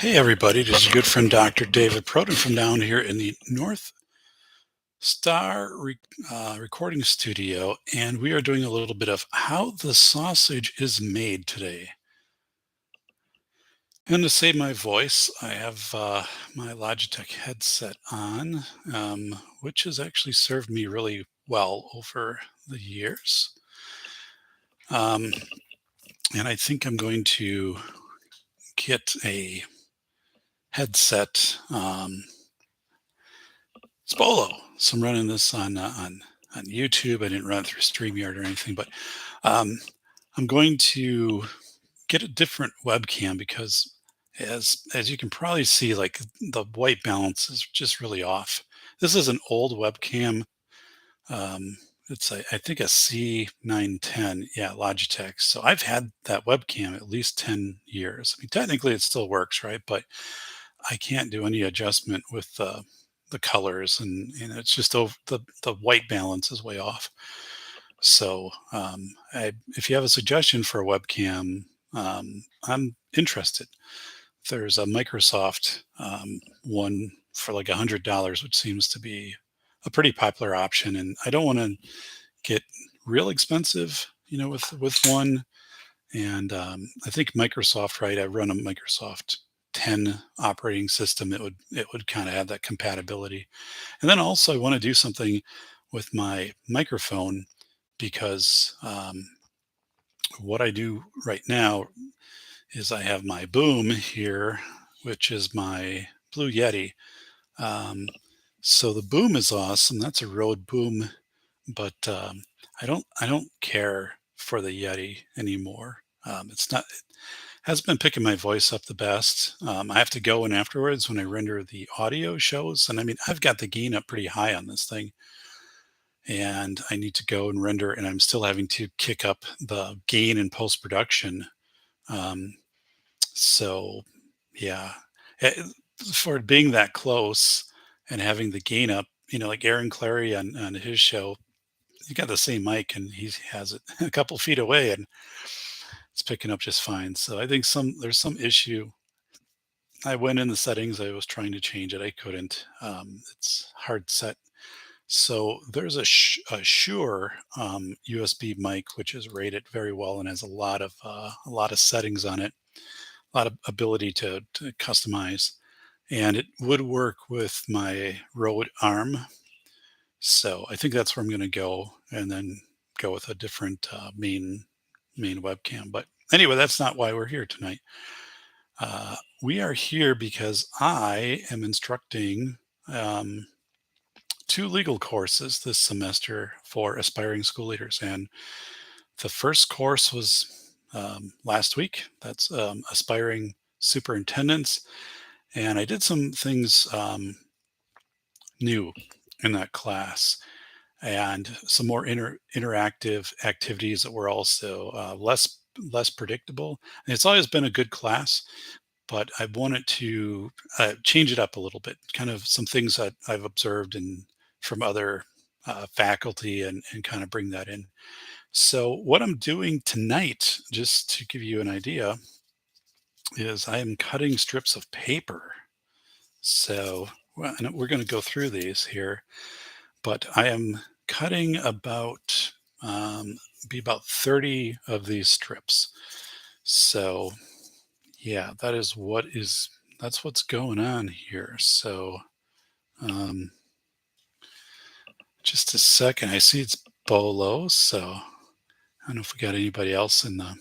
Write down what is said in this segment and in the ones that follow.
Hey everybody, this is your good friend Dr. David Proden from down here in the North Star recording studio, and we are doing a little bit of how the sausage is made today. And to save my voice, I have my Logitech headset on, which has actually served me really well over the years. Um, and I think I'm going to get a headset. It's Bolo. So I'm running this on YouTube. I didn't run it through StreamYard or anything, but um, I'm going to get a different webcam because as you can probably see, like the white balance is just really off. This is an old webcam. Um, it's I think a C910, yeah, Logitech. So I've had that webcam at least 10 years. I mean, technically it still works, right? But I can't do any adjustment with the colors, and it's just over the white balance is way off. So if you have a suggestion for a webcam, I'm interested. There's a Microsoft one for like $100, which seems to be a pretty popular option, and I don't want to get real expensive, with one. And I think Microsoft, right? I run a Microsoft 10 operating system. It would kind of have that compatibility. And then also I want to do something with my microphone because what I do right now is I have my boom here, which is my Blue Yeti. Um, so the boom is awesome. That's a Rode boom, but I don't care for the Yeti anymore. It's not has been picking my voice up the best. I have to go in afterwards when I render the audio shows, and I mean I've got the gain up pretty high on this thing, and I need to go and render, and I'm still having to kick up the gain in post production. Um, so yeah, Eh, for it being that close and having the gain up, like Aaron Clary on his show, he got the same mic and he has it a couple feet away and it's picking up just fine. So I think there's some issue. I went in the settings. I was trying to change it. I couldn't. It's hard set. So there's a Shure USB mic, which is rated very well and has a lot of settings on it, a lot of ability to customize, and it would work with my Rode Arm. So I think that's where I'm going to go, and then go with a different main webcam. But anyway, that's not why we're here tonight. We are here because I am instructing um, two legal courses this semester for aspiring school leaders. And the first course was last week. That's aspiring superintendents. And I did some things new in that class and some more interactive activities that were also less predictable. And it's always been a good class, but I wanted to change it up a little bit. Kind of some things that I've observed and from other faculty, and kind of bring that in. So what I'm doing tonight, just to give you an idea, is I am cutting strips of paper. So well, and we're going to go through these here, but I am cutting um, be about 30 of these strips. So yeah, that's what's going on here. So um, just a second. I see it's Bolo. So I don't know if we got anybody else in the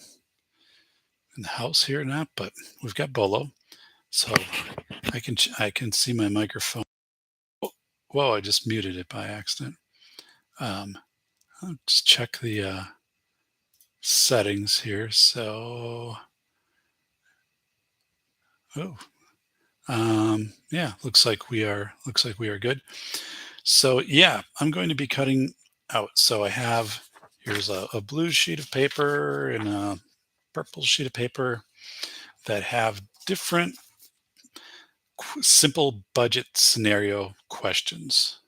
house here or not, but we've got Bolo. So I can see my microphone. Whoa, I just muted it by accident. Um, I'll just check the settings here. So, oh, yeah, looks like we are good. So yeah, I'm going to be cutting out. So I have here's a blue sheet of paper and a purple sheet of paper that have different simple budget scenario questions.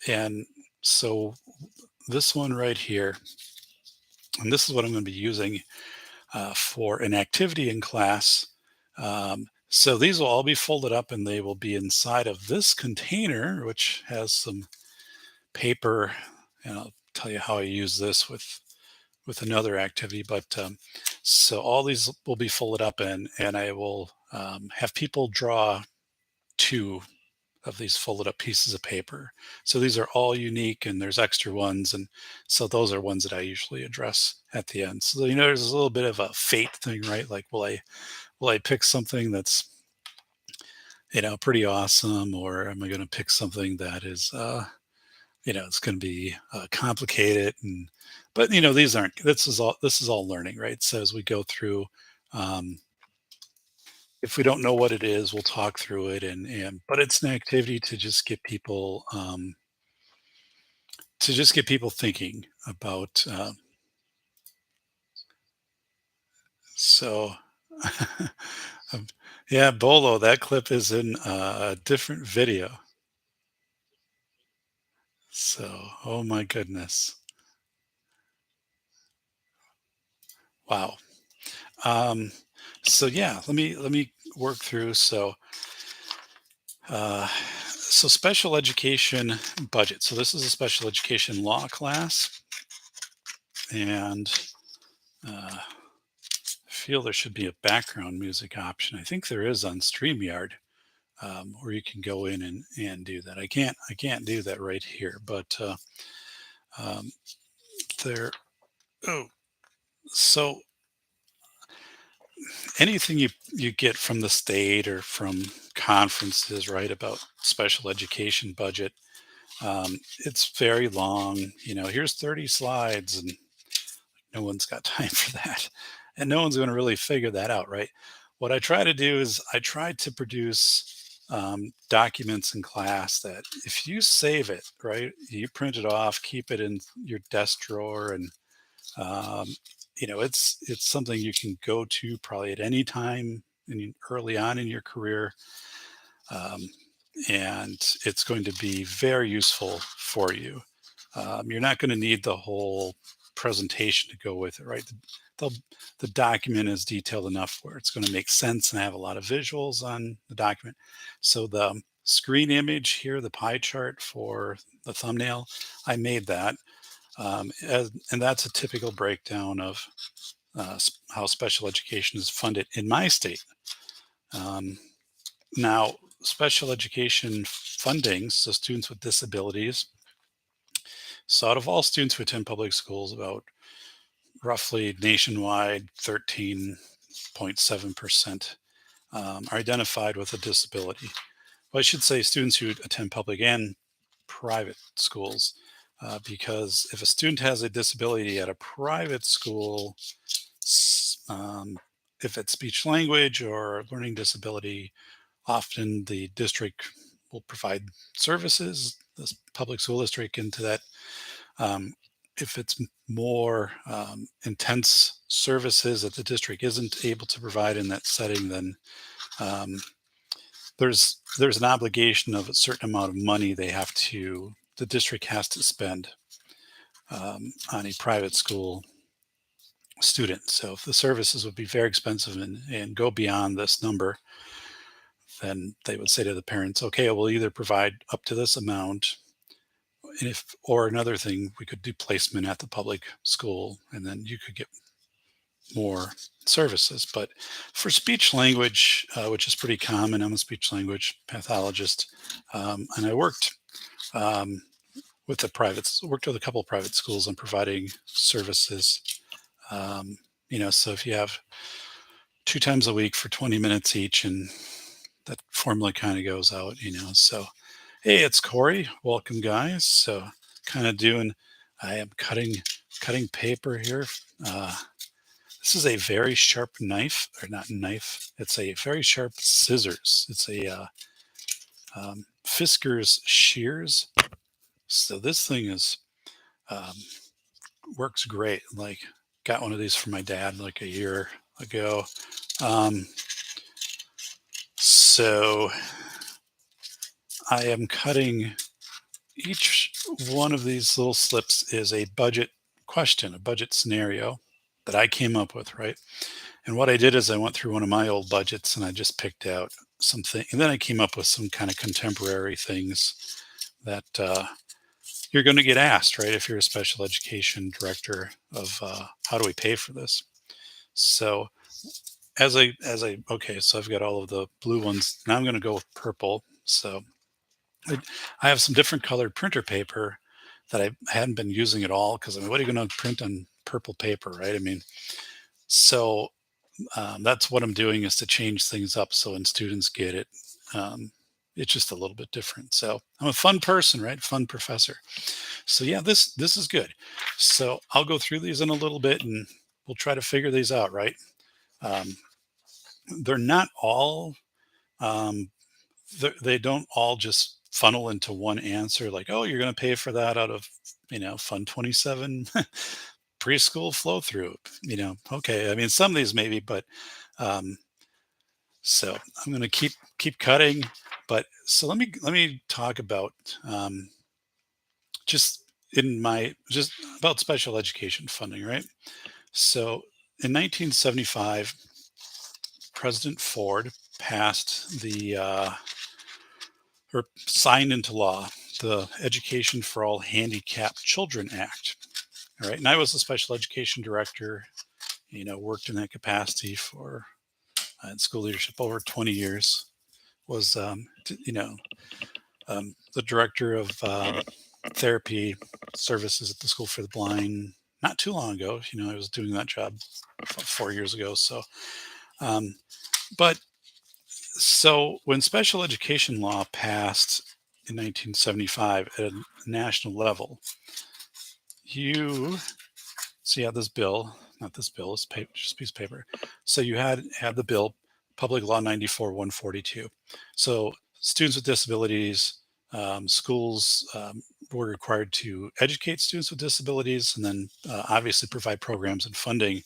And so this one right here, and this is what I'm going to be using for an activity in class So these will all be folded up and they will be inside of this container, which has some paper. And I'll tell you how I use this with another activity. But so all these will be folded up and I will have people draw two of these folded up pieces of paper. So these are all unique and there's extra ones. And so those are ones that I usually address at the end. So, there's a little bit of a fate thing, right? Like, will I pick something that's, pretty awesome, or am I going to pick something that is, it's going to be complicated? And, but, this is all learning, right? So as we go through, um, if we don't know what it is, we'll talk through it, but it's an activity to just get people thinking about. So, um, yeah, Bolo, that clip is in a different video. So, oh my goodness, wow. Um, so yeah, let me work through. So special education budget. So this is a special education law class, and I feel there should be a background music option. I think there is on StreamYard, where you can go in and do that. I can't do that right here, but um, there. Oh, so anything you get from the state or from conferences, right, about special education budget, it's very long. Here's 30 slides, and no one's got time for that, and no one's going to really figure that out, right? What I try to do is I try to produce documents in class that if you save it, right, you print it off, keep it in your desk drawer, and um, it's something you can go to probably at any time early on in your career, um, and it's going to be very useful for you. You're not going to need the whole presentation to go with it, right? The, the document is detailed enough where it's going to make sense and have a lot of visuals on the document. So the screen image here, the pie chart for the thumbnail, I made that. And that's a typical breakdown of how special education is funded in my state. Um, Now, special education funding, so students with disabilities. So, out of all students who attend public schools, about roughly nationwide 13.7% are identified with a disability. Well, I should say students who attend public and private schools, because if a student has a disability at a private school, if it's speech language or learning disability, often the district will provide services, the public school district, into that. Um, if it's more intense services that the district isn't able to provide in that setting, then um, there's an obligation of a certain amount of money the district has to spend on a private school student. So if the services would be very expensive and go beyond this number, then they would say to the parents, okay, we'll either provide up to this amount, and or another thing, we could do placement at the public school, and then you could get more services. But for speech language, which is pretty common, I'm a speech language pathologist, and I um, worked with a couple of private schools on providing services. Um, so if you have 2 times a week for 20 minutes each, and that formula kind of goes out, So, hey, it's Corey. Welcome, guys. So, kind of I am cutting paper here. This is a very sharp knife, or not knife. It's a very sharp scissors. It's a Fisker's shears. So this thing um, works great. Like, got one of these for my dad like a year ago. Um, so I am cutting. Each one of these little slips is a budget question, a budget scenario that I came up with, right? And what I did is I went through one of my old budgets and I just picked out something, and then I came up with some kind of contemporary things that you're going to get asked, right? If you're a special education director of how do we pay for this? So okay, so I've got all of the blue ones. Now I'm going to go with purple. So I, I have some different colored printer paper that I hadn't been using at all because I mean, what are you going to print on purple paper, right? I mean, so that's what I'm doing is to change things up so when students get it, um, it's just a little bit different. So I'm a fun person, right? Fun professor. So yeah, this is good. So I'll go through these in a little bit and we'll try to figure these out, right? Um, they're not all um, they don't all just funnel into one answer like, oh, you're going to pay for that out of fund 27 preschool flow through, okay, I mean some of these maybe, but um, so I'm going to keep cutting. But so let me talk about um, just just about special education funding, right? So in 1975, President Ford passed or signed into law the Education for All Handicapped Children Act. All right. And I was the special education director, worked in that capacity for in school leadership over 20 years, was, the director of therapy services at the School for the Blind not too long ago. I was doing that job 4 years ago. So, um, but so when special education law passed in 1975 at a national level, you so you had this bill, not this bill, it's paper, just a piece of paper. So you had the bill, Public Law 94 142. So students with disabilities, schools were required to educate students with disabilities and then obviously provide programs and funding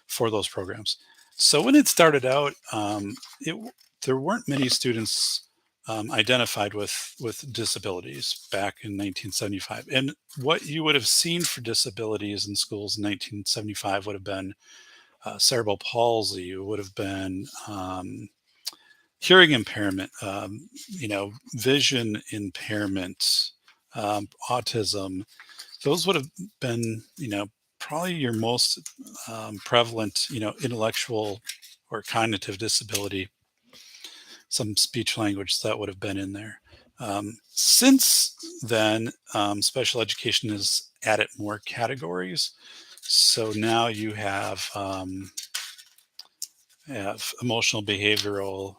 for those programs. So when it started out, there weren't many students identified with disabilities back in 1975. And what you would have seen for disabilities in schools in 1975 would have been cerebral palsy, would have been hearing impairment, vision impairment, autism. Those would have been, probably your most prevalent, intellectual or cognitive disability, some speech language that would have been in there. Since then, special education has added more categories. So now you have emotional behavioral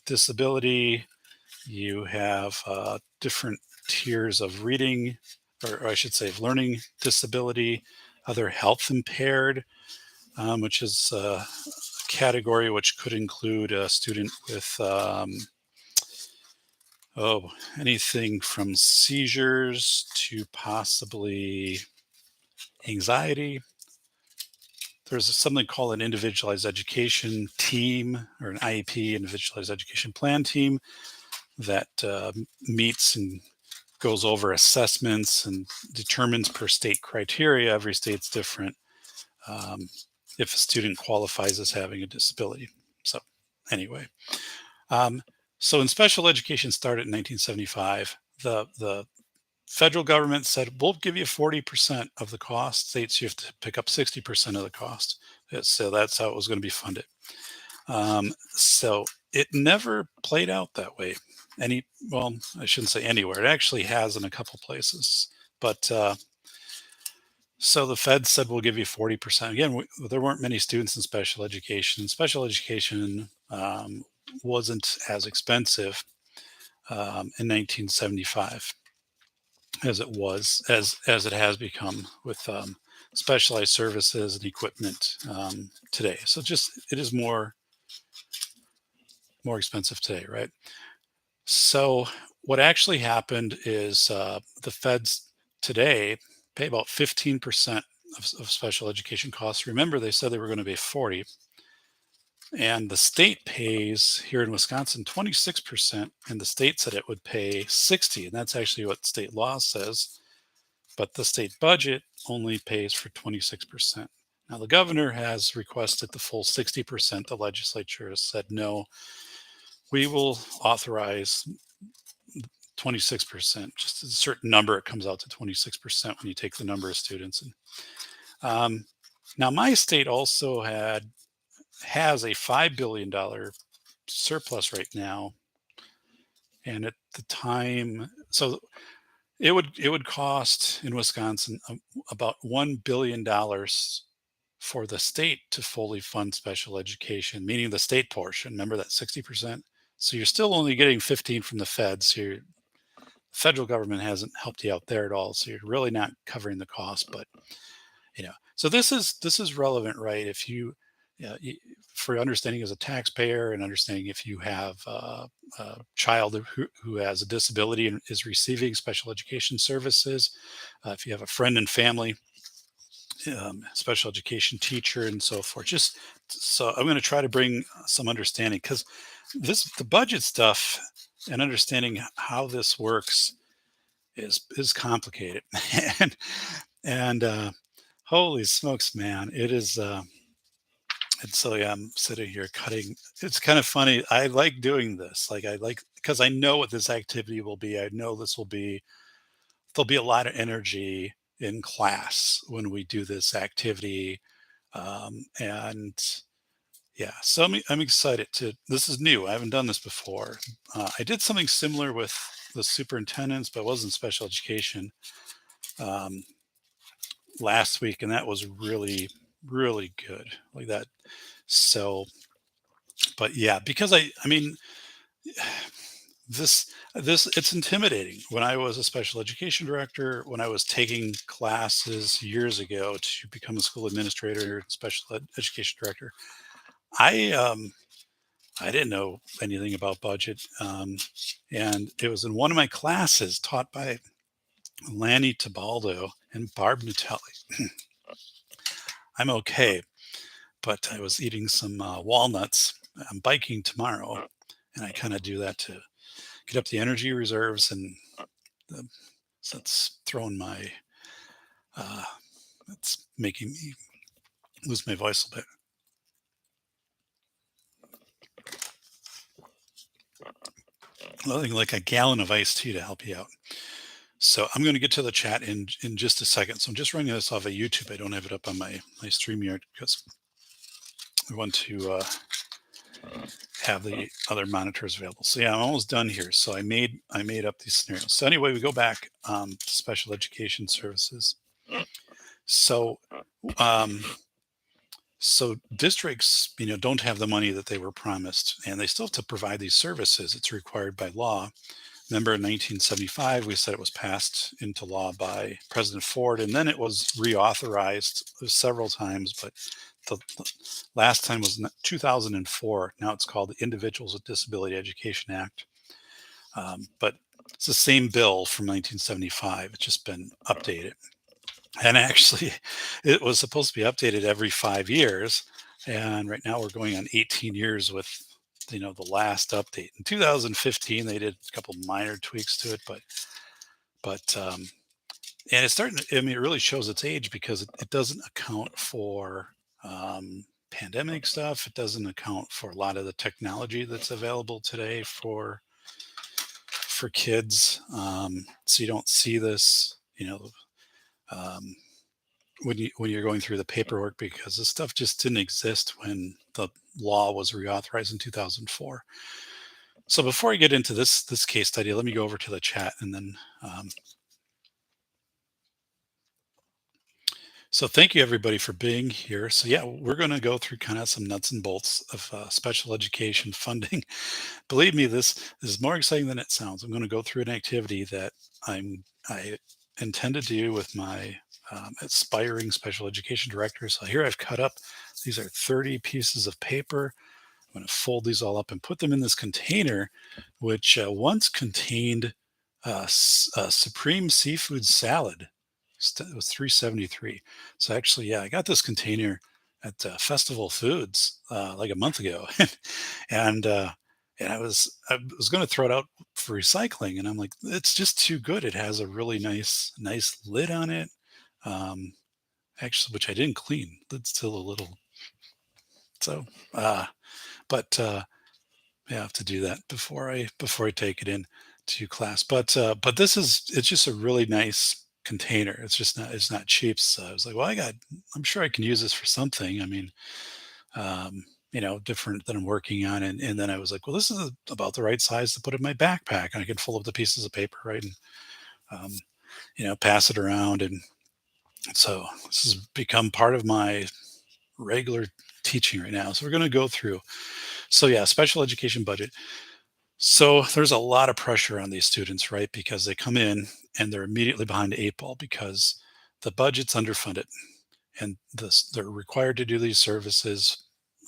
disability. You have different tiers of reading, or I should say, of learning disability, other health impaired, which is a category which could include a student with anything from seizures to possibly anxiety. There's something called an individualized education team or an IEP, individualized education plan team, that meets and goes over assessments and determines per state criteria. Every state's different. Um, if a student qualifies as having a disability. So, anyway, um, so when special education started in 1975, the federal government said, we'll give you 40% of the cost. States, you have to pick up 60% of the cost. So that's how it was going to be funded. So it never played out that way. Well, I shouldn't say anywhere. It actually has in a couple places. But so the Fed said, we'll give you 40%. Again, there weren't many students in special education. Special education wasn't as expensive in 1975 as it was, as it has become with specialized services and equipment today. So just it is more expensive today, right? So what actually happened is the feds today pay about 15% of special education costs. Remember, they said they were going to be 40, and the state pays here in Wisconsin 26%, and the state said it would pay 60, and that's actually what state law says. But the state budget only pays for 26%. Now, the governor has requested the full 60%. The legislature has said, no, we will authorize 26%, just a certain number. It comes out to 26% when you take the number of students. And um, now, my state also has a $5 billion surplus right now, and at the time, so it would cost in Wisconsin about $1 billion for the state to fully fund special education, meaning the state portion. Remember that 60%. So you're still only getting 15 from the feds. So the federal government hasn't helped you out there at all. So you're really not covering the cost. But so this is relevant, right? If you, for understanding as a taxpayer and understanding if you have a child who has a disability and is receiving special education services, if you have a friend and family, special education teacher, and so forth. Just so I'm going to try to bring some understanding, because the budget stuff and understanding how this works is complicated. and and holy smokes, man, it is. And so yeah, I'm sitting here cutting. It's kind of funny. I like doing this. Like I like, because I know what this activity will be. I know this will be there'll be a lot of energy in class when we do this activity. And yeah, so I'm excited to. This is new. I haven't done this before. I did something similar with the superintendents, but it wasn't special education, um, last week, and that was really, really good. Like that. So, but yeah, because I mean, this it's intimidating. When I was a special education director, when I was taking classes years ago to become a school administrator and special education director, I I didn't know anything about budget, and it was in one of my classes taught by Lanny Tabaldo and Barb Nutelli. I'm okay, but I was eating some walnuts. I'm biking tomorrow, and I kind of do that to get up the energy reserves, and the, so it's throwing my uh, it's making me lose my voice a bit. Nothing like a gallon of iced tea to help you out. So I'm going to get to the chat in just a second. So I'm just running this off of YouTube. I don't have it up on my StreamYard because I want to have the other monitors available. So yeah, I'm almost done here. So I made up these scenarios. So anyway, we go back to special education services. So um, so districts, don't have the money that they were promised, and they still have to provide these services. It's required by law. Remember in 1975, we said it was passed into law by President Ford, and then it was reauthorized several times. But the last time was in 2004. Now it's called the Individuals with Disability Education Act. But it's the same bill from 1975. It's just been updated. And actually, it was supposed to be updated every 5 years. And right now we're going on 18 years with the last update. In 2015, they did a couple minor tweaks to it, but and it's starting I mean, it really shows its age because it doesn't account for pandemic stuff. It doesn't account for a lot of the technology that's available today for kids. So you don't see this, um, when you're going through the paperwork, because this stuff just didn't exist when the law was reauthorized in 2004. So before I get into this case study, let me go over to the chat, and then so thank you everybody for being here. So yeah, we're going to go through kind of some nuts and bolts of special education funding. Believe me, this is more exciting than it sounds. I'm going to go through an activity that I intend to do with my aspiring special education director. So here I've cut up, these are 30 pieces of paper. I'm going to fold these all up and put them in this container, which once contained supreme seafood salad. It was 373. So actually, yeah, I got this container at Festival Foods like a month ago, and uh, and I was going to throw it out for recycling, and I'm like, it's just too good. It has a really nice lid on it. Um, actually, which I didn't clean. That's still a little. So, uh, but yeah, I have to do that before I take it in to class. But this is it's just a really nice container. It's not cheap. So I was like, well, I'm sure I can use this for something. I mean, different than I'm working on. And then I was like, well, this is about the right size to put in my backpack, and I can fold up the pieces of paper, right, and um, pass it around. And so this has become part of my regular teaching right now. So we're going to go through. So yeah, special education budget. So there's a lot of pressure on these students, right? Because they come in and they're immediately behind the eight ball because the budget's underfunded, and they're required to do these services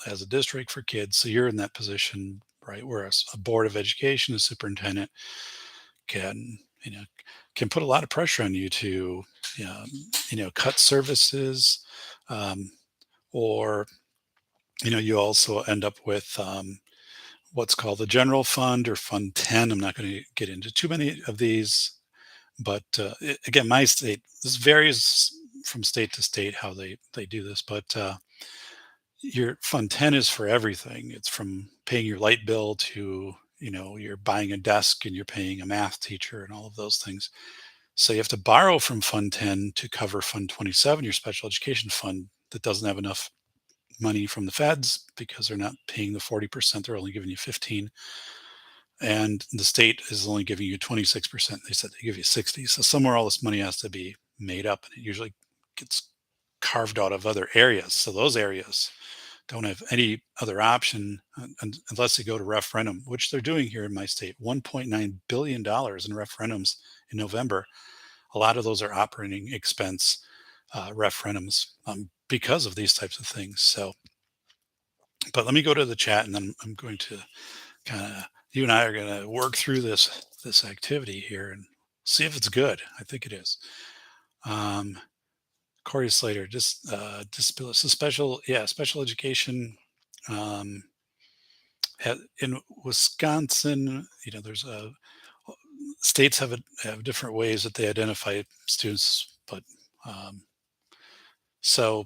as a district for kids. So you're in that position, right? Where a board of education, a superintendent can, can put a lot of pressure on you to, um, cut services, um, or, you also end up with, what's called the general fund or fund 10. I'm not going to get into too many of these, but again, my state, this varies from state to state how they do this, but your fund 10 is for everything. It's from paying your light bill to, you're buying a desk and you're paying a math teacher and all of those things. So you have to borrow from fund 10 to cover fund 27, your special education fund that doesn't have enough money from the feds because they're not paying the 40%, they're only giving you 15, and the state is only giving you 26%. They said they give you 60. So somewhere all this money has to be made up, and it usually gets carved out of other areas. So those areas don't have any other option unless they go to referendum, which they're doing here in my state. $1.9 billion in referendums in November. A lot of those are operating expense referendums because of these types of things. So, but let me go to the chat, and then I'm going to you and I are going to work through this activity here and see if it's good. I think it is. Um, Corey Slater, just disability, so special education. Um, in Wisconsin, there's a states have different ways that they identify students, but um, so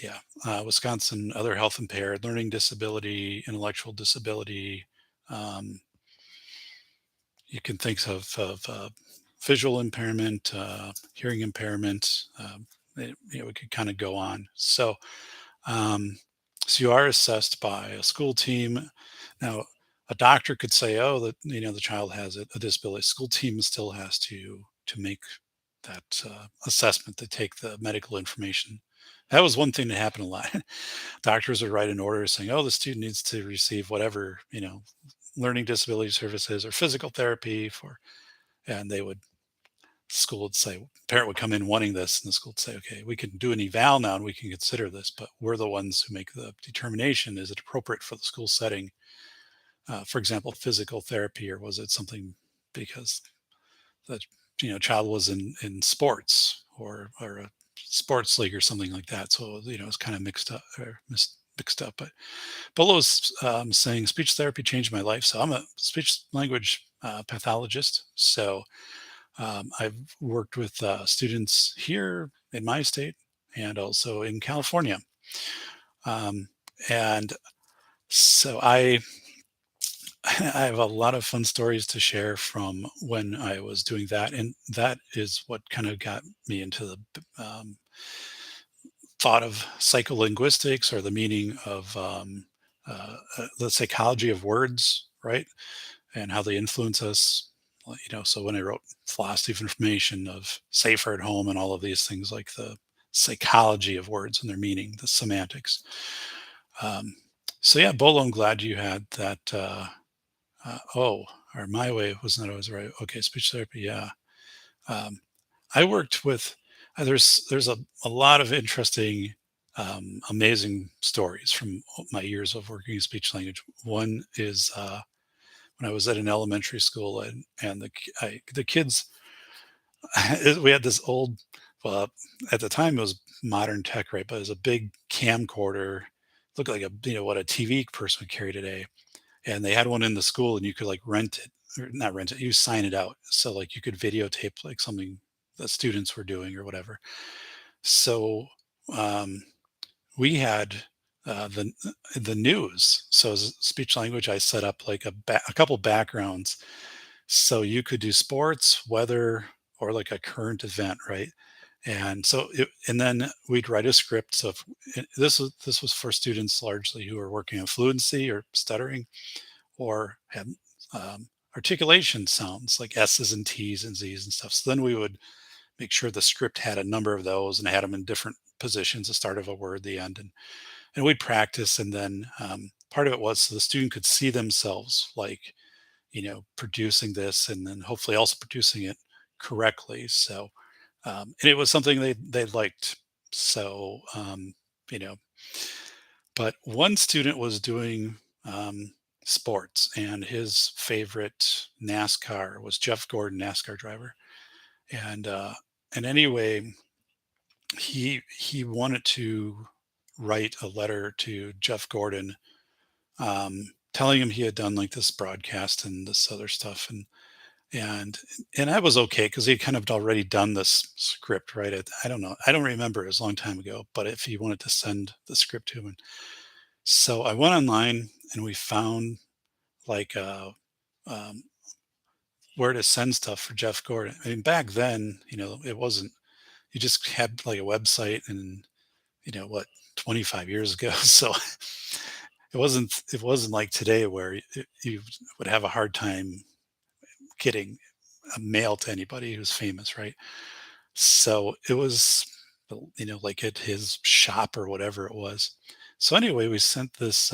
yeah, Wisconsin, other health impaired, learning disability, intellectual disability. Um, you can think of visual impairment, hearing impairment. We could kind of go on. Um, so you are assessed by a school team. Now, a doctor could say, "Oh, that the child has a disability." School team still has to make that assessment. To take the medical information. That was one thing that happened a lot. Doctors would write an order saying, "Oh, the student needs to receive whatever learning disability services or physical therapy for," and they would school would say, parent would come in wanting this, and the school would say, okay, we can do an eval now and we can consider this, but we're the ones who make the determination. Is it appropriate for the school setting? For example, physical therapy, or was it something because the child was in sports or a sports league or something like that? So it's kind of mixed up or mixed up. But Bolo was saying speech therapy changed my life. So I'm a speech language pathologist. So I've worked with students here in my state and also in California. Um, and so I have a lot of fun stories to share from when I was doing that. And that is what kind of got me into the thought of psycholinguistics, or the meaning of the psychology of words, right? And how they influence us. So when I wrote philosophy of information, of safer at home, and all of these things, like the psychology of words and their meaning, the semantics. Um, so yeah, Bolo, I'm glad you had that. Or my way was not always right. Okay, speech therapy. Yeah, um, I worked with. There's a lot of interesting, amazing stories from my years of working in speech language. One is when I was at an elementary school, and the kids, we had this old, well, at the time it was modern tech, right? But it was a big camcorder, looked like what a TV person would carry today. And they had one in the school, and you could like rent it, or not rent it, you sign it out. So like you could videotape like something that students were doing or whatever. So um, we had the news. So as speech language, I set up like a couple backgrounds, so you could do sports, weather, or like a current event, right? And then we'd write a script. So this was for students largely who are working on fluency or stuttering, or had articulation sounds like S's and T's and Z's and stuff. So then we would make sure the script had a number of those and had them in different positions, the start of a word, the end, and we'd practice. And then part of it was so the student could see themselves, like, producing this, and then hopefully also producing it correctly. So and it was something they liked. So you know, but one student was doing sports, and his favorite NASCAR was Jeff Gordon, NASCAR driver, and anyway, he wanted to write a letter to Jeff Gordon, telling him he had done like this broadcast and this other stuff, and and I was okay because he kind of already done this script, right? I don't know, I don't remember, it was a long time ago, but if he wanted to send the script to him, so I went online and we found like um, where to send stuff for Jeff Gordon. I mean, back then, it wasn't. You just had like a website, and what, 25 years ago. So it wasn't like today where you would have a hard time getting a mail to anybody who's famous, right? So it was, like at his shop or whatever it was. So anyway, we sent this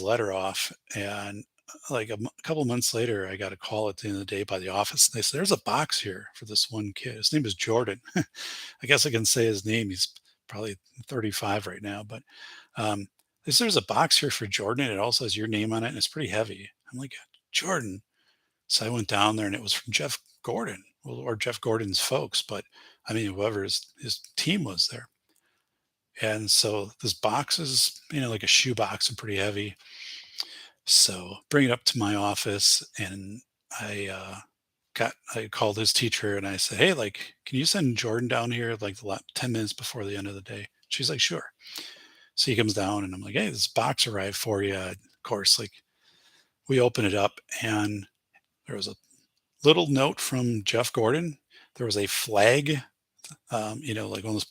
letter off, and like a couple months later, I got a call at the end of the day by the office. And they said, "There's a box here for this one kid. His name is Jordan." I guess I can say his name. He's probably 35 right now, but they said, "There's a box here for Jordan, and it also has your name on it, and it's pretty heavy." I'm like, "Jordan." So I went down there, and it was from Jeff Gordon, well, or Jeff Gordon's folks, but I mean, whoever his team was there. And so this box is, like a shoe box and pretty heavy. So bring it up to my office, and I called his teacher, and I said, "Hey, like, can you send Jordan down here like 10 minutes before the end of the day?" She's like, "Sure." So he comes down, and I'm like, "Hey, this box arrived for you." Of course, like, we open it up, and there was a little note from Jeff Gordon. There was a flag, like one of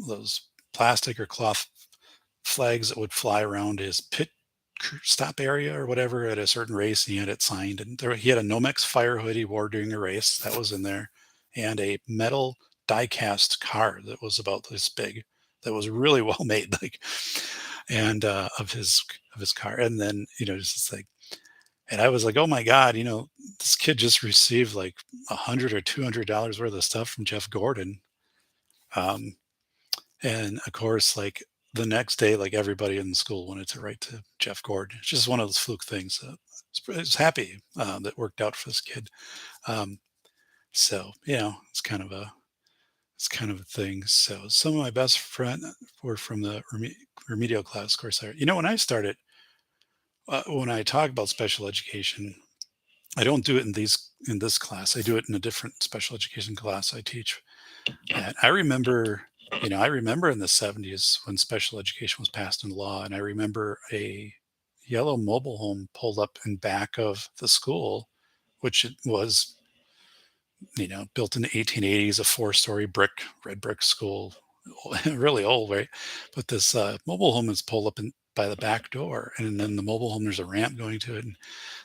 those plastic or cloth flags that would fly around his pit stop area or whatever at a certain race. And he had it signed, and he had a Nomex fire hood he wore during a race that was in there, and a metal die-cast car that was about this big, that was really well made, like, and of his car. And then, just like, and I was like, "Oh my god, this kid just received like $100 or $200 worth of stuff from Jeff Gordon." um, and of course, like, the next day, like, everybody in the school wanted to write to Jeff Gordon. It's just one of those fluke things. I was happy that worked out for this kid. Um, so it's kind of a thing. So some of my best friend were from the remedial class. Of course, when I talk about special education, I don't do it in this class. I do it in a different special education class I teach. And I remember in the 70s when special education was passed into law, and I remember a yellow mobile home pulled up in back of the school, which it was, built in the 1880s, a four-story red brick school, really old, right? But this mobile home is pulled up by the back door, and then the mobile home, there's a ramp going to it, and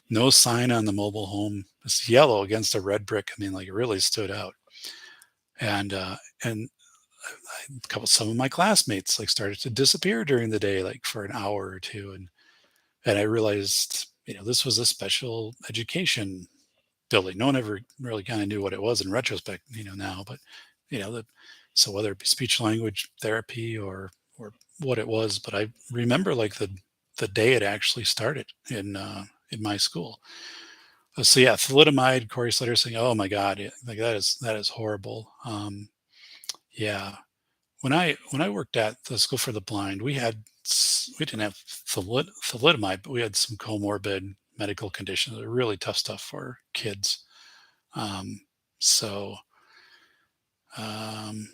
no sign on the mobile home. It's yellow against a red brick. I mean, like, it really stood out. And some of my classmates like started to disappear during the day, like for an hour or two, and I realized, this was a special education building. No one ever really kind of knew what it was in retrospect, now, but the so whether it be speech language therapy or what it was, but I remember like the day it actually started in my school. So yeah, thalidomide, Corey Slater saying, "Oh my God, yeah, like that is horrible." Yeah, when I worked at the School for the Blind, we didn't have thalidomide, but we had some comorbid medical conditions that are really tough stuff for kids. Um, so um,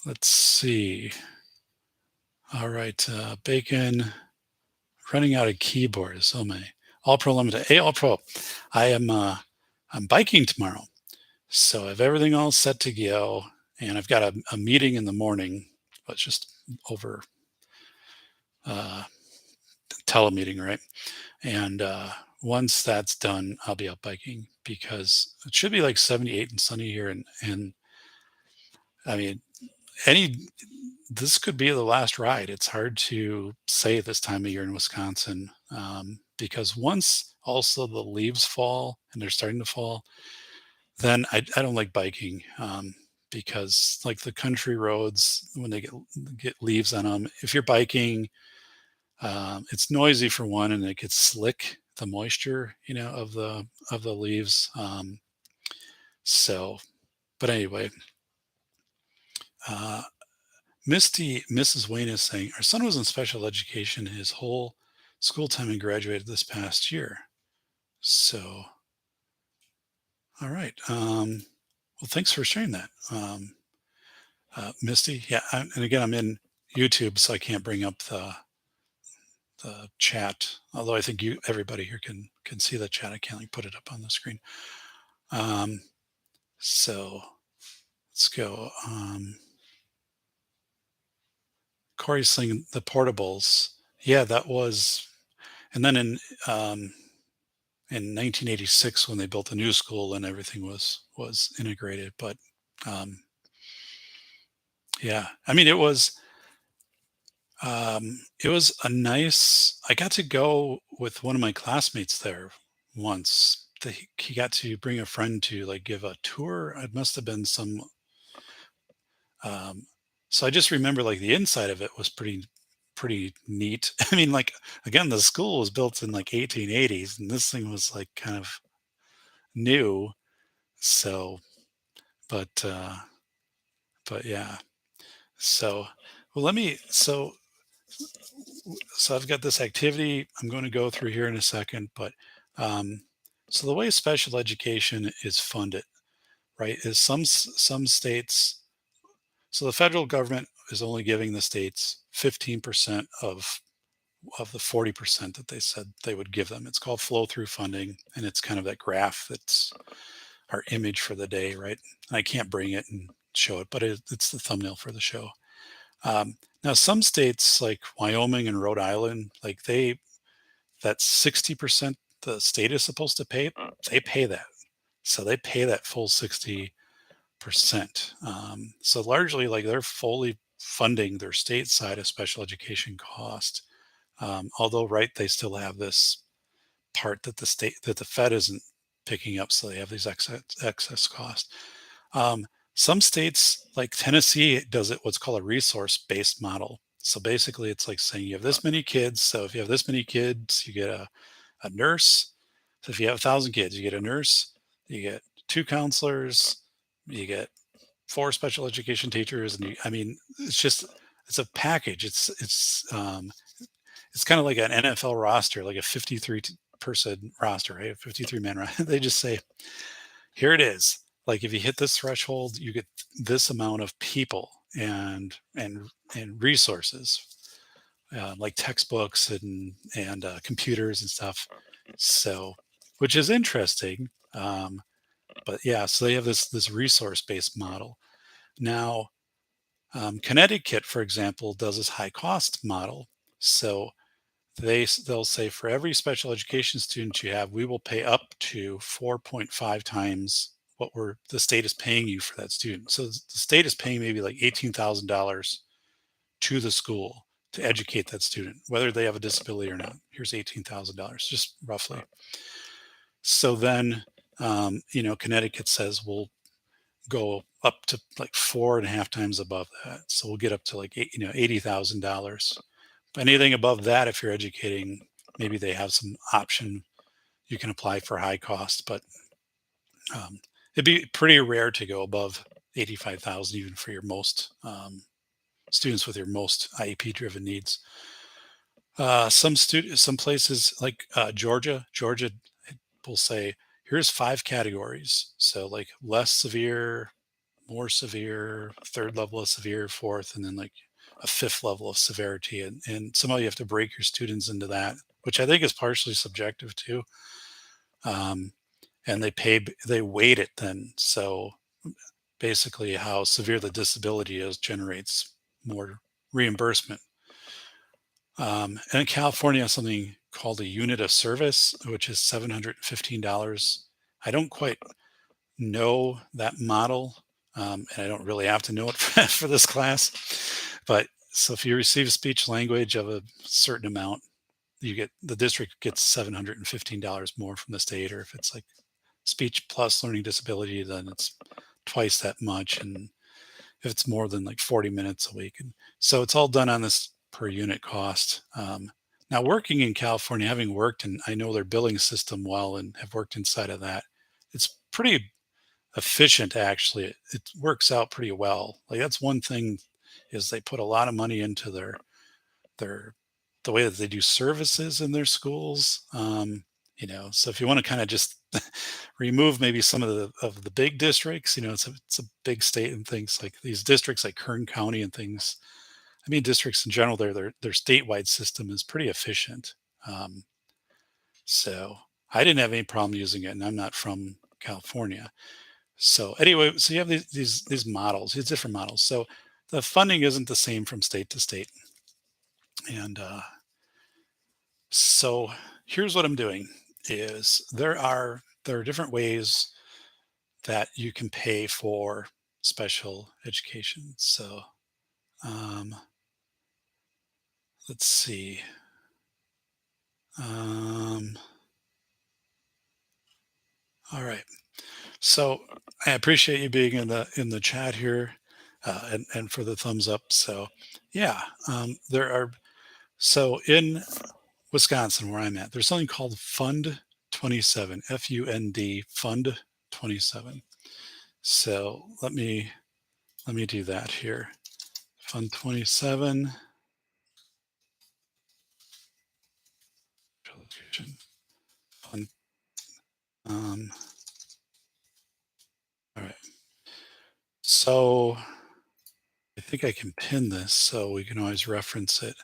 let's see. All right, bacon. Running out of keyboards. So many. All Pro Limited. Hey, All Pro. I am. I'm biking tomorrow, so I have everything all set to go, and I've got a meeting in the morning, but just over uh, telemeeting, right? And once that's done, I'll be out biking because it should be like 78 and sunny here, and I mean, any this could be the last ride. It's hard to say this time of year in Wisconsin because once also the leaves fall and they're starting to fall, then I don't like biking because like the country roads when they get leaves on them. If you're biking, it's noisy for one, and it gets slick. The moisture, of the leaves. So, but anyway, uh, Mrs. Wayne is saying, our son was in special education his whole school time and graduated this past year. So, all right. Well, thanks for sharing that, Misty. Yeah, and again, I'm in YouTube, so I can't bring up the chat. Although I think everybody here can see the chat. I can't like put it up on the screen. Um, so let's go. Corey's saying the portables. Yeah, that was, and then um, in 1986 when they built a new school and everything was integrated. But um, yeah, I mean it was a nice. I got to go with one of my classmates there once. He got to bring a friend to like give a tour. It must have been some. Um, so I just remember like the inside of it was pretty neat. I mean, like again, the school was built in like 1880s, and this thing was like kind of new. So, but but yeah. So, well, so I've got this activity I'm going to go through here in a second, but um, so the way special education is funded, right, is some states. So the federal government is only giving the states 15% of the 40% that they said they would give them. It's called flow through funding, and it's kind of that graph that's our image for the day, right? And I can't bring it and show it, but it's the thumbnail for the show. Now, some states like Wyoming and Rhode Island, like that's 60% the state is supposed to pay. They pay that, so they pay that full 60%. So largely, like they're fully funding their state side of special education cost. Although, right, they still have this part that the Fed isn't picking up, so they have these excess costs. Some states, like Tennessee, does it what's called a resource-based model. So basically, it's like saying you have this many kids. So if you have this many kids, you get a nurse. So if you have 1,000 kids, you get a nurse, you get two counselors, you get four special education teachers, and I mean, it's a package. It's kind of like an NFL roster, like a 53 person roster, right? A 53 man roster. They just say, here it is. Like if you hit this threshold, you get this amount of people and resources, like textbooks and computers and stuff. So, which is interesting. But yeah, so they have this resource based model. Now, Connecticut, for example, does this high cost model. So they'll say for every special education student you have, we will pay up to 4.5 times what the state is paying you for that student. So the state is paying maybe like $18,000 to the school to educate that student, whether they have a disability or not. Here's $18,000, just roughly. So then, Connecticut says we'll go up to like 4.5 times above that. So we'll get up to like $80,000. Anything above that, if you're educating, maybe they have some option you can apply for high cost, but it'd be pretty rare to go above 85,000 even for your most students with your most IEP driven needs. Some places like Georgia will say, here's 5 categories. So like less severe, more severe, third level of severe, fourth, and then like a fifth level of severity. And somehow you have to break your students into that, which I think is partially subjective too. Um, and they weight it then. So basically, how severe the disability is generates more reimbursement. And in California, something called a unit of service, which is $715. I don't quite know that model, and I don't really have to know it for this class. But so if you receive speech language of a certain amount, the district gets $715 more from the state, or if it's like speech plus learning disability, then it's twice that much. And if it's more than like 40 minutes a week. And so it's all done on this per unit cost. Now, working in California, having worked and I know their billing system well and have worked inside of that, it's pretty efficient actually. It works out pretty well. Like that's one thing is they put a lot of money into their the way that they do services in their schools. So if you want to kind of just remove maybe some of the big districts, it's a big state and things like these districts like Kern County and things. I mean, districts in general, their statewide system is pretty efficient. Um, so I didn't have any problem using it, and I'm not from California. So anyway, so you have these models, these different models. So the funding isn't the same from state to state, and so here's what I'm doing: is there are different ways that you can pay for special education. So um, let's see. Um, all right. So I appreciate you being in the chat here, and for the thumbs up. So yeah, there are. So in Wisconsin, where I'm at, there's something called Fund 27, FUND, Fund 27. So let me do that here. Fund 27. Fund, um, all right. So I think I can pin this so we can always reference it.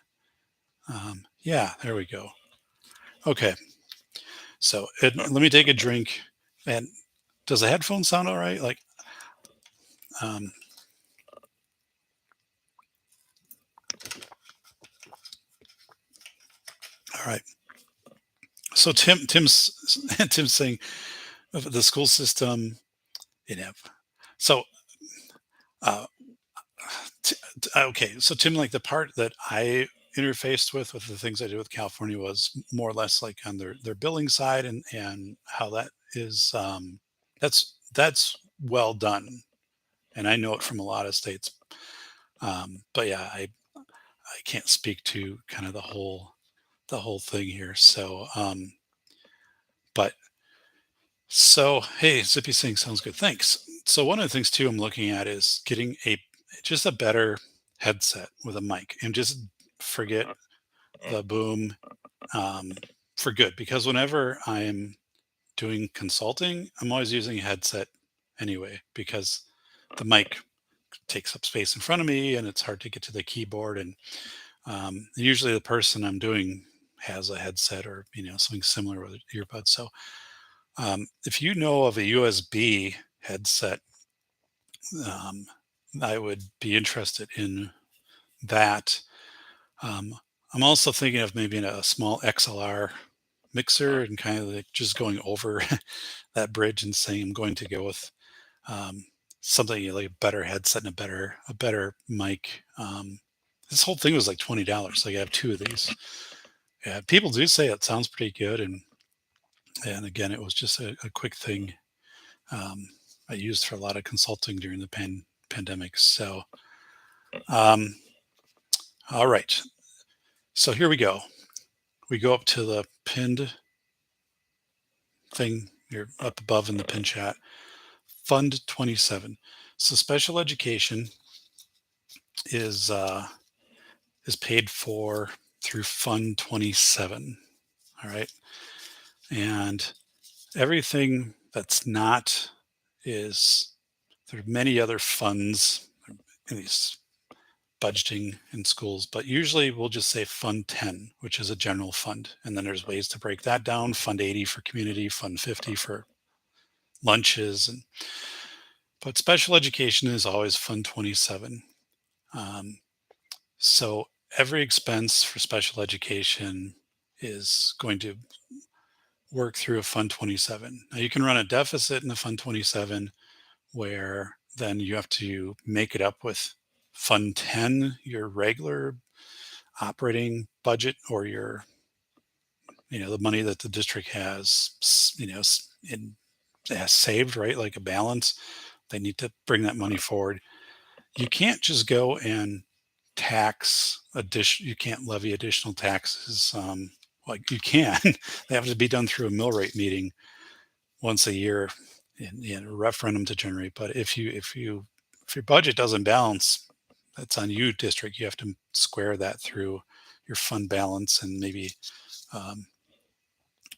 Yeah, there we go. Okay. So let me take a drink. And does the headphone sound all right? Like, um, all right. So Tim's saying the school system, you know. So uh, okay. So Tim, like the part that I interfaced with the things I did with California was more or less like on their billing side and how that is that's well done, and I know it from a lot of states. But yeah, I can't speak to kind of the whole thing here. So but so hey, Zippy saying sounds good. Thanks. So one of the things too I'm looking at is getting just a better headset with a mic and just forget the boom um, for good, because whenever I'm doing consulting, I'm always using a headset anyway, because the mic takes up space in front of me and it's hard to get to the keyboard. And usually the person I'm doing has a headset or something similar with earbuds. So if you know of a USB headset, um, I would be interested in that. Um, I'm also thinking of maybe a small XLR mixer and kind of like just going over that bridge and saying I'm going to go with um, something like a better headset and a better mic. This whole thing was like $20. Like I have two of these. Yeah, people do say it sounds pretty good, and again, it was just a quick thing um, I used for a lot of consulting during the pandemic. So, um, all right. So here we go. We go up to the pinned thing. You're up above in the pin chat. Fund 27. So special education is is paid for through Fund 27. All right, and everything that's not is There are many other funds in these budgeting in schools, but usually we'll just say Fund 10, which is a general fund. And then there's ways to break that down. Fund 80 for community, Fund 50 for lunches. But special education is always Fund 27. Um, so every expense for special education is going to work through a Fund 27. Now you can run a deficit in a Fund 27 where then you have to make it up with Fund 10, your regular operating budget, or the money that the district has, has saved, right? Like a balance. They need to bring that money forward. You can't just go and you can't levy additional taxes. Like you can, they have to be done through a mill rate meeting once a year in a referendum to generate. But if your budget doesn't balance, that's on you, district. You have to square that through your fund balance and maybe um,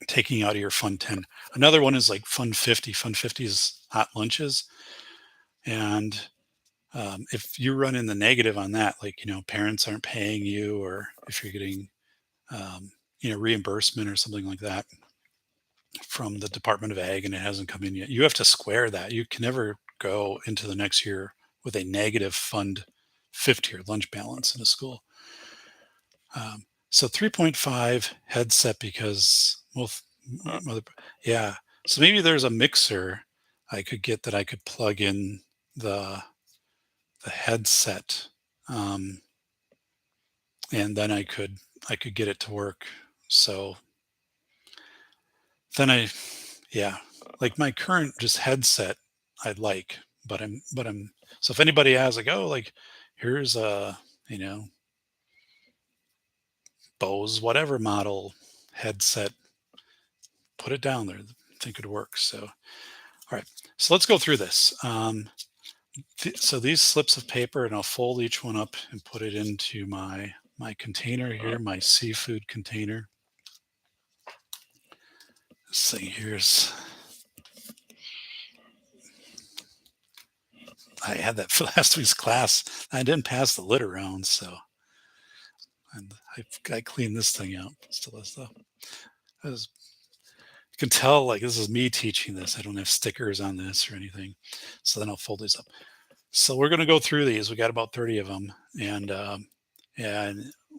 taking out of your Fund 10. Another one is like Fund 50. Fund 50 is hot lunches. And if you run in the negative on that, like, parents aren't paying you, or if you're getting, reimbursement or something like that from the Department of Ag and it hasn't come in yet, you have to square that. You can never go into the next year with a negative Fund 50 or lunch balance in a school. So 3.5 headset because yeah. So maybe there's a mixer I could get that I could plug in the headset, and then I could get it to work. So then yeah, like my current just headset I like, but I'm so if anybody has like, oh, like here's a Bose whatever model headset, put it down there. I think it works. So all right, so let's go through this. So these slips of paper, and I'll fold each one up and put it into my container here, my seafood container. This thing here's, I had that for last week's class. I didn't pass the lid around, so and I cleaned this thing out. Still has stuff. You can tell like this is me teaching this. I don't have stickers on this or anything. So then I'll fold these up. So we're going to go through these. We got about 30 of them, and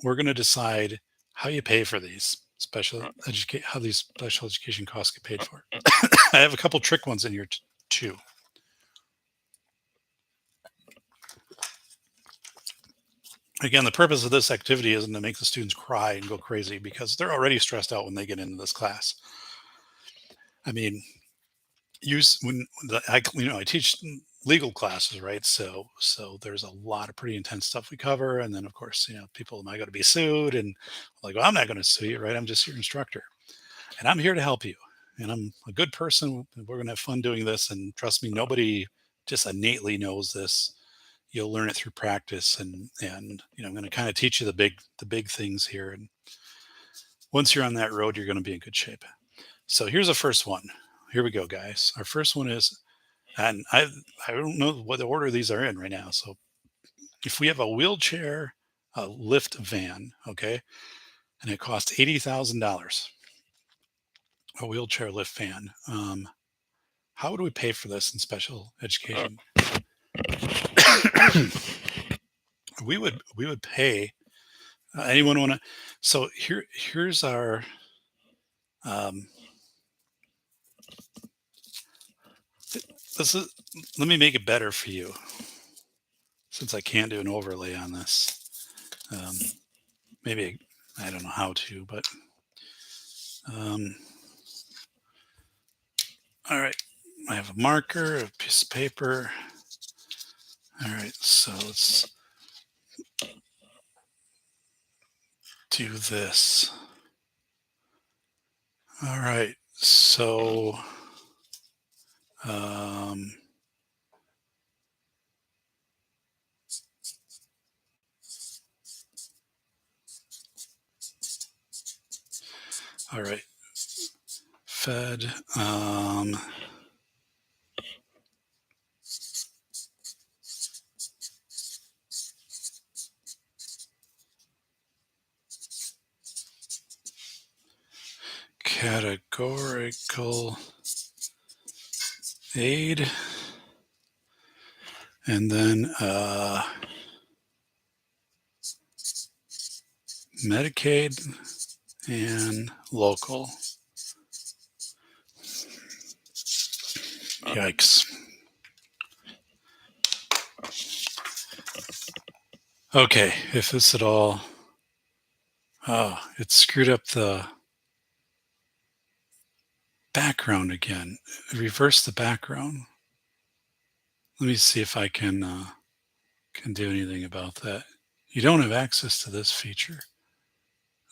we're going to decide how you pay for these how these special education costs get paid for. I have a couple trick ones in here too. Again, the purpose of this activity isn't to make the students cry and go crazy because they're already stressed out when they get into this class. I mean, I teach legal classes, right? So there's a lot of pretty intense stuff we cover, and then of course, people, am I going to be sued? And like, well, I'm not going to sue you, right? I'm just your instructor, and I'm here to help you, and I'm a good person. We're going to have fun doing this, and trust me, nobody just innately knows this. You'll learn it through practice, and I'm going to kind of teach you the big things here, and once you're on that road, you're going to be in good shape. So here's the first one. Here we go, guys. Our first one is, and I don't know what the order these are in right now. So if we have a wheelchair, a lift van, okay, and it costs $80,000, a wheelchair lift van. How would we pay for this in special education? we would pay. Anyone want to? So here's our. Let me make it better for you, since I can't do an overlay on this. Maybe I don't know how to, but all right. I have a marker, a piece of paper. All right, so let's do this. All right, so all right, Fed. categorical aid, and then Medicaid and local. Yikes. Okay, if this at all, oh, it screwed up the background again. Reverse the background. Let me see if I can do anything about that. You don't have access to this feature.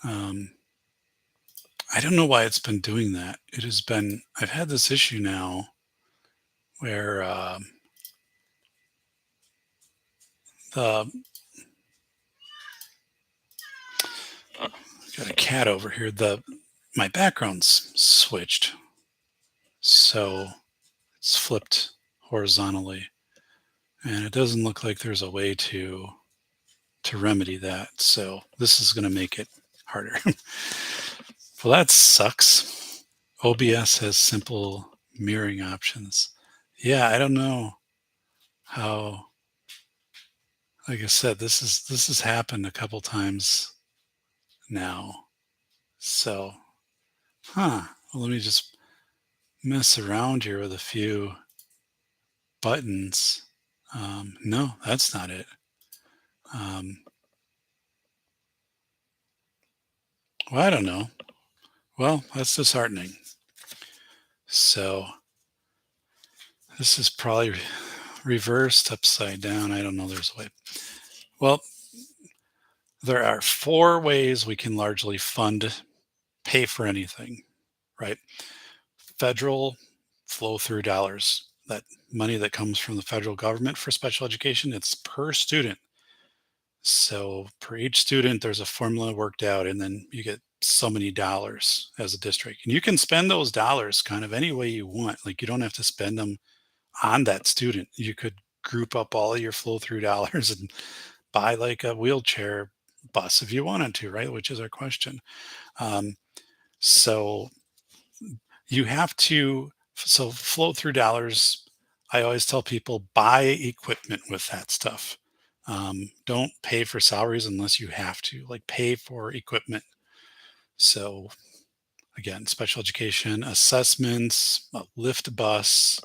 I don't know why it's been doing that. It has been, I've had this issue now where the, got a cat over here, my background's switched. So it's flipped horizontally. And it doesn't look like there's a way to remedy that. So this is going to make it harder. Well, that sucks. OBS has simple mirroring options. Yeah, I don't know how. Like I said, this has happened a couple times now. So, well, let me just mess around here with a few buttons. No, that's not it. Well, I don't know. Well, that's disheartening. So this is probably reversed upside down. I don't know. There's a way. Well, there are 4 ways we can largely pay for anything, right? Federal flow through dollars, that money that comes from the federal government for special education, it's per student. So per each student, there's a formula worked out, and then you get so many dollars as a district. And you can spend those dollars kind of any way you want. Like you don't have to spend them on that student. You could group up all of your flow through dollars and buy like a wheelchair bus if you wanted to, right? Which is our question. So you have to, so flow through dollars. I always tell people buy equipment with that stuff. Don't pay for salaries unless you have to, like pay for equipment. So again, special education, assessments, a lift bus,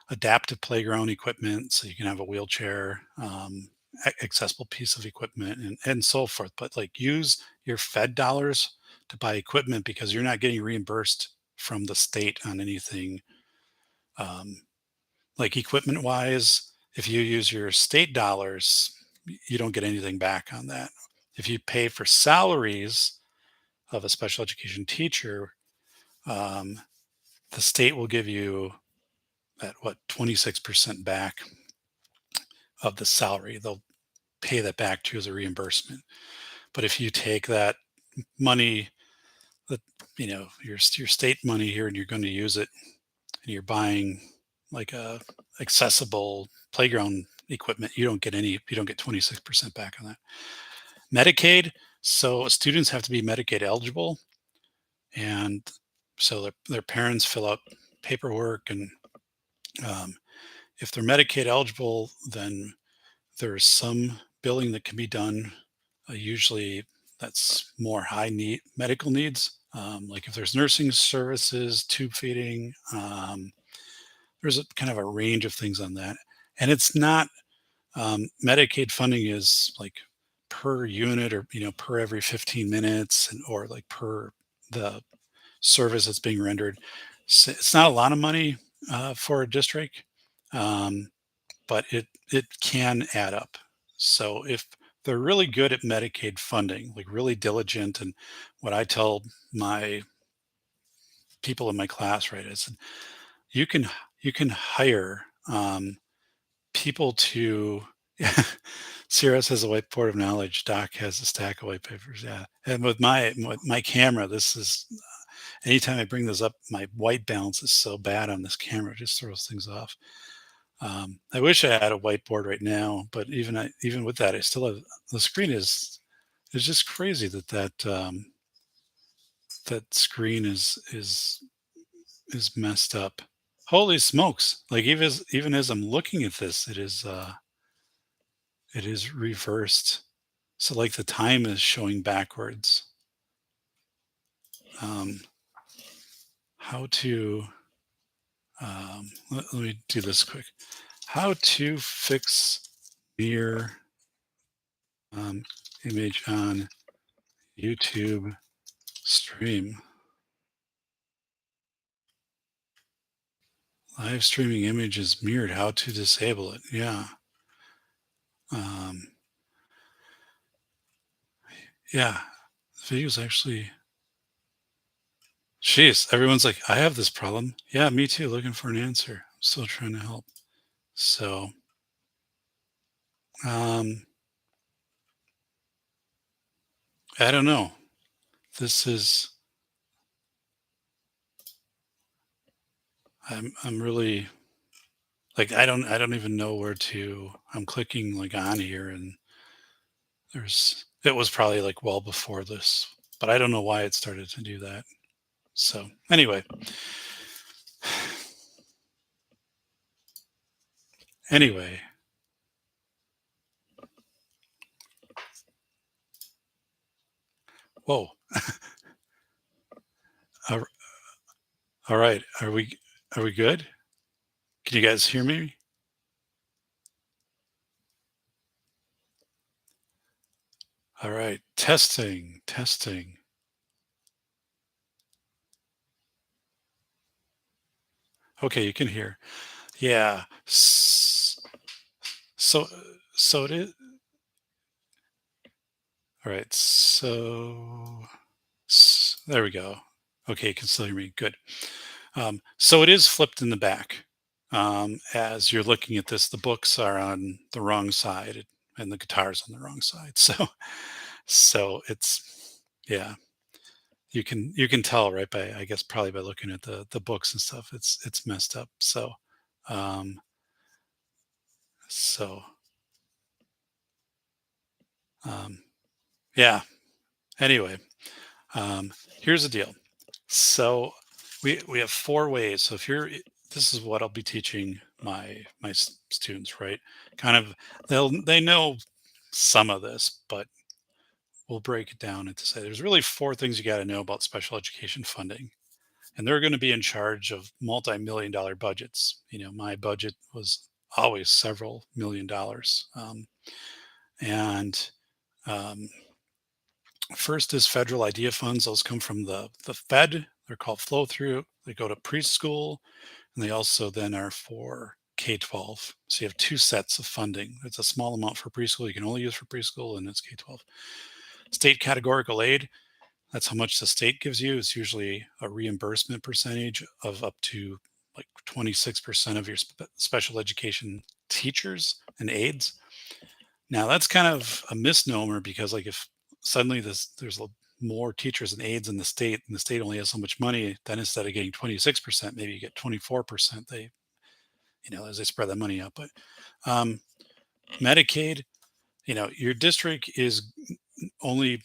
adaptive playground equipment so you can have a wheelchair, accessible piece of equipment, and so forth. But like use your Fed dollars to buy equipment because you're not getting reimbursed from the state on anything. Like equipment wise, if you use your state dollars, you don't get anything back on that. If you pay for salaries of a special education teacher, the state will give you that 26% back of the salary. They'll pay that back to you as a reimbursement. But if you take that money, that your state money here, and you're going to use it, and you're buying like a accessible playground equipment, you don't get 26% back on that. Medicaid, so students have to be Medicaid eligible, and so their parents fill out paperwork, and if they're Medicaid eligible, then there's some billing that can be done. Usually that's more high need medical needs. Like if there's nursing services, tube feeding, there's a kind of a range of things on that. And it's not, Medicaid funding is like per unit, or, per every 15 minutes, or like per the service that's being rendered. So it's not a lot of money for a district. But it can add up. So if they're really good at Medicaid funding, like really diligent, and what I tell my people in my class, right, is you can hire people to. Sierra has a whiteboard of knowledge. Doc has a stack of white papers. Yeah, and with my camera, this is anytime I bring this up, my white balance is so bad on this camera, it just throws things off. I wish I had a whiteboard right now, but even with that, I still have the screen is just crazy that that screen is messed up. Holy smokes! Like even as I'm looking at this, it is reversed. So like the time is showing backwards. Um, how to let me do this quick. How to fix mirror um, image on YouTube stream. Live streaming image is mirrored. How to disable it? Yeah. Um, yeah. The video's actually. Jeez, everyone's like, I have this problem. Yeah, me too. Looking for an answer. I'm still trying to help. So, um, I don't know. This is. I'm really like I don't even know where to. I'm clicking like on here and it was probably like well before this, but I don't know why it started to do that. So anyway, anyway, whoa. All all right, are we good? Can you guys hear me? All right, testing, testing. Okay, you can hear. Yeah. So so it is. All right. There we go. Okay, you can still hear me. Good. So it is flipped in the back. As you're looking at this, the books are on the wrong side and the guitar's on the wrong side. So it's yeah, you can tell right by I guess probably by looking at the books and stuff. It's messed up. Um, so um, yeah. Anyway, here's the deal. So we have four ways. So if you're this is what I'll be teaching my students, right? Kind of they know some of this, but we'll break it down into say there's really four things you got to know about special education funding. And they're going to be in charge of multi-million dollar budgets. My budget was always several million dollars. And um, First is federal idea funds. Those come from the Fed. They're called flow through. They go to preschool, and they also then are for K-12. So you have two sets of funding. It's a small amount for preschool. You can only use for preschool, and it's K-12. State categorical aid. That's how much the state gives you. It's usually a reimbursement percentage of up to like 26% of your special education teachers and aides. Now that's kind of a misnomer because like if suddenly there's more teachers and aides in the state and the state only has so much money, then instead of getting 26%, maybe you get 24%. As they spread that money out. But um, Medicaid, your district is only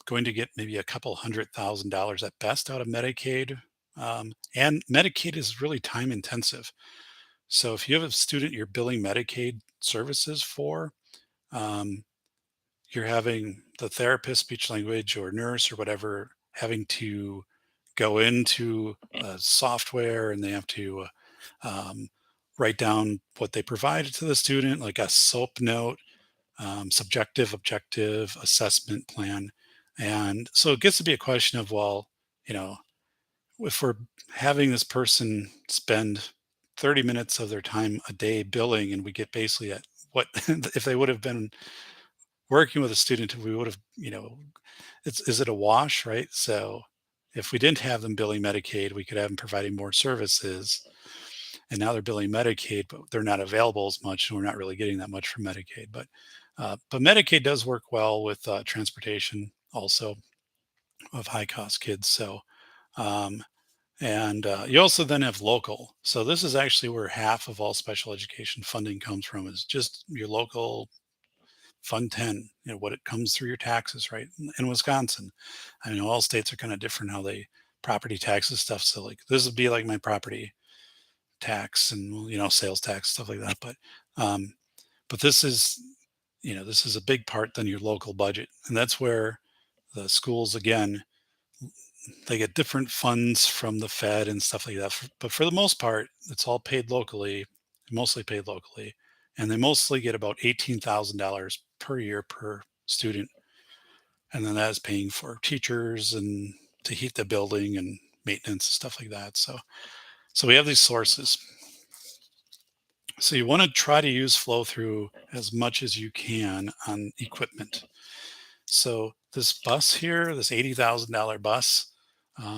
going to get maybe a couple $100,000 at best out of Medicaid. And Medicaid is really time intensive. So if you have a student you're billing Medicaid services for, um, you're having the therapist, speech language, or nurse or whatever having to go into software and they have to um, write down what they provided to the student, like a SOAP note, subjective, objective assessment plan. And so it gets to be a question of, well, you know, if we're having this person spend 30 minutes of their time a day billing and we get basically at what if they would have been working with a student, we would have, is it a wash, right? So if we didn't have them billing Medicaid, we could have them providing more services. And now they're billing Medicaid, but they're not available as much, and we're not really getting that much from Medicaid. But Medicaid does work well with transportation, also of high cost kids. So, um, and you also then have local. So this is actually where half of all special education funding comes from is just your local Fund 10, what it comes through your taxes, right? In Wisconsin, I mean, all states are kind of different how they property taxes stuff. So like this would be like my property tax and sales tax stuff like that. Um, but this is a big part than your local budget, and that's where the schools again they get different funds from the Fed and stuff like that. But for the most part, it's all paid locally, mostly paid locally, and they mostly get about $18,000 per year per student, and then that is paying for teachers and to heat the building and maintenance and stuff like that. So we have these sources. So you want to try to use flow through as much as you can on equipment. So this bus here, this $80,000 bus,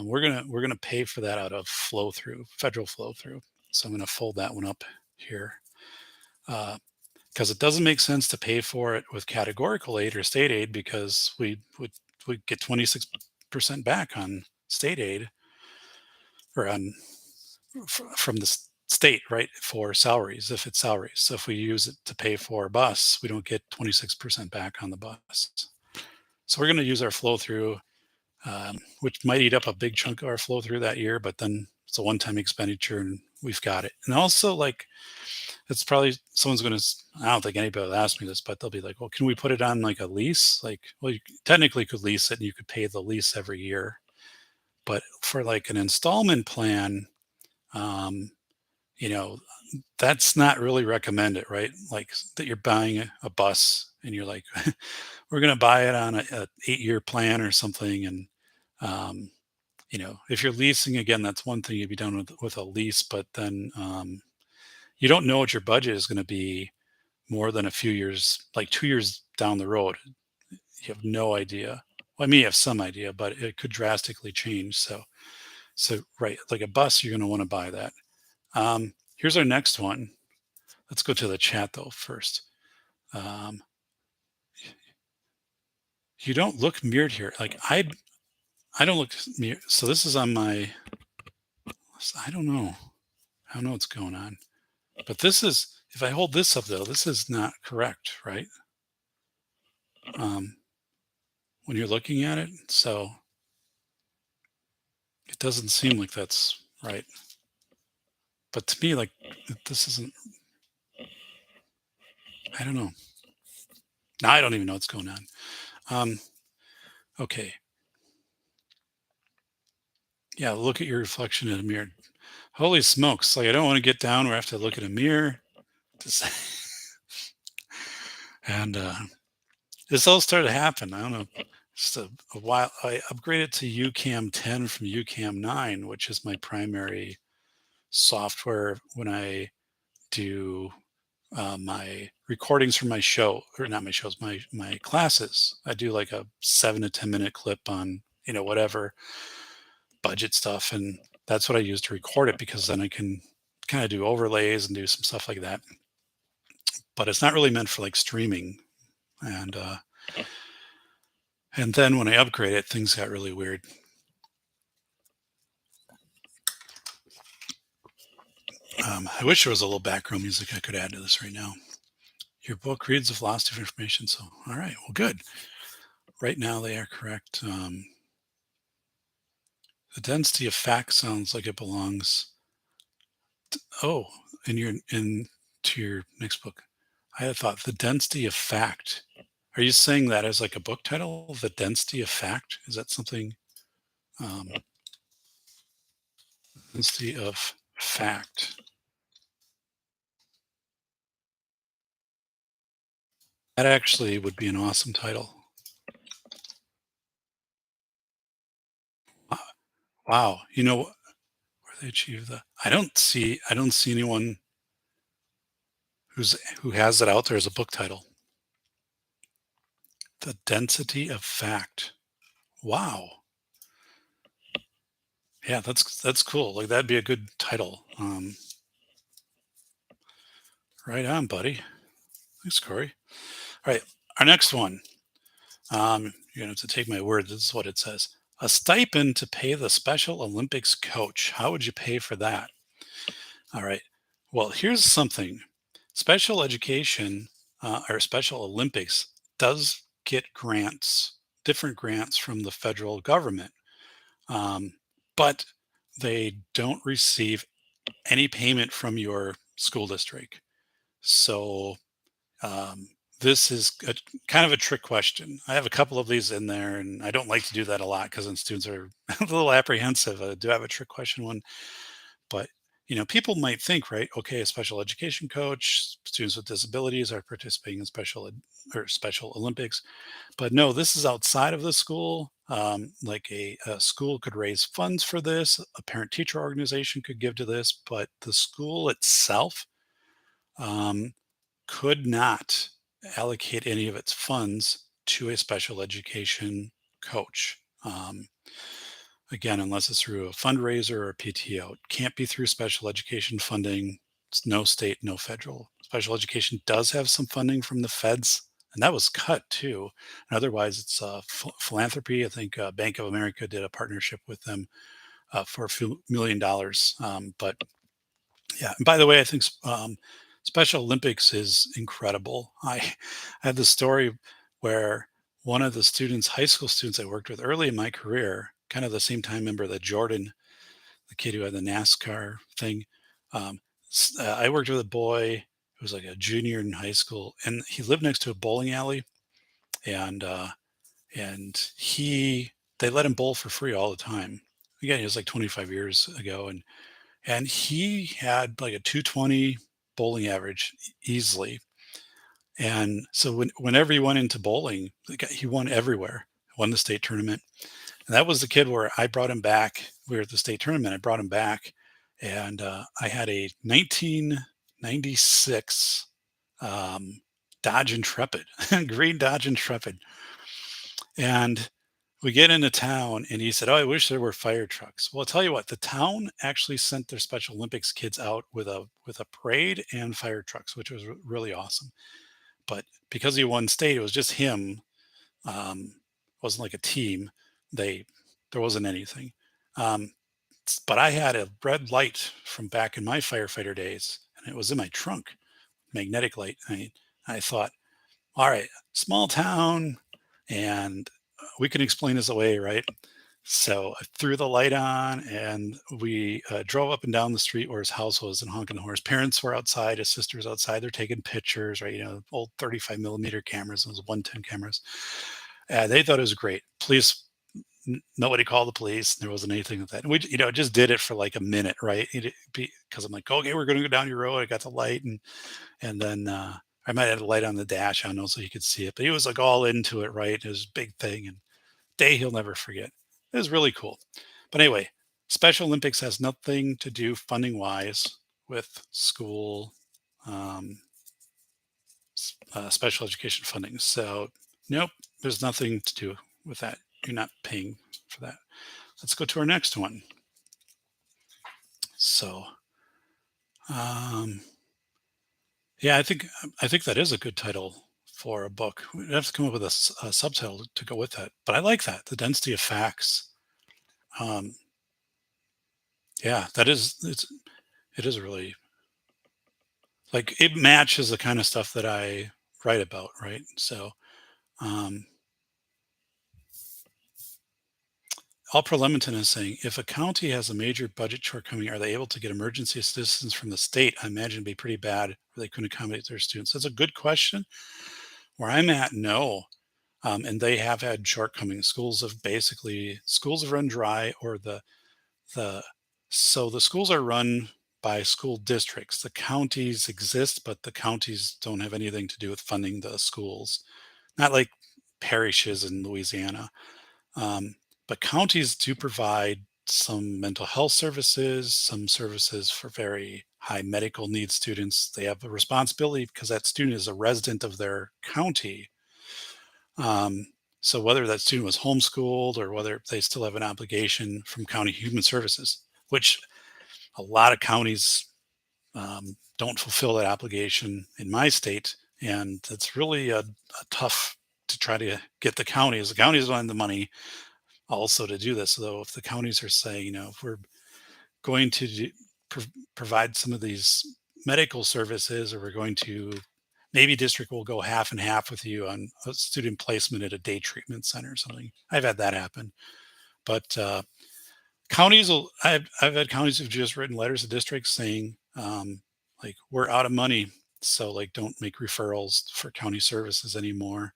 we're gonna pay for that out of flow through, federal flow through. So I'm gonna fold that one up here because it doesn't make sense to pay for it with categorical aid or state aid because we get 26% back on state aid or from the state, right, for salaries if it's salaries. So if we use it to pay for a bus, we don't get 26% back on the bus. So we're going to use our flow through, which might eat up a big chunk of our flow through that year, but then it's a one-time expenditure and we've got it. And also, like, it's probably someone's going to, I don't think anybody will ask me this, but they'll be like, well, can we put it on like a lease? Like, well, you technically could lease it and you could pay the lease every year. But for like an installment plan, um, you know, that's not really recommended, right? Like that you're buying a bus and you're like, we're going to buy it on a 8-year plan or something. And, um, if you're leasing again, that's one thing you'd be done with a lease, but then you don't know what your budget is going to be more than a few years, like 2 years down the road. You have no idea. Well, I mean, you have some idea, but it could drastically change. So right, like a bus, you're going to want to buy that. Here's our next one. Let's go to the chat though first. Um, you don't look mirrored here. Like I don't look mirrored. So this is on my. I don't know. I don't know what's going on. But this is. If I hold this up though, this is not correct, right? Um, when you're looking at it, so it doesn't seem like that's right. But to me, like this isn't. I don't know. Now I don't even know what's going on. Um, okay. Yeah, look at your reflection in a mirror. Holy smokes! Like I don't want to get down where I have to look at a mirror. And this all started to happen. I don't know, just a while. I upgraded to UCAM 10 from UCAM 9, which is my primary software when I do my recordings for my show, or not my shows, my classes. I do like a 7 to 10 minute clip on whatever budget stuff, and that's what I use to record it because then I can kind of do overlays and do some stuff like that. But it's not really meant for like streaming, and and then when I upgrade it, things got really weird. I wish there was a little background music I could add to this right now. Your book reads a philosophy of information. So, all right, well, good. Right now, they are correct. The density of fact sounds like it belongs. Oh, into your next book. I had thought the density of fact. Are you saying that as like a book title? The density of fact? Is that something? Um, density of fact. That actually would be an awesome title. Wow. Where they achieve that. I don't see anyone who has it out there as a book title. The density of fact. Wow. Yeah, that's cool. Like that'd be a good title. Right on, buddy. Thanks, Corey. All right, our next one. You're gonna have to take my word. This is what it says. A stipend to pay the Special Olympics coach. How would you pay for that? All right. Well, here's something. Special education or Special Olympics does get grants, different grants from the federal government, um, but they don't receive any payment from your school district. So um, this is kind of a trick question. I have a couple of these in there, and I don't like to do that a lot because then students are a little apprehensive. Do I have a trick question one? But people might think, right? Okay, a special education coach, students with disabilities are participating in special Olympics. But no, this is outside of the school. Like a school could raise funds for this. A parent-teacher organization could give to this, but the school itself um, could not allocate any of its funds to a special education coach. Again, unless it's through a fundraiser or a PTO, it can't be through special education funding. It's no state, no federal. Special education does have some funding from the feds, and that was cut too. And otherwise, it's philanthropy. I think Bank of America did a partnership with them for a few $1 million. But yeah, and by the way, I think Special Olympics is incredible. I had the story where one of the students, high school students I worked with early in my career, kind of the same time, member that Jordan, the kid who had the NASCAR thing. I worked with a boy who was like a junior in high school, and he lived next to a bowling alley, and he they let him bowl for free all the time. Again, it was like 25 years ago, and he had like a 220 bowling average easily. And so whenever he went into bowling, he won everywhere. Won the state tournament. And that was the kid where I brought him back. We were at the state tournament. I brought him back, and I had a 1996 Dodge Intrepid, green Dodge Intrepid. And we get into town, and he said, "Oh, I wish there were fire trucks." Well, I'll tell you what, the town actually sent their Special Olympics kids out with a parade and fire trucks, which was really awesome. But because he won state, it was just him. Wasn't like a team. They There wasn't anything. Um, but I had a red light from back in my firefighter days, and it was in my trunk, magnetic light. I thought, all right, small town, and we can explain this away, right? So I threw the light on, and we drove up and down the street where his house was in honking the horse. Parents were outside, his sister's outside. They're taking pictures, right? Old 35 millimeter cameras, those 110 cameras. They thought it was great. Police, nobody called the police. There wasn't anything like that. And we, just did it for like a minute, right? Because I'm like, okay, we're going to go down your road. I got the light, and then I might have a light on the dash, I don't know, so he could see it. But he was like all into it, right? It was a big thing, and day he'll never forget. It was really cool. But anyway, Special Olympics has nothing to do funding wise with school special education funding. So nope, there's nothing to do with that. You're not paying for that. Let's go to our next one. So um, yeah, I think that is a good title for a book. We'd have to come up with a subtitle to go with that. But I like that, the density of facts. Um, yeah, it is really like it matches the kind of stuff that I write about, right? So um, Alpra Lemonton is saying, if a county has a major budget shortcoming, are they able to get emergency assistance from the state? I imagine it'd be pretty bad if they couldn't accommodate their students. That's a good question. Where I'm at, no. And they have had shortcomings. Schools have run dry, or the so the schools are run by school districts. The counties exist, but the counties don't have anything to do with funding the schools. Not like parishes in Louisiana. Um, but counties do provide some mental health services, some services for very high medical needs students. They have a responsibility because that student is a resident of their county. Um, so whether that student was homeschooled or whether they still have an obligation from county human services, which a lot of counties don't fulfill that obligation in my state, and it's really a tough to try to get the counties. The counties don't have the money also to do this. So if the counties are saying, if we're going to provide some of these medical services, or we're going to maybe district will go half and half with you on a student placement at a day treatment center or something. I've had that happen. But counties will, I've had counties who've just written letters to districts saying, like, we're out of money. So, like, don't make referrals for county services anymore.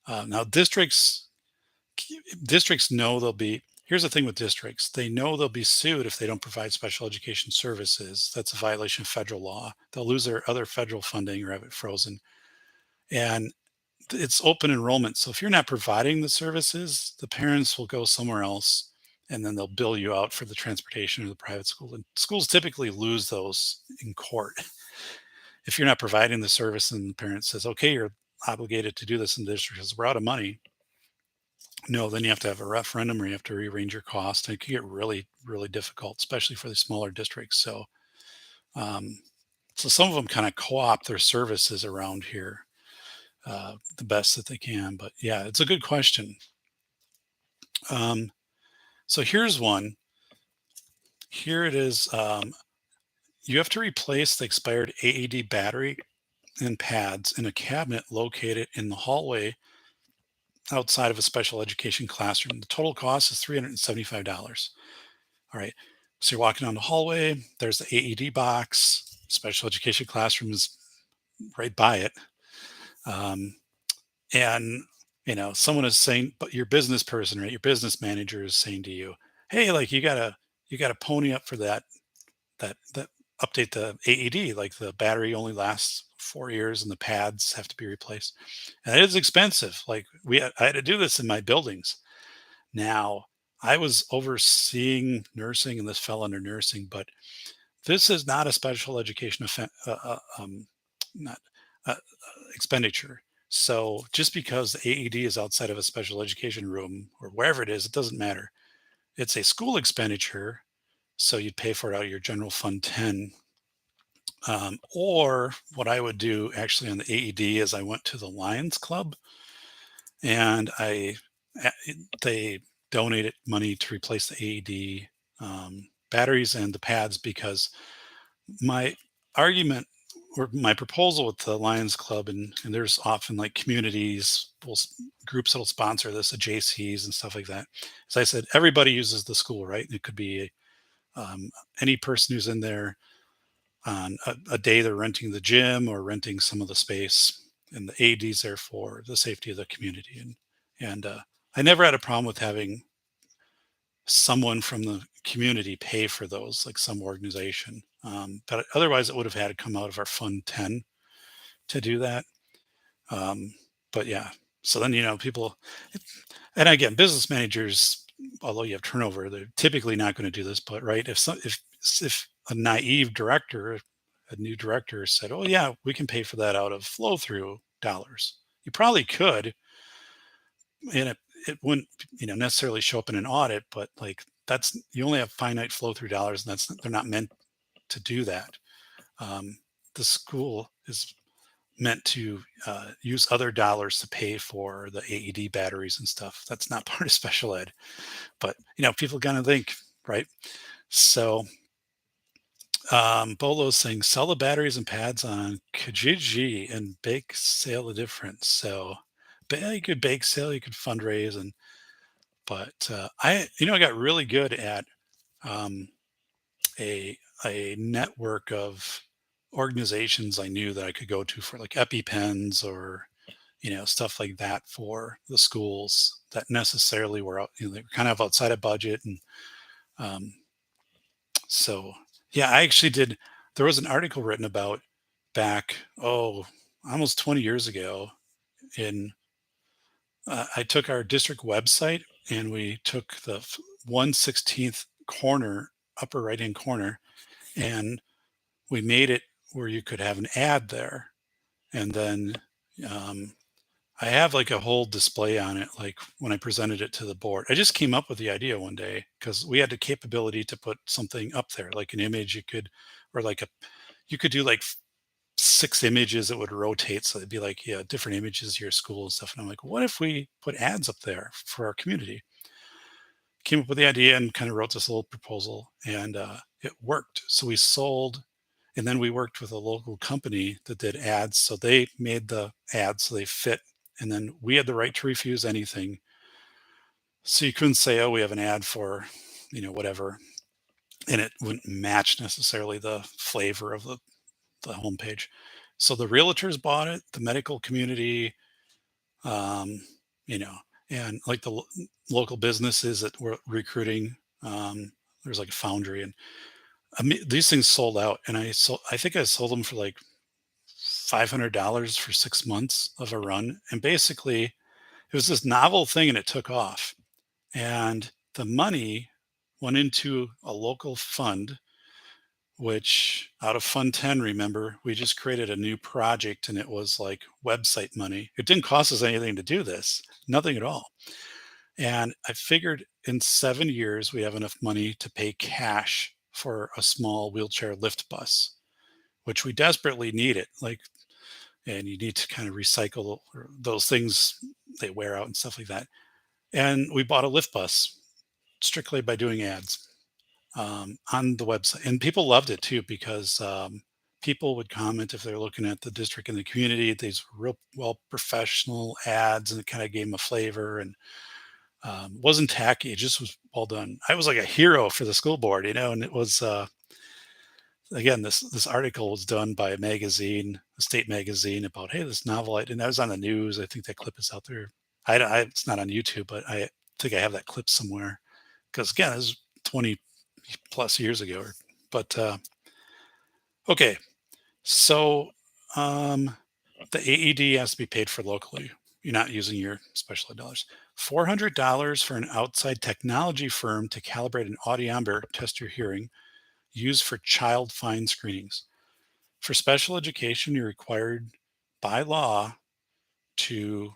Now, districts know they'll be, here's the thing with districts, they know they'll be sued if they don't provide special education services. That's a violation of federal law. They'll lose their other federal funding or have it frozen. And it's open enrollment. So if you're not providing the services, the parents will go somewhere else and then they'll bill you out for the transportation or the private school. And schools typically lose those in court. If you're not providing the service and the parent says, okay, you're obligated to do this in the district because we're out of money. No, then you have to have a referendum or you have to rearrange your cost. And it can get really, really difficult, especially for the smaller districts. Um, so some of them kind of co-opt their services around here the best that they can. But yeah, it's a good question. Um, so here's one. Here it is. You have to replace the expired AED battery and pads in a cabinet located in the hallway outside of a special education classroom. The total cost is $375. All right. So you're walking down the hallway, there's the AED box, special education classroom is right by it. Um, and someone is saying, but your business person, right? Your business manager is saying to you, hey, like you gotta pony up for that update the AED, like the battery only lasts 4 years and the pads have to be replaced. And it is expensive. Like I had to do this in my buildings. Now, I was overseeing nursing and this fell under nursing, but this is not a special education not expenditure. So just because the AED is outside of a special education room or wherever it is, it doesn't matter. It's a school expenditure. So you'd pay for it out of your general fund 10. Or what I would do actually on the AED is I went to the Lions Club and they donated money to replace the AED batteries and the pads because my argument or my proposal with the Lions Club and there's often like groups that'll sponsor this, the JCs and stuff like that. As I said, everybody uses the school, right? It could be any person who's in there on a day they're renting the gym or renting some of the space, and the AD's there for the safety of the community. And I never had a problem with having someone from the community pay for those, like some organization. But otherwise, it would have had to come out of our Fund 10 to do that. Um, but yeah, so then people, and again, business managers, although you have turnover, they're typically not going to do this. But right, if a naive director, a new director said, "Oh yeah, we can pay for that out of flow through dollars," you probably could, and it wouldn't necessarily show up in an audit. But like that's you only have finite flow through dollars, and they're not meant to do that. Um, the school is meant to use other dollars to pay for the AED batteries and stuff. That's not part of special ed, but people kind of think, right? So Bolo's saying sell the batteries and pads on Kijiji and bake sale the difference. So you could bake sale, you could fundraise, but I got really good at um, a network of organizations I knew that I could go to for like EpiPens or stuff like that for the schools that necessarily were out, they were kind of outside of budget. And um, so, yeah, I actually did. There was an article written about back, almost 20 years ago. I took our district website and we took the 1/16th corner, upper right hand corner, and we made it where you could have an ad there. And then um, I have like a whole display on it, like when I presented it to the board. I just came up with the idea one day because we had the capability to put something up there, like an image or like you could do like 6 images that would rotate. So it'd be like, yeah, different images of your school and stuff. And I'm like, what if we put ads up there for our community? Came up with the idea and kind of wrote this little proposal and it worked. So we sold, And then we worked with a local company that did ads. So they made the ads so they fit. And then we had the right to refuse anything. So you couldn't say, oh, we have an ad for, whatever. And it wouldn't match necessarily the flavor of the homepage. So the realtors bought it, the medical community, um, you know, and like the local businesses that were recruiting. There's like a foundry, and these things sold out. And I think I sold them for like $500 for 6 months of a run. And basically, it was this novel thing, and it took off. And the money went into a local fund, which out of Fund 10, remember, we just created a new project and it was like website money. It didn't cost us anything to do this, nothing at all. And I figured in 7 years, we have enough money to pay cash for a small wheelchair lift bus, which we desperately need it. Like, and you need to kind of recycle those things, they wear out and stuff like that. And we bought a lift bus strictly by doing ads on the website, and people loved it too because people would comment if they're looking at the district and the community. These real well professional ads, and it kind of gave them a flavor, and wasn't tacky. It just was well done. I was like a hero for the school board, and it was again, this article was done by a magazine, a state magazine, about, hey, this novel, and that was on the news. I think that clip is out there. It's not on YouTube, but I think I have that clip somewhere because again, it was 20 plus years ago. But okay, so the AED has to be paid for locally. You're not using your special ed dollars. $400 for an outside technology firm to calibrate an audiometer, test your hearing, used for child fine screenings. For special education, you're required by law to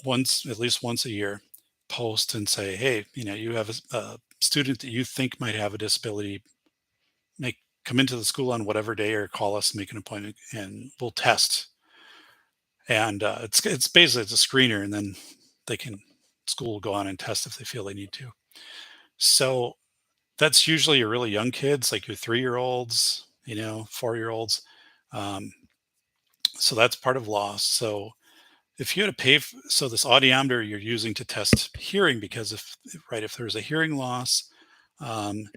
at least once a year, post and say, hey, you have a student that you think might have a disability. Come into the school on whatever day, or call us and make an appointment, and we'll test. And it's basically it's a screener, and then school will go on and test if they feel they need to. So that's usually your really young kids, like your 3-year-olds, 4-year-olds. Um, so that's part of law. So if you had to pay, so this audiometer you're using to test hearing, because if there's a hearing loss, um,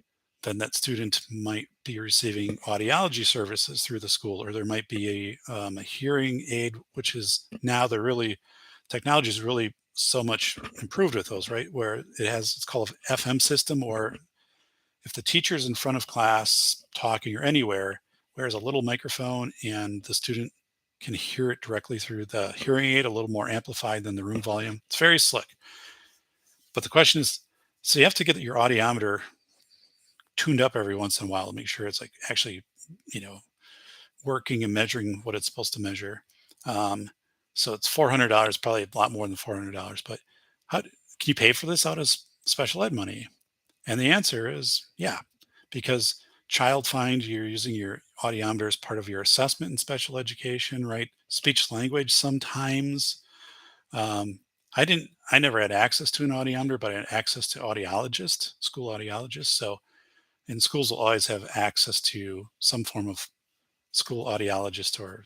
then that student might be receiving audiology services through the school, or there might be a hearing aid, which is now technology is really so much improved with those, right? Where it's called an FM system, or if the teacher's in front of class talking or anywhere, wears a little microphone and the student can hear it directly through the hearing aid, a little more amplified than the room volume. It's very slick. But the question is, so you have to get your audiometer tuned up every once in a while to make sure it's like actually, working and measuring what it's supposed to measure. Um, so it's $400, probably a lot more than $400. But can you pay for this out of special ed money? And the answer is yeah, because child find, you're using your audiometer as part of your assessment in special education, right? Speech language sometimes. Um, I never had access to an audiometer, but I had access to school audiologists. So, and schools will always have access to some form of school audiologist, or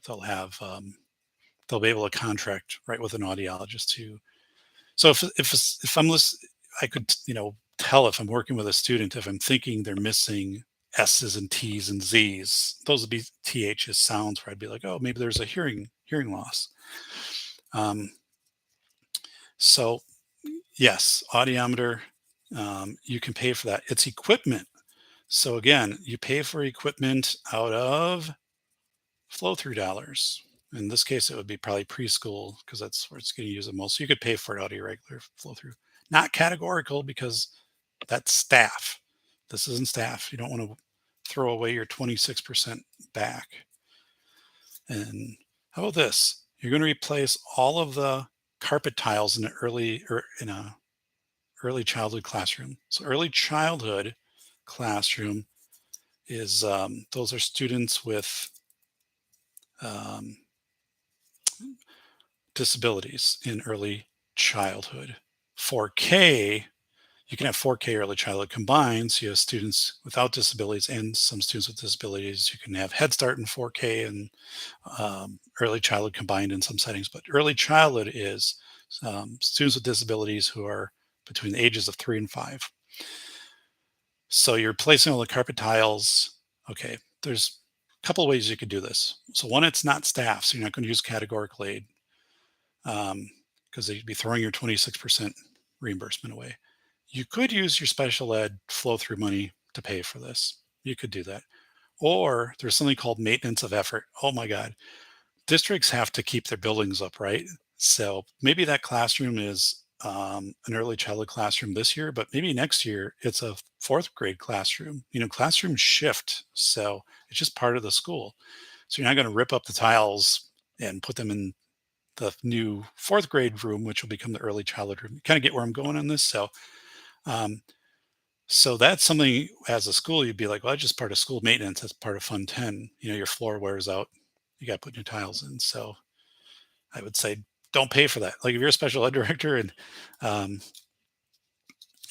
they'll be able to contract right with an audiologist to. So if I'm listening, I could tell if I'm working with a student, if I'm thinking they're missing S's and T's and Z's, those would be TH's sounds, where I'd be like, oh, maybe there's a hearing loss. Um, so yes, audiometer, you can pay for that. It's equipment. So again, you pay for equipment out of flow through dollars. In this case, it would be probably preschool, because that's where it's going to use the most. So you could pay for it out of your regular flow through. Not categorical, because that's staff. This isn't staff. You don't want to throw away your 26% back. And how about this? You're going to replace all of the carpet tiles in in a early childhood classroom. So early childhood classroom is those are students with um, disabilities in early childhood. For K, You can have 4K early childhood combined, so you have students without disabilities and some students with disabilities. You can have Head Start in 4K and early childhood combined in some settings. But early childhood is students with disabilities who are between the ages of 3 and 5. So you're placing all the carpet tiles. Okay, there's a couple of ways you could do this. So one, it's not staff, so you're not going to use categorical aid because you'd be throwing your 26% reimbursement away. You could use your special ed flow through money to pay for this. You could do that. Or there's something called maintenance of effort. Oh my God. Districts have to keep their buildings up, right? So maybe that classroom is an early childhood classroom this year, but maybe next year it's a fourth grade classroom. Classrooms shift. So it's just part of the school. So you're not going to rip up the tiles and put them in the new fourth grade room, which will become the early childhood room. You kind of get where I'm going on this. Um, so that's something as a school, you'd be like, well, that's just part of school maintenance. That's part of Fund 10. Your floor wears out. You got to put new tiles in. So I would say don't pay for that. Like if you're a special ed director and, um,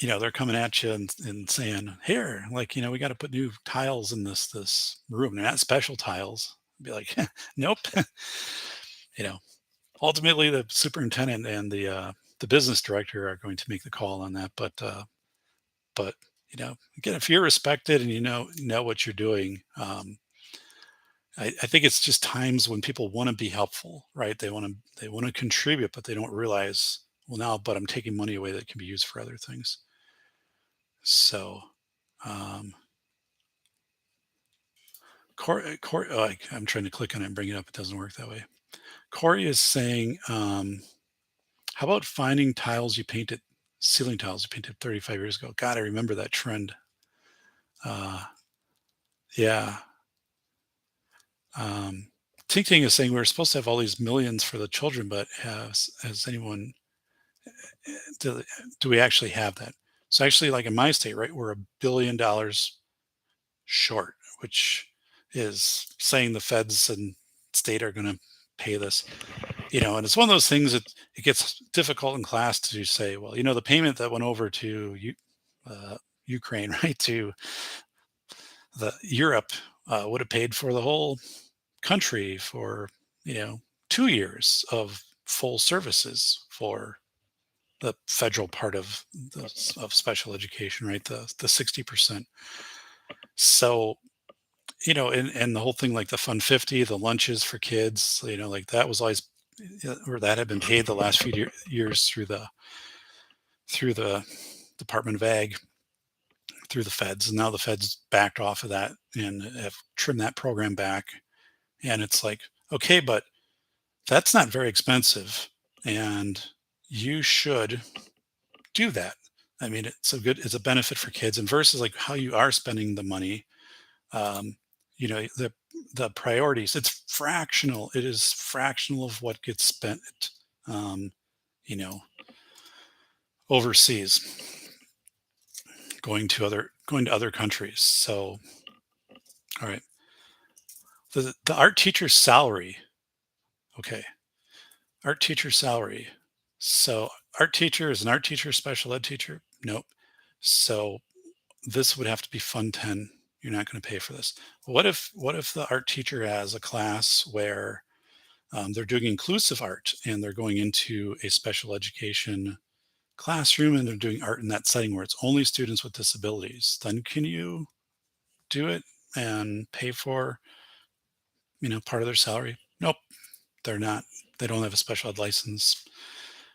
they're coming at you and saying, here, like, we got to put new tiles in this room. They're not special tiles. I'd be like, nope. you know, Ultimately the superintendent and the business director are going to make the call on that. But again, if you're respected and you know what you're doing, I think it's just times when people want to be helpful, right? They want to contribute, but they don't realize, well, now, but I'm taking money away that can be used for other things. So, um, I'm trying to click on it and bring it up. It doesn't work that way. Corey is saying, how about finding tiles you painted, ceiling tiles you painted 35 years ago? God, I remember that trend. Yeah. Um, Ting Ting is saying we are supposed to have all these millions for the children, but has anyone do we actually have that? So actually, like in my state, right, we're $1 billion short, which is saying the feds and state are going to pay this. And it's one of those things that it gets difficult in class to say, well, the payment that went over to Ukraine, right, to the Europe would have paid for the whole country for you know 2 years of full services for the federal part of special education, right? The 60%. So and the whole thing, like the Fund 50, the lunches for kids, like that was always or that had been paid the last few years through the Department of Ag, through the feds, and now the feds backed off of that and have trimmed that program back. And it's like, okay, but that's not very expensive, and you should do that. I mean, it's a benefit for kids, and versus like how you are spending the money, um, the priorities. It's fractional. It is fractional of what gets spent, um, you know, overseas, going to other countries. So, all right, the art teacher's salary. Okay, art teacher salary. So art teacher is an art teacher, special ed teacher? Nope. So this would have to be Fund 10. You're not going to pay for this. What if the art teacher has a class where they're doing inclusive art and they're going into a special education classroom and they're doing art in that setting where it's only students with disabilities? Then can you do it and pay for part of their salary? Nope, they're not. They don't have a special ed license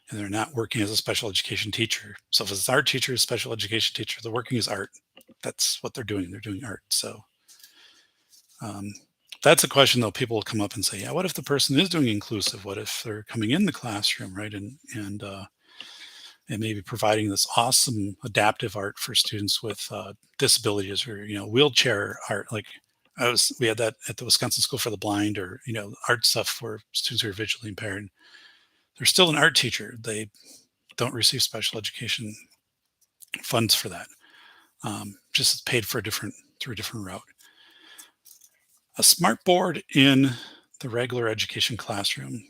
and they're not working as a special education teacher. So if it's an art teacher, a special education teacher, they're working as art. That's what they're doing. They're doing art. So um, that's a question though. People will come up and say, yeah, what if the person is doing inclusive? What if they're coming in the classroom, right? And maybe providing this awesome adaptive art for students with disabilities, or wheelchair art. Like we had that at the Wisconsin School for the Blind, or art stuff for students who are visually impaired. They're still an art teacher. They don't receive special education funds for that. Just paid for through a different route. A smart board in the regular education classroom.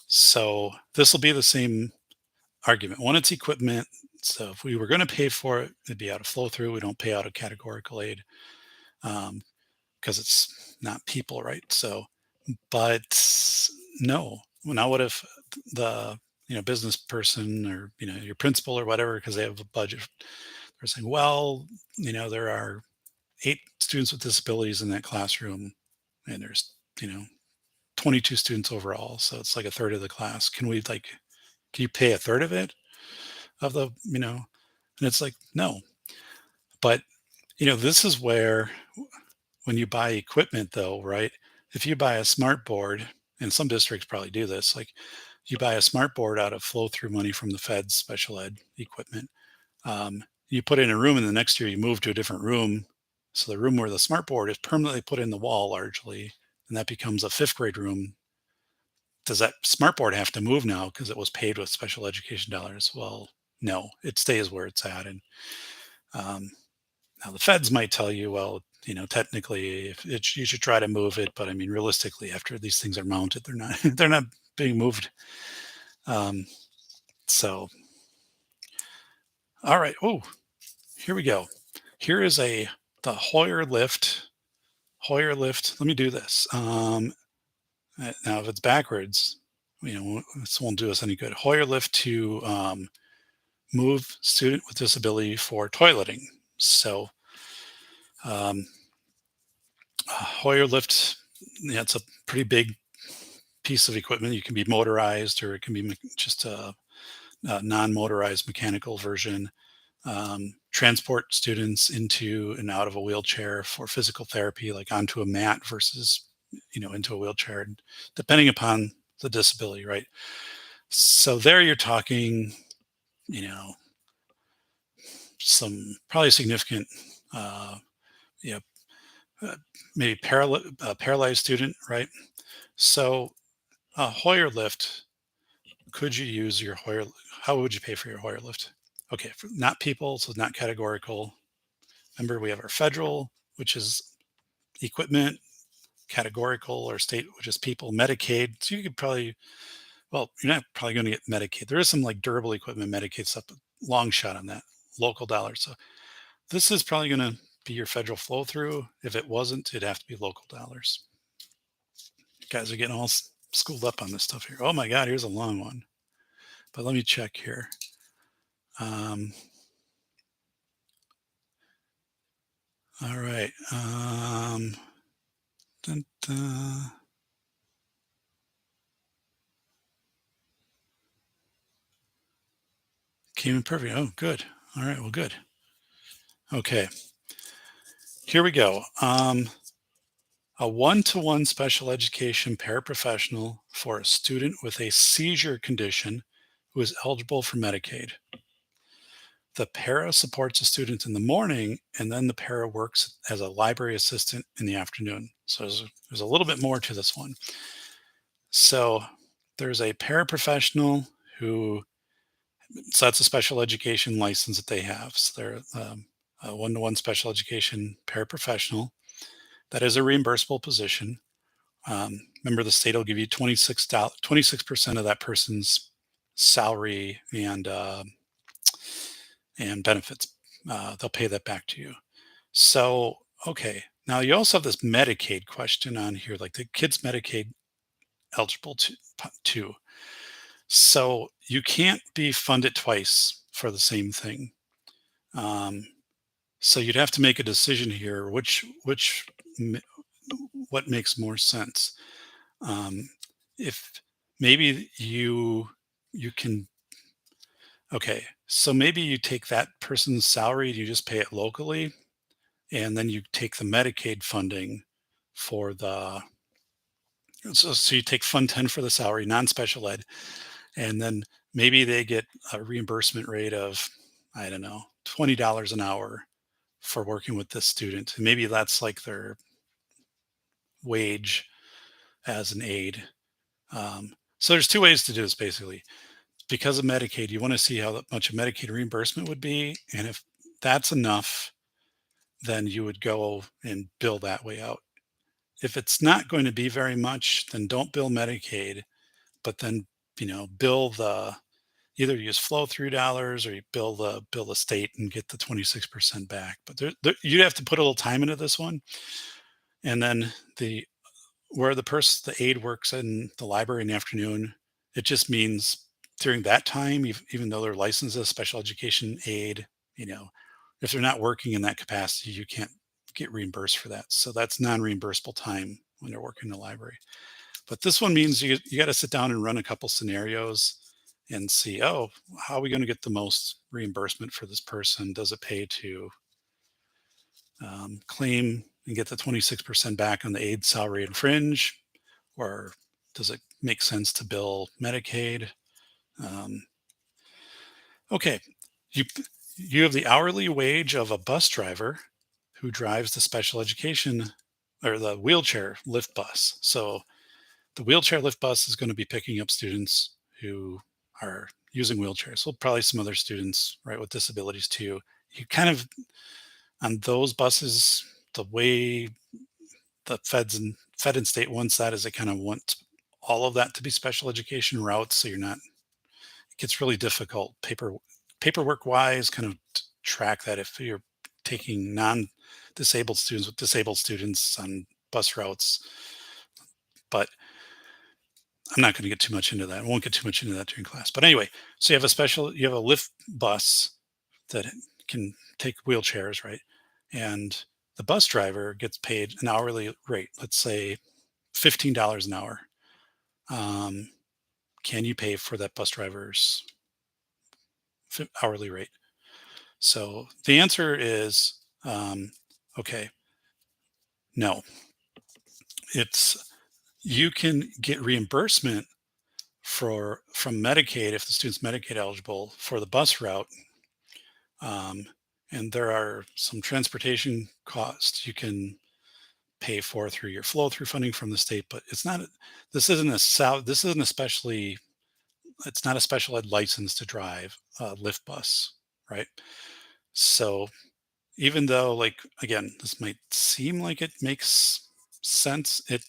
So this will be the same argument. One, it's equipment. So if we were going to pay for it, it'd be out of flow through. We don't pay out of categorical aid because it's not people, right? So, but no. Well, now what if the business person or your principal or whatever, because they have a budget, they're saying, well, there are 8 students with disabilities in that classroom, and there's 22 students overall, so it's like a third of the class. Can you pay a third of it of the and it's like, no. But this is where, when you buy equipment though, right? If you buy a smart board, and some districts probably do this, like you buy a smart board out of flow through money from the feds special ed equipment. You put it in a room, and the next year you move to a different room. So the room where the smart board is permanently put in the wall largely, and that becomes a fifth grade room. Does that smart board have to move now because it was paid with special education dollars? Well, no, it stays where it's at. And um, now the feds might tell you, well, technically, if you should try to move it, but I mean, realistically, after these things are mounted, they're not they're not being moved. Um, so, all right. Oh, here we go. Here is the Hoyer lift. Hoyer lift. Let me do this. Now, if it's backwards, this won't do us any good. Hoyer lift to move student with disability for toileting. So, um, Hoyer lift, yeah, it's a pretty big piece of equipment. You can be motorized, or it can be just a non-motorized mechanical version. Transport students into and out of a wheelchair for physical therapy, like onto a mat versus into a wheelchair, depending upon the disability, right? So there you're talking, you know some probably significant, uh yeah uh, maybe paralyzed student, right? So a Hoyer lift, could you use your Hoyer? How would you pay for your Hoyer lift? Okay, not people, so not categorical. Remember, we have our federal, which is equipment, categorical or state, which is people, Medicaid. So you could probably, well, you're not probably going to get Medicaid. There is some like durable equipment Medicaid stuff, but long shot on that, local dollars. So this is probably going to be your federal flow through. If it wasn't, it'd have to be local dollars. You guys are getting all schooled up on this stuff here. Oh my God, here's a long one. But let me check here. Um, all right. Dun, dun. Came in perfect. Oh, good. All right. Well, good. Okay. Here we go. A one-to-one special education paraprofessional for a student with a seizure condition who is eligible for Medicaid. The para supports the student in the morning, and then the para works as a library assistant in the afternoon. So there's a little bit more to this one. So there's a paraprofessional who, so that's a special education license that they have. So they're a one-to-one special education paraprofessional. That is a reimbursable position. Remember, the state will give you 26% of that person's salary and benefits. They'll pay that back to you. So, okay. Now you also have this Medicaid question on here, like the kids Medicaid eligible to. So you can't be funded twice for the same thing. Um, so you'd have to make a decision here, m- what makes more sense. Um, if maybe you can, okay, so maybe you take that person's salary and you just pay it locally, and then you take the Medicaid funding for the, so you take Fund 10 for the salary, non-special ed, and then maybe they get a reimbursement rate of, I don't know, $20 an hour for working with this student. And maybe that's like their wage as an aide. So there's two ways to do this basically. Because of Medicaid, you want to see how much a Medicaid reimbursement would be. And if that's enough, then you would go and bill that way out. If it's not going to be very much, then don't bill Medicaid, but then, bill the either use flow through dollars or you bill the state and get the 26% back. But you have to put a little time into this one. And then the where the aide works in the library in the afternoon, it just means during that time, even though they're licensed as a special education aide, you know, if they're not working in that capacity, you can't get reimbursed for that. So that's non-reimbursable time when they're working in the library. But this one means you got to sit down and run a couple scenarios and see, oh, how are we going to get the most reimbursement for this person? Does it pay to claim and get the 26% back on the aid salary and fringe? Or does it make sense to bill Medicaid? Um, okay, you you have the hourly wage of a bus driver who drives the special education or the wheelchair lift bus. So the wheelchair lift bus is going to be picking up students who are using wheelchairs. Well, probably some other students, right, with disabilities too. You kind of on those buses, the way the Fed and state wants that is they kind of want all of that to be special education routes. So you're not, it gets really difficult paperwork wise, kind of track that if you're taking non-disabled students with disabled students on bus routes. But I'm not going to get too much into that. I won't get too much into that during class. But anyway, so you have a lift bus that can take wheelchairs, right? And the bus driver gets paid an hourly rate, let's say $15 an hour. Um, can you pay for that bus driver's hourly rate? So the answer is okay, no. It's you can get reimbursement from Medicaid if the student's Medicaid eligible for the bus route. Um, and there are some transportation costs you can pay for through your flow through funding from the state, but it's not. This isn't especially. It's not a special ed license to drive a lift bus, right? So even though, like again, this might seem like it makes sense, it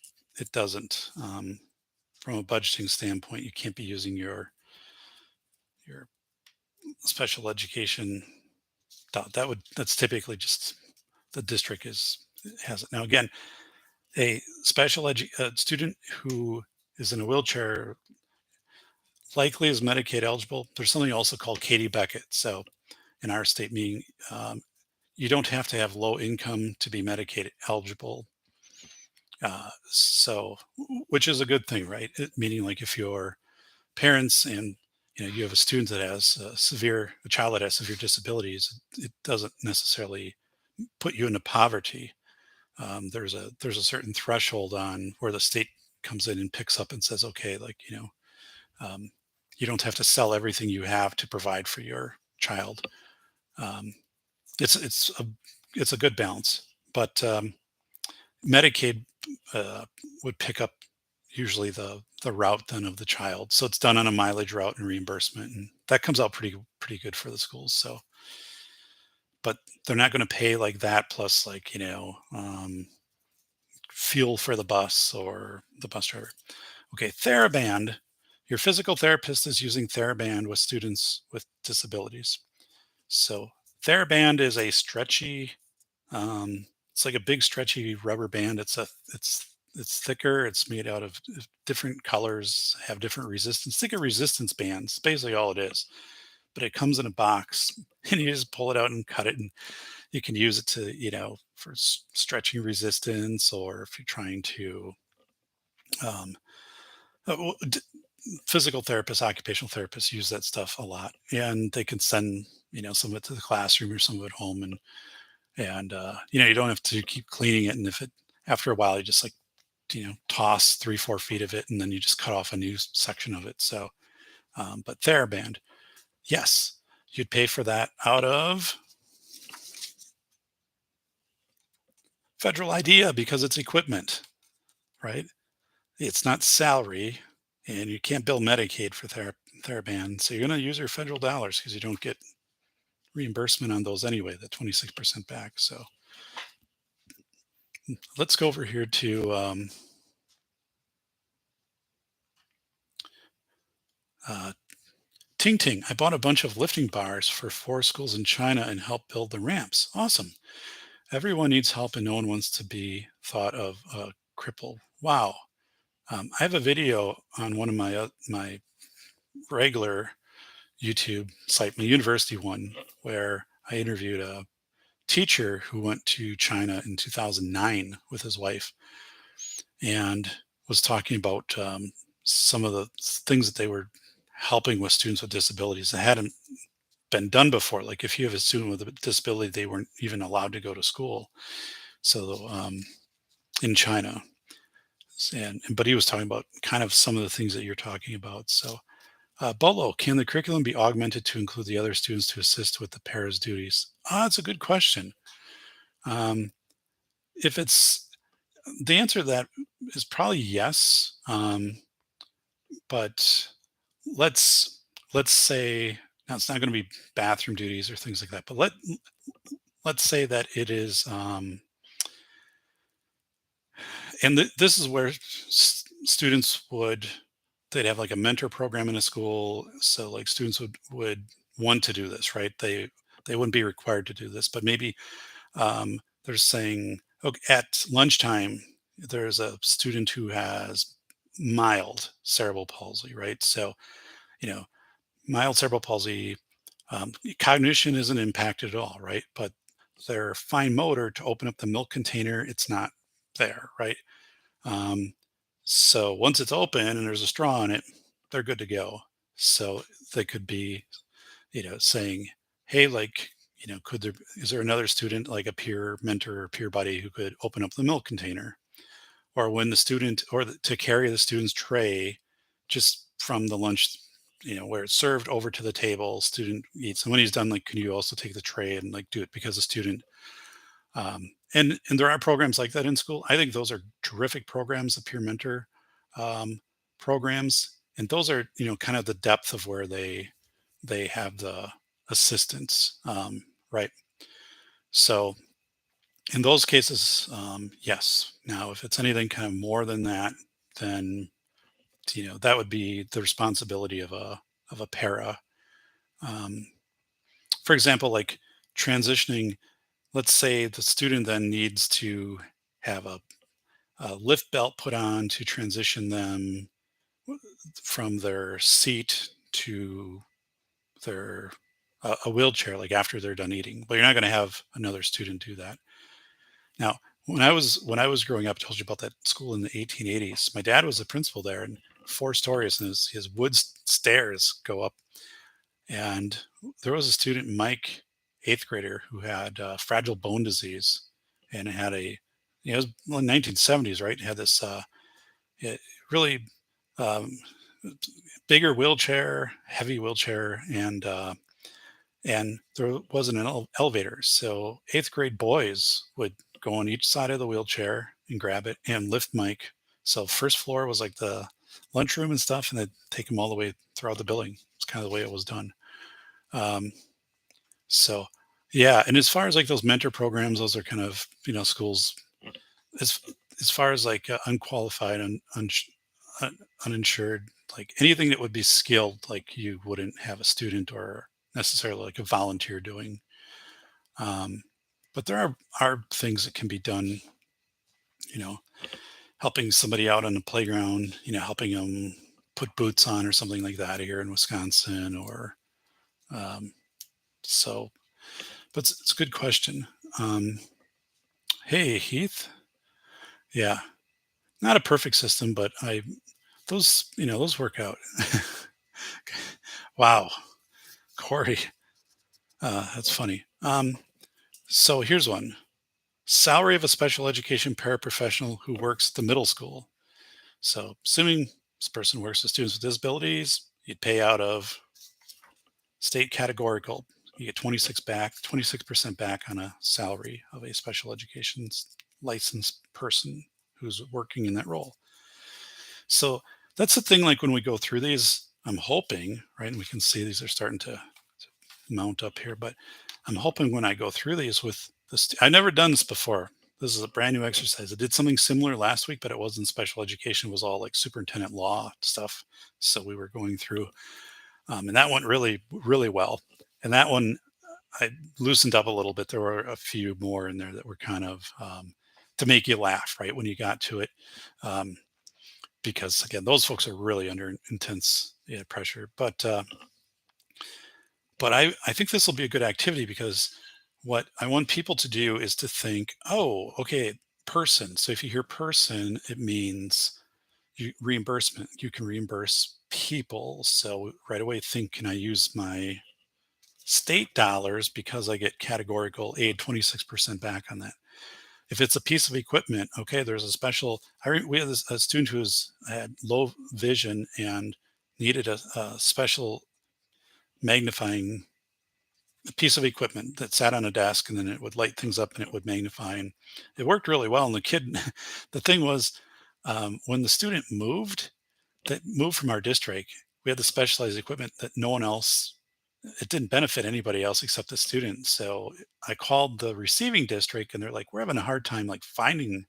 doesn't. From a budgeting standpoint, you can't be using your special education. That's typically just the district has it now. Again, a student who is in a wheelchair likely is Medicaid eligible. There's something also called Katie Beckett. So in our state, meaning you don't have to have low income to be Medicaid eligible. Which is a good thing, right? Meaning, like if your parents and you have a student that has a child that has severe disabilities, it doesn't necessarily put you into poverty. There's a certain threshold on where the state comes in and picks up and says, okay, like um, you don't have to sell everything you have to provide for your child. Um, it's it's a good balance, but Medicaid would pick up usually the route then of the child, so it's done on a mileage route and reimbursement, and that comes out pretty good for the schools. So, but they're not going to pay like that plus like fuel for the bus or the bus driver. Okay, TheraBand. Your physical therapist is using TheraBand with students with disabilities. So TheraBand is a stretchy. It's like a big stretchy rubber band. It's thicker. It's made out of different colors, have different resistance. Think of resistance bands. Basically all it is. But it comes in a box, and you just pull it out and cut it, and you can use it to for stretching resistance, or if you're trying to um, physical therapists, occupational therapists use that stuff a lot, and they can send some of it to the classroom or some of it home, and you don't have to keep cleaning it. And if it after a while, you just like toss 3-4 feet of it, and then you just cut off a new section of it. So, but TheraBand, yes, you'd pay for that out of federal idea because it's equipment, right? It's not salary, and you can't bill Medicaid for TheraBand, so you're going to use your federal dollars because you don't get reimbursement on those anyway, the 26% back. So let's go over here to uh, Ting Ting, I bought a bunch of lifting bars for 4 schools in China and helped build the ramps. Awesome. Everyone needs help and no one wants to be thought of a cripple. Wow. I have a video on one of my regular YouTube site, my university one, where I interviewed a teacher who went to China in 2009 with his wife and was talking about some of the things that they were helping with students with disabilities that hadn't been done before. Like if you have a student with a disability, they weren't even allowed to go to school. So in China, and but he was talking about kind of some of the things that you're talking about. So Bolo, can the curriculum be augmented to include the other students to assist with the pairs duties? That's a good question. Um, if it's the answer to that is probably yes, but let's say now it's not going to be bathroom duties or things like that. But let's say that it is, and this is where students would they'd have like a mentor program in a school, so like students would want to do this, right? They wouldn't be required to do this, but maybe they're saying, okay, at lunchtime, there's a student who has mild cerebral palsy, right? So, you know, mild cerebral palsy, cognition isn't impacted at all, right? But their fine motor to open up the milk container, it's not there, right? Um, so once it's open and there's a straw in it, they're good to go. So they could be, saying, hey, like, could there is there another student like a peer mentor or peer buddy who could open up the milk container, or when the student to carry the student's tray just from the lunch, where it's served over to the table, student eats, and when he's done, like, can you also take the tray and like do it because the student and there are programs like that in school. I think those are terrific programs, the peer mentor um, programs, and those are kind of the depth of where they have the assistance, right? So in those cases, yes. Now, if it's anything kind of more than that, then that would be the responsibility of a para. Um, for example, like transitioning. Let's say the student then needs to have a lift belt put on to transition them from their seat to their a wheelchair, like after they're done eating. But you're not going to have another student do that. Now, when I was growing up, I told you about that school in the 1880s. My dad was the principal there, and 4 stories, and his wood stairs go up. And there was a student, Mike, 8th grader, who had fragile bone disease, and had it was 1970s, right? Had this really um, bigger wheelchair, heavy wheelchair, and there wasn't an elevator. So 8th grade boys would go on each side of the wheelchair and grab it and lift Mike. So first floor was like the lunchroom and stuff, and they'd take him all the way throughout the building. It's kind of the way it was done. Um, so yeah, and as far as like those mentor programs, those are kind of schools as as far as like unqualified and uninsured, like anything that would be skilled, like you wouldn't have a student or necessarily like a volunteer doing. Um, but there are things that can be done, you know, helping somebody out on the playground, helping them put boots on or something like that here in Wisconsin, or um, so. But it's a good question. Um, hey Heath, yeah, not a perfect system, but those work out. Wow, Corey, that's funny. So here's one: salary of a special education paraprofessional who works at the middle school. So assuming this person works with students with disabilities, you'd pay out of state categorical. You get 26% back on a salary of a special education licensed person who's working in that role. So that's the thing. Like when we go through these, I'm hoping, right, and we can see these are starting to mount up here, but I'm hoping when I go through these with this, I've never done this before. This is a brand new exercise. I did something similar last week, but it wasn't special education. It was all like superintendent law stuff. So we were going through And that went really, really well. And that one I loosened up a little bit. There were a few more in there that were kind of to make you laugh, right, when you got to it. Um, because again, those folks are really under intense, yeah, pressure. But I think this will be a good activity because what I want people to do is to think, oh, okay, person. So if you hear person, it means reimbursement. You can reimburse people. So right away, think, can I use my state dollars because I get categorical aid 26% back on that? If it's a piece of equipment, okay, there's a special. We had a student who's had low vision and needed a special magnifying piece of equipment that sat on a desk, and then it would light things up and it would magnify, and it worked really well. And the kid, the thing was, when the student moved, that moved from our district, we had the specialized equipment that no one else. It didn't benefit anybody else except the student. So I called the receiving district, and they're like, "We're having a hard time like finding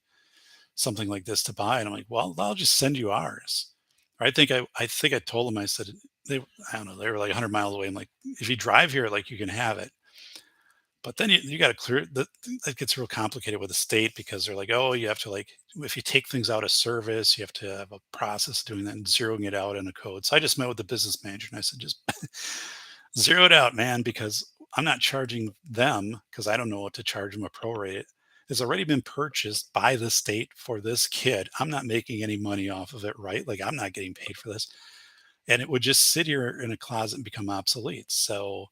something like this to buy." And I'm like, "Well, I'll just send you ours." Or I think I told them, I said, they I don't know, they were like 100 miles away. I'm like, "If you drive here, like you can have it." But then you got to clear that gets real complicated with the state because they're like, oh, you have to like, if you take things out of service, you have to have a process doing that and zeroing it out in a code. So I just met with the business manager and I said, just zero it out, man, because I'm not charging them because I don't know what to charge them a prorate. It's already been purchased by the state for this kid. I'm not making any money off of it, right? Like I'm not getting paid for this. And it would just sit here in a closet and become obsolete. So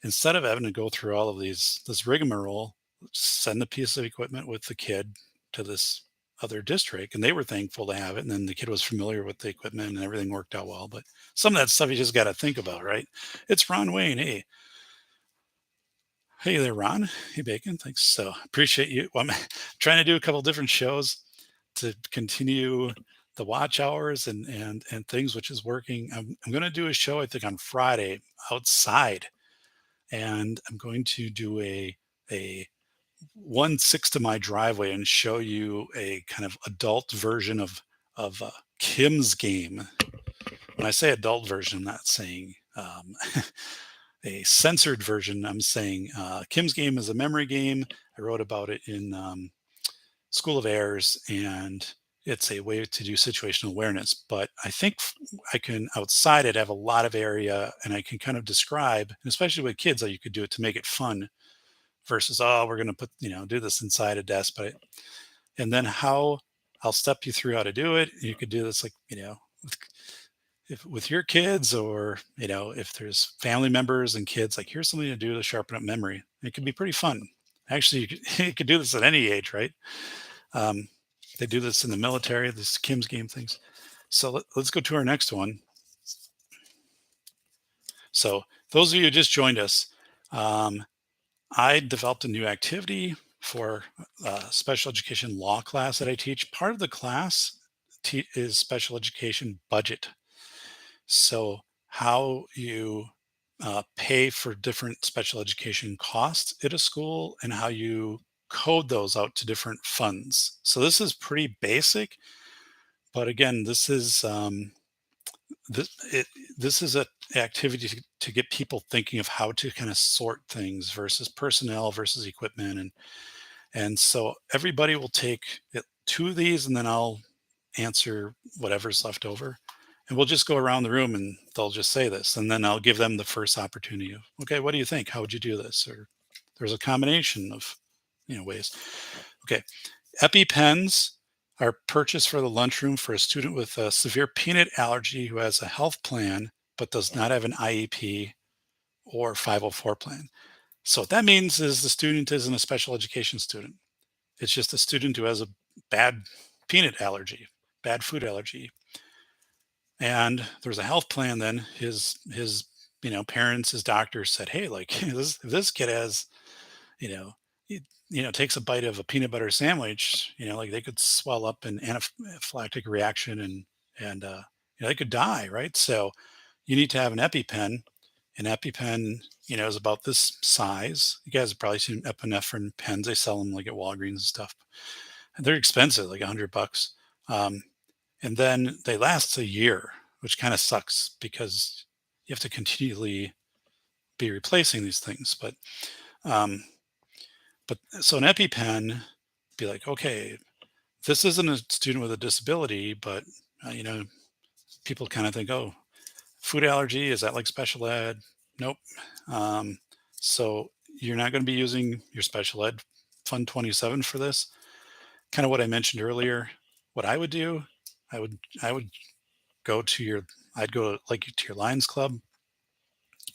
instead of having to go through all of this rigmarole, send the piece of equipment with the kid to this other district, and they were thankful to have it. And then the kid was familiar with the equipment, and everything worked out well. But some of that stuff you just got to think about, right? It's Ron Wayne. Hey there, Ron. Hey, Bacon. Thanks. So appreciate you. Well, I'm trying to do a couple different shows to continue the watch hours and things, which is working. I'm going to do a show I think on Friday outside, and I'm going to do a 1/6 to my driveway and show you a kind of adult version of Kim's game. When I say adult version, I'm not saying a censored version. I'm saying Kim's game is a memory game. I wrote about it in School of Airs, and it's a way to do situational awareness. But I think I can outside it have a lot of area, and I can kind of describe, and especially with kids, how you could do it to make it fun versus, oh, we're going to put, do this inside a desk. But and then how I'll step you through how to do it. You could do this like, with, if with your kids, or if there's family members and kids, like here's something to do to sharpen up memory. It can be pretty fun. Actually, you could do this at any age, right? Um, they do this in the military, this Kim's game things. So let's go to our next one. So those of you who just joined us, um, I developed a new activity for special education law class that I teach. Part of the class is special education budget. So how you pay for different special education costs at a school and how you code those out to different funds. So this is pretty basic, but again, this it, this is a activity to get people thinking of how to kind of sort things versus personnel versus equipment, and so everybody will take two of these, and then I'll answer whatever's left over, and we'll just go around the room and they'll just say this, and then I'll give them the first opportunity of, okay, what do you think? How would you do this? Or there's a combination of ways. Okay, EpiPens are purchased for the lunchroom for a student with a severe peanut allergy who has a health plan but does not have an IEP or 504 plan. So what that means is the student isn't a special education student. It's just a student who has a bad peanut allergy, bad food allergy. And there's a health plan. Then his parents, his doctor said, hey, like this kid has, you know, takes a bite of a peanut butter sandwich, like they could swell up an anaphylactic reaction, and they could die, right? So you need to have an EpiPen. An EpiPen, is about this size. You guys have probably seen epinephrine pens. They sell them like at Walgreens and stuff. And they're expensive, like $100. And then they last a year, which kind of sucks because you have to continually be replacing these things. Um, but so an EpiPen, be like, okay, this isn't a student with a disability, but people kind of think, oh, food allergy, is that like special ed? Nope. Um, so you're not going to be using your special ed Fund 27 for this. Kind of what I mentioned earlier. What I would do, I would go to your, I'd go like to your Lions Club.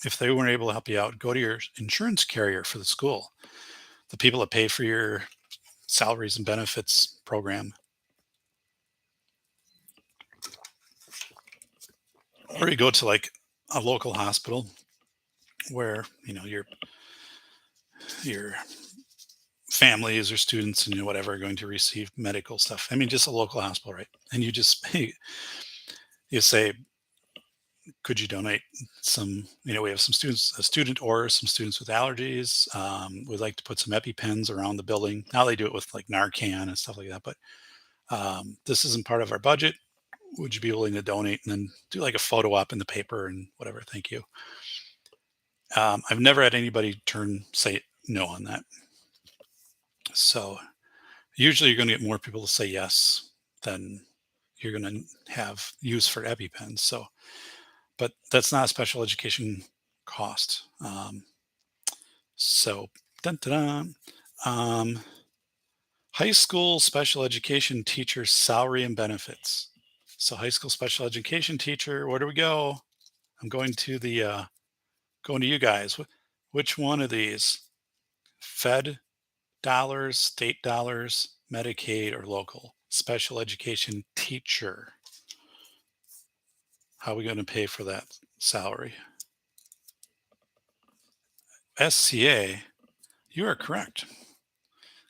If they weren't able to help you out, go to your insurance carrier for the school, the people that pay for your salaries and benefits program, or you go to like a local hospital where your families or students and whatever are going to receive medical stuff. I mean, just a local hospital, right? And you just you say, could you donate some? We have some students, a student or some students with allergies. We'd like to put some EpiPens around the building. Now they do it with like Narcan and stuff like that, but this isn't part of our budget. Would you be willing to donate and then do like a photo op in the paper and whatever? Thank you. I've never had anybody say no on that. So usually you're going to get more people to say yes than you're going to have use for EpiPens. So, but that's not a special education cost. So, dun, dun, dun. High school special education teacher salary and benefits. So, high school special education teacher, where do we go? I'm going to going to you guys. Which one of these? Fed dollars, state dollars, Medicaid, or local? Special education teacher. How are we going to pay for that salary? SCA, you are correct.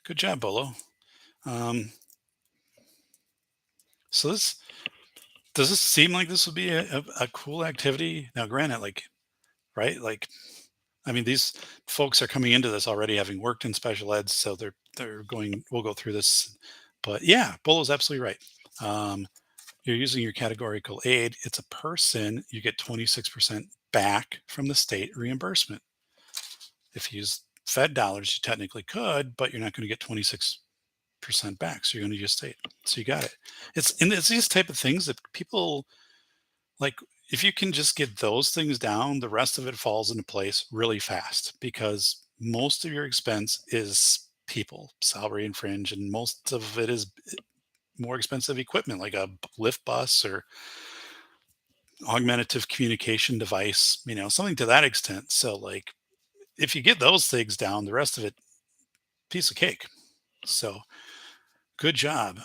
Good job, Bolo. Um, so does this seem like this would be a cool activity? Now, granted, like, right, like, I mean, these folks are coming into this already having worked in special ed, so they're going. We'll go through this, but yeah, Bolo's absolutely right. You're using your categorical aid. It's a person. You get 26% back from the state reimbursement. If you use Fed dollars, you technically could, but you're not going to get 26% back. So you're going to use state. So you got it. It's these type of things that people like. If you can just get those things down, the rest of it falls into place really fast because most of your expense is people, salary and fringe, and most of it is more expensive equipment like a lift bus or augmentative communication device, something to that extent. So like if you get those things down, the rest of it, piece of cake. So good job.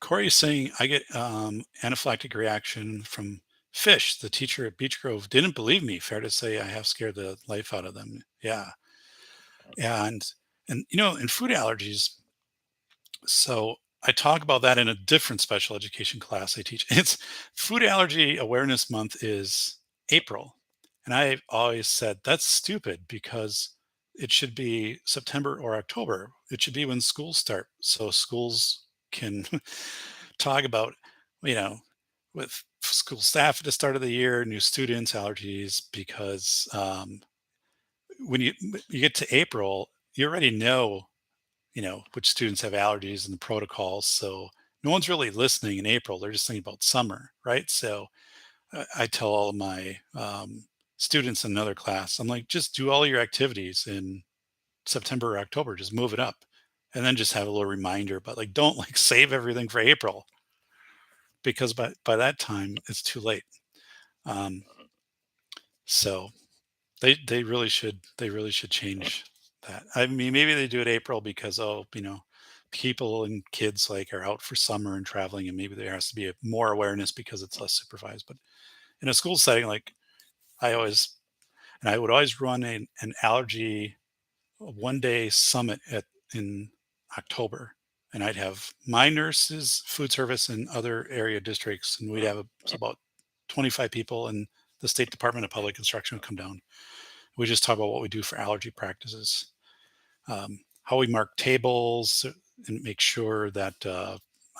Corey's saying I get anaphylactic reaction from fish. The teacher at Beech Grove didn't believe me. Fair to say I have scared the life out of them. Yeah. And in food allergies, so I talk about that in a different special education class I teach. It's Food Allergy Awareness Month is April. And I've always said that's stupid because it should be September or October. It should be when schools start. So schools can talk about, you know, with school staff at the start of the year, new students, allergies, because when you get to April, you already know which students have allergies and the protocols. So no one's really listening in April. They're just thinking about summer, right? So I tell all of my students in another class, I'm like, just do all your activities in September or October, just move it up. And then just have a little reminder, but like, don't like save everything for April because by that time it's too late. Um, so they really should change that. I mean, maybe they do it April because people and kids like are out for summer and traveling, and maybe there has to be more awareness because it's less supervised. But in a school setting, like I always and I would always run an allergy 1-day summit in October, and I'd have my nurses, food service, and other area districts, and we'd have about 25 people, and the State Department of Public Instruction would come down. We just talk about what we do for allergy practices, how we mark tables and make sure that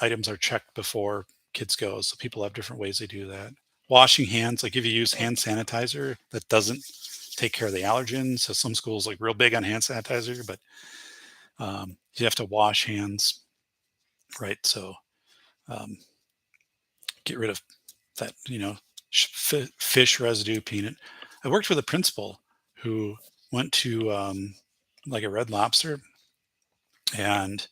items are checked before kids go. So people have different ways they do that. Washing hands, like if you use hand sanitizer, that doesn't take care of the allergens. So some schools like real big on hand sanitizer, but you have to wash hands, right? So um, get rid of that, fish residue, peanut. I worked with a principal who went to like a Red Lobster, and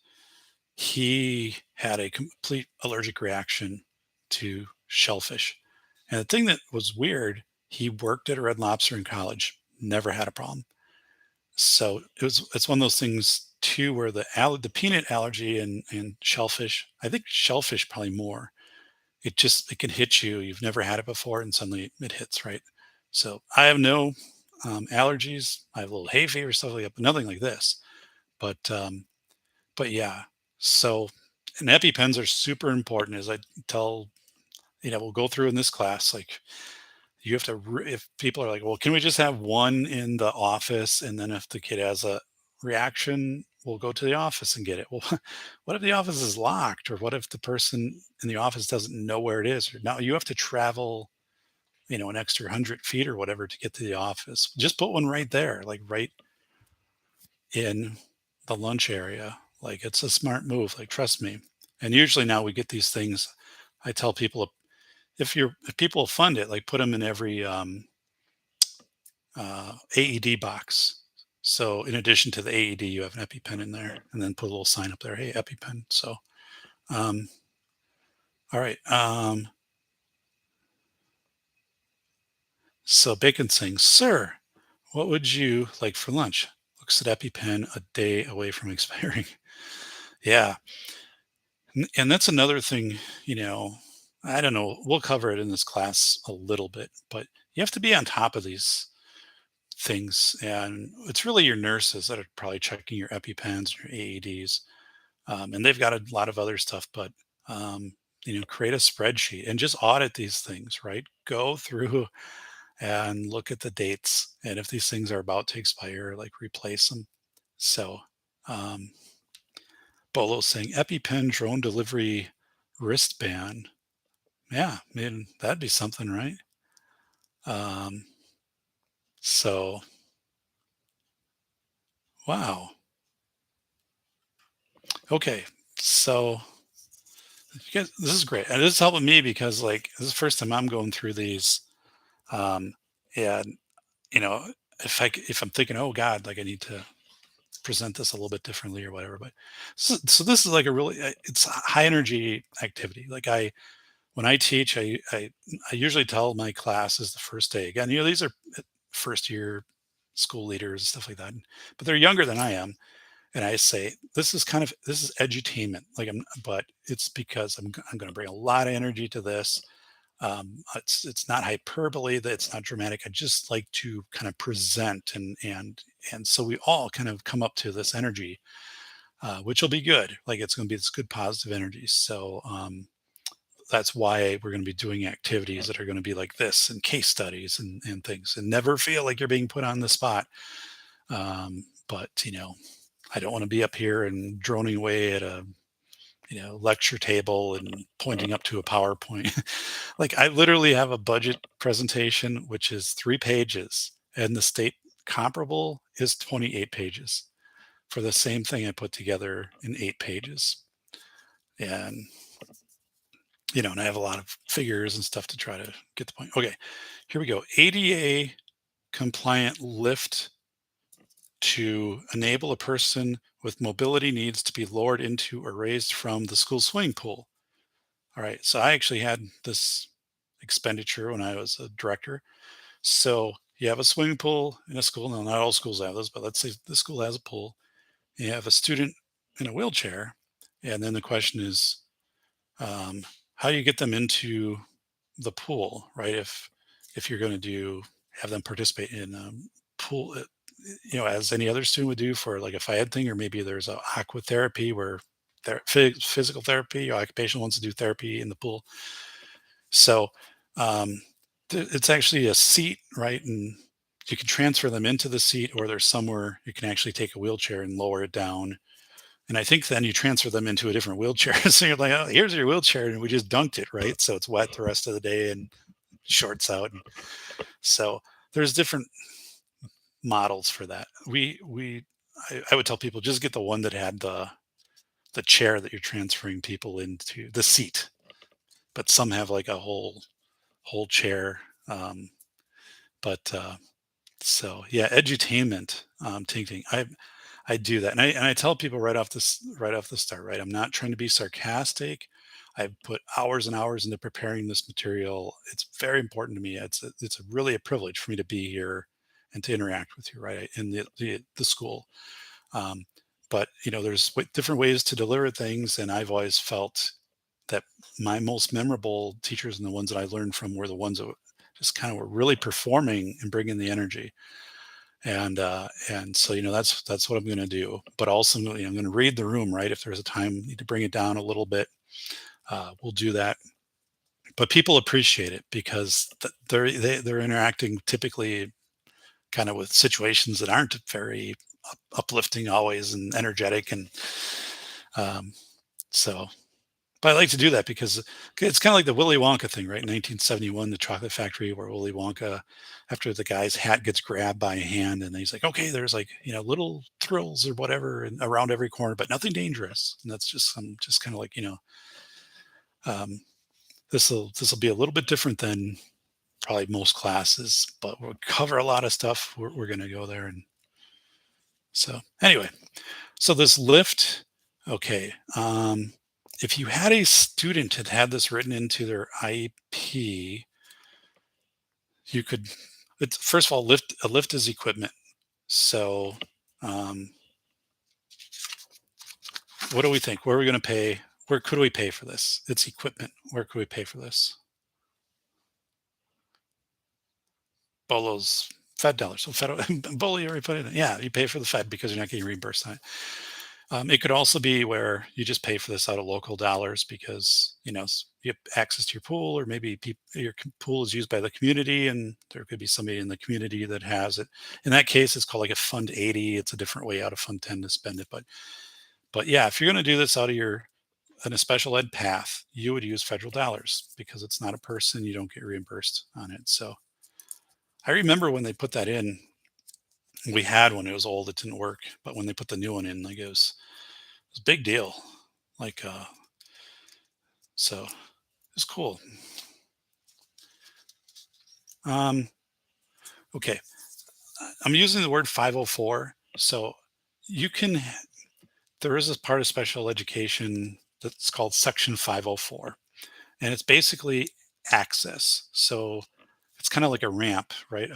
he had a complete allergic reaction to shellfish. And the thing that was weird, he worked at a Red Lobster in college, never had a problem. So it's one of those things too where the peanut allergy and shellfish, I think shellfish probably more. It can hit you. You've never had it before, and suddenly it hits, right? So I have no allergies. I have a little hay fever, stuff like that, but nothing like this. But but yeah. So and EpiPens are super important, as I tell, we'll go through in this class. Like you have to, if people are like, well, can we just have one in the office? And then if the kid has a reaction, we'll go to the office and get it. Well, what if the office is locked? Or what if the person in the office doesn't know where it is? Or now you have to travel, an extra 100 feet or whatever to get to the office. Just put one right there, like right in the lunch area. Like it's a smart move. Like, trust me. And usually now we get these things. I tell people if people fund it, like put them in every AED box. So in addition to the AED, you have an EpiPen in there, and then put a little sign up there, "Hey, EpiPen." So, um, all right. So Bacon saying, "Sir, what would you like for lunch?" Looks at EpiPen a day away from expiring. Yeah, and that's another thing. You know, I don't know. We'll cover it in this class a little bit, but you have to be on top of these things, and it's really your nurses that are probably checking your EpiPens, your AEDs, and they've got a lot of other stuff. But create a spreadsheet and just audit these things. Right, go through and look at the dates, and if these things are about to expire, like replace them. So, um, Bolo's saying EpiPen drone delivery wristband. Yeah, I mean that'd be something, right? Um, so wow. Okay, so you guys, this is great, and this is helping me because like this is the first time I'm going through these, um, and you know, if I'm thinking, oh God, like I need to present this a little bit differently or whatever, but so this is like a really it's a high energy activity. Like when I teach, I usually tell my classes the first day. Again, these are first year school leaders, stuff like that, but they're younger than I am, and I say this is edutainment. Like but it's because I'm going to bring a lot of energy to this. It's not hyperbole, that it's not dramatic. I just like to kind of present, and so we all kind of come up to this energy, which will be good. Like it's going to be this good positive energy. So that's why we're going to be doing activities that are going to be like this, and case studies and things, and never feel like you're being put on the spot. But I don't want to be up here and droning away at a lecture table and pointing up to a PowerPoint. Like I literally have a budget presentation which is 3 pages, and the state comparable is 28 pages for the same thing I put together in 8 pages. And and I have a lot of figures and stuff to try to get the point. Okay, here we go. ADA compliant lift to enable a person with mobility needs to be lowered into or raised from the school swimming pool. All right, so I actually had this expenditure when I was a director. So you have a swimming pool in a school. Now, not all schools have this, but let's say the school has a pool. You have a student in a wheelchair, and then the question is, how do you get them into the pool, right? If you're going to have them participate in pool, as any other student would do for like a phyed thing, or maybe there's a aqua therapy where physical therapy or occupational wants to do therapy in the pool. So it's actually a seat, right? And you can transfer them into the seat, or there's somewhere you can actually take a wheelchair and lower it down And I think then you transfer them into a different wheelchair. So you're like, oh, here's your wheelchair, and we just dunked it, right? So it's wet the rest of the day and shorts out. And so there's different models for that. I would tell people just get the one that had the chair that you're transferring people into, the seat. But some have like a whole chair. But So yeah, edutainment, thinking. I do that, and I tell people right off the start. Right, I'm not trying to be sarcastic. I've put hours and hours into preparing this material. It's very important to me. It's really a privilege for me to be here and to interact with you, right, in the school. Um, but there's different ways to deliver things, and I've always felt that my most memorable teachers and the ones that I learned from were the ones that just kind of were really performing and bringing the energy. And so that's what I'm going to do. But also, I'm going to read the room, right? If there's a time need to bring it down a little bit, we'll do that. But people appreciate it because they're interacting typically kind of with situations that aren't very uplifting always and energetic. And um, so But I like to do that because it's kind of like the Willy Wonka thing, right? 1971, the chocolate factory, where Willy Wonka, after the guy's hat gets grabbed by a hand, and he's like, "Okay, there's like little thrills or whatever around every corner, but nothing dangerous." And that's just I'm just kind of like um, this will be a little bit different than probably most classes, but we'll cover a lot of stuff. We're going to go there, and so anyway, so this lift, okay. If you had a student that had this written into their IEP, you could. It's, first of all, a lift is equipment. So, um, what do we think? Where are we going to pay? Where could we pay for this? It's equipment. Where could we pay for this? Bolos, Fed dollars. So Fed, Bolo, you already put it in. Yeah, you pay for the Fed because you're not getting reimbursed on it. It could also be where you just pay for this out of local dollars because you have access to your pool, or maybe your pool is used by the community, and there could be somebody in the community that has it. In that case, it's called like a Fund 80. It's a different way out of Fund 10 to spend it, but yeah, if you're going to do this out of your in a special ed path, you would use federal dollars because it's not a person. You don't get reimbursed on it. So I remember when they put that in, we had one. It was old. It didn't work, but when they put the new one in, like it was a big deal. Like, so it's cool. Um, okay. I'm using the word 504. So you can, there is a part of special education that's called Section 504, and it's basically access. So it's kind of like a ramp, right?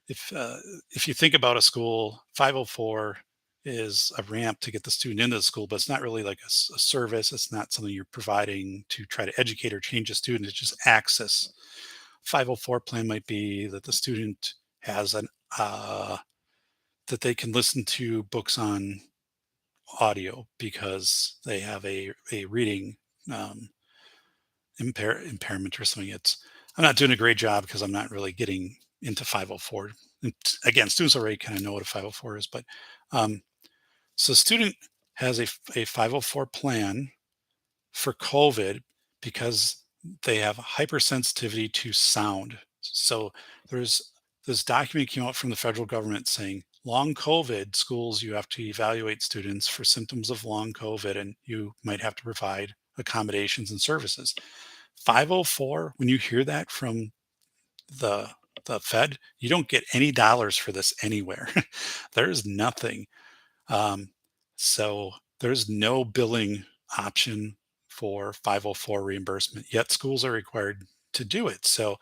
If uh, if you think about a school, 504 is a ramp to get the student into the school, but it's not really like a service. It's not something you're providing to try to educate or change a student. It's just access. 504 plan might be that the student has an that they can listen to books on audio because they have a reading um, impairment or something. I'm not doing a great job because I'm not really getting into 504. And again, students already kind of know what a 504 is, but um, so student has a 504 plan for COVID because they have hypersensitivity to sound. So there's this document came out from the federal government saying long COVID schools, you have to evaluate students for symptoms of long COVID, and you might have to provide accommodations and services. 504, when you hear that from the the Fed, you don't get any dollars for this anywhere. There's nothing. Um, so there's no billing option for 504 reimbursement, yet schools are required to do it. So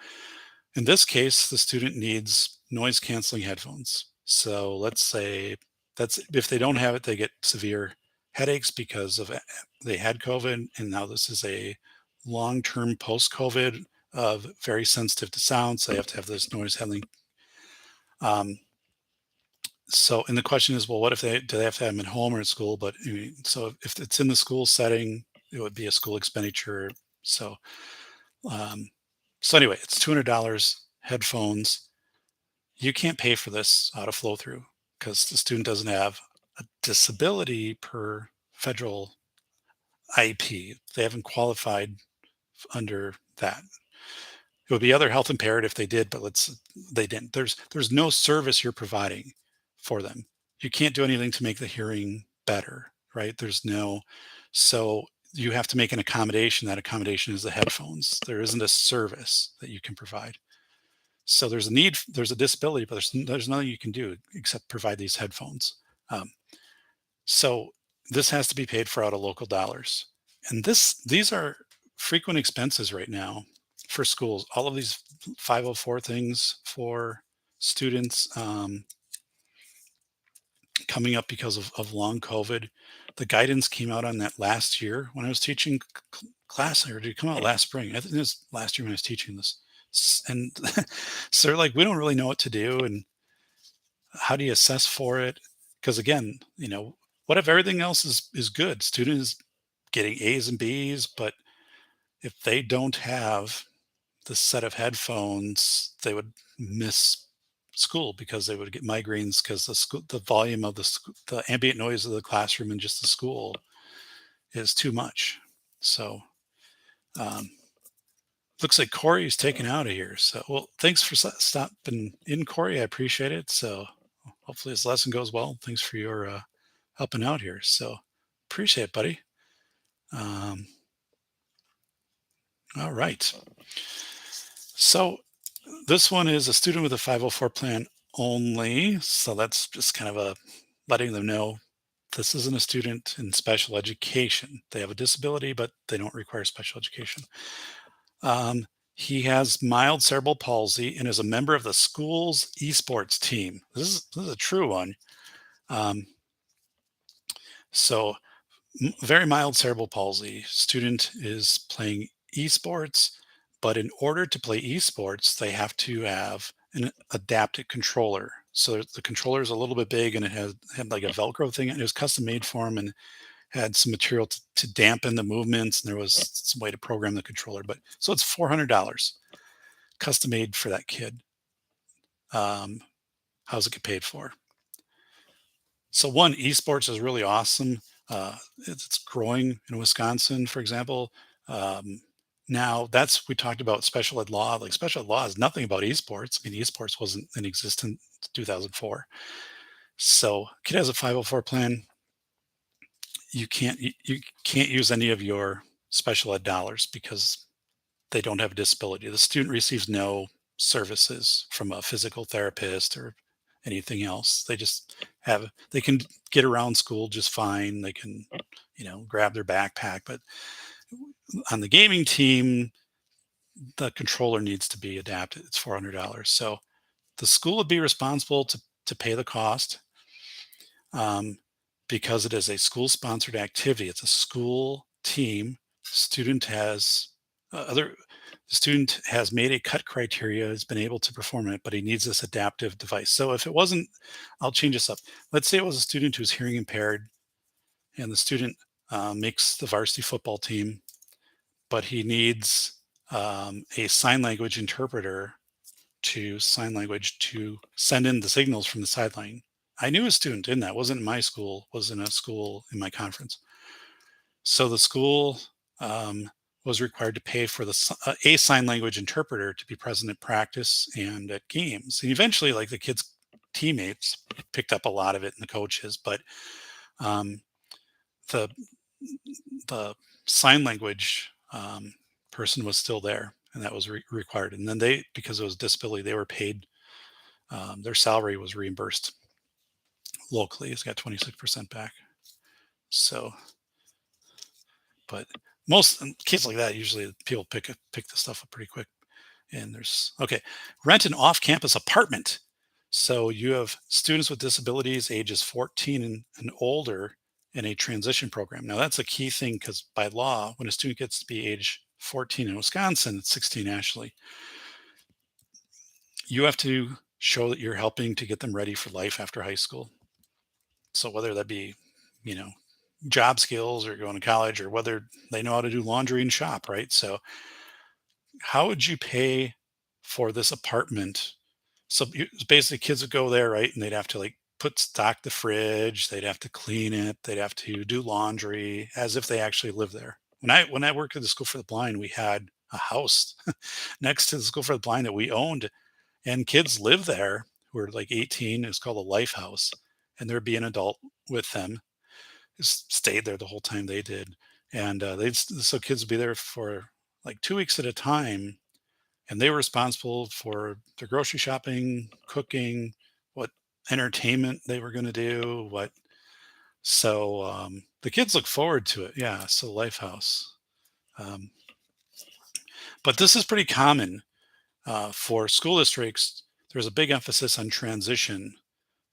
in this case, the student needs noise canceling headphones. So let's say that's if they don't have it, they get severe headaches because of they had COVID, and now this is a long-term post-COVID of very sensitive to sound. So they have to have this noise handling. Um, and the question is, well, what if do they have to have them at home or at school? But so if it's in the school setting, it would be a school expenditure. So, um, so anyway, it's $200 headphones. You can't pay for this out of flow through because the student doesn't have a disability per federal IEP. They haven't qualified under that. It would be other health impaired if they did, but they didn't. There's no service you're providing for them. You can't do anything to make the hearing better, right? There's no so you have to make an accommodation. That accommodation is the headphones. There isn't a service that you can provide. So there's a disability, but there's nothing you can do except provide these headphones. Um, so this has to be paid for out of local dollars. And these are frequent expenses right now for schools. All of these 504 things for students coming up because of long COVID. The guidance came out on that last year when I was teaching class, or did it come out last spring? I think it was last year when I was teaching this. And so they're like, we don't really know what to do. And how do you assess for it? Because again, what if everything else is good? Student is getting A's and B's, but if they don't have the set of headphones, they would miss school because they would get migraines because the volume of the ambient noise of the classroom and just the school is too much. So um, looks like Corey is taken out of here. So well, thanks for stopping in, Corey. I appreciate it. So hopefully this lesson goes well. Thanks for your helping out here. So appreciate it, buddy. Um, all right. So this one is a student with a 504 plan only. So that's just kind of letting them know this isn't a student in special education. They have a disability, but they don't require special education. He has mild cerebral palsy and is a member of the school's esports team. This is a true one. Um, so very mild cerebral palsy. Student is playing esports, but in order to play esports, they have to have an adapted controller. So the controller is a little bit big and it had like a Velcro thing, and it was custom made for him and had some material to dampen the movements. And there was some way to program the controller. But so it's $400 custom made for that kid. How's it get paid for? So one, esports is really awesome. It's growing in Wisconsin, for example. Now we talked about special ed law. Like special ed law is nothing about esports. I mean, esports wasn't in existence in 2004. So kid has a 504 plan. You can't use any of your special ed dollars because they don't have a disability. The student receives no services from a physical therapist or anything else. They can get around school just fine. They can, grab their backpack, but on the gaming team, the controller needs to be adapted. It's $400. So the school would be responsible to pay the cost because it is a school sponsored activity. It's a school team. Student has other the student has made a cut criteria, has been able to perform it, but he needs this adaptive device. So if it wasn't, I'll change this up. Let's say it was a student who's hearing impaired and the student makes the varsity football team, but he needs a sign language interpreter to send in the signals from the sideline. I knew a student in that, wasn't in my school, was in a school in my conference. So the school was required to pay for a sign language interpreter to be present at practice and at games. And eventually, like the kids' teammates picked up a lot of it and the coaches, but the the sign language person was still there, and that was required. And then because it was disability, they were paid. Their salary was reimbursed locally. It's got 26% back. So, but most cases like that, usually people pick the stuff up pretty quick. And rent an off-campus apartment. So you have students with disabilities ages 14 and older in a transition program. Now that's a key thing because by law, when a student gets to be age 14 in Wisconsin, it's 16 nationally, you have to show that you're helping to get them ready for life after high school. So whether that be, job skills or going to college or whether they know how to do laundry and shop, right? So how would you pay for this apartment? So basically kids would go there, right? And they'd have to stock the fridge, they'd have to clean it, they'd have to do laundry as if they actually live there. When I worked at the School for the Blind, we had a house next to the School for the Blind that we owned, and kids live there who are like 18. It's called a life house, and there'd be an adult with them who stayed there the whole time they did, and so kids would be there for like 2 weeks at a time, and they were responsible for their grocery shopping, cooking, what entertainment they were going to do, what. So the kids look forward to it. Yeah. So Lifehouse. Um, but this is pretty common for school districts. There's a big emphasis on transition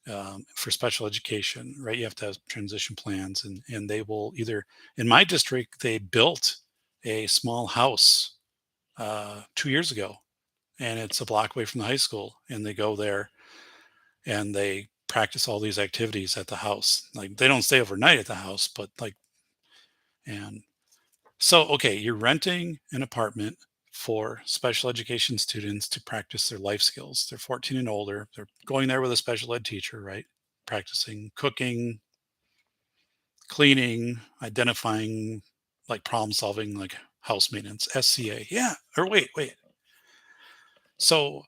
for special education, right? You have to have transition plans, and they will either, in my district, they built a small house 2 years ago, and it's a block away from the high school, and they go there and they practice all these activities at the house. Like they don't stay overnight at the house, but like, and so, okay, you're renting an apartment for special education students to practice their life skills. They're 14 and older. They're going there with a special ed teacher, right? Practicing cooking, cleaning, identifying, like problem solving, like house maintenance, SCA. Yeah. Or wait. So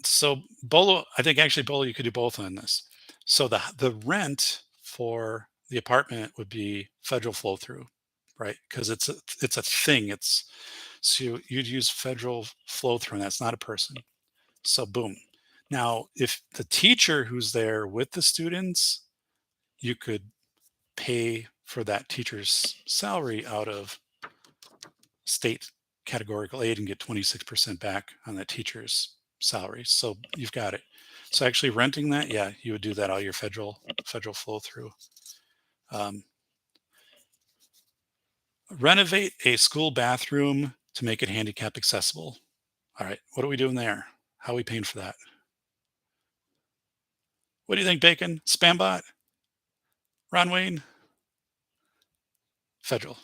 so Bolo, I think actually Bolo, you could do both on this. So the rent for the apartment would be federal flow through, right? Because it's a thing. It's so you'd use federal flow through, and that's not a person. So boom. Now, if the teacher who's there with the students, you could pay for that teacher's salary out of state categorical aid and get 26% back on that teacher's salary. So you've got it. So actually renting that, yeah, you would do that all your federal flow through. Um, renovate a school bathroom to make it handicap accessible. All right, what are we doing there? How are we paying for that? What do you think, Bacon? Spambot? Ron Wayne? Federal.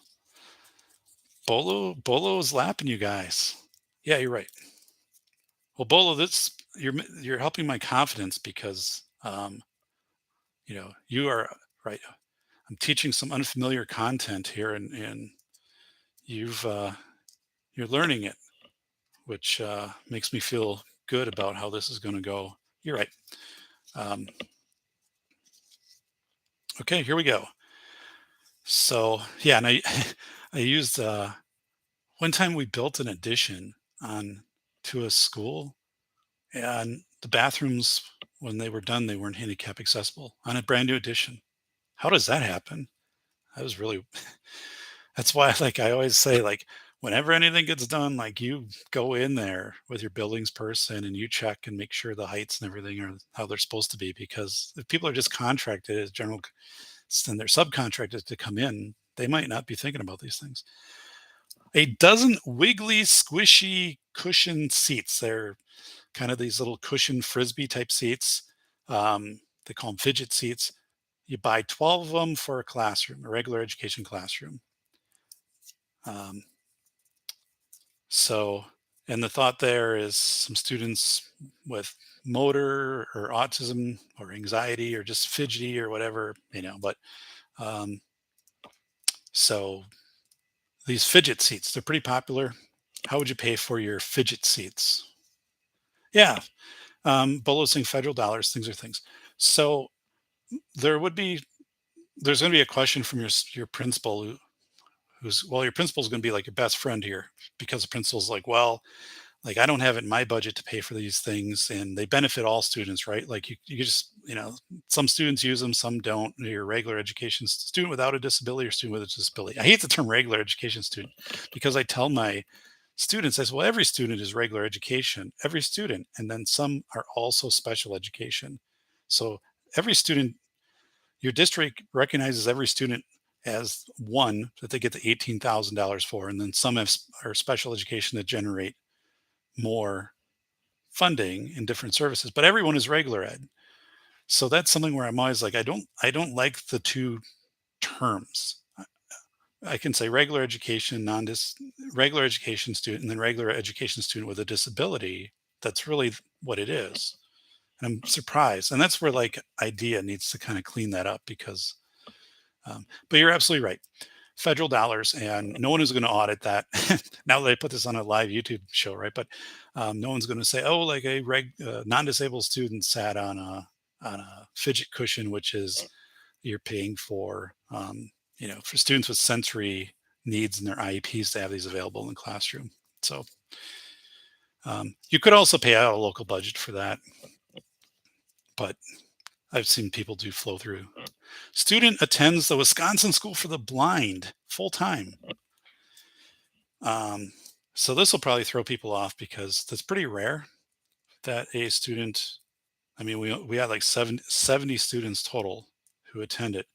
Bolo is lapping you guys. Yeah, you're right. Well, Bolo, this you're helping my confidence because you are right. I'm teaching some unfamiliar content here, and you've you're learning it, which makes me feel good about how this is going to go. You're right. Um, okay, here we go. So yeah, and I I used one time we built an addition on to a school, and the bathrooms when they were done they weren't handicap accessible on a brand new addition. How does that happen? That was really That's why, like, I always say, like, whenever anything gets done, like, you go in there with your buildings person and you check and make sure the heights and everything are how they're supposed to be. Because if people are just contracted as and they're subcontracted to come in, they might not be thinking about these things. A dozen wiggly, squishy cushion seats. They're kind of these little cushion frisbee type seats. They call them fidget seats. You buy 12 of them for a classroom, a regular education classroom. Um, So, and the thought there is some students with motor or autism or anxiety or just fidgety or whatever, but um, so these fidget seats, they're pretty popular. How would you pay for your fidget seats? Yeah, bolosing federal dollars, things are things. So there would be, there's going to be a question from your principal who's, well, your principal is going to be like your best friend here because the principal's like, well, like I don't have it in my budget to pay for these things and they benefit all students, right? Like you just, some students use them, some don't. Your regular education student without a disability or student with a disability. I hate the term regular education student because I tell my students, I say, well, every student is regular education, every student. And then some are also special education. So every student, your district recognizes every student as one that they get the $18,000 for. And then some are special education that generate more funding in different services, but everyone is regular ed. So that's something where I'm always like, I don't like the two terms. I can say regular education, regular education student, and then regular education student with a disability. That's really what it is. And I'm surprised. And that's where like IDEA needs to kind of clean that up because, but you're absolutely right. Federal dollars, and no one is going to audit that. Now that I put this on a live YouTube show, right? But no one's going to say, "Oh, like a non-disabled student sat on a fidget cushion," which is you're paying for, for students with sensory needs in their IEPs to have these available in the classroom. So you could also pay out a local budget for that, but I've seen people do flow through. Student attends the Wisconsin School for the Blind full time. Um, so this will probably throw people off because that's pretty rare that a student, I mean, we had like 70 students total who attend it.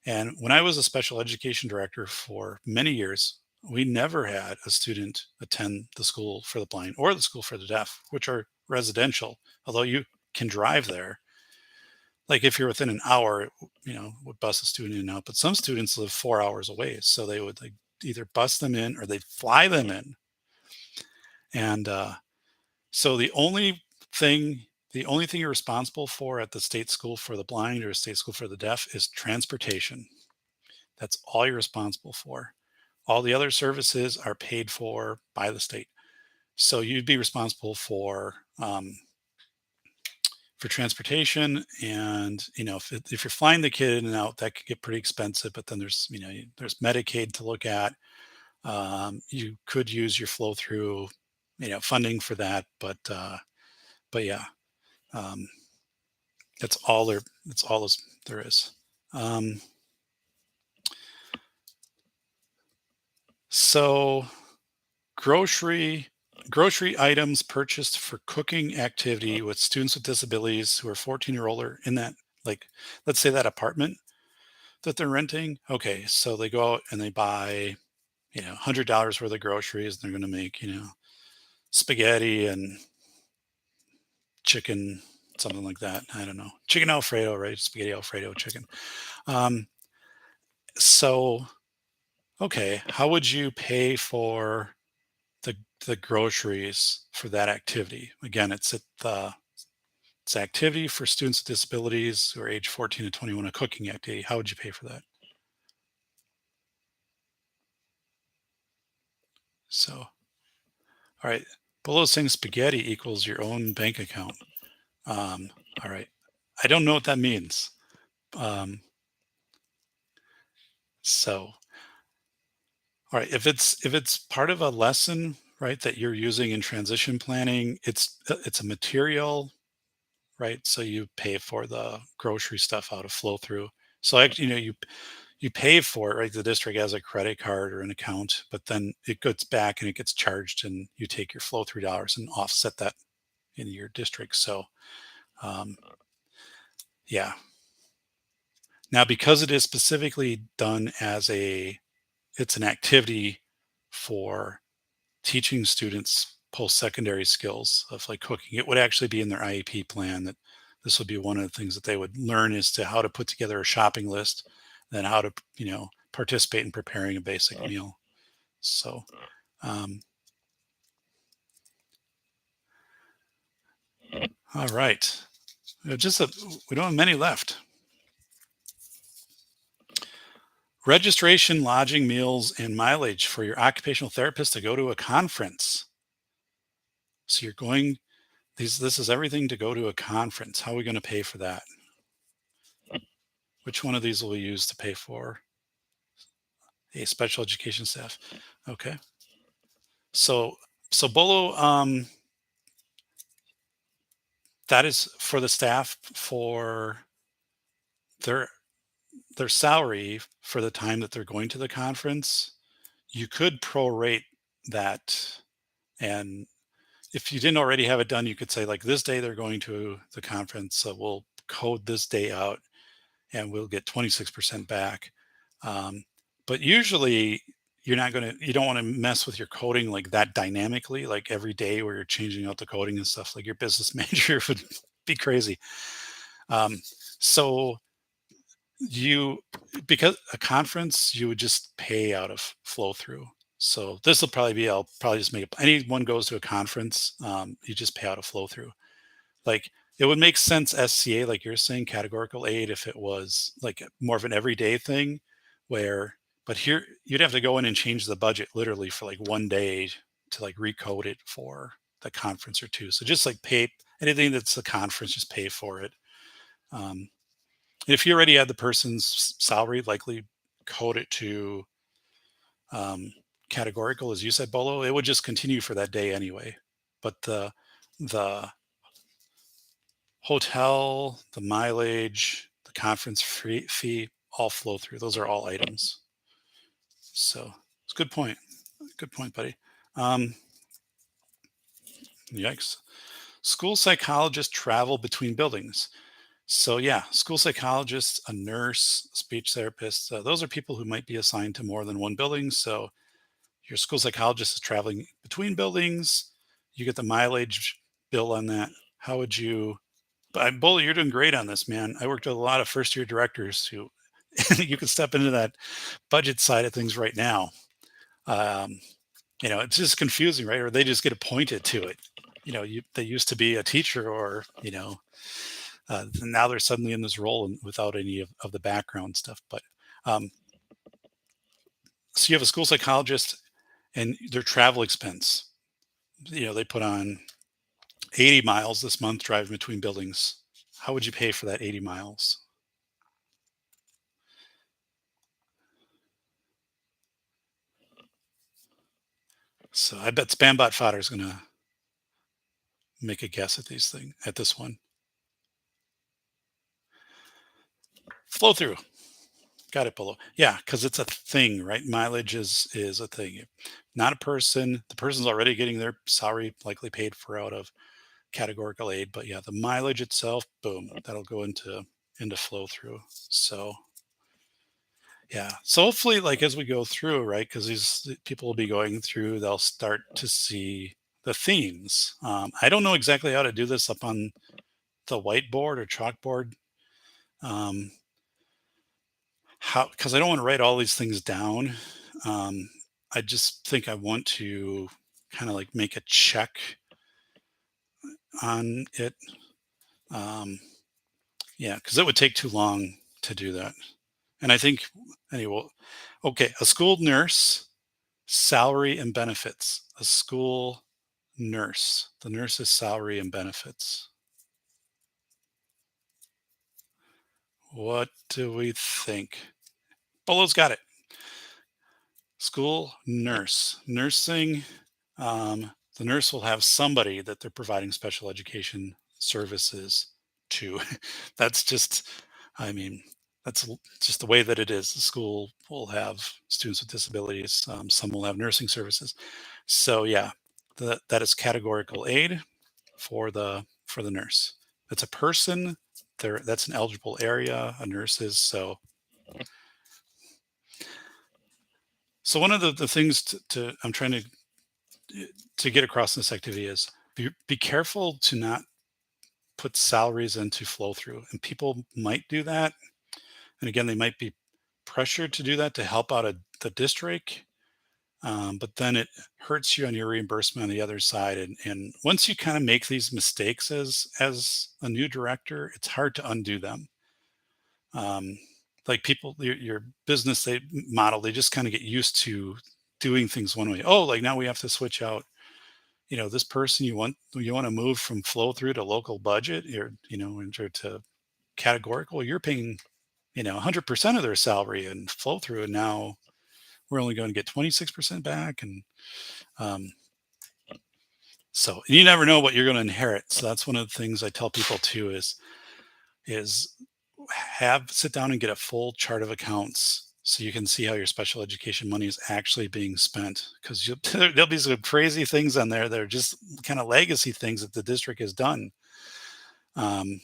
And when I was a special education director for many years, we never had a student attend the school for the blind or the school for the deaf, which are residential, although you can drive there. Like if you're within an hour, would bus a student in and out. But some students live 4 hours away. So they would like either bus them in or they'd fly them in. And so the only thing you're responsible for at the state school for the blind or state school for the deaf is transportation. That's all you're responsible for. All the other services are paid for by the state. So you'd be responsible for transportation, and if you're flying the kid in and out, that could get pretty expensive. But then there's Medicaid to look at. You could use your flow through, funding for that, but yeah, um, there is. Um, so grocery grocery items purchased for cooking activity with students with disabilities who are 14 or older in that, like, let's say that apartment that they're renting. Okay, so they go out and they buy, $100 worth of groceries, and they're going to make, spaghetti and chicken, something like that. I don't know, chicken alfredo, right? Spaghetti alfredo chicken. um, so okay, how would you pay for the the groceries for that activity? Again, it's activity for students with disabilities who are age 14 to 21, a cooking activity. How would you pay for that? So, all right, below saying spaghetti equals your own bank account. All right, I don't know what that means. Um, so, all right, if it's part of a lesson, right, that you're using in transition planning, it's a material, right? So you pay for the grocery stuff out of flow through. So actually, you pay for it, right? The district has a credit card or an account, but then it goes back and it gets charged, and you take your flow through dollars and offset that in your district. So, um, yeah. Now, because it is specifically done it's an activity for teaching students post-secondary skills of like cooking. It would actually be in their IEP plan that this would be one of the things that they would learn as to how to put together a shopping list, then how to, participate in preparing a basic meal. So, um, all right. We don't have many left. Registration, lodging, meals, and mileage for your occupational therapist to go to a conference. So you're going, this is everything to go to a conference. How are we going to pay for that? Which one of these will we use to pay for a special education staff? Okay. So, Bolo, that is for the staff for their salary for the time that they're going to the conference. You could prorate that, and if you didn't already have it done, you could say like this day they're going to the conference, so we'll code this day out and we'll get 26% back. Um, but usually you don't want to mess with your coding like that dynamically, like every day where you're changing out the coding and stuff. Like your business manager would be crazy. Um, so you, because a conference, you would just pay out of flow through. So this will probably I'll probably just make it, anyone goes to a conference, you just pay out of flow through. Like It would make sense SCA, like you're saying, categorical aid, if it was like more of an everyday thing where, but here you'd have to go in and change the budget literally for like one day to like recode it for the conference or two. So just like pay anything that's a conference, just pay for it. Um, if you already had the person's salary, likely code it to um, categorical, as you said, Bolo, it would just continue for that day anyway. But the hotel, the mileage, the conference fee, all flow through. Those are all items. So it's a good point. Good point, buddy. Um, Yikes. School psychologists travel between buildings. So yeah, school psychologists, a nurse, speech therapist, those are people who might be assigned to more than one building. So your school psychologist is traveling between buildings. You get the mileage bill on that. How would you? Bully, you're doing great on this, man. I worked with a lot of first year directors who you can step into that budget side of things right now. Um, it's just confusing, right? Or they just get appointed to it. They used to be a teacher, or now they're suddenly in this role without any of the background stuff. But um, so you have a school psychologist and their travel expense. They put on 80 miles this month driving between buildings. How would you pay for that 80 miles? So I bet Spambot Fodder is going to make a guess at this one. Flow through. Got it, below. Yeah, because it's a thing, right? Mileage is a thing. Not a person. The person's already getting their salary likely paid for out of categorical aid, but yeah, the mileage itself, boom, that'll go into flow through. So yeah. So hopefully, like as we go through, right? Because these people will be going through, they'll start to see the themes. I don't know exactly how to do this up on the whiteboard or chalkboard. Um, how because I don't want to write all these things down. Um, I just think I want to kind of like make a check on it. Um, yeah, because it would take too long to do that. And I think anyway, okay, a school nurse, salary and benefits. A school nurse, the nurse's salary and benefits. What do we think? Bolo's got it. School nurse, nursing. The nurse will have somebody that they're providing special education services to. That's just, I mean, that's just the way that it is. The school will have students with disabilities. Some will have nursing services. So yeah, that is categorical aid for the nurse. It's a person. That's an eligible area. A nurse is so. So one of the things I'm trying to get across in this activity is be careful to not put salaries into flow through. And people might do that. And again, they might be pressured to do that to help out the district. But then it hurts you on your reimbursement on the other side. And once you kind of make these mistakes as a new director, it's hard to undo them. Um, like people, your business model, they just kind of get used to doing things one way. Oh, like now we have to switch out this person you want to move from flow through to local budget, or or to categorical. You're paying 100% of their salary and flow through, and now we're only going to get 26% back. And um, so you never know what you're going to inherit. So that's one of the things I tell people too is have sit down and get a full chart of accounts so you can see how your special education money is actually being spent, because there'll be some crazy things on there that are just kind of legacy things that the district has done. um,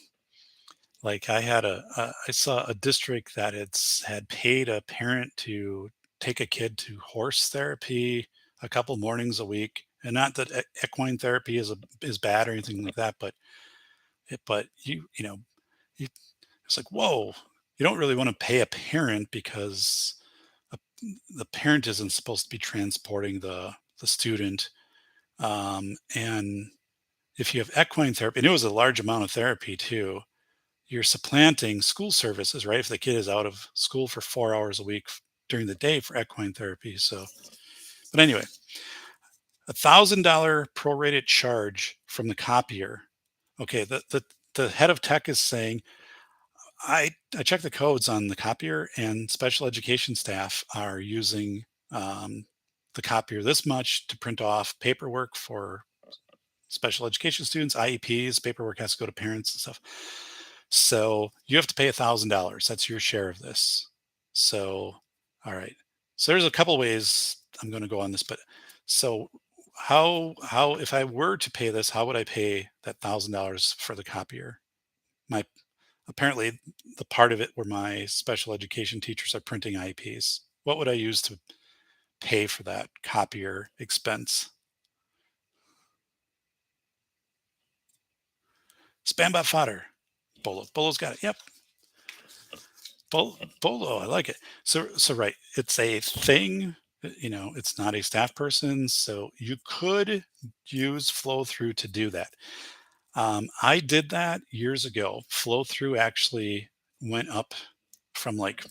like I saw a district that had paid a parent to take a kid to horse therapy a couple mornings a week. And not that equine therapy is bad or anything like that, but you, it's like, whoa, you don't really want to pay a parent because a, the parent isn't supposed to be transporting the student. And if you have equine therapy, and it was a large amount of therapy too, you're supplanting school services, right? If the kid is out of school for 4 hours a week during the day for equine therapy. So, but anyway, $1,000 prorated charge from the copier. Okay, the head of tech is saying, I checked the codes on the copier, and special education staff are using the copier this much to print off paperwork for special education students, IEPs. Paperwork has to go to parents and stuff. So you have to pay $1,000. That's your share of this. So, all right. So there's a couple ways I'm going to go on this, but so how if I were to pay this, how would I pay that $1,000 for the copier? My apparently the part of it where my special education teachers are printing IEPs. What would I use to pay for that copier expense? Spambot fodder. Bolo's got it. Yep. Bolo, I like it. So right, it's a thing. It's not a staff person, so you could use flow through to do that. I did that years ago. Flow through actually went up from like,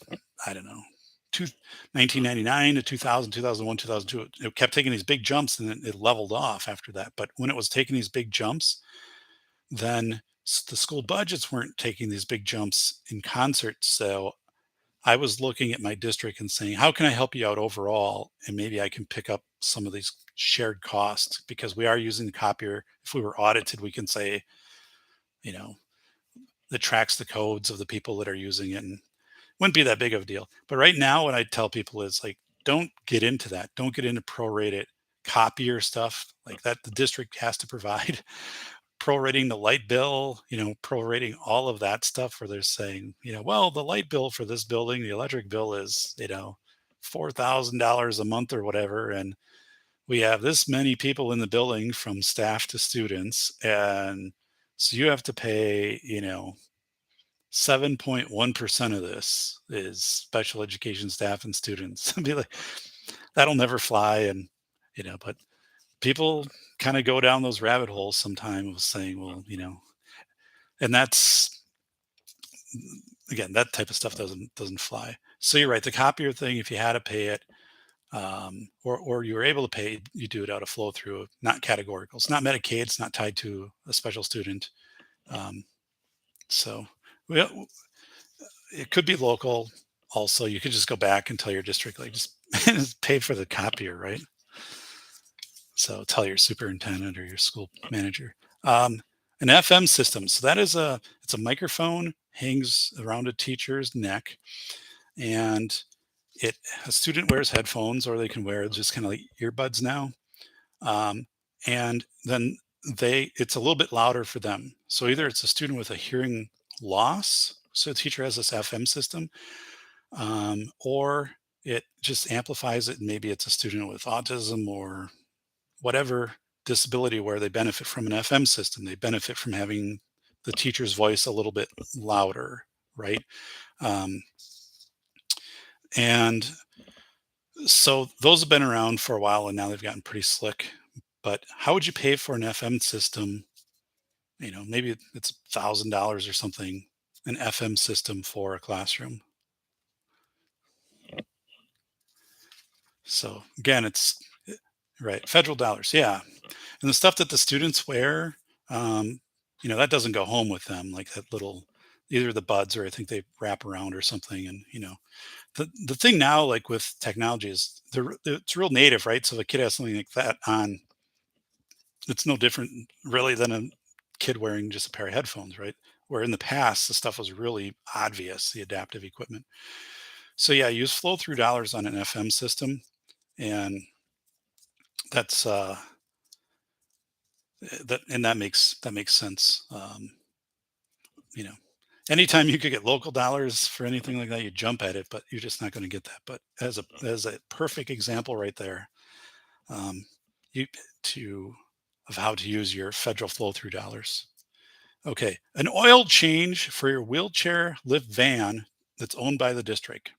I don't know, two, 1999 to 2000, 2001, 2002. It kept taking these big jumps, and then it leveled off after that. But when it was taking these big jumps, then the school budgets weren't taking these big jumps in concert. So I was looking at my district and saying, how can I help you out overall? And maybe I can pick up some of these shared costs, because we are using the copier. If we were audited, we can say, you know, that tracks the codes of the people that are using it, and wouldn't be that big of a deal. But right now, what I tell people is like, don't get into that. Don't get into prorated copier stuff like that. The district has to provide prorating the light bill, prorating all of that stuff, where they're saying, well, the light bill for this building, the electric bill is, $4,000 a month or whatever. And we have this many people in the building from staff to students. And so you have to pay, 7.1% of this is special education staff and students. I'd be like, that'll never fly. And, but people kind of go down those rabbit holes sometimes of saying, well, and that's, again, that type of stuff doesn't fly. So you're right. The copier thing, if you had to pay it, or you were able to pay, you do it out of flow through, not categorical. It's not Medicaid. It's not tied to a special student. So well, it could be local. Also, you could just go back and tell your district, like, just pay for the copier, right? So tell your superintendent or your school manager. An FM system. So it's a microphone, hangs around a teacher's neck, and a student wears headphones, or they can wear just kind of like earbuds now. Um, and then it's a little bit louder for them. So either it's a student with a hearing loss, so the teacher has this FM system, or it just amplifies it. And maybe it's a student with autism or whatever disability where they benefit from an FM system. They benefit from having the teacher's voice a little bit louder, right? Um, and so those have been around for a while, and now they've gotten pretty slick. But how would you pay for an FM system? Maybe it's $1,000 or something, an FM system for a classroom. So again, it's right, federal dollars, yeah. And the stuff that the students wear, that doesn't go home with them, like that little, either the buds, or I think they wrap around or something. And the thing now, like with technology, is it's real native, right? So if a kid has something like that on, it's no different really than a kid wearing just a pair of headphones, right? Where in the past the stuff was really obvious, the adaptive equipment. So yeah, use flow through dollars on an FM system, and that's that makes sense. You know, anytime you could get local dollars for anything like that, you jump at it, but you're just not going to get that. But as a perfect example right there, um, you to of how to use your federal flow through dollars. Okay, an oil change for your wheelchair lift van that's owned by the district.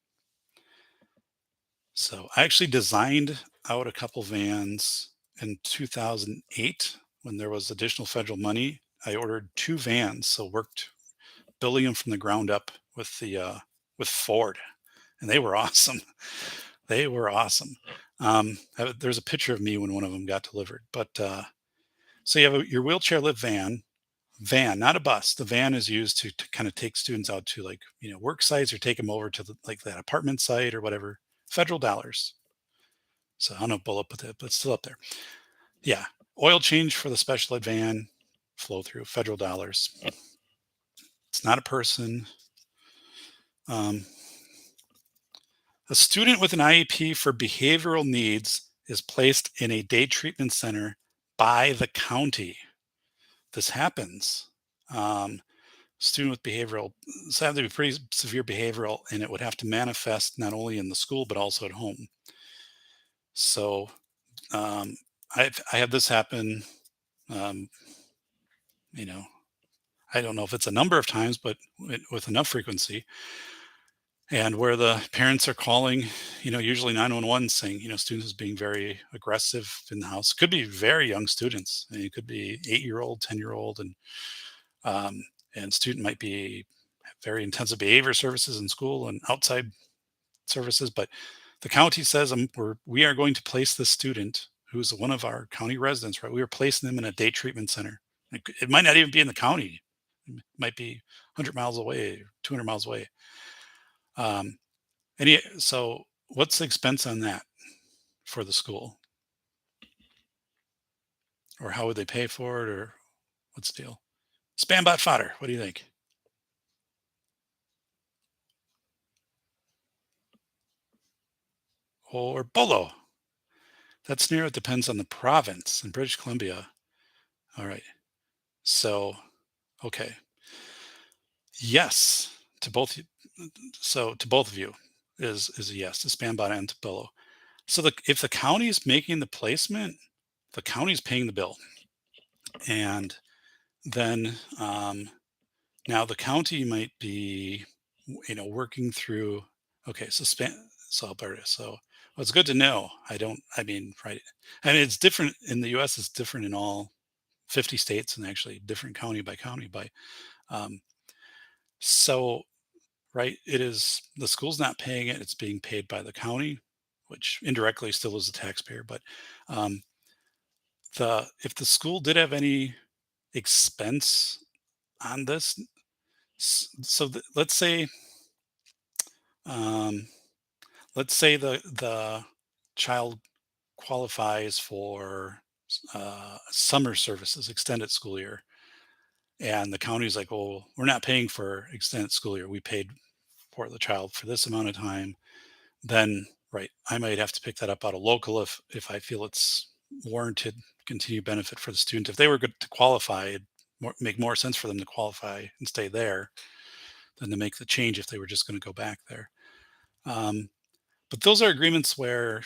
So I actually designed out a couple vans in 2008 when there was additional federal money, I ordered 2 vans, so worked building them from the ground up with Ford, and they were awesome. They were awesome. There's a picture of me when one of them got delivered, but, so you have your wheelchair lift van, not a bus. The van is used to kind of take students out to, like, work sites or take them over to like that apartment site or whatever. Federal dollars. So I don't know if Bullet put that, but it's still up there. Yeah. Oil change for the special ed van, flow through, federal dollars. It's not a person. Um, a student with an IEP for behavioral needs is placed in a day treatment center by the county. This happens. Um, Student with behavioral, so have to be pretty severe behavioral, and it would have to manifest not only in the school but also at home. So um, I had this happen. Um, you know, I don't know if it's a number of times, but with enough frequency, and where the parents are calling, usually 911, saying, students is being very aggressive in the house. Could be very young students. I mean, it could be 8-year-old, 10-year-old, um, and student might be very intensive behavior services in school and outside services, but the county says, we are going to place this student who's one of our county residents, right? We are placing them in a day treatment center. It might not even be in the county. It might be 100 miles away, 200 miles away. So what's the expense on that for the school? Or how would they pay for it? Or what's the deal? Spam bot fodder. What do you think? Or Bolo? That's near. It depends on the province. In British Columbia. All right. So, okay. Yes to both. So to both of you is a yes to spam bot and to Billo. So if the county is making the placement, the county is paying the bill, and then now the county might be, working through. Okay, so Alberta. So well, it's good to know. I don't. I mean, right. I mean, it's different in the U.S. It's different in all 50 states, and actually different county by county by. Um, so right? It is the school's not paying it; it's being paid by the county, which indirectly still is the taxpayer. But um, the if the school did have any expense on this, so um, let's say the child qualifies for summer services, extended school year, and the county's like, "Oh, we're not paying for extended school year. We paid for the child for this amount of time." Then right, I might have to pick that up out of local if I feel it's warranted continued benefit for the student. If they were good to qualify, it'd make more sense for them to qualify and stay there than to make the change if they were just going to go back there. Um, but those are agreements where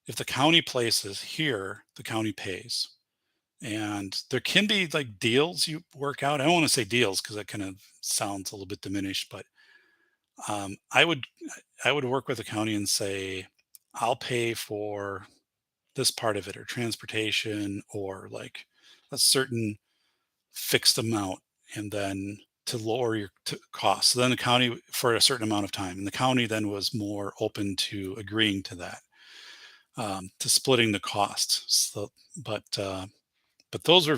if the county places here, the county pays. And there can be like deals you work out. I don't want to say deals because that kind of sounds a little bit diminished, but um, I would I would work with the county and say, I'll pay for this part of it or transportation or like a certain fixed amount and then to lower your costs. So then the county for a certain amount of time, and the county then was more open to agreeing to that, to splitting the cost. So, but those are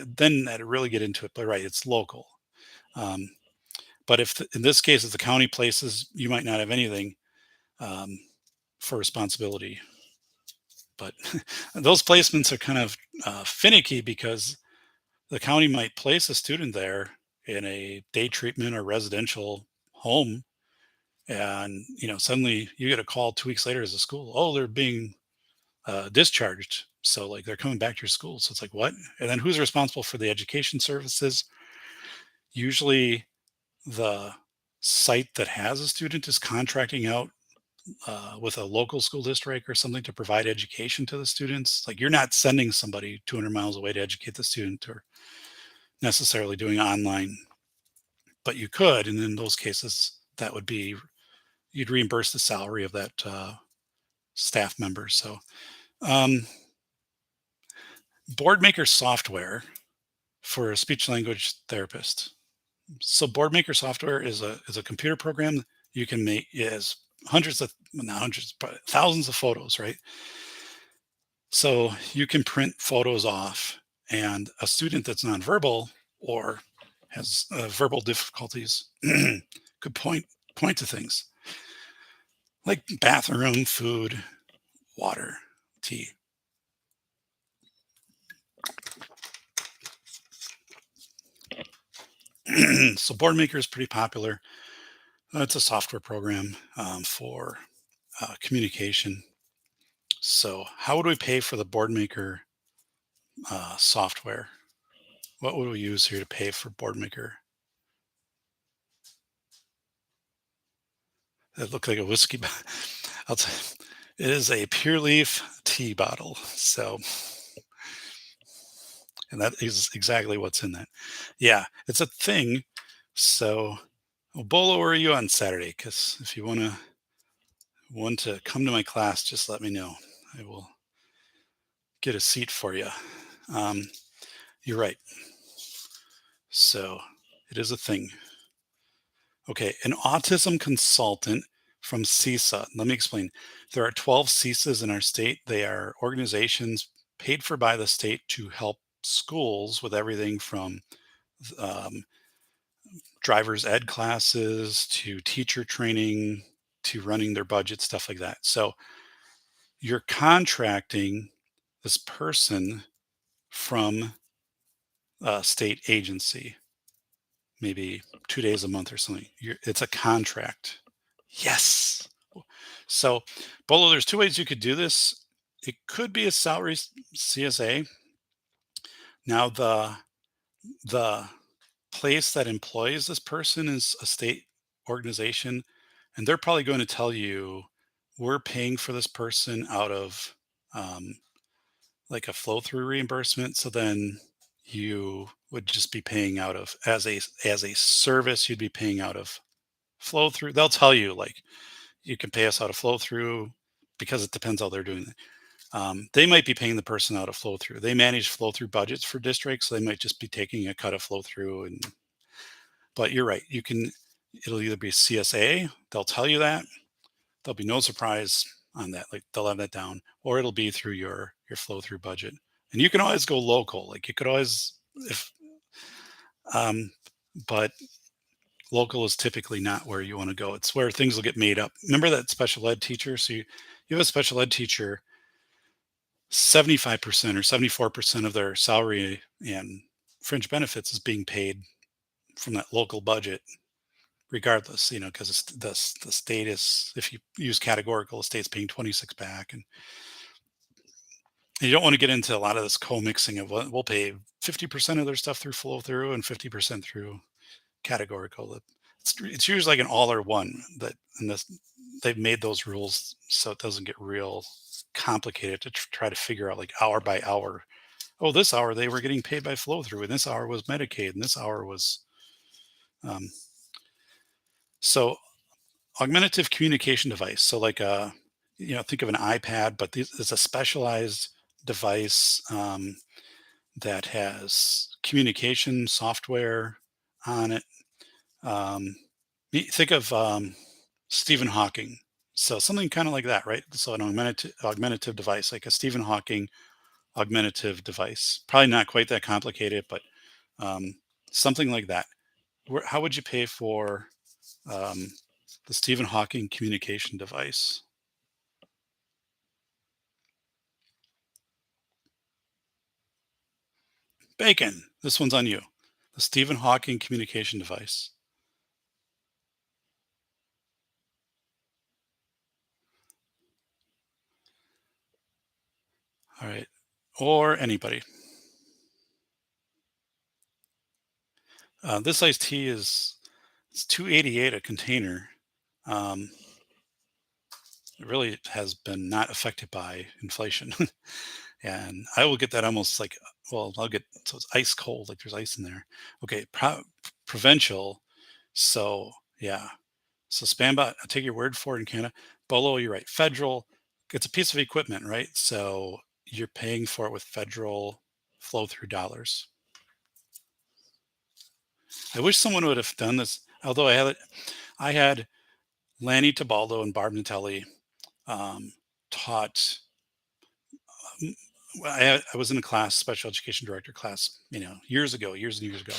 then that really get into it. But right, it's local. Um, but in this case, if the county places, you might not have anything um, for responsibility. But those placements are kind of finicky because the county might place a student there in a day treatment or residential home, and suddenly you get a call 2 weeks later as a school, oh, they're being discharged, so like they're coming back to your school. So it's like, what? And then who's responsible for the education services? Usually the site that has a student is contracting out with a local school district or something to provide education to the students. Like you're not sending somebody 200 miles away to educate the student or necessarily doing online, but you could. And in those cases, that would be you'd reimburse the salary of that staff member. So um, Boardmaker software for a speech language therapist. So Boardmaker software is a computer program you can make is hundreds of not hundreds but thousands of photos, right? So you can print photos off, and a student that's nonverbal or has verbal difficulties could point to things like bathroom, food, water, tea. So Boardmaker is pretty popular. It's a software program for communication. So how would we pay for the Boardmaker software? What would we use here to pay for Boardmaker? It looked like a whiskey. I'll tell you, it is a Pure Leaf tea bottle. So, and that is exactly what's in that. Yeah, it's a thing. So, well, Bolo, where are you on Saturday? Because if you want to come to my class, just let me know. I will get a seat for you. Um, you're right. So, it is a thing. Okay, an autism consultant from CISA. Let me explain. There are 12 CISAs in our state. They are organizations paid for by the state to help schools with everything from um, driver's ed classes to teacher training to running their budget, stuff like that. So you're contracting this person from a state agency, maybe 2 days a month or something. It's a contract. Yes. So, Bolo, there's two ways you could do this. It could be a salary CSA. Now, the place that employs this person is a state organization, and they're probably going to tell you, we're paying for this person out of um, like a flow through reimbursement. So then you would just be paying out of as a service, you'd be paying out of flow through. They'll tell you like you can pay us out of flow through because it depends how they're doing it. They might be paying the person out of flow through. They manage flow through budgets for districts. So they might just be taking a cut of flow through. And but you're right. It'll either be CSA. They'll tell you that. There'll be no surprise on that. Like they'll have that down, or it'll be through your flow through budget. And you can always go local. Like you could always if um, but local is typically not where you want to go. It's where things will get made up. Remember that special ed teacher? So you have a special ed teacher, 75% or 74% of their salary and fringe benefits is being paid from that local budget, regardless, because the state is, if you use categorical, the state's paying 26 back. And you don't want to get into a lot of this co-mixing of what we'll pay 50% of their stuff through flow through and 50% through categorical. It's usually like an all or one that, and this, they've made those rules so it doesn't get real complicated to try to figure out like hour by hour. Oh, this hour they were getting paid by flow through, and this hour was Medicaid, and this hour was um, so augmentative communication device. So like think of an iPad, but it's a specialized device that has communication software on it. Um, think of Stephen Hawking. So something kind of like that, right? So an augmentative device, like a Stephen Hawking augmentative device. Probably not quite that complicated, but um, something like that. How would you pay for um, the Stephen Hawking communication device? Bacon. This one's on you. The Stephen Hawking communication device. All right. Or anybody. This iced tea it's 288 a container. Um, it really has been not affected by inflation. And I will get that almost like, well, I'll get, so it's ice cold, like there's ice in there. Okay, provincial. So yeah, so Spambot, I'll take your word for it in Canada. Bolo, you're right. Federal, it's a piece of equipment, right? So you're paying for it with federal. flow through dollars. I wish someone would have done this. Although I had Lanny Tabaldo and Barb Natelli um, taught. um, I was in a class, special education director class, years ago, years and years ago,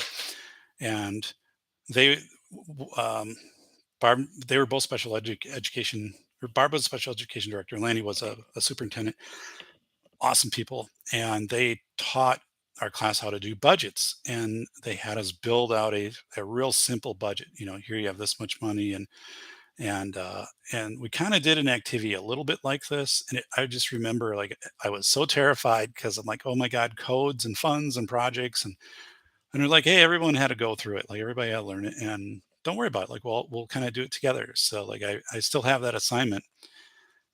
and they, um, Barb, they were both education. Or Barb was a special education director, and Lanny was a superintendent. Awesome people, and they taught our class how to do budgets, and they had us build out a real simple budget. Here you have this much money, and we kind of did an activity a little bit like this, and I just remember, like, I was so terrified because I'm like, oh my god, codes and funds and projects, and they're like, hey, everyone had to go through it, like everybody had to learn it, and don't worry about it, like, well, we'll kind of do it together. So, like, I still have that assignment,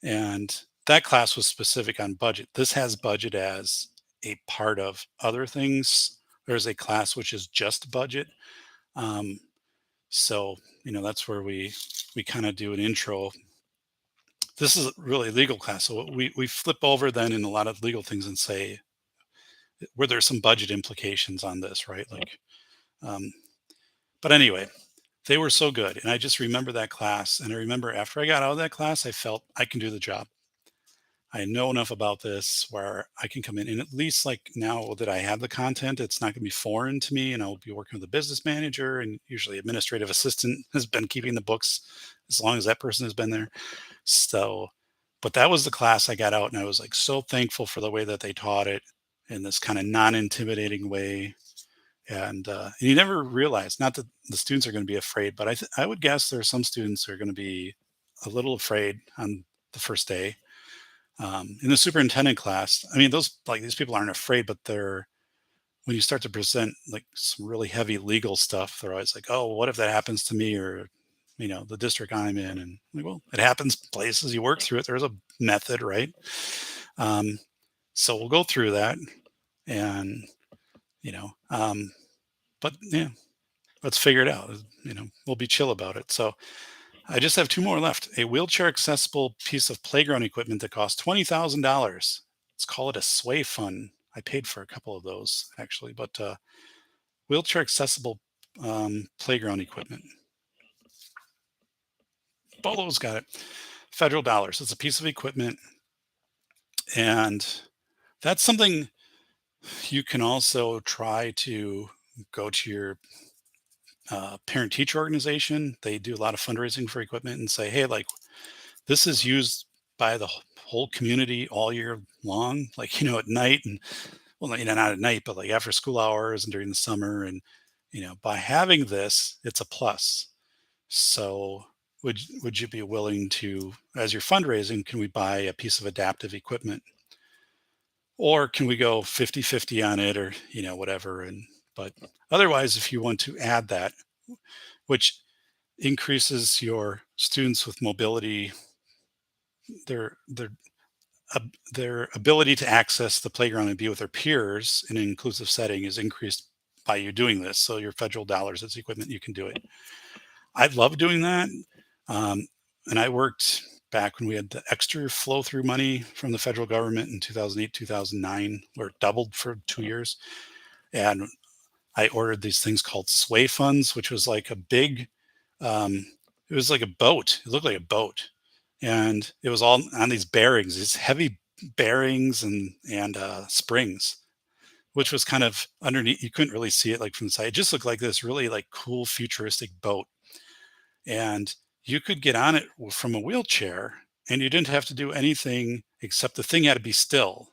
and that class was specific on budget. This has budget as a part of other things. There's a class which is just budget. um, so, that's where we kind of do an intro. This is really legal class, so we flip over then in a lot of legal things and say, were there some budget implications on this, right? Like, um, but anyway, they were so good, and I just remember that class, and I remember after I got out of that class, I felt I can do the job. I know enough about this where I can come in, and at least, like, now that I have the content, it's not going to be foreign to me, and I'll be working with a business manager, and usually administrative assistant has been keeping the books as long as that person has been there. So, but that was the class I got out, and I was, like, so thankful for the way that they taught it in this kind of non-intimidating way. And you never realize, not that the students are going to be afraid, but I would guess there are some students who are going to be a little afraid on the first day. In the superintendent class, I mean, these people aren't afraid, but they're when you start to present, like, some really heavy legal stuff, they're always like, "Oh, what if that happens to me, or the district I'm in?" And, like, well, it happens places. You work through it. There's a method, right? Um, so we'll go through that, and you know, um, but yeah, let's figure it out. We'll be chill about it. So I just have two more left. A wheelchair accessible piece of playground equipment that costs $20,000. Let's call it a sway fun. I paid for a couple of those, actually, but wheelchair accessible playground equipment. Bolo's got it. Federal dollars. It's a piece of equipment, and that's something you can also try to go to your parent teacher organization. They do a lot of fundraising for equipment, and say, hey, like, this is used by the whole community all year long, like, at night, and, well, not at night, but like after school hours and during the summer. And, by having this, it's a plus. So would you be willing to, as you're fundraising, can we buy a piece of adaptive equipment, or can we go 50-50 on it, or, whatever. But otherwise, if you want to add that, which increases your students with mobility, their their ability to access the playground and be with their peers in an inclusive setting is increased by you doing this. So your federal dollars as equipment, you can do it. I love doing that. Um, and I worked back when we had the extra flow through money from the federal government in 2008, 2009, where it doubled for 2 years. And I ordered these things called sway funds, which was like a big, um, it was like a boat. It looked like a boat, and it was all on these bearings, these heavy bearings and springs, which was kind of underneath. You couldn't really see it, like, from the side. It just looked like this really, like, cool futuristic boat, and you could get on it from a wheelchair, and you didn't have to do anything except the thing had to be still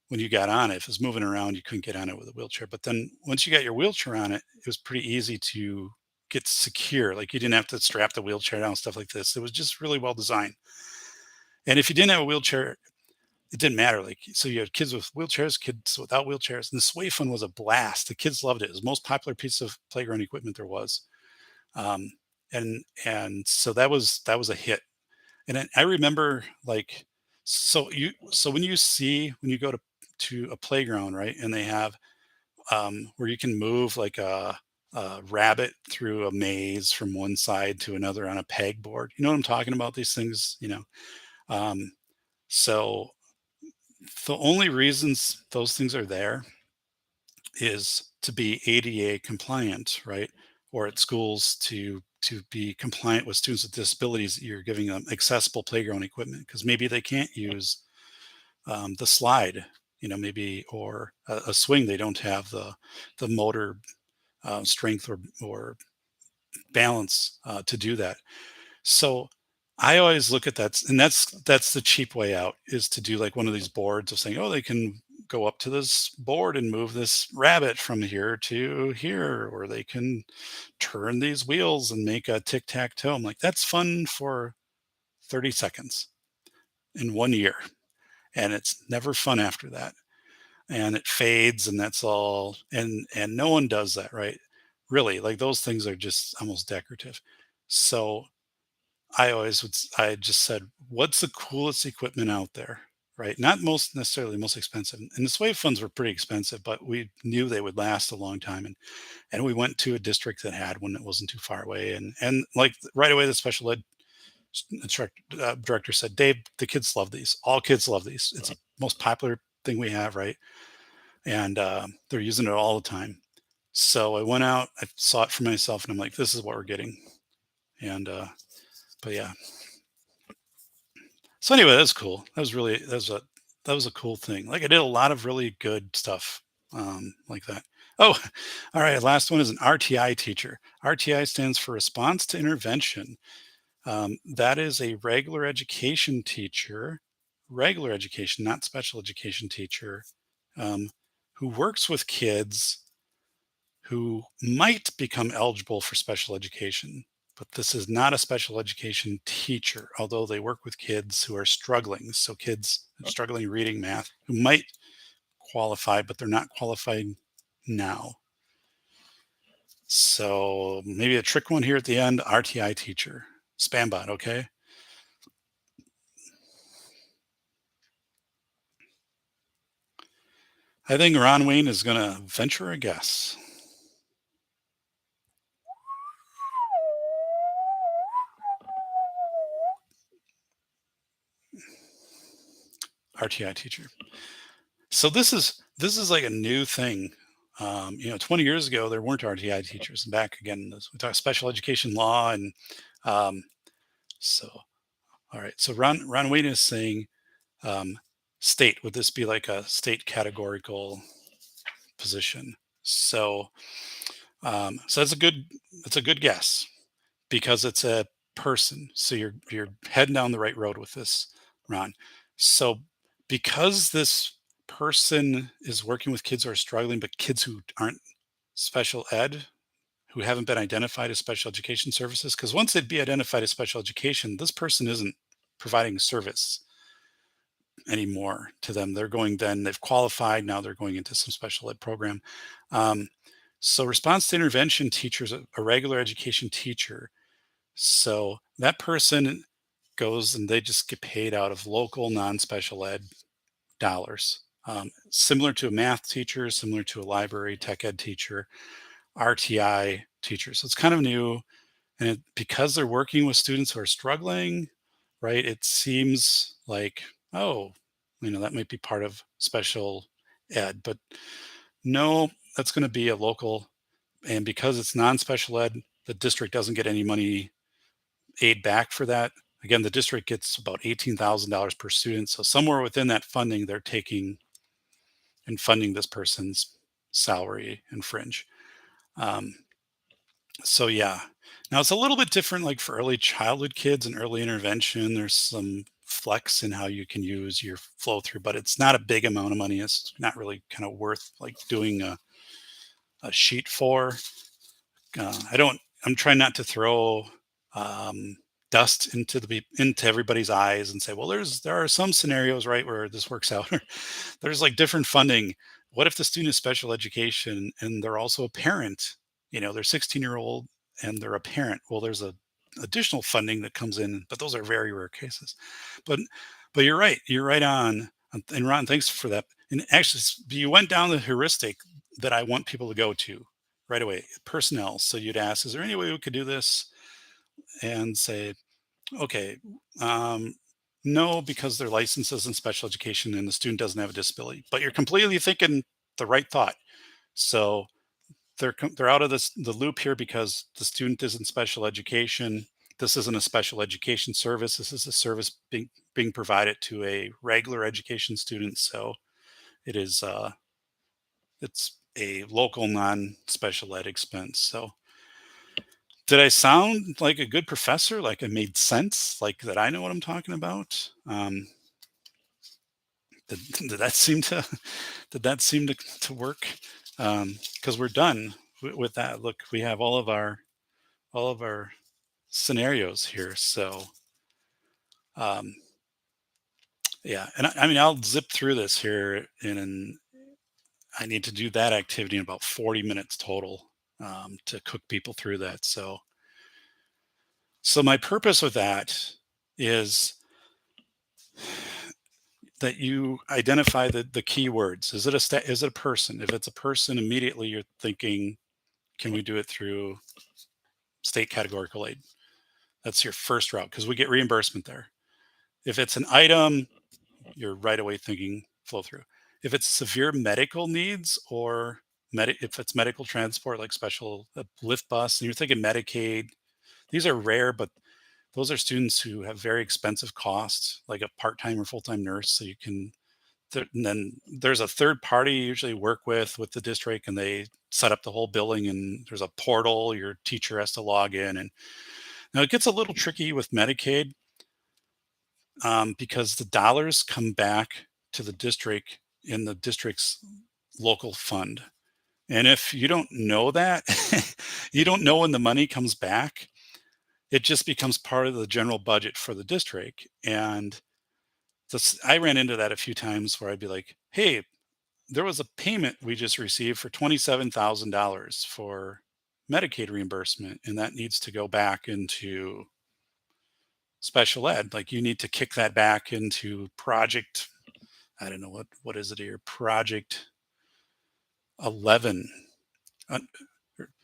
when you got on it. If it was moving around, you couldn't get on it with a wheelchair. But then once you got your wheelchair on it, it was pretty easy to get secure. Like, you didn't have to strap the wheelchair down, stuff like this. It was just really well designed. And if you didn't have a wheelchair, it didn't matter. Like, so you had kids with wheelchairs, kids without wheelchairs. And the Sway Fun was a blast. The kids loved it. It was the most popular piece of playground equipment there was. Um, and so that was a hit. And I remember, like, so when you go to a playground, right, and they have where you can move like a rabbit through a maze from one side to another on a pegboard. You know what I'm talking about? These things, so the only reasons those things are there is to be ADA compliant, right? Or at schools to be compliant with students with disabilities, you're giving them accessible playground equipment because maybe they can't use the slide, maybe, or a swing. They don't have the motor strength or balance to do that. So I always look at that, and that's the cheap way out, is to do like one of these boards of saying, oh, they can go up to this board and move this rabbit from here to here, or they can turn these wheels and make a tic tac toe. I'm like, that's fun for 30 seconds in 1 year, and it's never fun after that, and it fades, and that's all. And no one does that, right? Really, like those things are just almost decorative. So I just said, what's the coolest equipment out there? Right. Not most necessarily most expensive. And the swave funds were pretty expensive, but we knew they would last a long time. And we went to a district that had one that wasn't too far away. And like right away, the special ed director said, Dave, the kids love these. All kids love these. It's the most popular thing we have, right? And they're using it all the time. So I went out, I saw it for myself, and I'm like, this is what we're getting. And but yeah, so anyway, that's cool. That was a cool thing. Like I did a lot of really good stuff like that. Oh, all right. Last one is an RTI teacher. RTI stands for Response to Intervention. That is a regular education, not special education teacher, um, who works with kids who might become eligible for special education. But this is not a special education teacher, although they work with kids who are struggling. So kids struggling reading math who might qualify, but they're not qualified now. So maybe a trick one here at the end, RTI teacher. Spam bot, okay? I think Ron Wayne is going to venture a guess. RTI teacher. So this is like a new thing. 20 years ago there weren't RTI teachers. Back again, we talk special education law, and um, so all right. So Ron Wayne is saying um, state. Would this be like a state categorical position? So it's a good guess because it's a person. So you're heading down the right road with this, Ron. So because this person is working with kids who are struggling, but kids who aren't special ed, who haven't been identified as special education services, because once they'd be identified as special education, this person isn't providing service anymore to them. They've qualified, now they're going into some special ed program. Um, so response to intervention teachers, a regular education teacher, so that person goes and they just get paid out of local non-special ed dollars. Similar to a math teacher, similar to a library tech ed teacher, RTI teacher. So it's kind of new. And because they're working with students who are struggling, right, it seems like, oh, that might be part of special ed. But no, that's going to be a local. And because it's non-special ed, the district doesn't get any money aid back for that. Again, the district gets about $18,000 per student. So somewhere within that funding, they're taking and funding this person's salary and fringe. Um, so yeah, now it's a little bit different. Like for early childhood kids and early intervention, there's some flex in how you can use your flow through, but it's not a big amount of money. It's not really kind of worth like doing a sheet for. I don't. I'm trying not to throw um, dust into everybody's eyes and say, well, there are some scenarios, right, where this works out. There's like different funding. What if the student is special education and they're also a parent? They're 16-year-old and they're a parent. Well, there's a additional funding that comes in, but those are very rare cases. But but you're right. You're right on. And Ron, thanks for that. And actually, you went down the heuristic that I want people to go to right away. Personnel. So you'd ask, is there any way we could do this? And say, okay, um, no, because their license is in special education and the student doesn't have a disability. But you're completely thinking the right thought. So they're out of the loop here because the student is in special education. This isn't a special education service. This is a service being provided to a regular education student. So it is it's a local non-special ed expense. So did I sound like a good professor? Like I made sense? Like that I know what I'm talking about? Did that seem to to work? Because we're done with that. Look, we have all of our scenarios here. So um, yeah, and I mean I'll zip through this here, and I need to do that activity in about 40 minutes total to cook people through that. So my purpose with that is that you identify the keywords. Is it is it a person? If it's a person, immediately you're thinking, can we do it through state categorical aid? That's your first route because we get reimbursement there. If it's an item, you're right away thinking flow through. If it's severe medical needs or if it's medical transport like special lift bus, and you're thinking Medicaid, these are rare, but those are students who have very expensive costs, like a part-time or full-time nurse. So you can, and then there's a third party you usually work with the district, and they set up the whole billing. And there's a portal your teacher has to log in. And now it gets a little tricky with Medicaid because the dollars come back to the district in the district's local fund. And if you don't know that, you don't know when the money comes back, it just becomes part of the general budget for the district. And this, I ran into that a few times where I'd be like, hey, there was a payment we just received for $27,000 for Medicaid reimbursement, and that needs to go back into special ed. Like you need to kick that back into project, I don't know what is it here, project 11. Uh,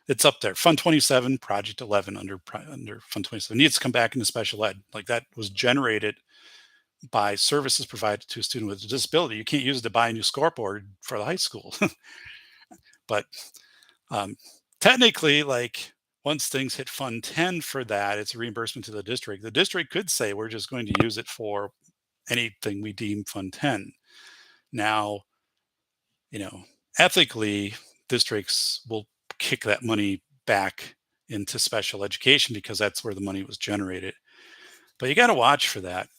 it's up there. Fund 27, project 11 under Fund 27 needs to come back into special ed. Like that was generated by services provided to a student with a disability. You can't use it to buy a new scoreboard for the high school. But um, technically, like once things hit Fund 10 for that, it's a reimbursement to the district. The district could say we're just going to use it for anything we deem Fund 10. Now, you know, ethically, districts will kick that money back into special education because that's where the money was generated. But you got to watch for that.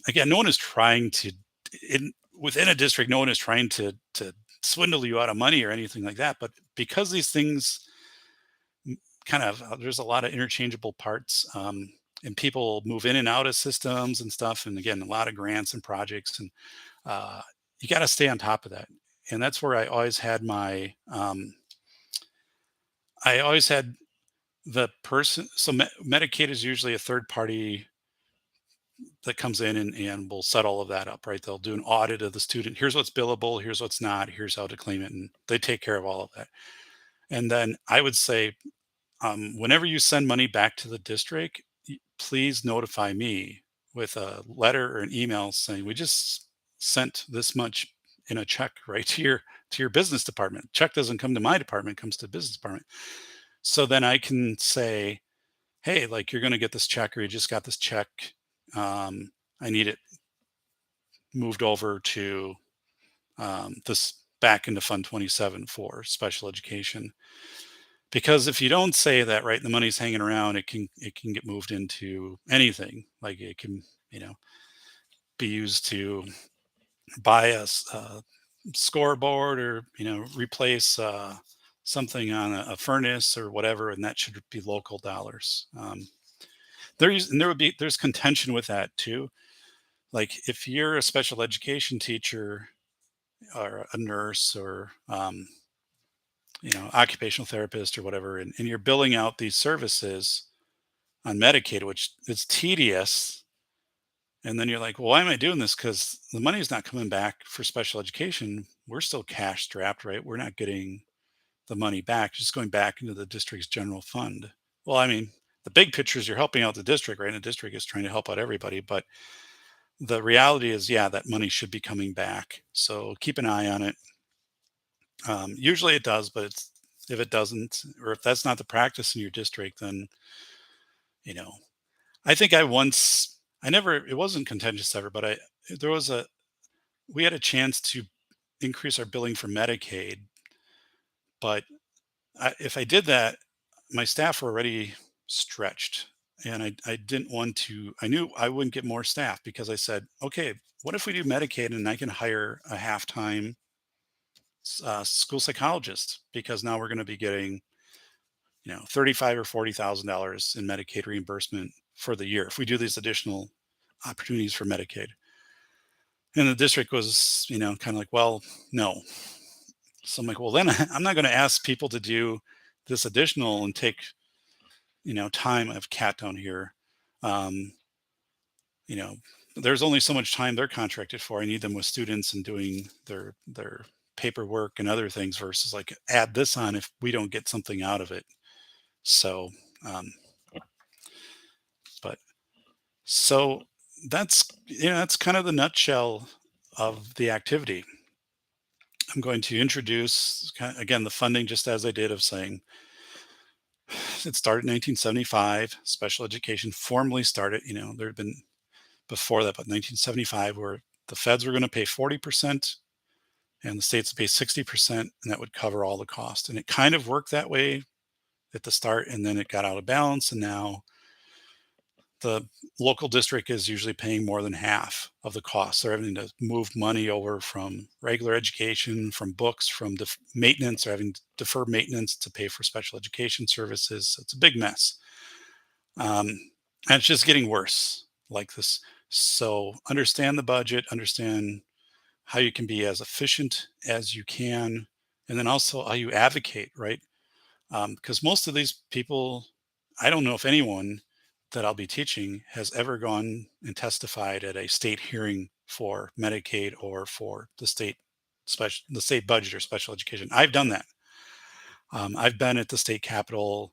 Again, no one is trying to, within a district, no one is trying to swindle you out of money or anything like that. But because these things kind of, there's a lot of interchangeable parts, and people move in and out of systems and stuff. And again, a lot of grants and projects, and uh, you got to stay on top of that. And that's where I always had I always had the person. So Medicaid is usually a third party that comes in and will set all of that up, right? They'll do an audit of the student. Here's what's billable, here's what's not, here's how to claim it. And they take care of all of that. And then I would say, whenever you send money back to the district, please notify me with a letter or an email saying, we just sent this much in a check right to your business department. Check doesn't come to my department, it comes to the business department. So then I can say, hey, like you're going to get this check, or you just got this check. I need it moved over to this back into Fund 27 for special education. Because if you don't say that, right, the money's hanging around, it can get moved into anything. Like it can, you know, be used to buy a scoreboard, or replace something on a furnace or whatever, and that should be local dollars. There's contention with that too. Like if you're a special education teacher or a nurse or occupational therapist or whatever, and you're billing out these services on Medicaid, which is tedious. And then you're like, well, why am I doing this? Because the money is not coming back for special education. We're still cash strapped, right? We're not getting the money back, just going back into the district's general fund. Well, I mean, the big picture is you're helping out the district, right? And the district is trying to help out everybody. But the reality is, yeah, that money should be coming back. So keep an eye on it. Usually it does, but if it doesn't, or if that's not the practice in your district, then you know. I think I never, it wasn't contentious ever, but there was a, we had a chance to increase our billing for Medicaid, but if I did that, my staff were already stretched, and I didn't want to. I knew I wouldn't get more staff because I said, okay, what if we do Medicaid and I can hire a half-time school psychologist, because now we're going to be getting, 35 or $40,000 in Medicaid reimbursement for the year if we do these additional opportunities for Medicaid. And the district was, kind of like, well, no. So I'm like, well, then I'm not going to ask people to do this additional and take, time. I have cat down here. Um, you know, there's only so much time they're contracted for. I need them with students and doing their paperwork and other things versus like add this on if we don't get something out of it. So, um, but so that's kind of the nutshell of the activity. I'm going to introduce again the funding, just as I did, of saying it started in 1975. Special education formally started. There had been before that, but 1975, where the feds were going to pay 40% and the states would pay 60%, and that would cover all the cost. And it kind of worked that way at the start, and then it got out of balance, and now the local district is usually paying more than half of the cost. They're having to move money over from regular education, from books, from maintenance. They're having to defer maintenance to pay for special education services. So it's a big mess. And it's just getting worse like this. So understand the budget, understand how you can be as efficient as you can, and then also how you advocate, right? Because most of these people, I don't know if anyone that I'll be teaching has ever gone and testified at a state hearing for Medicaid or for the state budget or special education. I've done that. I've been at the state capitol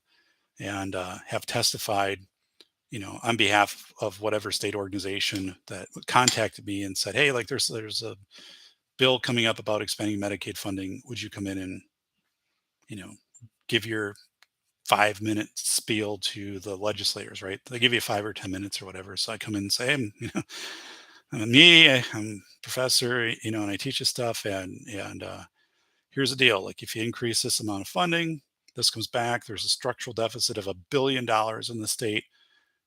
and have testified, on behalf of whatever state organization that contacted me and said, hey, like there's a bill coming up about expanding Medicaid funding. Would you come in and, you know, give your 5-minute spiel to the legislators, right? They give you 5 or 10 minutes or whatever. So I come in and say, hey, I'm a professor, and I teach you stuff. And here's the deal. Like, if you increase this amount of funding, this comes back. There's a structural deficit of $1 billion in the state.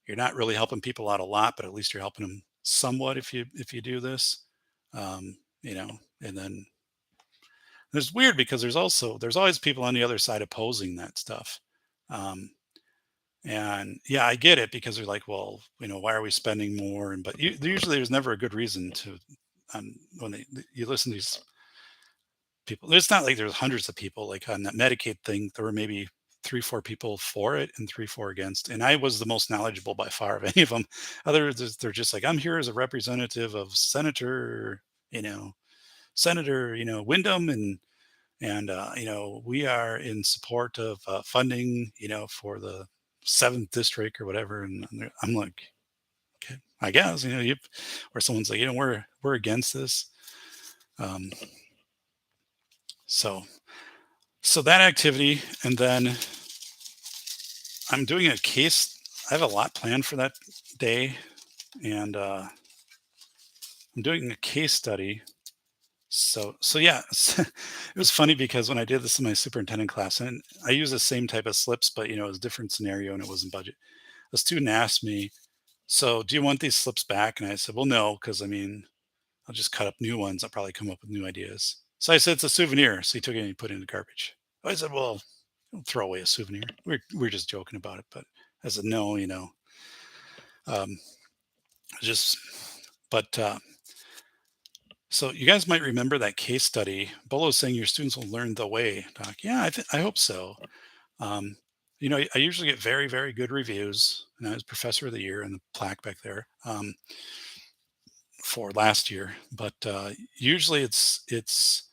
You're not really helping people out a lot, but at least you're helping them somewhat if you do this. And then there's weird because there's always people on the other side opposing that stuff. Um, and yeah, I get it because they're like, well, why are we spending more? And but usually there's never a good reason to. When you listen to these people, it's not like there's hundreds of people. Like on that Medicaid thing, there were maybe 3, 4 people for it and 3, 4 against. And I was the most knowledgeable by far of any of them. Others, they're just like, I'm here as a representative of you know, Senator, Wyndham, and we are in support of funding, for the seventh district or whatever. And I'm like, okay, I guess, or someone's like, we're against this. Um, so so that activity, and then I'm doing a case. I have a lot planned for that day, and I'm doing a case study. So yeah, it was funny because when I did this in my superintendent class, and I use the same type of slips, but it was a different scenario and it wasn't budget. A student asked me, "So do you want these slips back?" And I said, "Well, no, because I mean, I'll just cut up new ones. I'll probably come up with new ideas." So I said, "It's a souvenir." So he took it and he put it in the garbage. I said, "Well, don't throw away a souvenir. We're just joking about it." But I said, "No, um, just but." So you guys might remember that case study. Bolo's saying your students will learn the way, Doc. Yeah, I hope so. Um, I usually get very, very good reviews, and I was professor of the year and the plaque back there for last year. But usually it's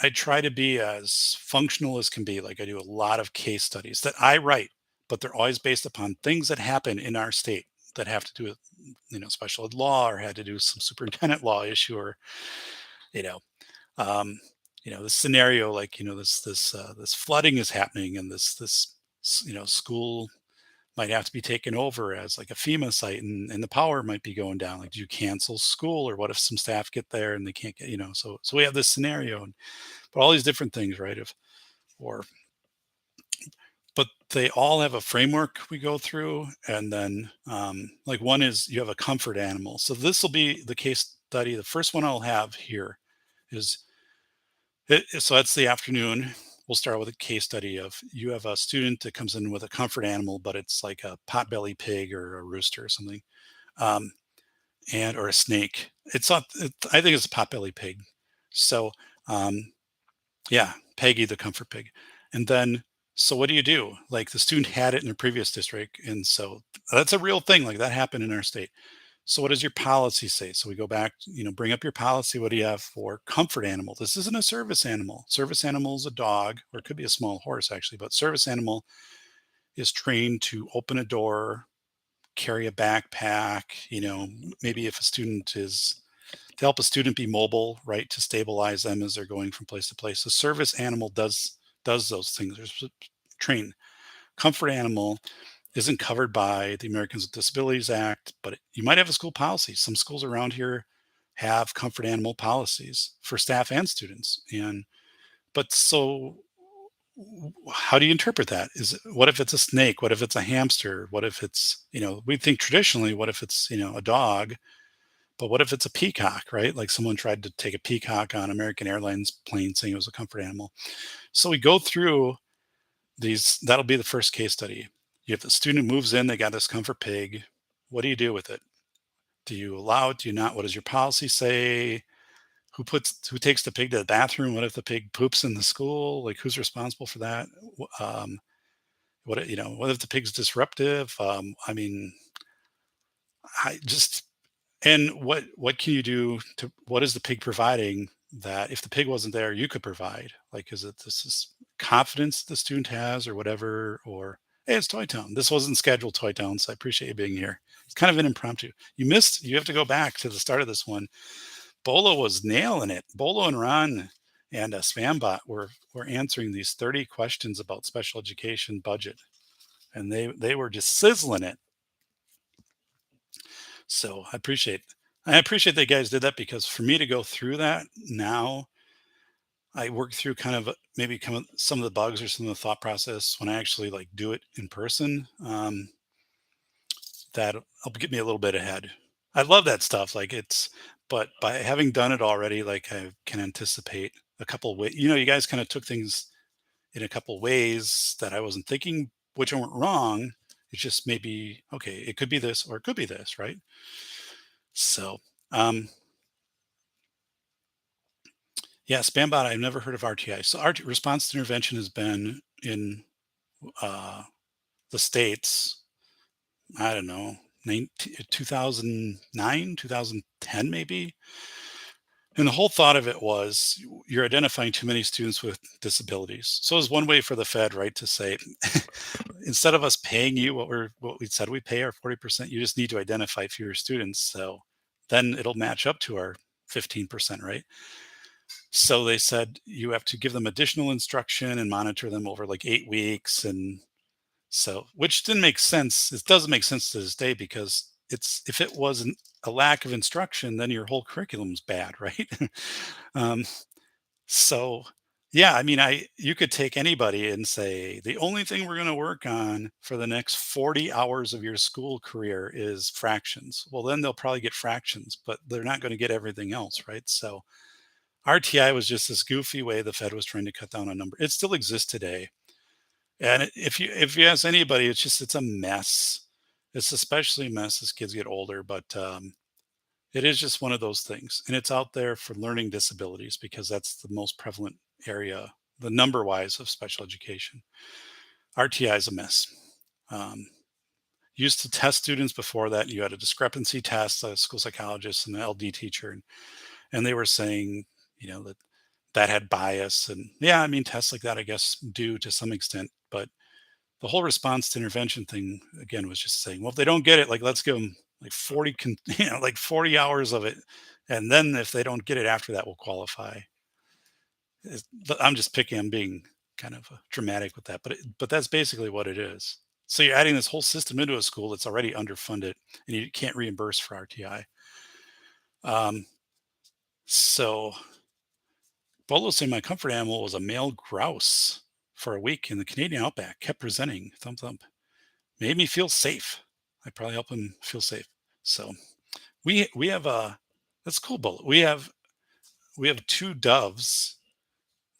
I try to be as functional as can be. Like, I do a lot of case studies that I write, but they're always based upon things that happen in our state that have to do with special ed law, or had to do with some superintendent law issue, or you know um, this scenario, like, this flooding is happening, and school might have to be taken over as like a FEMA site, and the power might be going down. Like, do you cancel school, or what if some staff get there and they can't get, so we have this scenario, and but all these different things, right? Of or But they all have a framework we go through, and then like one is you have a comfort animal. So this will be the case study. The first one I'll have here is so that's the afternoon. We'll start with a case study of you have a student that comes in with a comfort animal, but it's like a potbelly pig or a rooster or something, um, and or a snake. It's not. I think it's a potbelly pig. So um, yeah, Peggy the comfort pig. And then, so what do you do? Like, the student had it in their previous district, and so that's a real thing. Like, that happened in our state. So what does your policy say? So we go back, bring up your policy. What do you have for comfort animal? This isn't a service animal. Service animal is a dog, or it could be a small horse actually, but service animal is trained to open a door, carry a backpack, maybe if a student is to help a student be mobile, right, to stabilize them as they're going from place to place. The service animal does those things. There's train. Comfort animal isn't covered by the Americans with Disabilities Act, but you might have a school policy. Some schools around here have comfort animal policies for staff and students. And but so how do you interpret that? What if it's a snake? What if it's a hamster? What if it's, we think traditionally, what if it's, a dog? But what if it's a peacock, right? Like, someone tried to take a peacock on American Airlines plane saying it was a comfort animal. So we go through these. That'll be the first case study. You have the student moves in, they got this comfort pig. What do you do with it? Do you allow it? Do you not? What does your policy say? Who takes the pig to the bathroom? What if the pig poops in the school? Like, who's responsible for that? What if the pig's disruptive? I mean, I just And what can you do to what is the pig providing that if the pig wasn't there, you could provide? Like, is it this is confidence the student has or whatever? Or, hey, it's Toy Town. This wasn't scheduled, Toy Town, so I appreciate you being here. It's kind of an impromptu. You have to go back to the start of this one. Bolo was nailing it. Bolo and Ron and Spambot were answering these 30 questions about special education budget. And they were just sizzling it. So I appreciate that you guys did that, because for me to go through that now, I work through kind of maybe some of the bugs or some of the thought process when I actually like do it in person. That'll get me a little bit ahead. I love that stuff. But by having done it already, like, I can anticipate a couple ways. You guys kind of took things in a couple ways that I wasn't thinking, which weren't wrong. It's just maybe, okay, it could be this or it could be this, right? So, um, yeah, Spambot, I've never heard of RTI. So response to intervention has been in uh, the States, I don't know, 2009, 2010 maybe. And the whole thought of it was you're identifying too many students with disabilities. So it's one way for the Fed, right, to say, instead of us paying you what we said we pay our 40%, you just need to identify fewer students. So then it'll match up to our 15%, right? So they said you have to give them additional instruction and monitor them over like 8 weeks. And so, which didn't make sense. It doesn't make sense to this day, because if it wasn't a lack of instruction, then your whole curriculum's bad, right? um, so yeah, I mean, you could take anybody and say the only thing we're going to work on for the next 40 hours of your school career is fractions. Well, then they'll probably get fractions, but they're not going to get everything else, right? So RTI was just this goofy way the Fed was trying to cut down on number. It still exists today. And if you ask anybody, it's a mess. It's especially a mess as kids get older, but it is just one of those things. And it's out there for learning disabilities, because that's the most prevalent area, the number wise, of special education. RTI is a mess. Um, Used to test students before that. You had a discrepancy test, a school psychologist and an LD teacher, and they were saying, that had bias. And yeah, I mean, tests like that, I guess, do to some extent. But the whole response to intervention thing, again, was just saying, well, if they don't get it, like, let's give them like 40 hours of it. And then if they don't get it after that, we'll qualify. I'm just picking. I'm being kind of dramatic with that, but that's basically what it is. So you're adding this whole system into a school that's already underfunded, and you can't reimburse for RTI. Um, so Bolo say my comfort animal was a male grouse for a week in the Canadian outback. Kept presenting, thump thump. Made me feel safe. I probably help him feel safe. So we have a that's cool, Bolo. We have two doves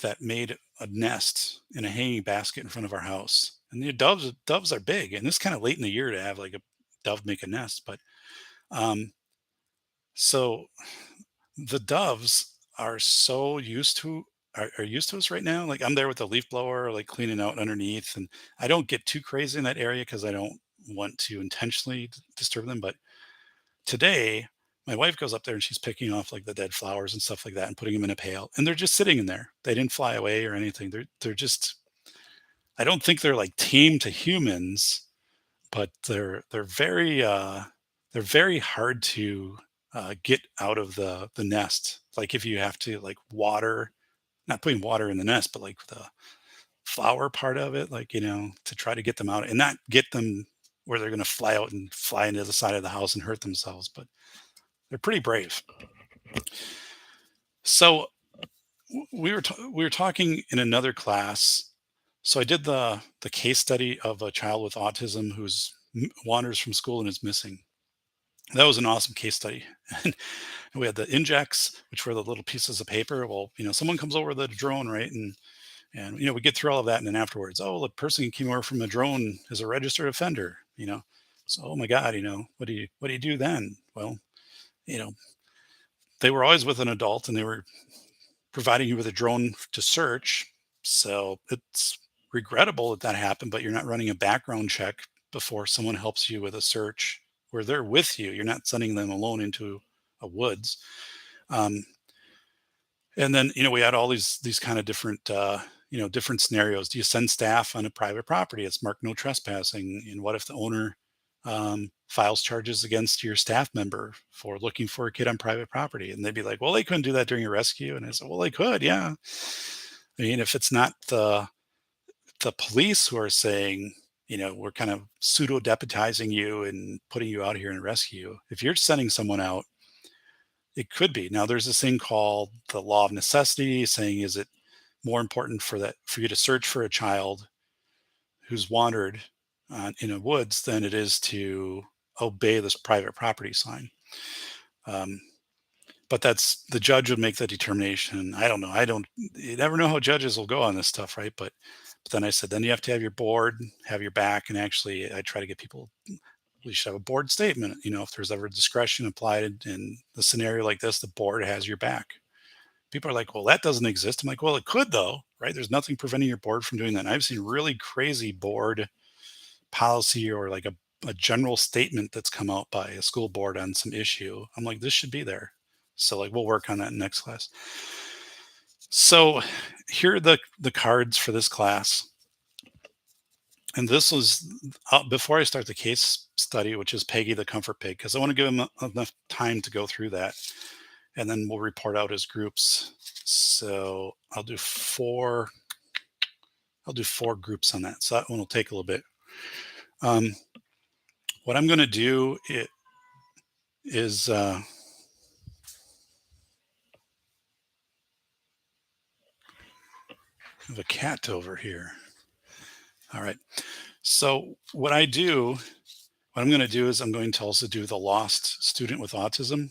that made a nest in a hanging basket in front of our house. And the doves are big, and it's kind of late in the year to have like a dove make a nest. But um, so the doves are so are used to us right now. Like I'm there with the leaf blower, like cleaning out underneath, and I don't get too crazy in that area because I don't want to intentionally disturb them. But today, my wife goes up there and she's picking off like the dead flowers and stuff like that and putting them in a pail, and they're just sitting in there. They didn't fly away or anything. They're just I don't think they're like tame to humans, but they're very hard to get out of the nest. Like if you have to like water, not putting water in the nest, but like the flower part of it, like to try to get them out and not get them where they're going to fly out and fly into the side of the house and hurt themselves. But they're pretty brave. So we were talking in another class. So I did the case study of a child with autism who's wanders from school and is missing. That was an awesome case study. And we had the injects, which were the little pieces of paper. Well, someone comes over the drone, right? And we get through all of that, and then afterwards, oh, the person who came over from the drone is a registered offender. So, oh my God, what do you do then? Well, you know, they were always with an adult, and they were providing you with a drone to search. So it's regrettable that that happened, but you're not running a background check before someone helps you with a search where they're with you. You're not sending them alone into a woods. Um, and then, we had all these kind of different, different scenarios. Do you send staff on a private property? It's marked no trespassing. And what if the owner files charges against your staff member for looking for a kid on private property? And they'd be like, well, they couldn't do that during a rescue. And I said, well, they could, yeah. I mean, if it's not the police who are saying, we're kind of pseudo deputizing you and putting you out here in rescue. If you're sending someone out, it could be. Now, there's this thing called the law of necessity, saying, is it more important for you to search for a child who's wandered in a woods than it is to obey this private property sign? Um, but that's the judge would make the determination. I don't know. You never know how judges will go on this stuff, right? But then I said, then you have to have your board, have your back, and actually, I try to get people. We should have a board statement. If there's ever discretion applied in the scenario like this, the board has your back. People are like, well, that doesn't exist. I'm like, well, it could though, right? There's nothing preventing your board from doing that. And I've seen really crazy board policy or like a general statement that's come out by a school board on some issue. I'm like, this should be there. So like we'll work on that in next class. So here are the cards for this class. And this was before I start the case study, which is Peggy the Comfort Pig, because I want to give them enough time to go through that. And then we'll report out as groups. So I'll do four groups on that. So that one will take a little bit. What I'm going to do is I have a cat over here. All right. So what I'm going to do is I'm going to also do the lost student with autism.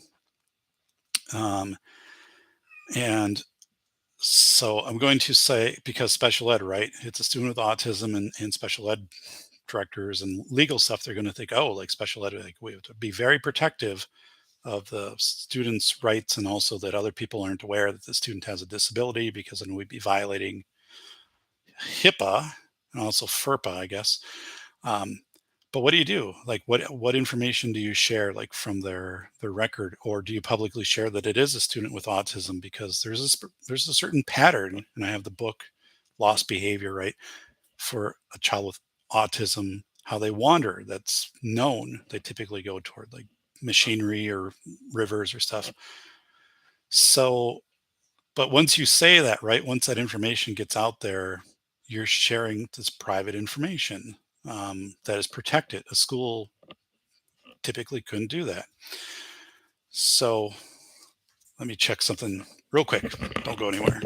And so I'm going to say, because special ed, right? It's a student with autism, and special ed directors and legal stuff, they're going to think, oh, like special ed, like we have to be very protective of the student's rights, and also that other people aren't aware that the student has a disability, because then we'd be violating HIPAA and also FERPA, I guess. Um, but what do you do? Like, what information do you share, like from their record, or do you publicly share that it is a student with autism? Because there's a certain pattern, and I have the book Lost Behavior, right, for a child with autism, how they wander. That's known. They typically go toward like machinery or rivers or stuff. So, But once you say that, right, once that information gets out there, you're sharing this private information that is protected. A school typically couldn't do that. So let me check something real quick. Don't go anywhere.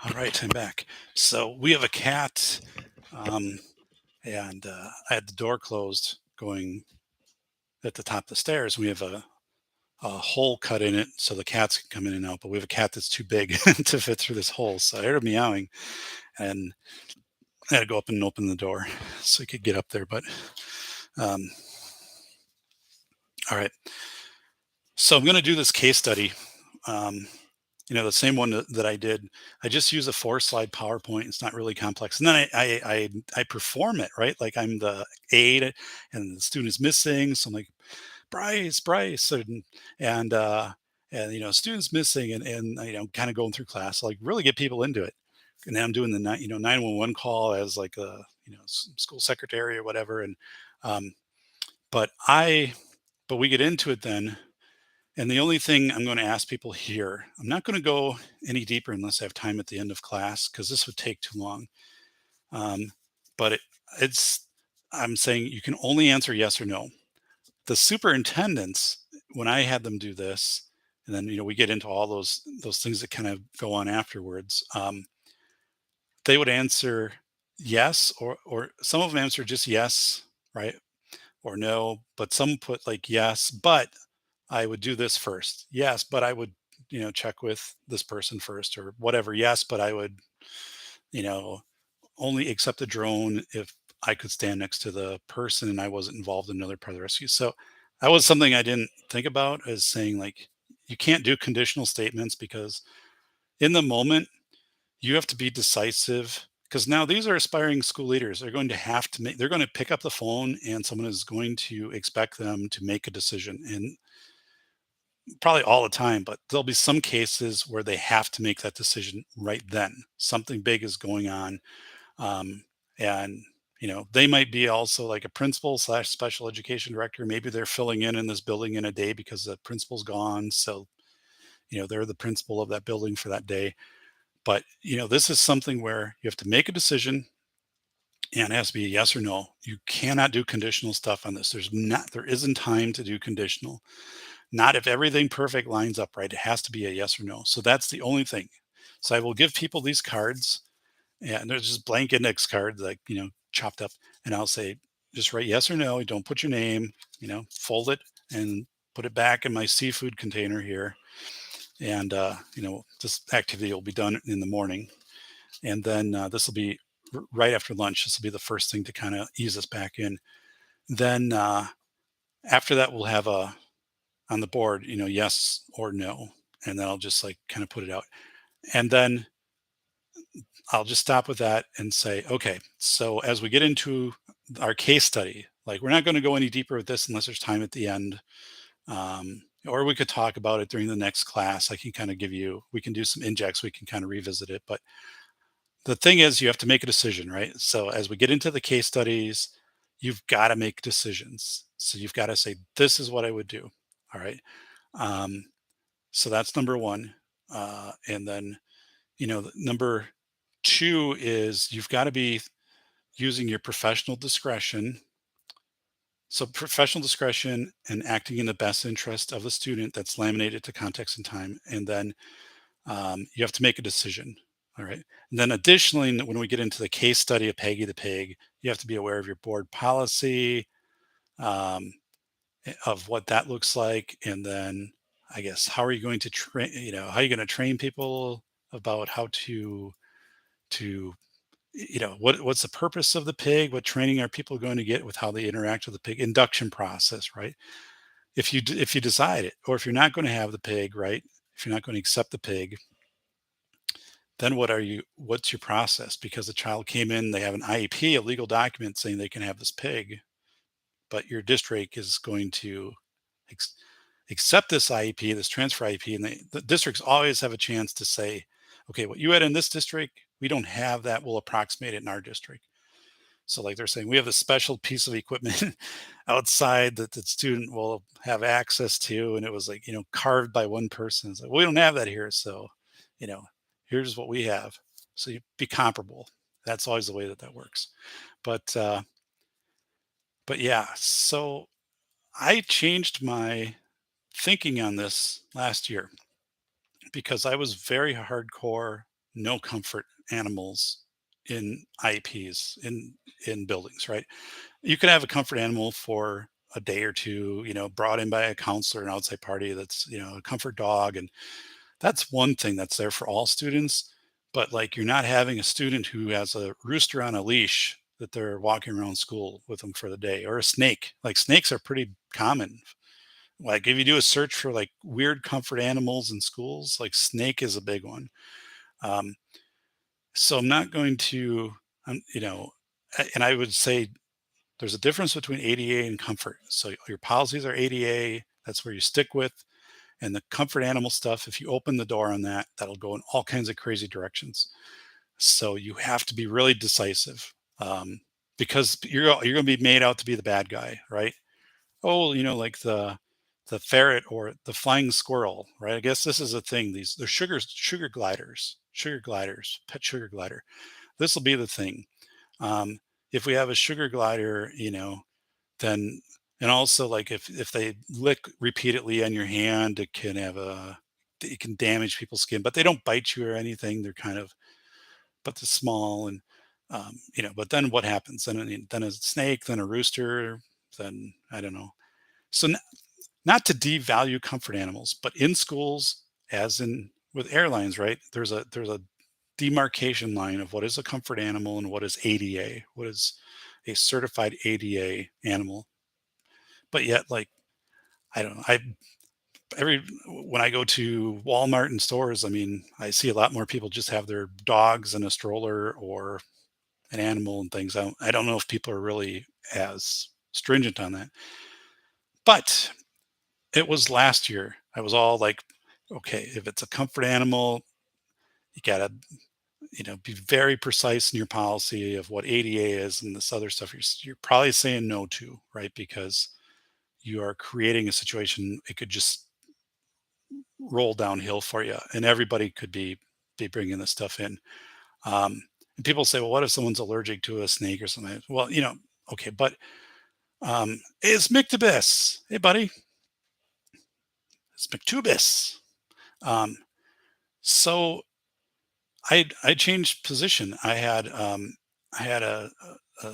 All right, I'm back. So we have a cat, um, and I had the door closed going at the top of the stairs. We have a hole cut in it so the cats can come in and out, but we have a cat that's too big to fit through this hole. So I heard him meowing, and I had to go up and open the door so he could get up there. But um, all right, so I'm going to do this case study. Um, the same one that I did. I just use a 4-slide PowerPoint. It's not really complex, and then I perform it, right. Like I'm the aide, and the student is missing, so I'm like, Bryce, and students missing, and kind of going through class, like really get people into it. And then I'm doing the 911 call as like a school secretary or whatever, and um, but I but we get into it then, and the only thing I'm going to ask people here, I'm not going to go any deeper unless I have time at the end of class because this would take too long. Um, but it's I'm saying you can only answer yes or no. The superintendents, when I had them do this, and then we get into all those things that kind of go on afterwards. They would answer yes, or some of them answer just yes, right, or no, but some put like yes, but I would do this first. Yes, but I would check with this person first, or whatever. Yes, but I would you know only accept the drone if I could stand next to the person and I wasn't involved in another part of the rescue. So that was something I didn't think about, as saying like you can't do conditional statements because in the moment you have to be decisive, because now these are aspiring school leaders. They're going to have to make they're going to pick up the phone and someone is going to expect them to make a decision, and probably all the time, but there'll be some cases where they have to make that decision right then. Something big is going on, um, and they might be also like a principal slash special education director. Maybe they're filling in this building in a day because the principal's gone, so they're the principal of that building for that day. But this is something where you have to make a decision, and it has to be a yes or no. You cannot do conditional stuff on this. There isn't time to do conditional. Not if everything perfect lines up right. It has to be a yes or no. So that's the only thing. So I will give people these cards, and there's just blank index cards, like chopped up, and I'll say just write yes or no. Don't put your name. Fold it and put it back in my seafood container here. And this activity will be done in the morning, and then this will be right after lunch. This will be the first thing to kind of ease us back in. Then after that, we'll have a on the board, yes or no, and then I'll just like kind of put it out, and then I'll just stop with that and say, okay, so as we get into our case study, like we're not going to go any deeper with this unless there's time at the end. Or we could talk about it during the next class. I can kind of we can do some injects, we can kind of revisit it. But the thing is, you have to make a decision, right? So as we get into the case studies, you've got to make decisions. So you've got to say, this is what I would do. All right. Um, so that's number one. And then, number two is you've got to be using your professional discretion. So professional discretion and acting in the best interest of the student, that's laminated to context and time. And then you have to make a decision. All right. And then additionally, when we get into the case study of Peggy the Pig, you have to be aware of your board policy, um, of what that looks like. And then I guess, how are you going to train, how are you going to train people about how to what's the purpose of the pig, what training are people going to get with how they interact with the pig, induction process, right? If you decide it, or if you're not going to have the pig, right, if you're not going to accept the pig, then what's your process? Because the child came in, they have an IEP, a legal document saying they can have this pig, but your district is going to ex- accept this IEP, this transfer IEP, and the districts always have a chance to say, okay, what you had in this district, we don't have that. We'll approximate it in our district. So like they're saying, we have a special piece of equipment outside that the student will have access to. And it was like, carved by one person. It's like, well, we don't have that here. So, you know, here's what we have. So you be comparable. That's always the way that that works. But, uh, but yeah, so I changed my thinking on this last year because I was very hardcore, no comfort animals in IEPs in buildings, right? You can have a comfort animal for a day or two, brought in by a counselor, an outside party that's, a comfort dog. And that's one thing that's there for all students. But like you're not having a student who has a rooster on a leash that they're walking around school with them for the day, or a snake. Like snakes are pretty common. Like if you do a search for like weird comfort animals in schools, like snake is a big one. Um, so I'm not going to, and I would say there's a difference between ADA and comfort. So your policies are ADA, that's where you stick with. And the comfort animal stuff, if you open the door on that, that'll go in all kinds of crazy directions. So you have to be really decisive, because you're going to be made out to be the bad guy, right? Oh, like the ferret or the flying squirrel, right? I guess this is a thing. They're sugar gliders, pet sugar glider. This will be the thing. Um, if we have a sugar glider, then and also like if they lick repeatedly on your hand, it can damage people's skin, but they don't bite you or anything. They're kind of but they're small and but then what happens? Then a snake, then a rooster, then I don't know. So not to devalue comfort animals, but in schools, as in with airlines, right? There's a demarcation line of what is a comfort animal and what is ADA, what is a certified ADA animal. But yet, like I don't know, I every when I go to Walmart and stores, I mean, I see a lot more people just have their dogs in a stroller or an animal and things. I don't know if people are really as stringent on that. But it was last year. I was all like, okay, if it's a comfort animal, you gotta, be very precise in your policy of what ADA is and this other stuff you're probably saying no to, right? Because you are creating a situation, it could just roll downhill for you and everybody could be bringing this stuff in. And people say, well, what if someone's allergic to a snake or something? Well, okay, but it's Mictobis. Hey, buddy, it's Mictubis. Um, so I changed position. I had a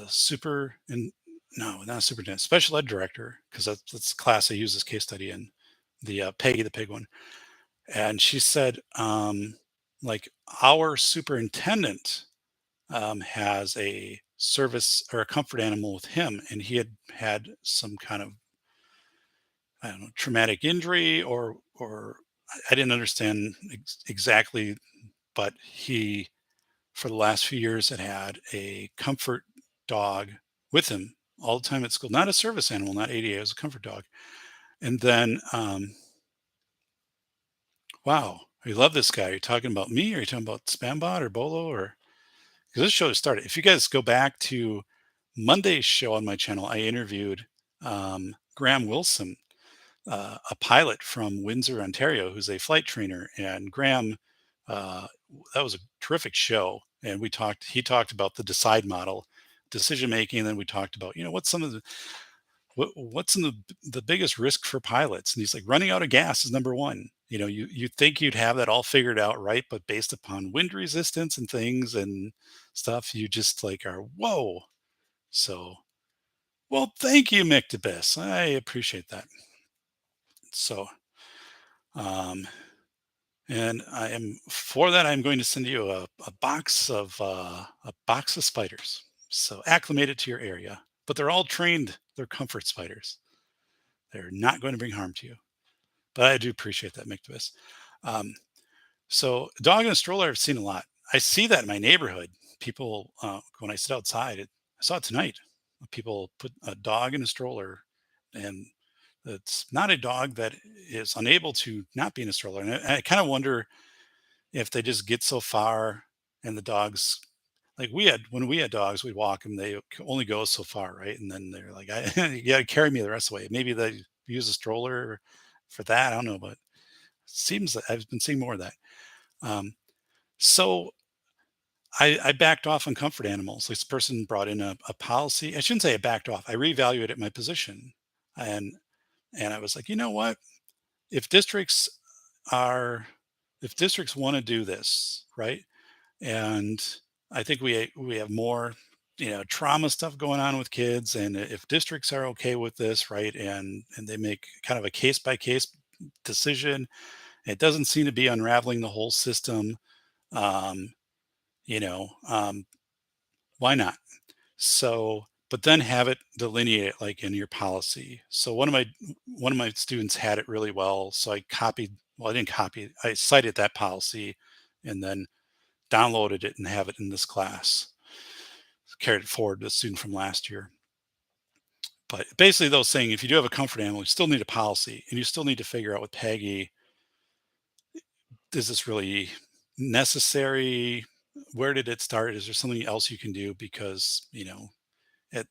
super and no, not a superintendent, special ed director, because that's the class I use this case study in, the Peggy the pig one. And she said, like our superintendent has a service or a comfort animal with him, and he had had some kind of, I don't know, traumatic injury or I didn't understand exactly, but he for the last few years had a comfort dog with him all the time at school. Not a service animal, not ADA, it was a comfort dog. And then, wow, I love this guy. Are you talking about me? Or are you talking about Spambot or Bolo? Or because this show has started. If you guys go back to Monday's show on my channel, I interviewed Graham Wilson, a pilot from Windsor, Ontario, who's a flight trainer. And Graham, uh, that was a terrific show. And he talked about the decide model, decision making. And then we talked about, what's the biggest risk for pilots? And he's like, running out of gas is number one. You think you'd have that all figured out, right? But based upon wind resistance and things and stuff, you just like are, whoa. So, well, thank you, Mictobis. I appreciate that. So, um, and I am for that. I'm going to send you a box of spiders. So acclimate it to your area. But they're all trained. They're comfort spiders. They're not going to bring harm to you. But I do appreciate that, Mictobis. Um, so dog in a stroller, I've seen a lot. I see that in my neighborhood. People, when I sit outside, I saw it tonight. people put a dog in a stroller, and it's not a dog that is unable to not be in a stroller. And I kind of wonder if they just get so far, and the dogs, like we had when we had dogs, we'd walk them, they only go so far, right? And then they're like, you gotta carry me the rest of the way. Maybe they use a stroller for that. I don't know, but seems that I've been seeing more of that. Um, so I backed off on comfort animals. This person brought in a policy. I shouldn't say I backed off. I reevaluated my position, and I was like, you know what? If districts are if districts want to do this, right? And I think we have more, trauma stuff going on with kids, and if districts are okay with this, right, and they make kind of a case by case decision, it doesn't seem to be unraveling the whole system. Um, you know, um, why not? So, but then have it delineate like in your policy. So one of my students had it really well. So I copied, well, I didn't copy it. I cited that policy and then downloaded it and have it in this class. Carried it forward to a student from last year. But basically, though, saying if you do have a comfort animal, you still need a policy, and you still need to figure out with Peggy, is this really necessary? Where did it start? Is there something else you can do? Because it,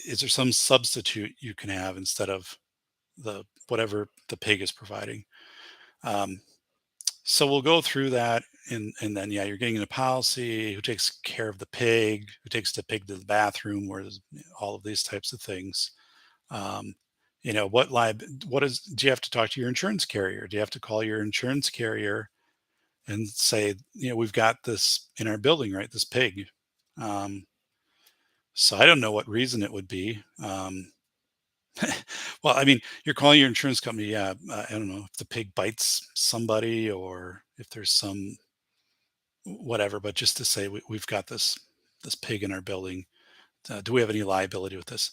is there some substitute you can have instead of the whatever the pig is providing? Um, so we'll go through that, and then yeah, you're getting a policy. Who takes care of the pig? Who takes the pig to the bathroom? Where there's all of these types of things. Um, what is do you have to talk to your insurance carrier? Do you have to call your insurance carrier and say, we've got this in our building, right? This pig. Um, so I don't know what reason it would be. Well, I mean, you're calling your insurance company. Yeah, I don't know if the pig bites somebody or if there's some whatever, but just to say we've got this pig in our building. Do we have any liability with this?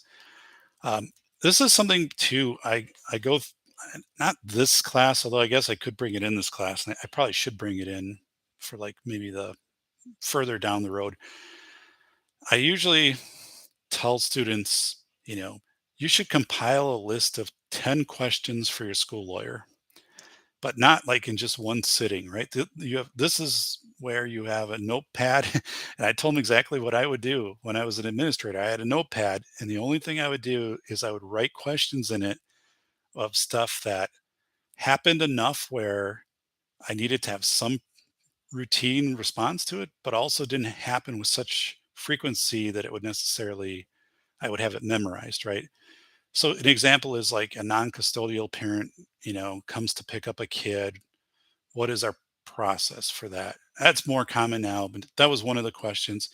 Um, this is something too. I go not this class, although I guess I could bring it in this class, and I probably should bring it in for like maybe the further down the road. I usually tell students, you should compile a list of 10 questions for your school lawyer, but not like in just one sitting, right? This is where you have a notepad. And I told them exactly what I would do when I was an administrator. I had a notepad, and the only thing I would do is I would write questions in it of stuff that happened enough where I needed to have some routine response to it, but also didn't happen with such frequency that it would necessarily I would have it memorized, right? So an example is like a non-custodial parent, comes to pick up a kid. What is our process for that? That's more common now, but that was one of the questions.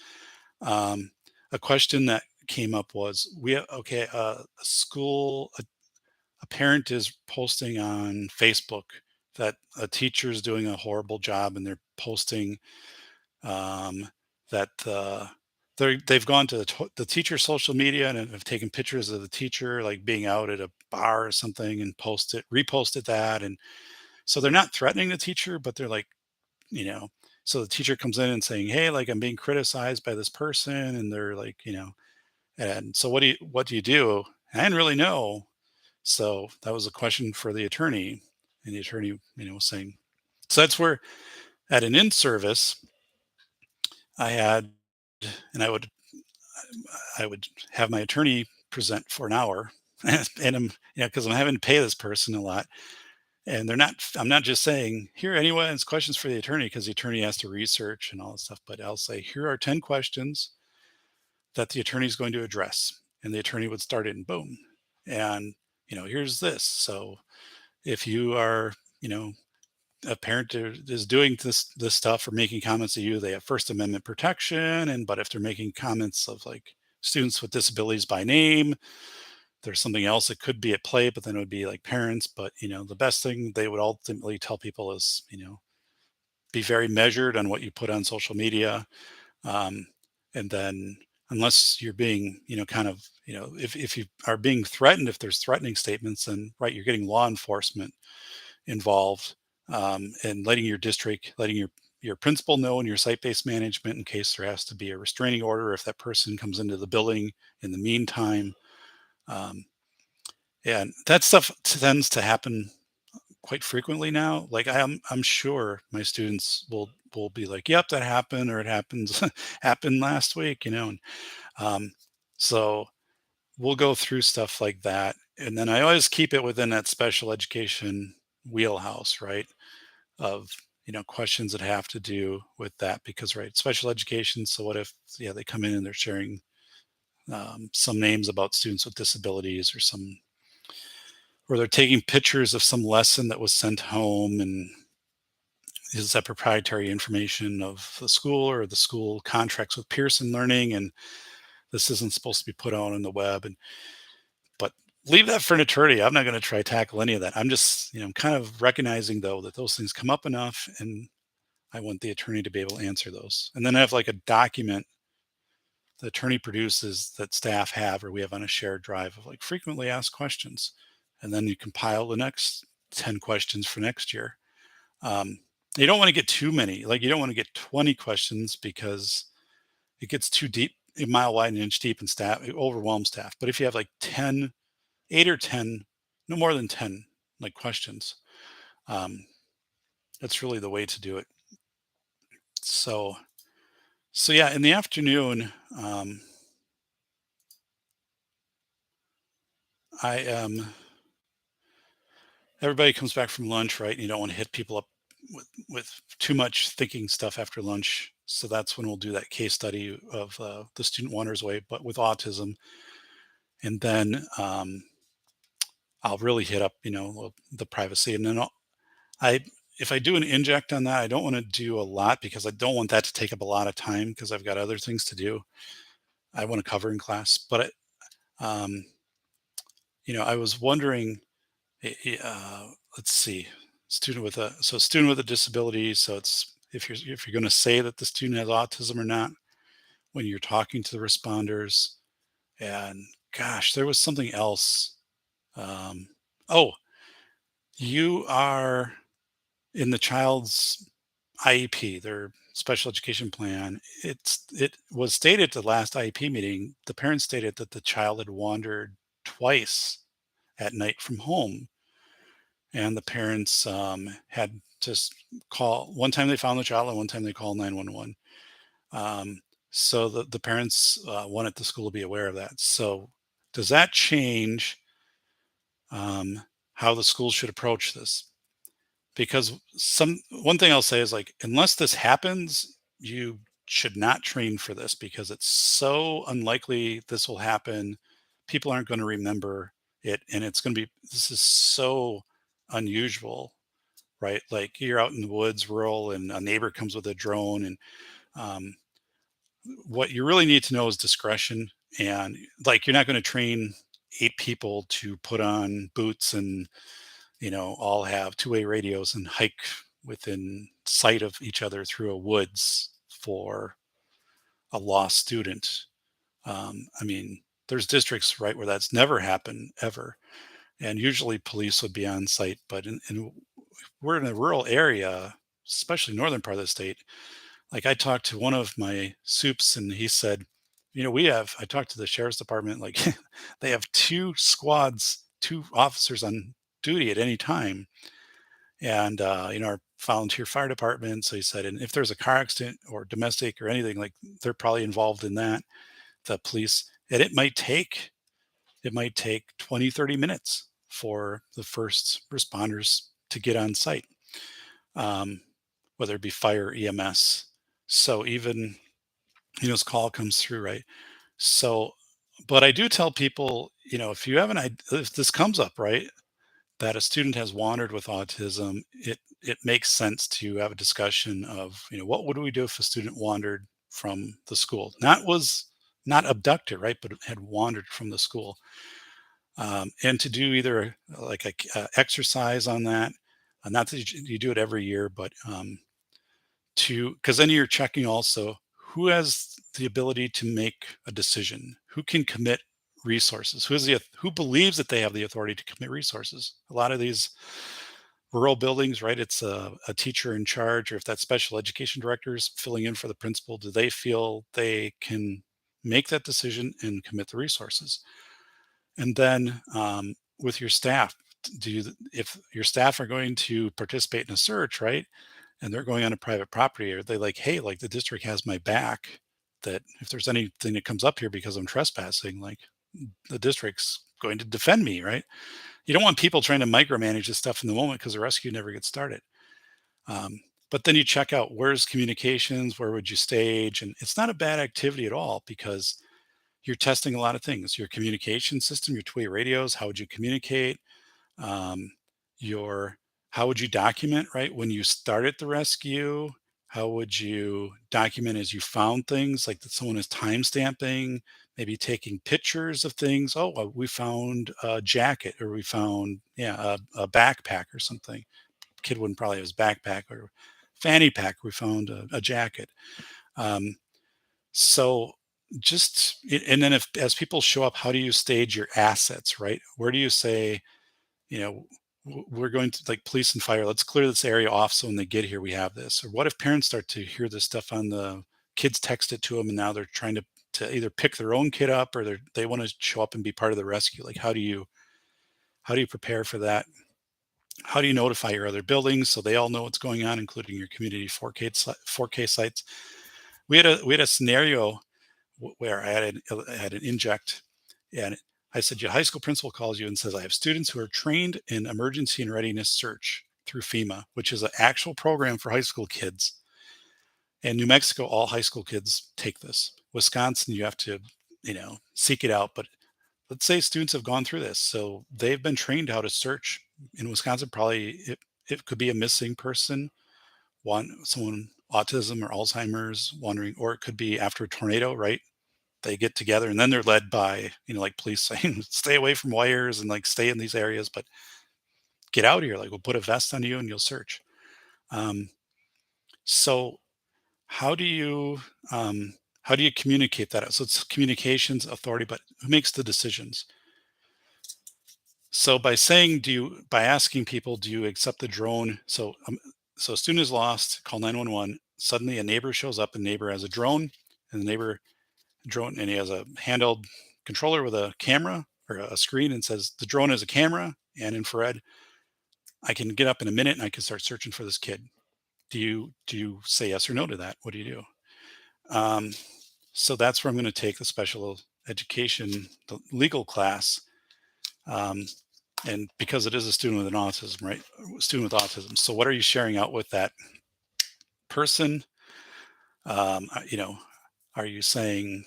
Um, a question that came up was okay, a parent is posting on Facebook that a teacher is doing a horrible job, and they're posting um, that they've gone to the teacher's social media and have taken pictures of the teacher like being out at a bar or something and reposted that, and so they're not threatening the teacher, but they're like, you know, so the teacher comes in and saying, hey, like I'm being criticized by this person, and they're like, and so what do you do? And I didn't really know, so that was a question for the attorney, and the attorney, was saying, so that's where at an in service I had, and I would have my attorney present for an hour, and because I'm having to pay this person a lot, and I'm not just saying here anyone's questions for the attorney because the attorney has to research and all this stuff, but I'll say here are 10 questions that the attorney is going to address, and the attorney would start it and boom, and here's this. So if you are, a parent is doing this stuff or making comments to you, they have First Amendment protection. And but if they're making comments of like students with disabilities by name, there's something else that could be at play, but then it would be like parents. But the best thing they would ultimately tell people is, be very measured on what you put on social media. Um, and then unless you're being, kind of, if you are being threatened, if there's threatening statements, then right, you're getting law enforcement involved, and letting your your principal know and your site-based management in case there has to be a restraining order if that person comes into the building in the meantime. Um, and that stuff tends to happen quite frequently now. Like I'm sure my students will be like, "Yep, that happened," or "It happens happened last week," And um, so we'll go through stuff like that, and then I always keep it within that special education wheelhouse, right? Of questions that have to do with that because right, special education. So what if they come in and they're sharing some names about students with disabilities or they're taking pictures of some lesson that was sent home and is that proprietary information of the school or the school contracts with Pearson Learning and this isn't supposed to be put out on the web and but leave that for an attorney. I'm not going to try tackle any of that. I'm just I'm kind of recognizing though that those things come up enough and I want the attorney to be able to answer those. And then I have like a document the attorney produces that staff have or we have on a shared drive of like frequently asked questions. And then you compile the next 10 questions for next year. Um, you don't want to get too many. Like you don't want to get 20 questions because it gets too deep, a mile wide and an inch deep, and staff it overwhelms staff. But if you have like 10, 8 or 10, no more than 10 like questions, um, that's really the way to do it. So yeah, in the afternoon, I everybody comes back from lunch, right? And you don't want to hit people up with too much thinking stuff after lunch. So that's when we'll do that case study of the student wanders away, but with autism. And then I'll really hit up, the privacy. And then I, if I do an inject on that, I don't want to do a lot because I don't want that to take up a lot of time because I've got other things to do. I want to cover in class, but um, I was wondering, let's see, student with a disability. So it's if you're going to say that the student has autism or not when you're talking to the responders. And gosh, there was something else. Um, oh, you are in the child's IEP, their special education plan. It was stated at the last IEP meeting. The parents stated that the child had wandered twice at night from home, and the parents had to call. One time they found the child, and one time they called 911. Um, so the parents wanted the school to be aware of that. So does that change um, how the school should approach this? Because one thing I'll say is like, unless this happens, you should not train for this because it's so unlikely this will happen. People aren't going to remember it, and it's going to be this is so unusual, right? Like you're out in the woods, rural, and a neighbor comes with a drone, and um, what you really need to know is discretion. And like, you're not going to train 8 people to put on boots and all have two-way radios and hike within sight of each other through a woods for a lost student. I mean, there's districts right where that's never happened ever, and usually police would be on site. But we're in a rural area, especially northern part of the state. Like I talked to one of my soups, and he said, I talked to the sheriff's department, like they have 2 squads, 2 officers on duty at any time and our volunteer fire department. So he said, and if there's a car accident or domestic or anything, like they're probably involved in that, the police. And it might take 20, 30 minutes for the first responders to get on site, um, whether it be fire or EMS. So even his call comes through, right? So but I do tell people, if you have if this comes up, right, that a student has wandered with autism, it makes sense to have a discussion of, what would we do if a student wandered from the school? Not abducted, right, but had wandered from the school. And to do either like a exercise on that, not that you do it every year, but to because then you're checking also who has the ability to make a decision, who can commit resources, who believes that they have the authority to commit resources. A lot of these rural buildings, right? It's a teacher in charge, or if that special education director is filling in for the principal, do they feel they can make that decision and commit the resources? And then with your staff, do you, if your staff are going to participate in a search, right, and they're going on a private property, are they like, hey, like the district has my back, that if there's anything that comes up here because I'm trespassing, like the district's going to defend me, right? You don't want people trying to micromanage this stuff in the moment because the rescue never gets started. Um, but then you check out where's communications, where would you stage, and it's not a bad activity at all because you're testing a lot of things. Your communication system, your two-way radios, how would you communicate? Um, your how would you document, right? When you started the rescue, how would you document as you found things, like that someone is time stamping, maybe taking pictures of things. Oh, we found a jacket, or we found, yeah, a backpack or something. Kid wouldn't probably have his backpack or fanny pack. We found a jacket. Um, so and then if as people show up, how do you stage your assets, right? Where do you say, you know, we're going to, like, police and fire, let's clear this area off so when they get here we have this? Or what if parents start to hear this stuff on the kids, text it to them, and now they're trying to either pick their own kid up, or they want to show up and be part of the rescue? Like, how do you prepare for that? How do you notify your other buildings so they all know what's going on, including your community 4K sites? We had a scenario where I had an inject, and I said, your high school principal calls you and says, I have students who are trained in emergency and readiness search through FEMA, which is an actual program for high school kids. In New Mexico, all high school kids take this. Wisconsin, you have to, seek it out. But let's say students have gone through this, so they've been trained how to search. In Wisconsin, probably it could be a missing person, someone autism or Alzheimer's wandering, or it could be after a tornado, right? They get together and then they're led by, like police saying, stay away from wires and like stay in these areas, but get out of here. Like, we'll put a vest on you and you'll search. Um, so how do you communicate that out? So it's communications authority, but who makes the decisions? So by asking people, do you accept the drone? So a student is lost, call 911. Suddenly a neighbor shows up, and neighbor has a drone, and the neighbor drone, and he has a handheld controller with a camera or a screen, and says the drone is a camera and infrared. I can get up in a minute and I can start searching for this kid. Do you say yes or no to that? What do you do? Um, so that's where I'm going to take the special education, the legal class. Um, and because it is a student with an autism, right? Student with autism. So what are you sharing out with that person? Are you saying,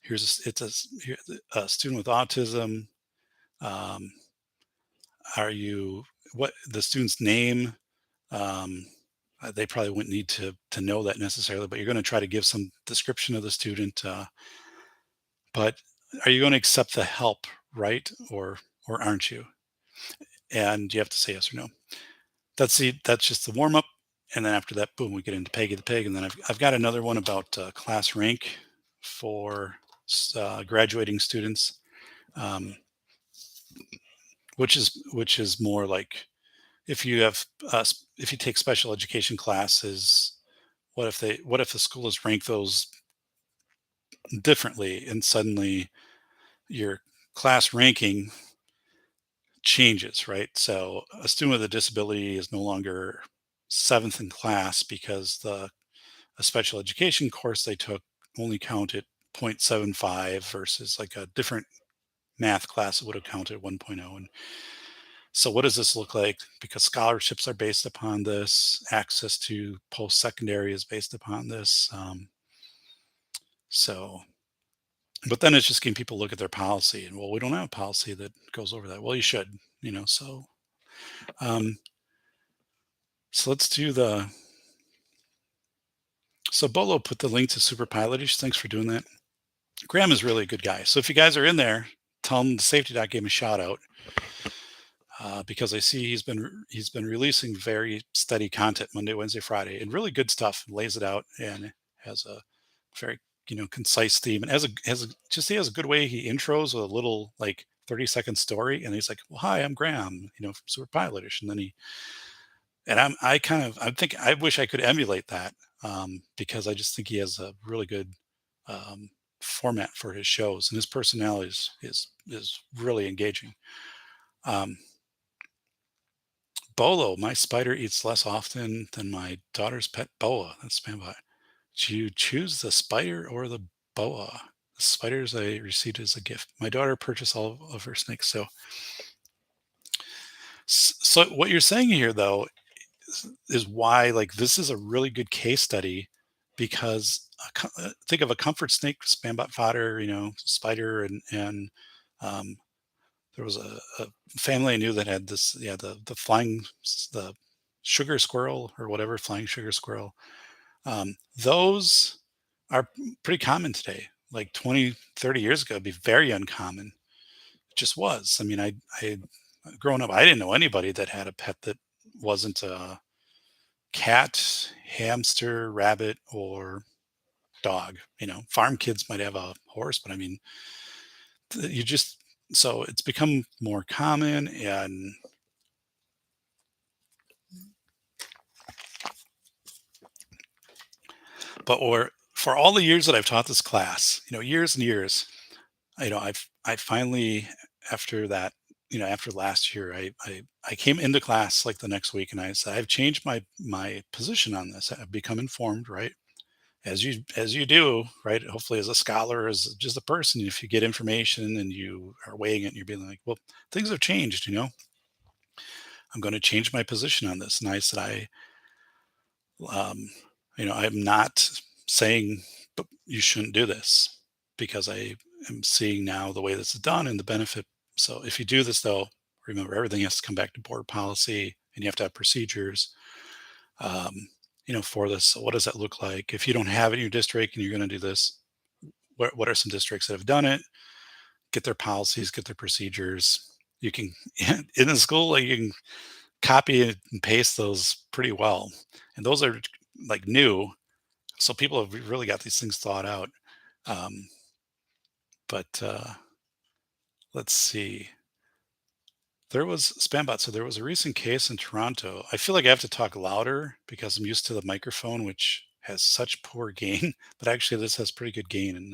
a student with autism? Um, are you what the student's name? Um, they probably wouldn't need to know that necessarily, but you're going to try to give some description of the student. But are you going to accept the help, right? Or aren't you? And you have to say yes or no. That's just the warm up, and then after that, boom, we get into Peggy the Pig, and then I've got another one about class rank for graduating students, um, which is more like, if you have if you take special education classes, what if the school has ranked those differently, and suddenly your class ranking changes, right? So a student with a disability is no longer seventh in class because a special education course they took only counted 0.75 versus like a different math class that would have counted 1.0. And so what does this look like? Because scholarships are based upon this, access to post-secondary is based upon this. So, but then it's just getting people to look at their policy, and, well, we don't have a policy that goes over that. Well, you should, um, so let's do so Bolo put the link to Super Pilotish. Thanks for doing that. Graham is really a good guy. So if you guys are in there, tell him the safety doc gave him a shout out, because I see he's been releasing very steady content Monday, Wednesday, Friday, and really good stuff. Lays it out and has a very concise theme, and he has a good way he intros with a little like 30-second story, and he's like, well, hi, I'm Graham, from Super Pilotish, and then And I think I wish I could emulate that, because I just think he has a really good um, format for his shows, and his personality is really engaging. Um, Bolo, my spider eats less often than my daughter's pet boa. That's Spambot. Do you choose the spider or the boa? The spiders I received as a gift. My daughter purchased all of her snakes. So what you're saying here, though, is why like this is a really good case study because think of a comfort snake, Spambot fodder, spider, and um, there was a family I knew that had this, yeah, the the sugar squirrel or whatever, flying sugar squirrel. Those are pretty common today. Like 20, 30 years ago, it'd be very uncommon. It just was. I mean, I growing up, I didn't know anybody that had a pet that wasn't a cat, hamster, rabbit, or dog. Farm kids might have a horse, but I mean, you just so it's become more common. And but or for all the years that I've taught this class, years and years, I finally, after that, after last year, I came into class like the next week and I said, I've changed my position on this. I've become informed, right? As you do, right? Hopefully as a scholar, as just a person, if you get information and you are weighing it and you're being like, well, things have changed, I'm going to change my position on this. And I said, um, I'm not saying, but you shouldn't do this because I am seeing now the way this is done and the benefit. So if you do this, though, remember everything has to come back to board policy, and you have to have procedures, for this. So what does that look like? If you don't have it in your district and you're going to do this, what are some districts that have done it? Get their policies, get their procedures. You can in the school, like, you can copy and paste those pretty well, and those are like new, so people have really got these things thought out. Um, but let's see. There was Spambot. So there was a recent case in Toronto. I feel like I have to talk louder because I'm used to the microphone, which has such poor gain. But actually, this has pretty good gain, and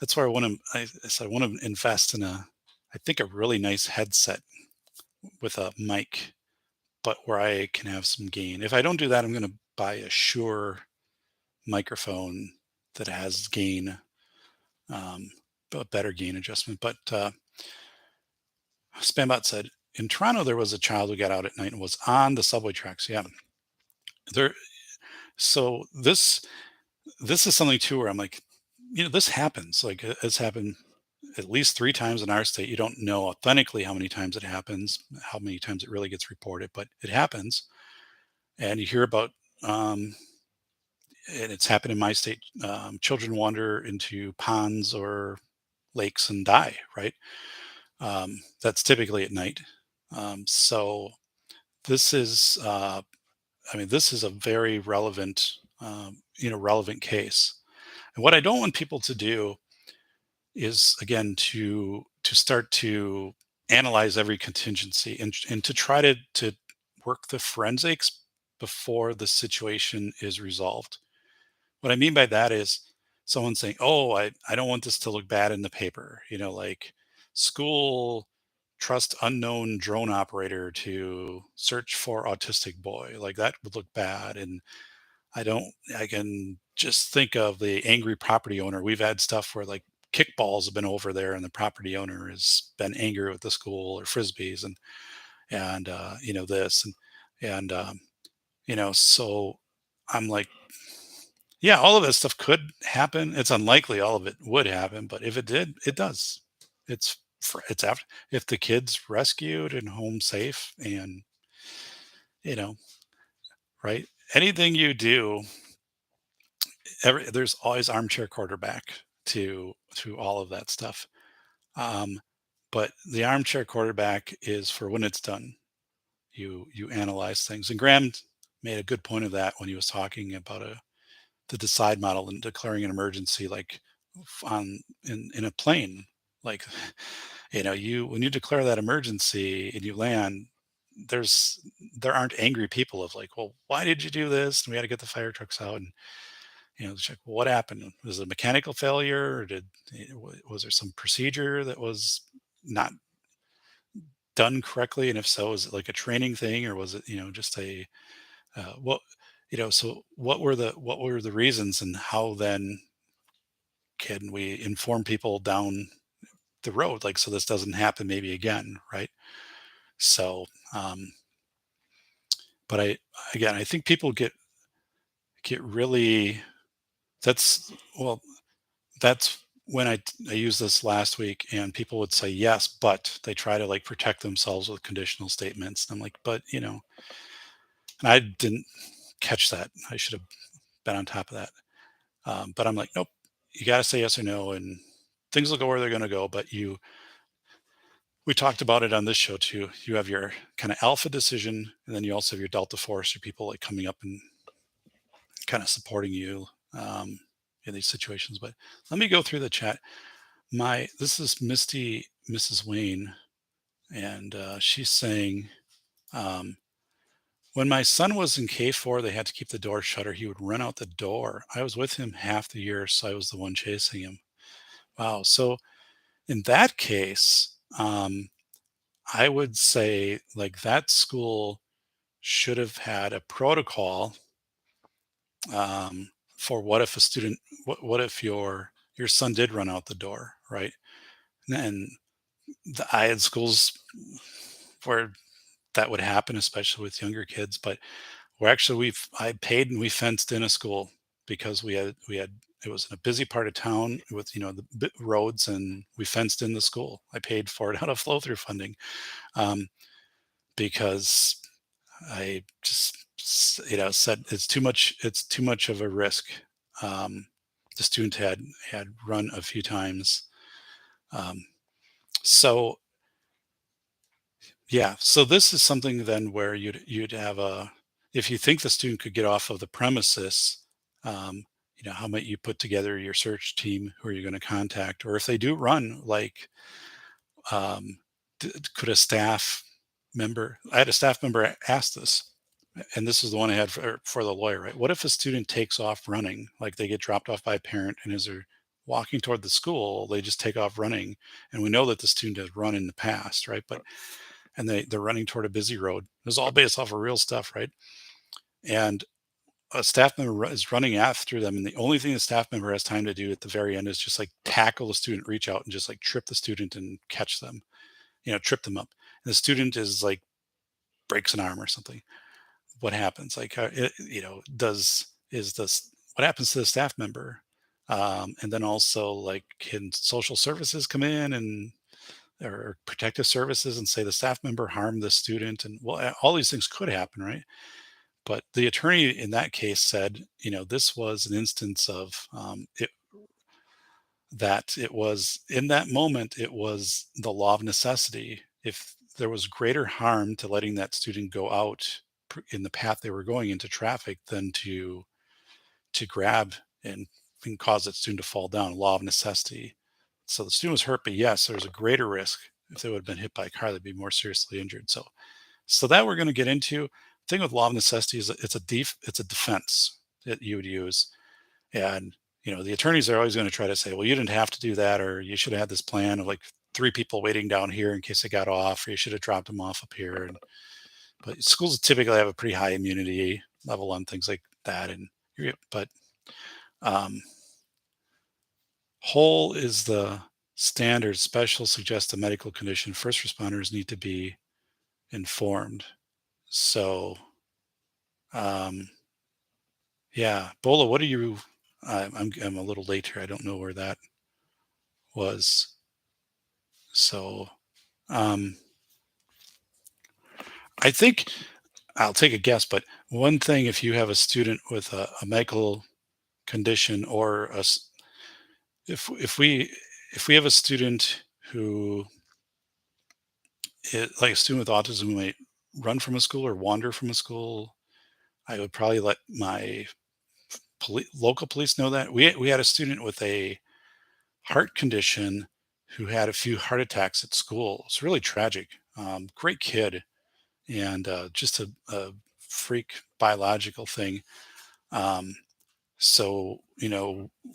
that's where I want to. So I want to invest in I think, a really nice headset with a mic, but where I can have some gain. If I don't do that, I'm going to buy a Shure microphone that has gain, um, a better gain adjustment. But Spambot said, in Toronto, there was a child who got out at night and was on the subway tracks. Yeah, there. So this is something too where I'm like, this happens. Like, it's happened at least 3 times in our state. You don't know authentically how many times it happens, how many times it really gets reported, but it happens. And you hear about, um, and it's happened in my state. Children wander into ponds or lakes and die. Right. That's typically at night. So this is, I mean, this is a very relevant, relevant case. And what I don't want people to do is, again, to start to analyze every contingency and to try to work the forensics before the situation is resolved. What I mean by that is someone saying, "Oh, I don't want this to look bad in the paper." Like, school trust unknown drone operator to search for autistic boy. Like, that would look bad. And I can just think of the angry property owner. We've had stuff where, like, kickballs have been over there and the property owner has been angry with the school, or frisbees, and this and so I'm like, yeah, all of this stuff could happen. It's unlikely all of it would happen, but if it did, it does. It's after, if the kid's rescued and home safe, and you know, right? Anything you do, there's always armchair quarterback to all of that stuff. Um, but the armchair quarterback is for when it's done. You analyze things, and Graham made a good point of that when he was talking about the decide model and declaring an emergency, like, on in a plane. Like, you when you declare that emergency and you land, there's there aren't angry people of like, well, why did you do this? And we had to get the fire trucks out, and check, well, what happened? Was it a mechanical failure, or was there some procedure that was not done correctly? And if so, is it like a training thing, or was it just a what so what were the reasons, and how then can we inform people down the road, like, so this doesn't happen maybe again, right? So, but I think people get really, that's well that's when I used this last week, and people would say yes, but they try to like protect themselves with conditional statements. And I'm like, but and I didn't catch that. I should have been on top of that. But I'm like, nope, you got to say yes or no, and things will go where they're going to go. But we talked about it on this show too. You have your kind of alpha decision, and then you also have your delta force, or people like coming up and kind of supporting you in these situations. But let me go through the chat. This is Misty, Mrs. Wayne, and she's saying, um, when my son was in K4, they had to keep the door shut or he would run out the door. I was with him half the year, so I was the one chasing him. Wow. So in that case, I would say like that school should have had a protocol, for what if a student, what if your son did run out the door, right? And I had schools where that would happen, especially with younger kids. But we're actually I paid and we fenced in a school because we had it was in a busy part of town with the roads, and we fenced in the school. I paid for it out of flow through funding, um, because I just said it's too much of a risk. Um, the student had run a few times, um, so yeah. So this is something then where you'd have a, if you think the student could get off of the premises, how might you put together your search team? Who are you going to contact? Or if they do run, like, um, could a staff member? I had a staff member ask this, and this is the one I had for the lawyer. Right? What if a student takes off running, like they get dropped off by a parent, and as they're walking toward the school, they just take off running, and we know that the student has run in the past, right? But and they're running toward a busy road. It was all based off of real stuff, right? And a staff member is running after them, and the only thing the staff member has time to do at the very end is just like tackle the student, reach out, and just like trip the student and catch them, trip them up. And the student is like breaks an arm or something. What happens? Like, does is this what happens to the staff member? And then also, like, can social services come in and or protective services and say the staff member harmed the student? And well, all these things could happen, right? But the attorney in that case said, this was an instance of, that it was in that moment, it was the law of necessity. If there was greater harm to letting that student go out in the path they were going into traffic than to grab and cause that student to fall down, law of necessity. So the student was hurt, but yes, there's a greater risk. If they would have been hit by a car, they'd be more seriously injured. So that we're going to get into. The thing with law of necessity is that it's a defense that you would use. And the attorneys are always going to try to say, well, you didn't have to do that, or you should have had this plan of like three people waiting down here in case they got off, or you should have dropped them off up here. But schools typically have a pretty high immunity level on things like that. But um, whole is the standard. Special suggests a medical condition. First responders need to be informed. So, um, yeah, Bola, what are you? I'm a little late here. I don't know where that was. So, um, I think I'll take a guess, but one thing, if you have a student with a medical condition, or if we have a student who like a student with autism who might run from a school or wander from a school, I would probably let my local police know that. We had a student with a heart condition who had a few heart attacks at school. It's really tragic. Great kid, and just a freak biological thing. Um, so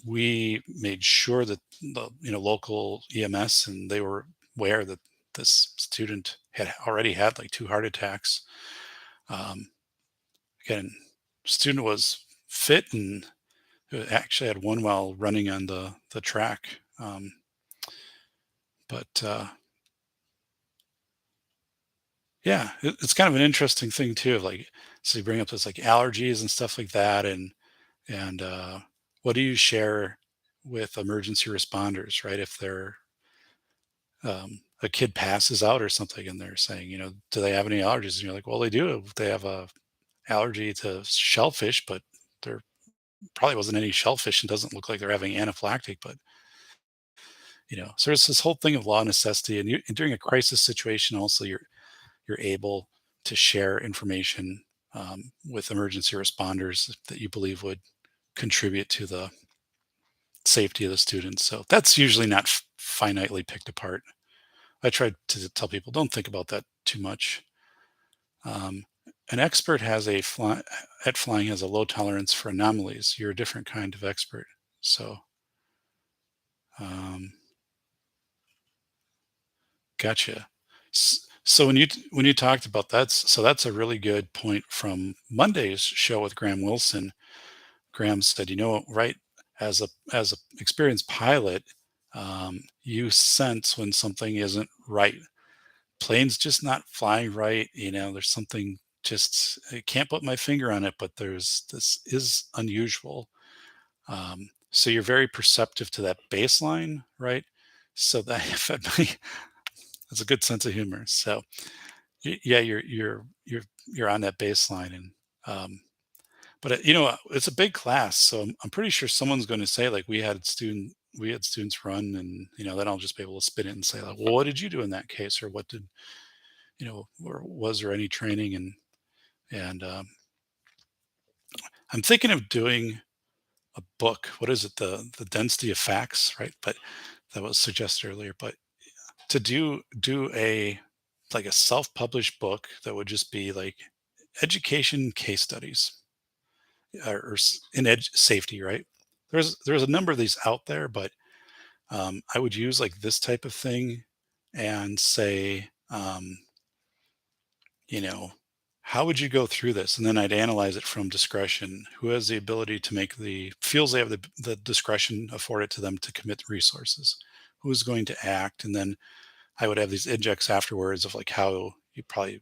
we made sure that the local EMS, and they were aware that this student had already had like two heart attacks. Um, Again, student was fit and actually had one while running on the track. But yeah, it's kind of an interesting thing too. Like, so you bring up this like allergies and stuff like that, and what do you share with emergency responders, right? If a kid passes out or something, and they're saying, do they have any allergies? And you're like, well, they do. They have a allergy to shellfish, but there probably wasn't any shellfish, and doesn't look like they're having anaphylactic. But so there's this whole thing of law necessity, and during a crisis situation, also you're able to share information with emergency responders that you believe would contribute to the safety of the students. So that's usually not finitely picked apart. I try to tell people, don't think about that too much. Um, an expert at flying has a low tolerance for anomalies. You're a different kind of expert. So, um, gotcha. So when you talked about that, so that's a really good point from Monday's show with Graham Wilson. Graham said, right, as a experienced pilot, you sense when something isn't right. Plane's just not flying right. There's something, just I can't put my finger on it, but this is unusual. So you're very perceptive to that baseline, right? So that that's a good sense of humor. So yeah, you're on that baseline, and um, but it's a big class, so I'm pretty sure someone's going to say like we had students run, and then I'll just be able to spin it and say like, well, what did you do in that case, or what did or was there any training, and I'm thinking of doing a book. What is it? The density of facts, right? But that was suggested earlier. But to do a like a self-published book that would just be like education case studies, in safety, right? There's a number of these out there, but I would use like this type of thing and say, you know, how would you go through this? And then I'd analyze it from discretion. Who has the ability to feels they have the discretion afforded to them to commit resources? Who's going to act? And then I would have these injects afterwards of like how you probably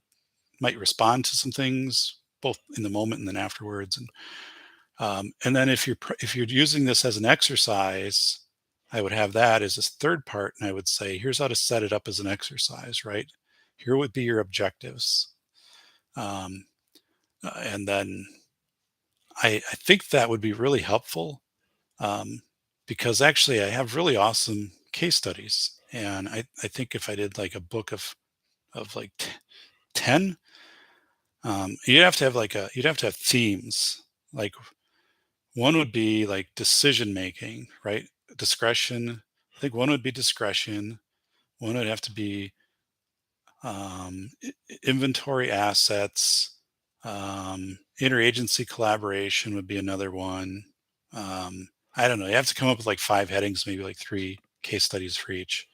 might respond to some things, both in the moment and then afterwards. And then if you're using this as an exercise, I would have that as a third part, and I would say, here's how to set it up as an exercise, right? Here would be your objectives. Um, and then I think that would be really helpful, um, because actually I have really awesome case studies. And I think if I did like a book of like 10, you'd have to have themes. Like one would be like decision making, right? Discretion. I think one would be discretion. One would have to be inventory assets. Interagency collaboration would be another one. I don't know. You have to come up with like five headings, maybe like three case studies for each.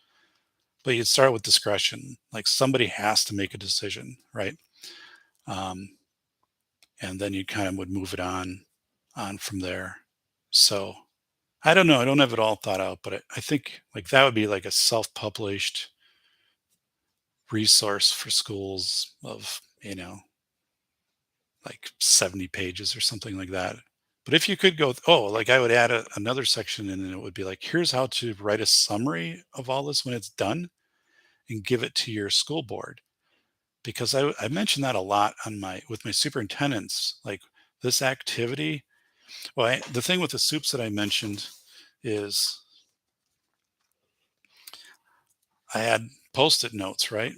But you'd start with discretion. Like somebody has to make a decision, right? Um, and then you kind of would move it on from there. So I don't know. I don't have it all thought out, but I think like that would be like a self-published resource for schools of, like 70 pages or something like that. But if you could like I would add another section in, and it would be like, here's how to write a summary of all this when it's done and give it to your school board. Because I mentioned that a lot with my superintendents, like this activity. Well, the thing with the soups that I mentioned is I had post-it notes, right?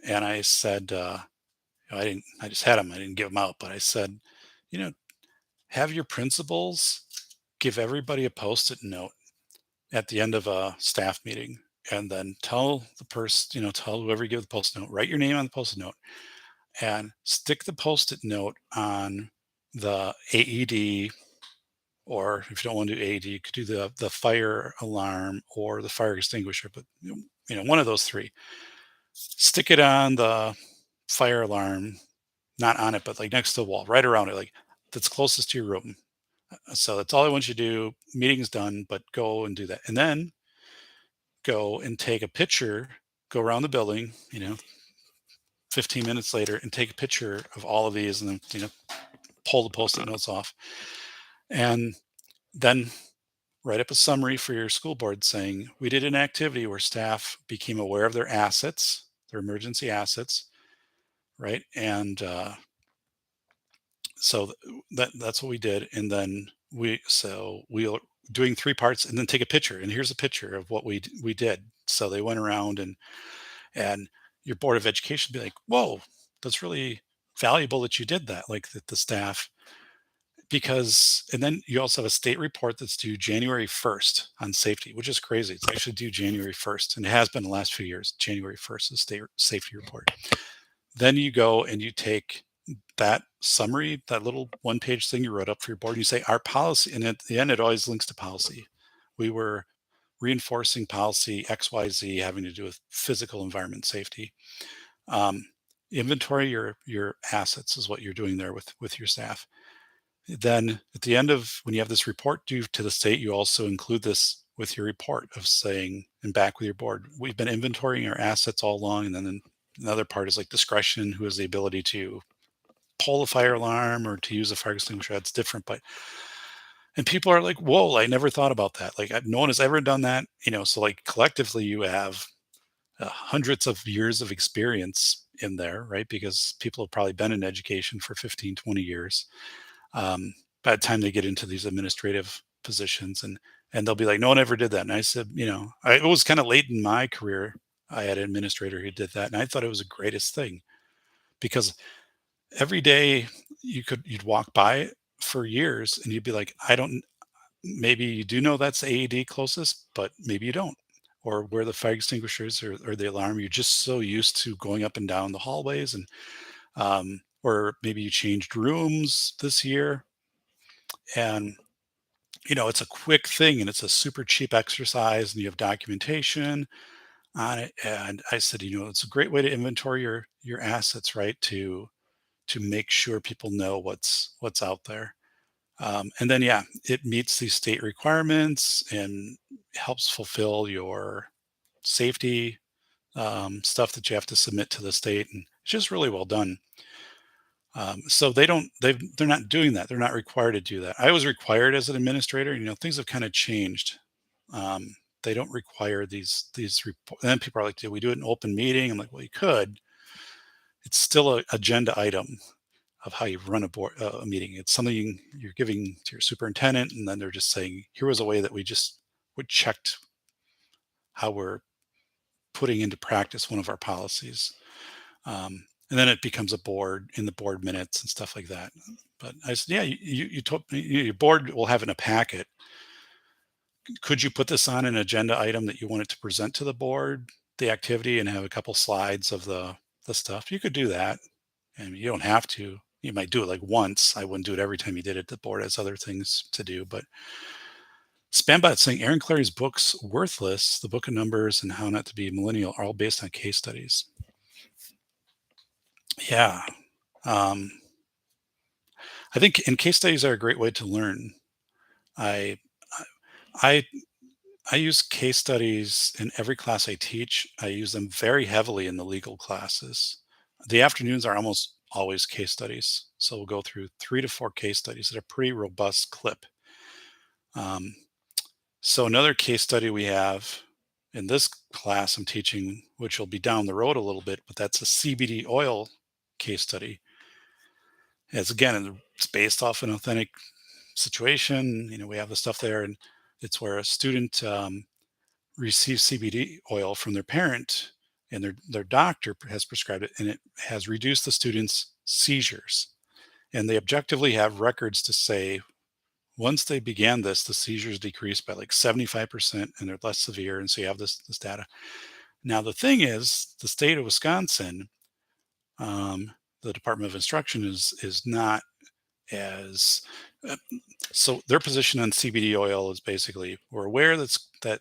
And I said, I just had them. I didn't give them out, but I said, you know, have your principals give everybody a post-it note at the end of a staff meeting, and then tell the person, tell whoever you give the post-it note, write your name on the post-it note, and stick the post-it note on the AED, or if you don't want to do AED, you could do the fire alarm or the fire extinguisher, but one of those three. Stick it on the fire alarm, not on it, but like next to the wall, right around it, like that's closest to your room. So that's all I want you to do. Meeting's done, but go and do that. And then go and take a picture, go around the building, 15 minutes later, and take a picture of all of these, and then, pull the post-it notes off. And then write up a summary for your school board saying, we did an activity where staff became aware of their assets, their emergency assets, right? And so that's what we did. And then we're doing three parts, and then take a picture. And here's a picture of what we did. So they went around, and your board of education be like, whoa, that's really valuable that you did that, like that the staff, because, and then you also have a state report that's due January 1st on safety, which is crazy. It's actually due January 1st, and it has been the last few years. January 1st, the state safety report. Then you go and you take that summary, that little one-page thing you wrote up for your board, and you say our policy, and at the end it always links to policy. We were reinforcing policy XYZ having to do with physical environment safety. Um, Inventory your assets is what you're doing there with your staff. Then at the end of when you have this report due to the state, you also include this with your report of saying, and back with your board, we've been inventorying our assets all along. And then another part is like discretion, who has the ability to pull the fire alarm or to use a fire extinguisher. That's different. But, and people are like, whoa, I never thought about that. Like no one has ever done that, so like collectively you have hundreds of years of experience in there, right? Because people have probably been in education for 15, 20 years. By the time they get into these administrative positions, and they'll be like, no one ever did that. And I said, it was kind of late in my career. I had an administrator who did that, and I thought it was the greatest thing, because every day you'd walk by it for years and you'd be like, I don't, maybe you do know that's AED closest, but maybe you don't, or where the fire extinguishers or the alarm. You're just so used to going up and down the hallways, and or maybe you changed rooms this year, and it's a quick thing and it's a super cheap exercise, and you have documentation on it. And I said, it's a great way to inventory your assets, right? To make sure people know what's out there. And then, yeah, it meets these state requirements and helps fulfill your safety stuff that you have to submit to the state. And it's just really well done. So they're not doing that. They're not required to do that. I was required as an administrator. Things have kind of changed. They don't require these reports. And then people are like, "Did we do it in an open meeting?" I'm like, "Well, you could. It's still a agenda item of how you run a meeting. It's something you're giving to your superintendent, and then they're just saying, here was a way that we checked how we're putting into practice one of our policies." And then it becomes a board in the board minutes and stuff like that. But I said, yeah, you told me your board will have in a packet. Could you put this on an agenda item that you wanted to present to the board, the activity, and have a couple slides of the stuff? You could do that. And you don't have to. You might do it like once. I wouldn't do it every time you did it. The board has other things to do. But Spambot saying Aaron Clary's books, Worthless, The Book of Numbers, and How Not to Be a Millennial, are all based on case studies. Yeah. I think and case studies are a great way to learn. I I I use case studies in every class I teach. I use them very heavily in the legal classes. The afternoons are almost always case studies. So we'll go through 3 to 4 case studies at a pretty robust clip. Um, so another case study we have in this class I'm teaching, which will be down the road a little bit, but that's a CBD oil case study. As again, it's based off an authentic situation. We have the stuff there, and it's where a student receives CBD oil from their parent, and their doctor has prescribed it, and it has reduced the student's seizures. And they objectively have records to say once they began this, the seizures decreased by like 75%, and they're less severe. And so you have this data. Now the thing is, the state of Wisconsin, um, the Department of Instruction is not as uh, so their position on CBD oil is basically we're aware that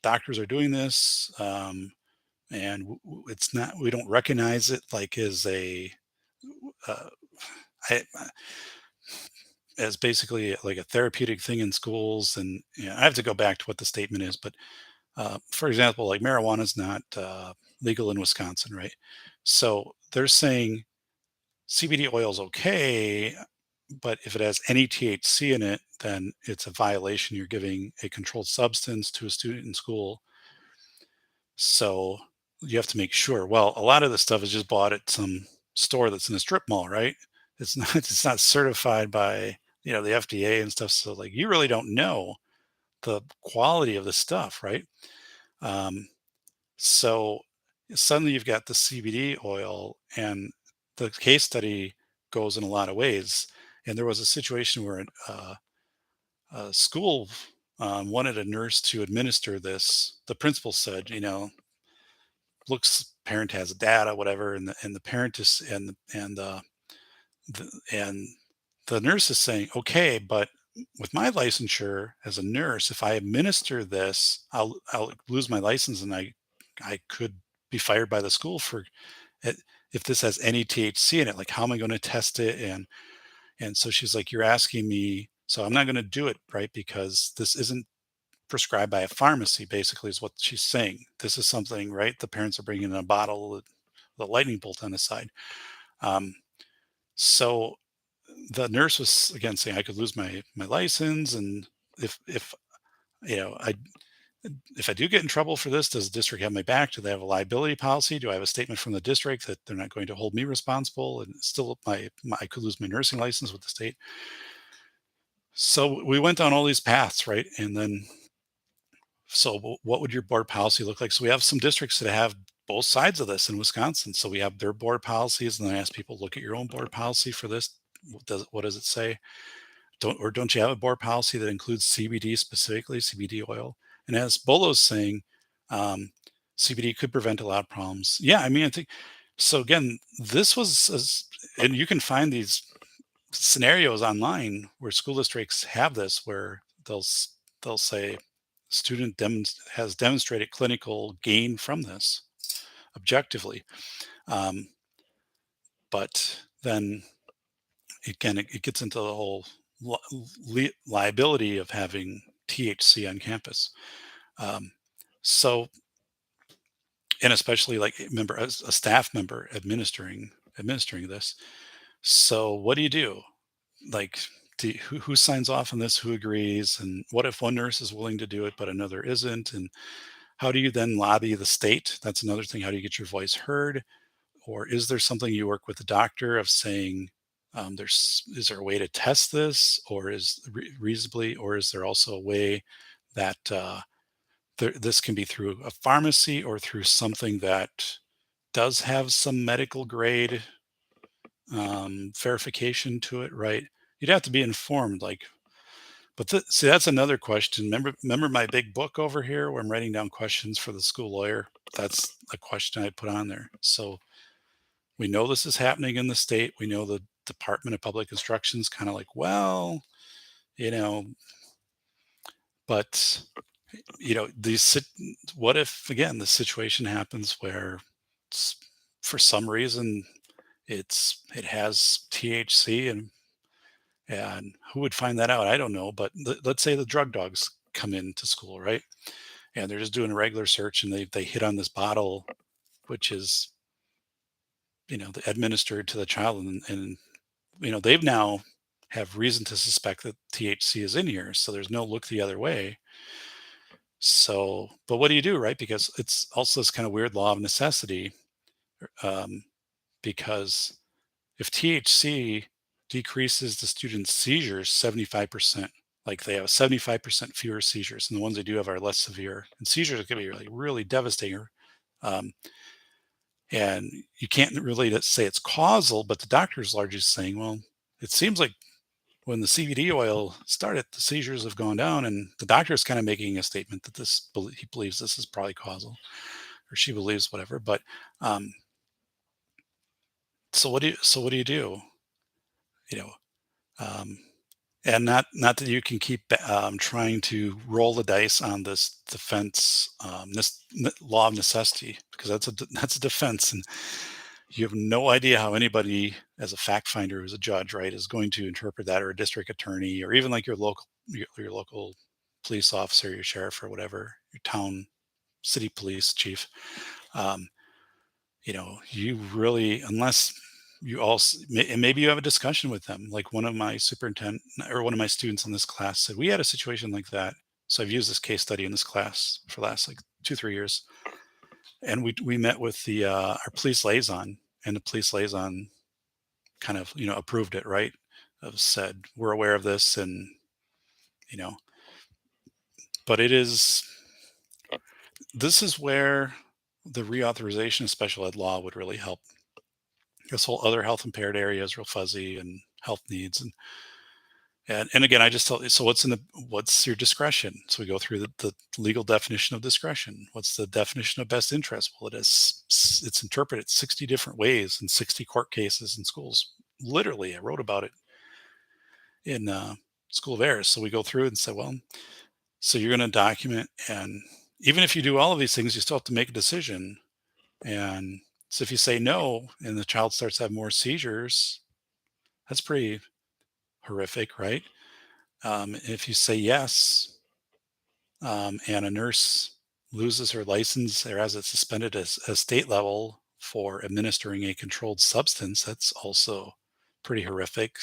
doctors are doing this, and it's not we don't recognize it like as a uh, I, as basically like a therapeutic thing in schools. And I have to go back to what the statement is, but for example, like marijuana is not legal in Wisconsin, right? So they're saying CBD oil is okay, but if it has any THC in it, then it's a violation. You're giving a controlled substance to a student in school. So you have to make sure. Well, a lot of this stuff is just bought at some store that's in a strip mall, right? It's not it's not certified by, the FDA and stuff. So like you really don't know the quality of the stuff, right? Um, so suddenly you've got the CBD oil, and the case study goes in a lot of ways. And there was a situation where a school wanted a nurse to administer this. The principal said, looks parent has data, whatever, and the parent is and the nurse is saying, okay, but with my licensure as a nurse, if I administer this, I'll lose my license, and I could be fired by the school for it if this has any THC in it. Like, how am I going to test it? And so she's like, you're asking me, so I'm not going to do it, right? Because this isn't prescribed by a pharmacy. Basically, is what she's saying. This is something, right? The parents are bringing in a bottle with the lightning bolt on the side. Um, so the nurse was again saying I could lose my license, and if you know I if I do get in trouble for this, does the district have my back? Do they have a liability policy? Do I have a statement from the district that they're not going to hold me responsible? And still, I could lose my nursing license with the state. So we went down all these paths, right? And then, so what would your board policy look like? So we have some districts that have both sides of this in Wisconsin. So we have their board policies, and then I ask people, look at your own board policy for this. What does it say? Don't you have a board policy that includes CBD, specifically CBD oil? And as Bolo's saying, um, CBD could prevent a lot of problems. Yeah, I mean, I think so. Again, and you can find these scenarios online where school districts have this, where they'll say student has demonstrated clinical gain from this objectively, um, but then again, it gets into the whole liability of having THC on campus. Um, so, and especially like remember as a staff member administering this. So, what do you do? Like, who signs off on this? Who agrees? And what if one nurse is willing to do it but another isn't? And how do you then lobby the state? That's another thing. How do you get your voice heard? Or is there something you work with the doctor of saying, is there a way to test this, or is reasonably, or is there also a way that this can be through a pharmacy or through something that does have some medical grade verification to it, right? You'd have to be informed, like, but see, that's another question. Remember my big book over here where I'm writing down questions for the school lawyer? That's a question I put on there. So we know this is happening in the state. We know the Department of Public Instruction is kind of like, well, you know, but what if again the situation happens where for some reason it has THC, and who would find that out? I don't know, but let's say the drug dogs come into school, right? And they're just doing a regular search, and they hit on this bottle, which is administered to the child, and they've now have reason to suspect that THC is in here, so there's no look the other way. So, but what do you do, right? Because it's also this kind of weird law of necessity, um, because if THC decreases the student's seizures 75%, like they have 75% fewer seizures, and the ones they do have are less severe, and seizures can be like really devastating. Um, and you can't really say it's causal, but the doctor's largely saying, well, it seems like when the CBD oil started, the seizures have gone down, and the doctor is kind of making a statement that he believes this is probably causal, or she believes whatever. But um, what do you do? You know, um, and not that you can keep trying to roll the dice on this defense, law of necessity, because that's a defense, and you have no idea how anybody, as a fact finder, who's a judge, right, is going to interpret that, or a district attorney, or even like your local police officer, your sheriff, or whatever, your town city police chief. Um, you really, unless you also, and maybe you have a discussion with them. Like one of my superintendent or one of my students in this class said, we had a situation like that. So I've used this case study in this class for the last like 2, 3 years. And we met with the our police liaison, and the police liaison kind of, approved it, right? Said, we're aware of this, and, you know, but this is where the reauthorization of special ed law would really help. This whole other health impaired area is real fuzzy, and health needs, and again, I just tell, so what's your discretion? So we go through the legal definition of discretion. What's the definition of best interest? Well, it's interpreted 60 different ways in 60 court cases in schools. Literally, I wrote about it in School of Errors. So we go through and say, well, so you're going to document, and even if you do all of these things, you still have to make a decision. And so if you say no, and the child starts to have more seizures, that's pretty horrific, right? If you say yes, and a nurse loses her license or has it suspended as a state level for administering a controlled substance, that's also pretty horrific.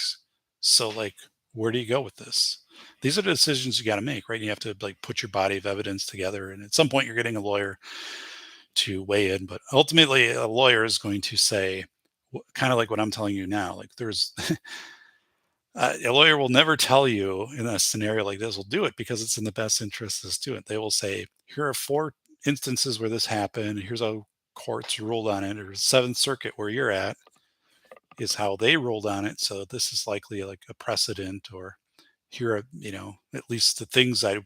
So, like, where do you go with this? These are the decisions you got to make, right? You have to like put your body of evidence together, and at some point, you're getting a lawyer to weigh in. But ultimately, a lawyer is going to say, kind of like what I'm telling you now. Like, there's a lawyer will never tell you in a scenario like this will do it because it's in the best interest of the student. They will say, here are 4 instances where this happened. Here's how courts ruled on it, or Seventh Circuit where you're at is how they ruled on it. So this is likely like a precedent, or here are, at least the things that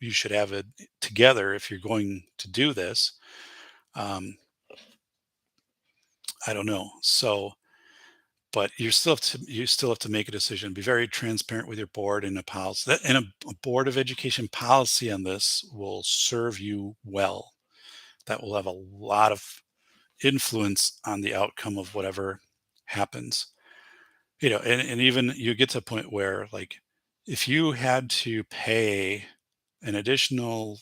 you should have it together if you're going to do this. Um, I don't know. So, but you still have to make a decision. Be very transparent with your board, and a policy and a board of education policy on this will serve you well. That will have a lot of influence on the outcome of whatever happens. And even you get to a point where, like, if you had to pay an additional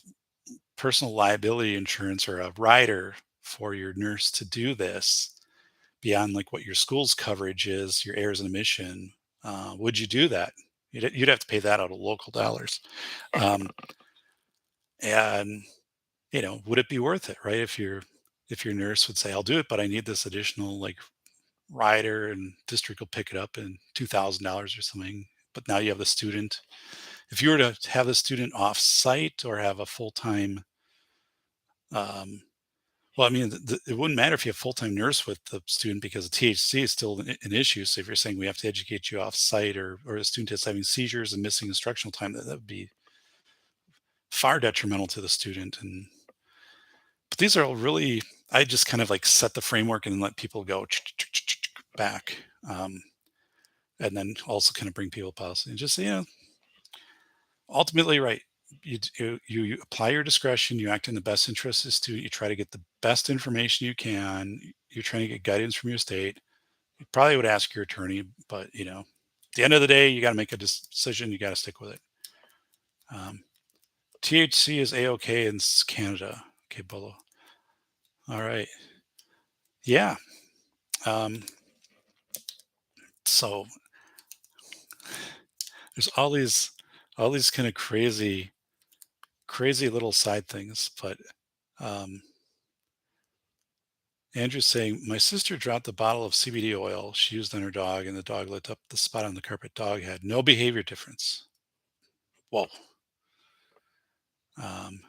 personal liability insurance or a rider for your nurse to do this, beyond like what your school's coverage is, your errors and omission, would you do that? You'd have to pay that out of local dollars. Um, and would it be worth it, right? If your nurse would say, I'll do it, but I need this additional like rider, and district will pick it up in $2,000 or something. But now you have the student. If you were to have the student off site or have a full-time, um, well, I mean, it wouldn't matter if you have full-time nurse with the student, because the THC is still an issue. So if you're saying we have to educate you off site, or a student is having seizures and missing instructional time, that would be far detrimental to the student. But these are all really, I just kind of like set the framework and let people go back. And then also kind of bring people policy and just, ultimately, right. You apply your discretion, you act in the best interest of the student, you try to get the best information you can, you're trying to get guidance from your state. You probably would ask your attorney, but at the end of the day, you got to make a decision, you got to stick with it. THC is a-okay in Canada. Okay, Bolo. All right. Yeah. So there's all these kind of crazy little side things, but um, Andrew's saying, my sister dropped a bottle of CBD oil she used on her dog, and the dog lit up the spot on the carpet. Dog had no behavior difference. Whoa. Um,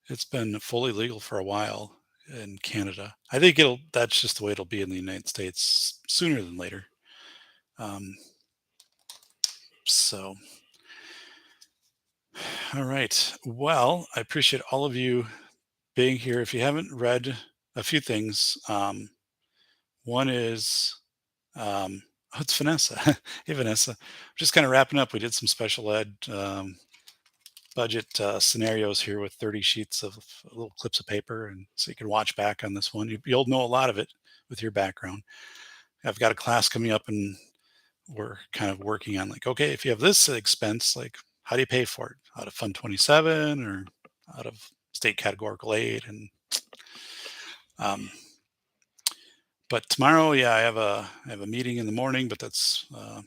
it's been fully legal for a while in Canada. I think that's just the way it'll be in the United States sooner than later. Um, so, all right. Well, I appreciate all of you being here. If you haven't read a few things, one is Oh, it's Vanessa. Hey, Vanessa. Just kind of wrapping up. We did some special ed budget scenarios here with 30 sheets of little clips of paper, and so you can watch back on this one. You'll know a lot of it with your background. I've got a class coming up, and we're kind of working on like, okay, if you have this expense, like, how do you pay for it? Out of Fund 27 or out of state categorical aid? And um, but tomorrow, yeah, I have a meeting in the morning, but that's uh,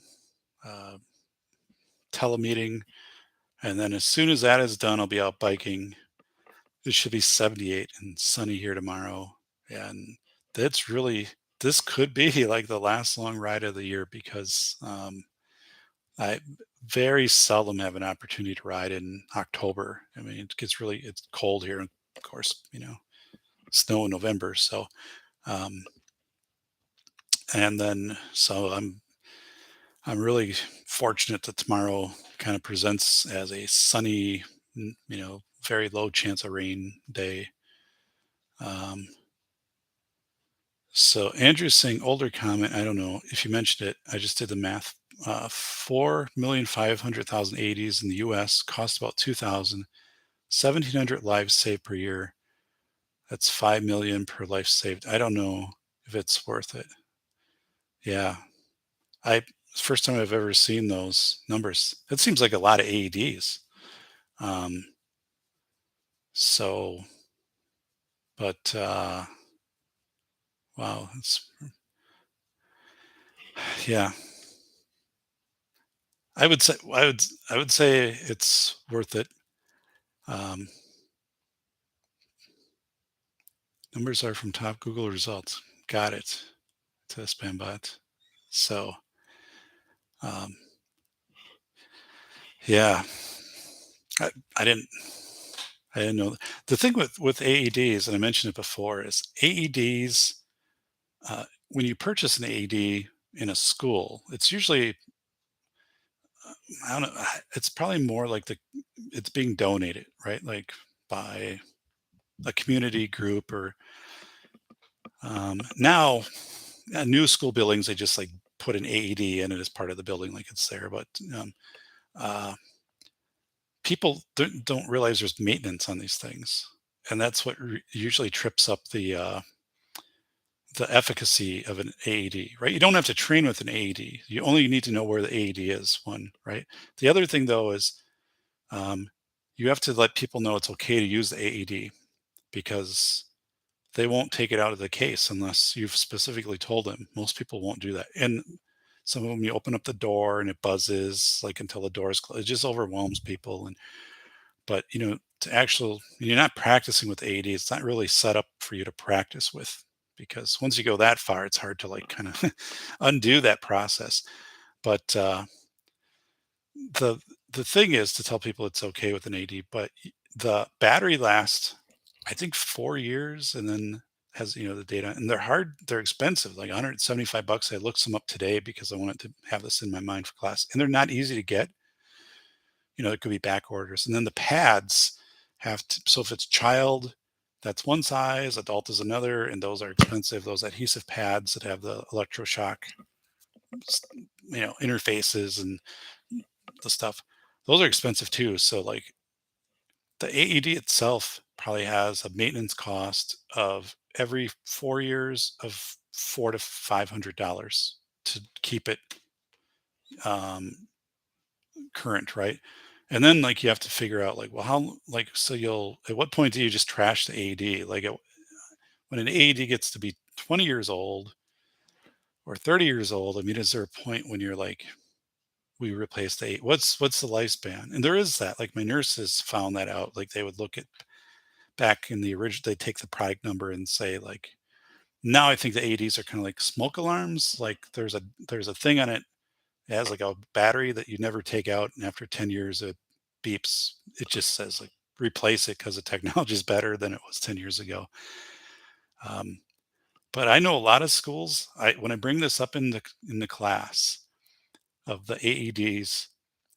telemeeting. And then as soon as that is done, I'll be out biking. It should be 78 and sunny here tomorrow. And that's really, this could be like the last long ride of the year because I very seldom have an opportunity to ride in October. I mean, it's cold here. And of course, snow in November. So, um, and then, so I'm really fortunate that tomorrow kind of presents as a sunny, very low chance of rain day. Um, so Andrew's saying older comment. I don't know if you mentioned it. I just did the math. 4,500,000 ADs in the U.S. cost about 2,000. 1,700 lives saved per year. That's 5 million per life saved. I don't know if it's worth it. Yeah, I first time I've ever seen those numbers. It seems like a lot of AEDs. Um, so, but wow, it's yeah. I would say it's worth it. Um, Numbers are from top Google results. Got it. To spam bot. So, um, yeah, I, I didn't I didn't know. The thing with AEDs, and I mentioned it before, is AEDs. When you purchase an AED in a school, it's usually I don't know. It's probably more like it's being donated, right? Like by a community group or now new school buildings they just like put an AED in it as part of the building, like it's there. But uh, people don't realize there's maintenance on these things, and that's what usually trips up the efficacy of an AED, right? You don't have to train with an AED. You only need to know where the AED is, one, right? The other thing, though, is um, you have to let people know it's okay to use the AED because they won't take it out of the case unless you've specifically told them. Most people won't do that. And some of them, you open up the door and it buzzes like until the door is closed. It just overwhelms people. But to actual, you're not practicing with AED. It's not really set up for you to practice with because once you go that far, it's hard to like kind of undo that process. But the the thing is to tell people it's okay with an AED, but the battery lasts, I think, 4 years, and then has the data, and they're expensive, like $175. I looked some up today because I wanted to have this in my mind for class, and they're not easy to get. It could be back orders. And then the pads so if it's child, that's one size, adult is another, and those are expensive. Those adhesive pads that have the electroshock, interfaces and the stuff, those are expensive too. So like the AED itself probably has a maintenance cost of every 4 years of $400 to $500 to keep it current, right? And then like you have to figure out like, well, how like so you'll at what point do you just trash the AED? Like when an AED gets to be 20 years old or 30 years old, I mean, is there a point when you're like, we replace the what's the lifespan? And there is that. Like my nurses found that out. Like they would look at back in the original, they take the product number and say like, now I think the AEDs are kind of like smoke alarms. Like there's a thing on it. It has like a battery that you never take out, and after 10 years, it beeps. It just says like replace it because the technology is better than it was 10 years ago. Um, but I know a lot of schools. When I bring this up in the class of the AEDs,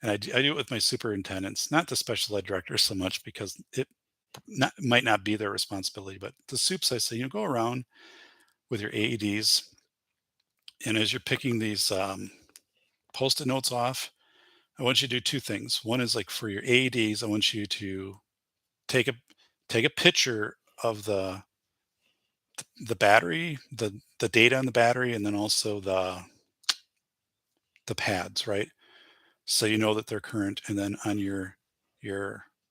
and I do it with my superintendents, not the special ed directors so much because might not be their responsibility, but the soups I say, go around with your AEDs And as you're picking these post-it notes off, I want you to do two things. One is like for your AEDs, I want you to take a take a picture of the battery, the data on the battery, and then also the pads, right? So you know that they're current. And then on your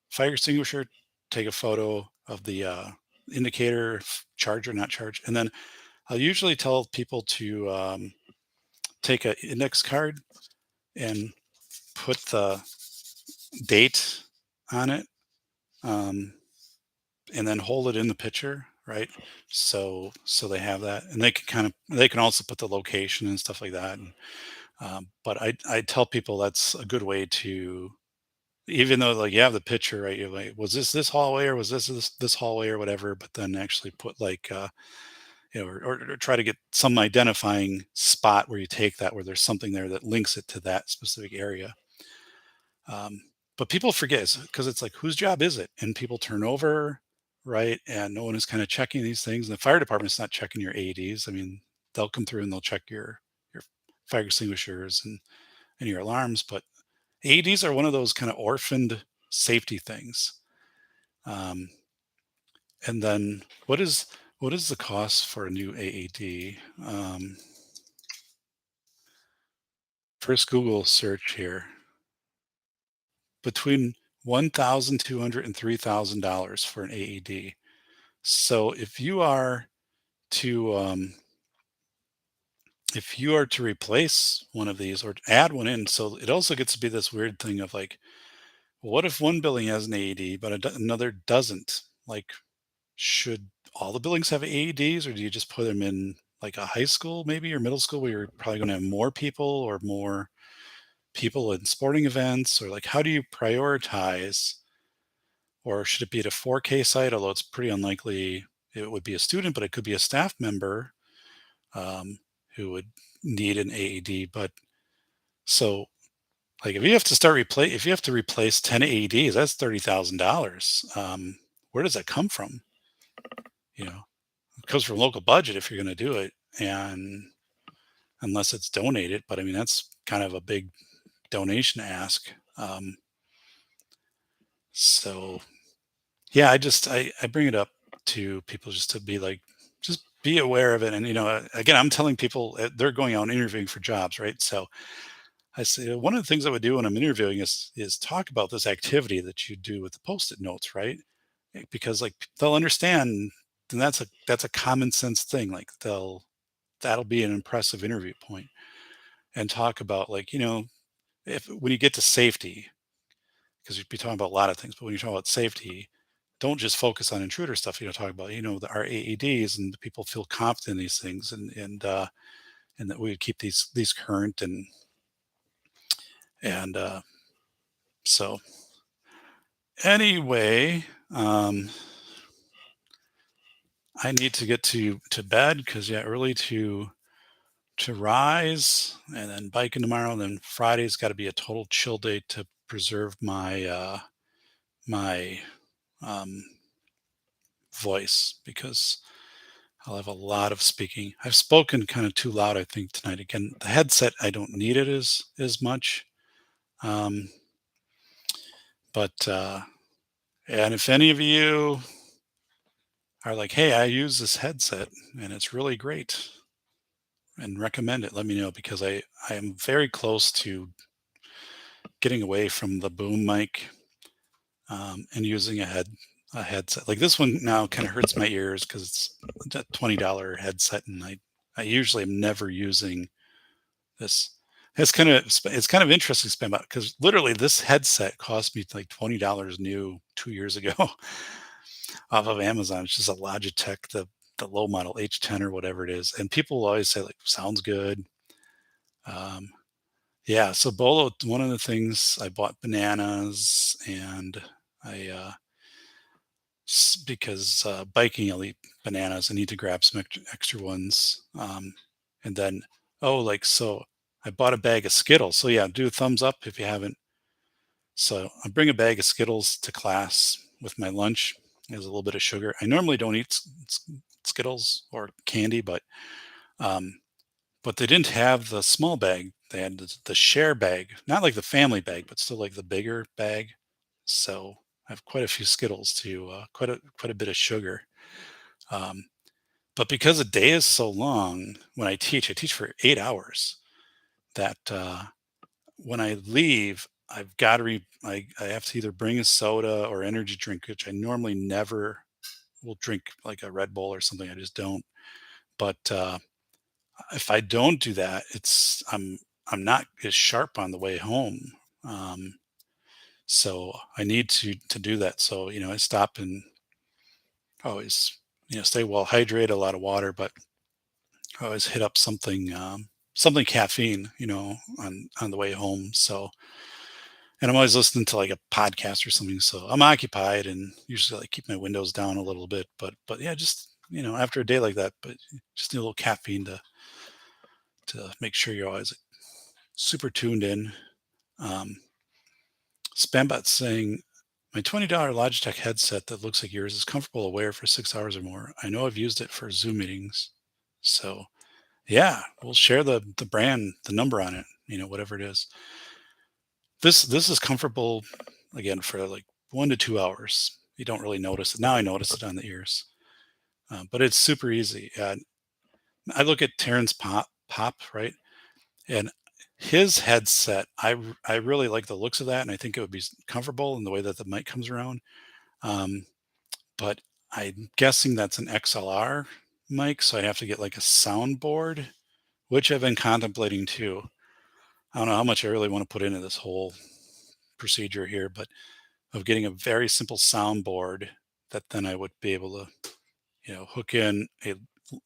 fire extinguisher, take a photo of the indicator, charge or not charge. And then I'll usually tell people to take an index card and put the date on it, um, and then hold it in the picture, right? So they have that, and they can also put the location and stuff like that. And, but I tell people that's a good way to, even though like you have the picture, right? You're like, was this hallway, or was this hallway, or whatever? But then actually put like or try to get some identifying spot where you take that, where there's something there that links it to that specific area. Um, but people forget because it's like, whose job is it? And people turn over, right? And no one is kind of checking these things. And the fire department's not checking your AEDs. I mean, they'll come through and they'll check your fire extinguishers and your alarms, but AEDs are one of those kind of orphaned safety things. Um, and then what is the cost for a new AED? First Google search here, between 1,200 and $3,000 for an AED. So to if you are to replace one of these or add one in, so it also gets to be this weird thing of like, what if one building has an AED but another doesn't? Like, should all the buildings have AEDs, or do you just put them in like a high school maybe or middle school where you're probably going to have more people, or more people in sporting events, or like how do you prioritize? Or should it be at a 4K site? Although it's pretty unlikely it would be a student, but it could be a staff member um, who would need an AED. But so, like, if you have to replace 10 AEDs, that's $30,000. Where does that come from? You know, it comes from local budget if you're going to do it, and unless it's donated. But I mean, that's kind of a big donation ask. So yeah, I bring it up to people just to be like, just be aware of it. And again, I'm telling people they're going out and interviewing for jobs, right? So I say one of the things I would do when I'm interviewing is talk about this activity that you do with the post-it notes, right? Because like they'll understand, and that's a common sense thing. Like that'll be an impressive interview point. And talk about like, if when you get to safety, because you'd be talking about a lot of things, but when you talk about safety, don't just focus on intruder stuff. Talk about our AEDs, and the people feel confident in these things, and that we would keep these current, and so anyway, I need to get to bed because yeah, early to rise, and then biking tomorrow. And then Friday's got to be a total chill day to preserve my um, voice, because I'll have a lot of speaking. I've spoken kind of too loud, I think, tonight. Again, the headset, I don't need it as much. Um, but and if any of you are like, hey, I use this headset and it's really great and recommend it, let me know, because I am very close to getting away from the boom mic, and using a headset. Like this one now kind of hurts my ears because it's a $20 headset, and I usually am never using this. It's kind of interesting to spend about, because literally this headset cost me like $20 new 2 years ago off of Amazon. It's just a Logitech, the low model H10 or whatever it is, and people always say like sounds good. Um, yeah, so Bolo, one of the things I bought bananas, and I because biking I'll eat bananas. I need to grab some extra ones, and then so I bought a bag of Skittles. So yeah, do a thumbs up if you haven't. So I bring a bag of Skittles to class with my lunch. There's a little bit of sugar. I normally don't eat Skittles or candy, but um, but they didn't have the small bag. They had the share bag, not like the family bag, but still like the bigger bag. So I have quite a few Skittles to quite a bit of sugar. Um, but because the day is so long, when I teach for 8 hours. That when I leave, I've got to I have to either bring a soda or energy drink, which I normally never will drink, like a Red Bull or something. I just don't. But if I don't do that, I'm not as sharp on the way home. Um, so I need to do that. So I stop and always stay well hydrated, a lot of water, but I always hit up something caffeine, on the way home. So and I'm always listening to like a podcast or something. So I'm occupied and usually like keep my windows down a little bit. But yeah, just after a day like that, but just need a little caffeine to make sure you're always like, super tuned in. Um, Spambot saying, my $20 Logitech headset that looks like yours is comfortable to wear for 6 hours or more. I know I've used it for Zoom meetings. So yeah, we'll share the brand, the number on it, whatever it is. This is comfortable again for like 1 to 2 hours. You don't really notice it. Now I notice it on the ears, but it's super easy. I look at Terrence Pop, right? And his headset, I really like the looks of that, and I think it would be comfortable in the way that the mic comes around. Um, but I'm guessing that's an XLR mic, so I have to get like a soundboard, which I've been contemplating too. I don't know how much I really want to put into this whole procedure here, but of getting a very simple soundboard that then I would be able to, hook in a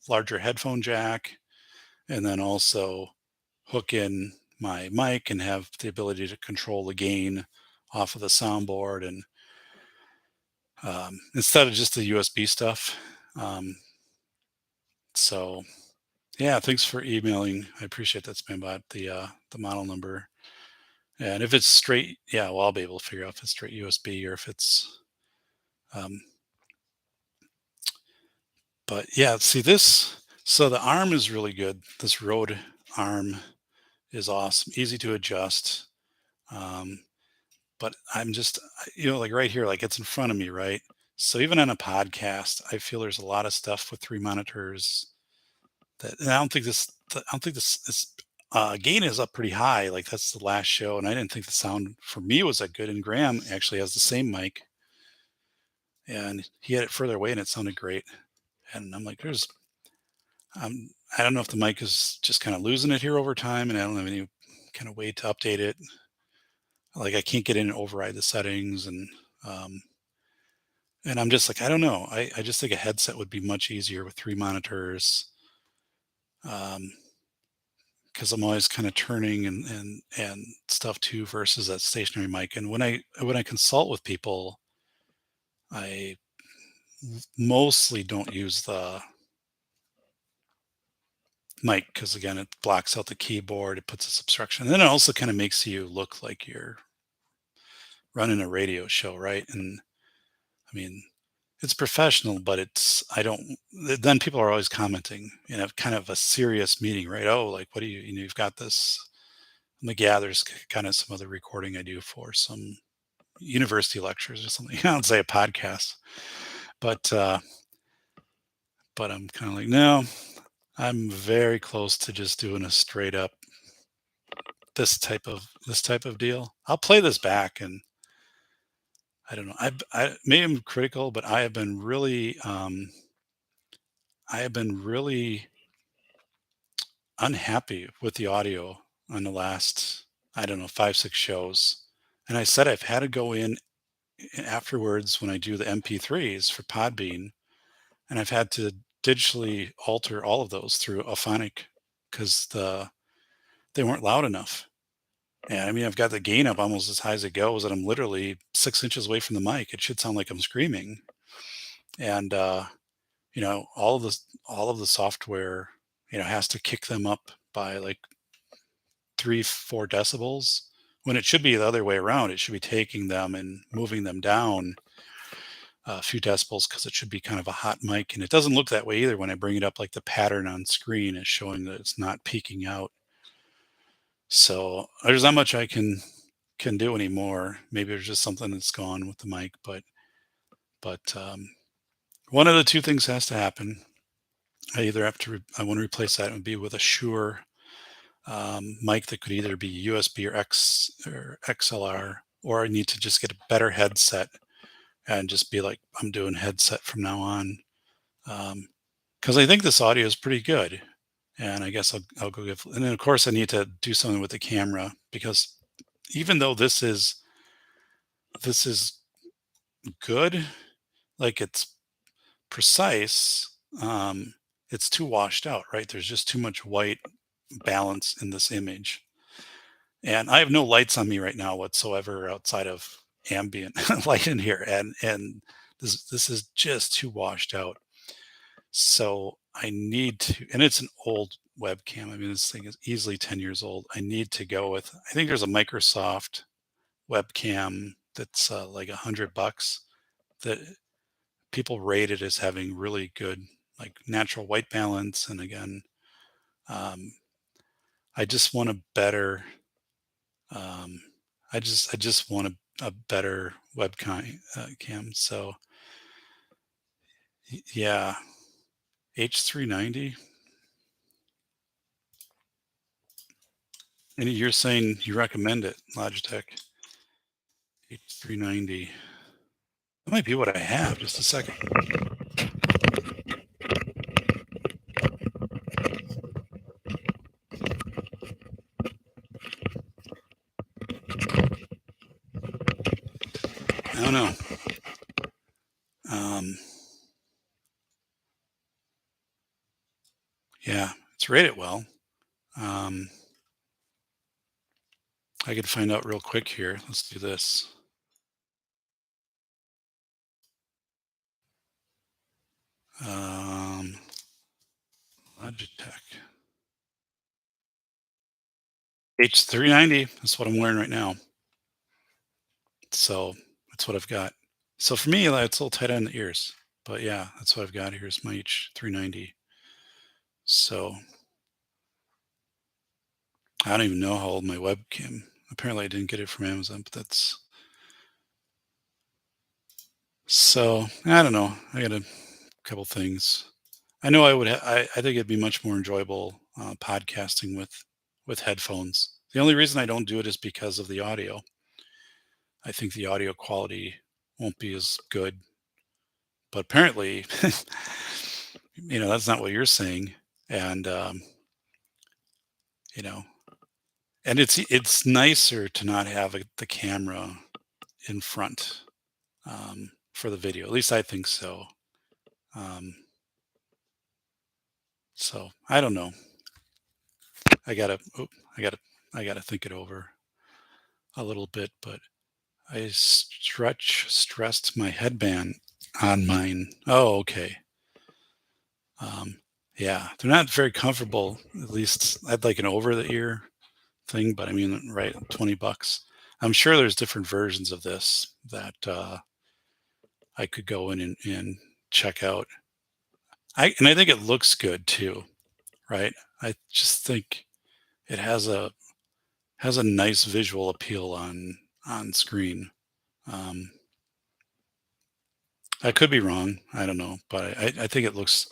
larger headphone jack and then also hook in my mic and have the ability to control the gain off of the soundboard and instead of just the USB stuff. Um, so yeah, thanks for emailing. I appreciate that, Spambot, the model number. And if it's straight, yeah, well, I'll be able to figure out if it's straight USB or if it's um, but yeah, see this. So the arm is really good. This Rode arm is awesome, easy to adjust. Um, but I'm just, like right here, like it's in front of me, right? So even on a podcast, I feel there's a lot of stuff with 3 monitors that, and I don't think this gain is up pretty high. Like that's the last show, and I didn't think the sound for me was that good. And Graham actually has the same mic, and he had it further away, and it sounded great. And I'm like, I don't know if the mic is just kind of losing it here over time, and I don't have any kind of way to update it. Like I can't get in and override the settings, um, and I'm just like, I don't know. I just think a headset would be much easier with 3 monitors, because I'm always kind of turning and stuff too versus that stationary mic. And when I consult with people, I mostly don't use the mic because again, it blocks out the keyboard, it puts this obstruction, and then it also kind of makes you look like you're running a radio show, right? And I mean, it's professional, but I don't, then people are always commenting in a kind of a serious meeting, right? Oh, like, what do you've got this. Let me gather kind of some other recording I do for some university lectures or something. I don't say a podcast, but, uh, but I'm kind of like, no, I'm very close to just doing a straight up this type of deal. I'll play this back and I don't know. I maybe I'm critical, but I have been really unhappy with the audio on the last, I don't know, 5, 6 shows. And I said I've had to go in afterwards when I do the MP3s for Podbean, and I've had to digitally alter all of those through Auphonic because they weren't loud enough. And I mean, I've got the gain up almost as high as it goes, and I'm literally 6 inches away from the mic. It should sound like I'm screaming. And all of the software, has to kick them up by like 3, 4 decibels when it should be the other way around. It should be taking them and moving them down. a few decibels because it should be kind of a hot mic, and it doesn't look that way either when I bring it up. Like the pattern on screen is showing that it's not peaking out. So there's not much I can do anymore. Maybe there's just something that's gone with the mic, but one of the two things has to happen. I either have to I want to replace that and be with a Shure mic that could either be USB or X or XLR, or I need to just get a better headset and just be like, I'm doing headset from now on. Because I think this audio is pretty good, and I guess I'll go give. And then of course I need to do something with the camera, because even though this is good, like it's precise, it's too washed out, right? There's just too much white balance in this image. And I have no lights on me right now whatsoever outside of ambient light in here. And this is just too washed out. So I need to, and it's an old webcam. I mean, this thing is easily 10 years old. I need to go with, I think there's a Microsoft webcam that's like $100 that people rate it as having really good, like natural white balance. And again, um, I just want a better, um, I just want a better webcam cam. So yeah, H390. And you're saying you recommend it, Logitech H390. That might be what I have. Just a second. I don't know. Um, yeah, it's rated well. Um, I could find out real quick here. Let's do this. Um, Logitech H390. That's what I'm wearing right now. So that's what I've got. So for me, it's a little tight on the ears. But yeah, that's what I've got. Here's my H390. So I don't even know how old my webcam. Apparently, I didn't get it from Amazon, but that's so. I don't know. I got a couple things. I know I would. I think it'd be much more enjoyable podcasting with headphones. The only reason I don't do it is because of the audio. I think the audio quality won't be as good. But apparently, that's not what you're saying, and you know, and it's nicer to not have the camera in front for the video. At least I think so. Um, so I don't know. I gotta, oop, I gotta, I gotta think it over a little bit. But I stressed my headband on mine. Oh, okay. Yeah, they're not very comfortable. At least I'd like an over the ear thing, but I mean, right, $20. I'm sure there's different versions of this that I could go in and check out. I think it looks good too, right? I just think it has a nice visual appeal on screen. Um, I could be wrong. I don't know, but I think it looks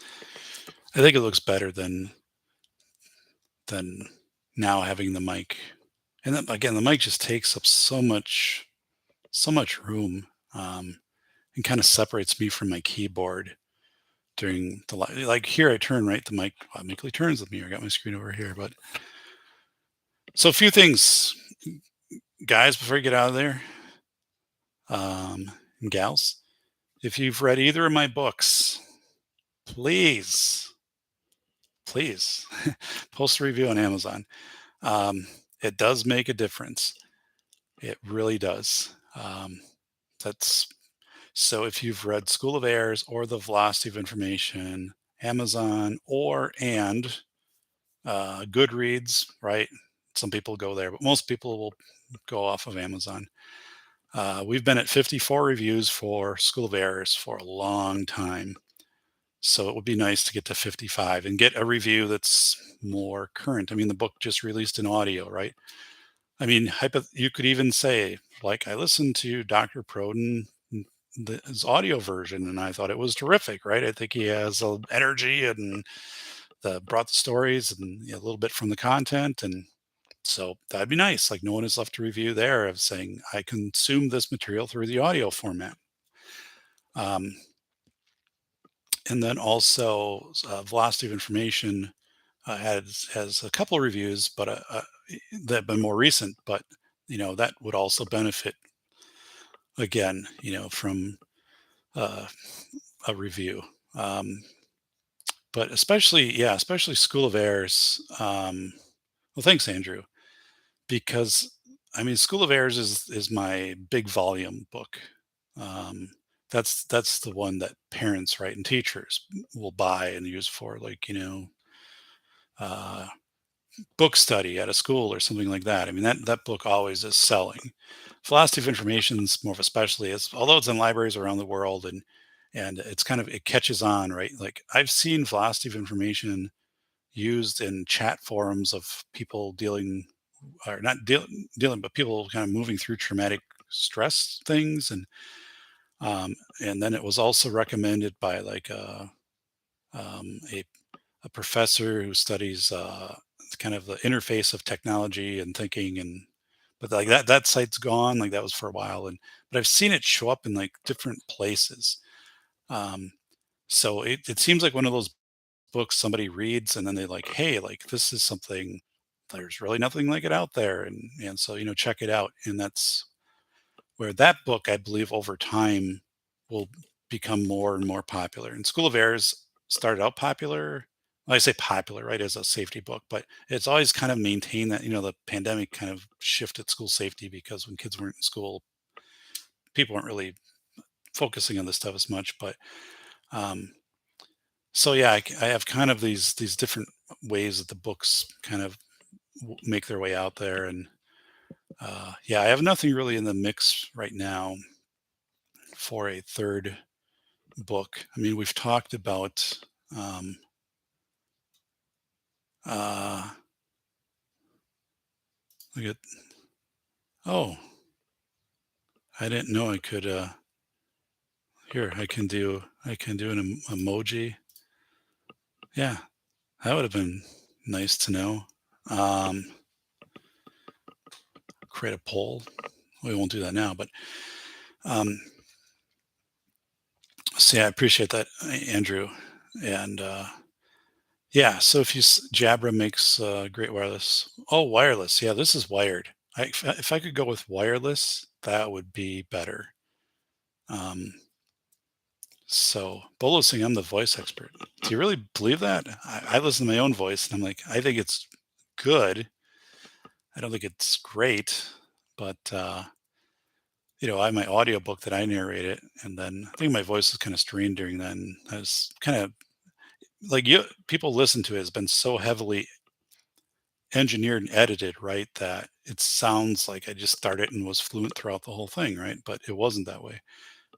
better than now having the mic. And then, again, the mic just takes up so much room, and kind of separates me from my keyboard during like here. I turn right, the mic automatically turns with me. I got my screen over here, but so a few things, guys, before you get out of there, and gals, if you've read either of my books, please, please post a review on Amazon. It does make a difference. It really does. That's so if you've read School of Airs or The Velocity of Information, Amazon, and Goodreads, right? Some people go there, but most people will go off of Amazon. We've been at 54 reviews for School of Errors for a long time. So it would be nice to get to 55 and get a review that's more current. I mean, the book just released in audio, right? I mean, you could even say, like, I listened to Dr. Proden, his audio version, and I thought it was terrific, right? I think he has energy and brought the stories and a little bit from the content. And so that'd be nice. Like, no one has left a review there of saying, I consumed this material through the audio format. Um, and then also, Velocity of Information has a couple of reviews, but that have been more recent. But that would also benefit again, from uh, a review. Um, but especially, yeah, especially School of Airs. Well, thanks, Andrew, because I mean, School of Airs is my big volume book. Um, that's the one that parents, right, and teachers will buy and use for, like, uh, book study at a school or something like that. I mean, that book always is selling. Philosophy of Information is more of a specialty, is although it's in libraries around the world, and it's kind of, it catches on, right? Like, I've seen Philosophy of Information used in chat forums of people dealing, or not dealing, but people kind of moving through traumatic stress things, and then it was also recommended by, like, um, a a professor who studies kind of the interface of technology and thinking, and but like that site's gone, like that was for a while, and but I've seen it show up in like different places. um so it seems like one of those books somebody reads and then they like, hey, like, this is something, there's really nothing like it out there, and so, check it out. And that's where that book, I believe, over time will become more and more popular. And School of Errors started out popular. Well, I say popular, right, as a safety book, but it's always kind of maintained that, the pandemic kind of shifted school safety, because when kids weren't in school, people weren't really focusing on this stuff as much. But um, so yeah, I have kind of these different ways that the books kind of make their way out there. And yeah, I have nothing really in the mix right now for a third book. I mean, we've talked about, um, uh, look at, oh, I didn't know I could, here, I can do an emoji. Yeah, that would have been nice to know. Um, create a poll. We won't do that now, but, um, so yeah, I appreciate that, Andrew. And, yeah, so Jabra makes great wireless. Oh, wireless. Yeah, this is wired. If I could go with wireless, that would be better. Um, so Bolo's saying I'm the voice expert. Do you really believe that? I listen to my own voice and I'm like, I think it's good. I don't think it's great, but I have my audiobook that I narrate it, and then I think my voice is kind of strained during that. And I was kind of like, people listen to it, has been so heavily engineered and edited, right, that it sounds like I just started and was fluent throughout the whole thing, right? But it wasn't that way.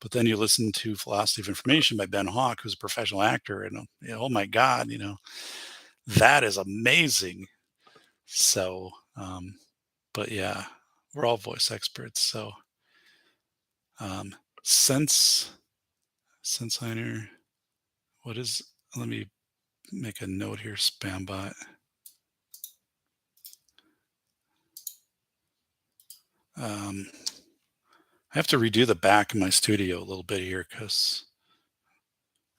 But then you listen to Philosophy of Information by Ben Hawk, who's a professional actor, and oh my God, that is amazing. So, but yeah, we're all voice experts. So, um, sense Senseiner, what is? Let me make a note here. Spam bot. Um, I have to redo the back of my studio a little bit here because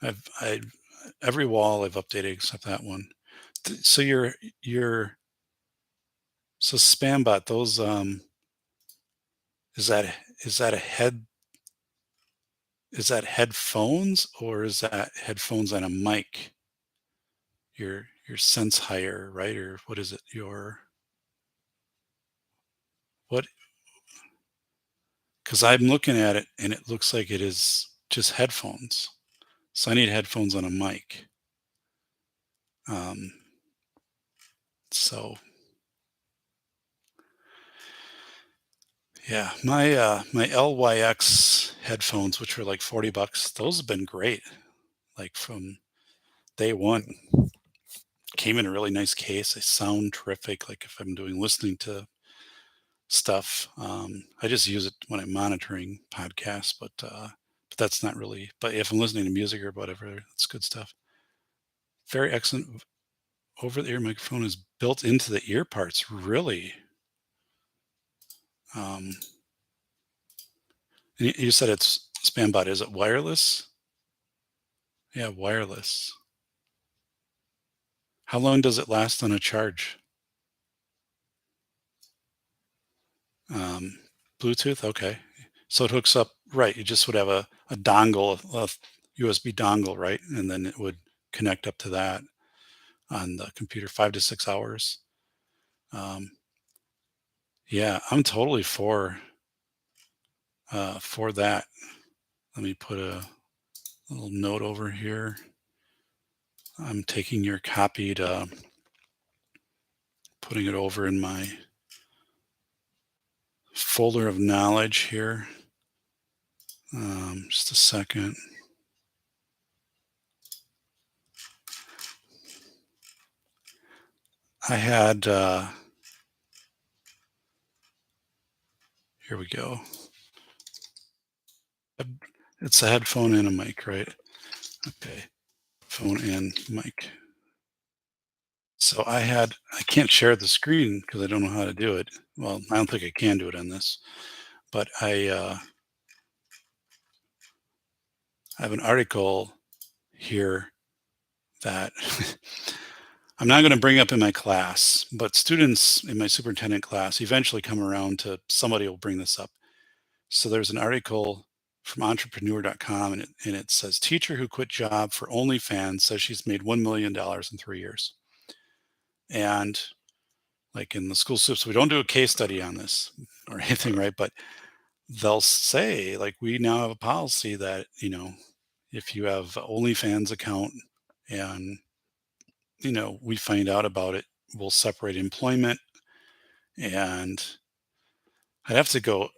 I every wall I've updated except that one. So your so Spambot, those is that is that a head is that headphones, or is that headphones and a mic? Your Sense higher, right? Or what is it? Your what? Because I'm looking at it and it looks like it is just headphones. So I need headphones on a mic. Um, so Yeah, my LYX headphones, which were like 40 bucks, those have been great. Like from day one, came in a really nice case. They sound terrific. Like if I'm doing listening to stuff, I just use it when I'm monitoring podcasts, but that's not really. But if I'm listening to music or whatever, it's good stuff. Very excellent. Over the ear microphone is built into the ear parts. Really. Um, and you said it's Spambot. Is it wireless? Yeah, wireless. How long does it last on a charge? Um, Bluetooth? Okay. So it hooks up, right? You just would have a dongle, a USB dongle, right? And then it would connect up to that on the computer, 5 to 6 hours. Um, yeah, I'm totally for that. Let me put a little note over here. I'm taking your copied, putting it over in my folder of knowledge here. Just a second. I had, here we go. It's a headphone and a mic, right? Okay. Phone and mic. So I can't share the screen because I don't know how to do it. Well, I don't think I can do it on this, but I have an article here that I'm not going to bring up in my class, but students in my superintendent class eventually come around to somebody will bring this up. So there's an article from entrepreneur.com and it says teacher who quit job for OnlyFans says she's made $1 million in 3 years. And like in the school soups, we don't do a case study on this or anything, right? But they'll say, like, we now have a policy that, if you have OnlyFans account and, we find out about it, we'll separate employment. And I'd have to go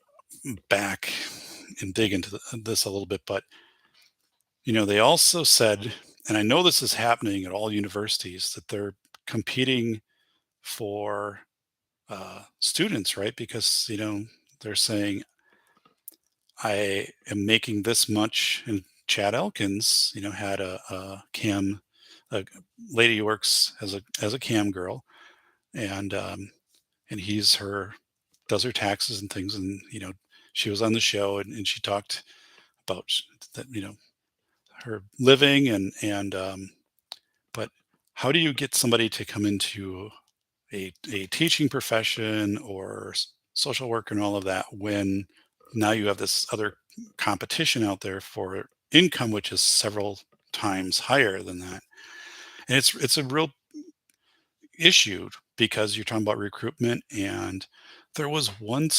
back and dig into this a little bit, but, they also said, and I know this is happening at all universities, that they're competing for students, right? Because, they're saying, I am making this much. And Chad Elkins, had a lady who works as a cam girl, and he's her does her taxes and things, and she was on the show, and she talked about that, her living and but how do you get somebody to come into a teaching profession or social work and all of that when now you have this other competition out there for income which is several times higher than that, and it's a real issue because you're talking about recruitment. And there was one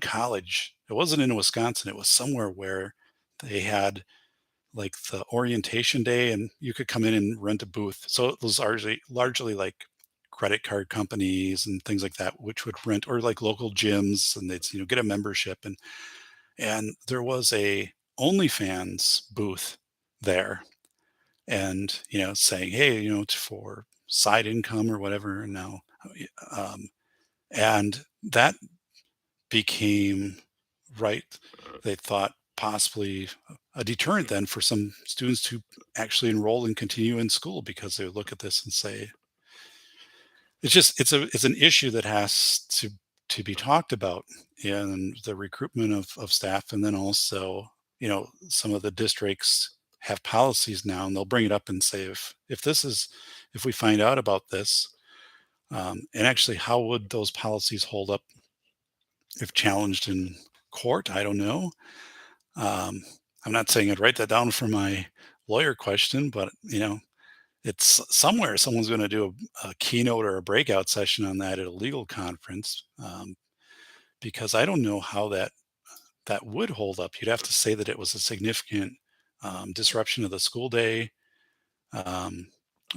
college, it wasn't in Wisconsin, it was somewhere where they had like the orientation day and you could come in and rent a booth. So it was largely like credit card companies and things like that, which would rent, or like local gyms, and they'd, get a membership. And there was a OnlyFans booth there, and, saying, hey, for side income or whatever. And now, um, and that became, right, they thought possibly a deterrent then for some students to actually enroll and continue in school, because they look at this and say, it's an issue that has to be talked about in the recruitment of staff. And then also, some of the districts have policies now, and they'll bring it up and say, if we find out about this, and actually, how would those policies hold up if challenged in court? I don't know. Um, I'm not saying I'd write that down for my lawyer question, but, it's somewhere someone's going to do a keynote or a breakout session on that at a legal conference, because I don't know how that would hold up. You'd have to say that it was a significant disruption of the school day, um,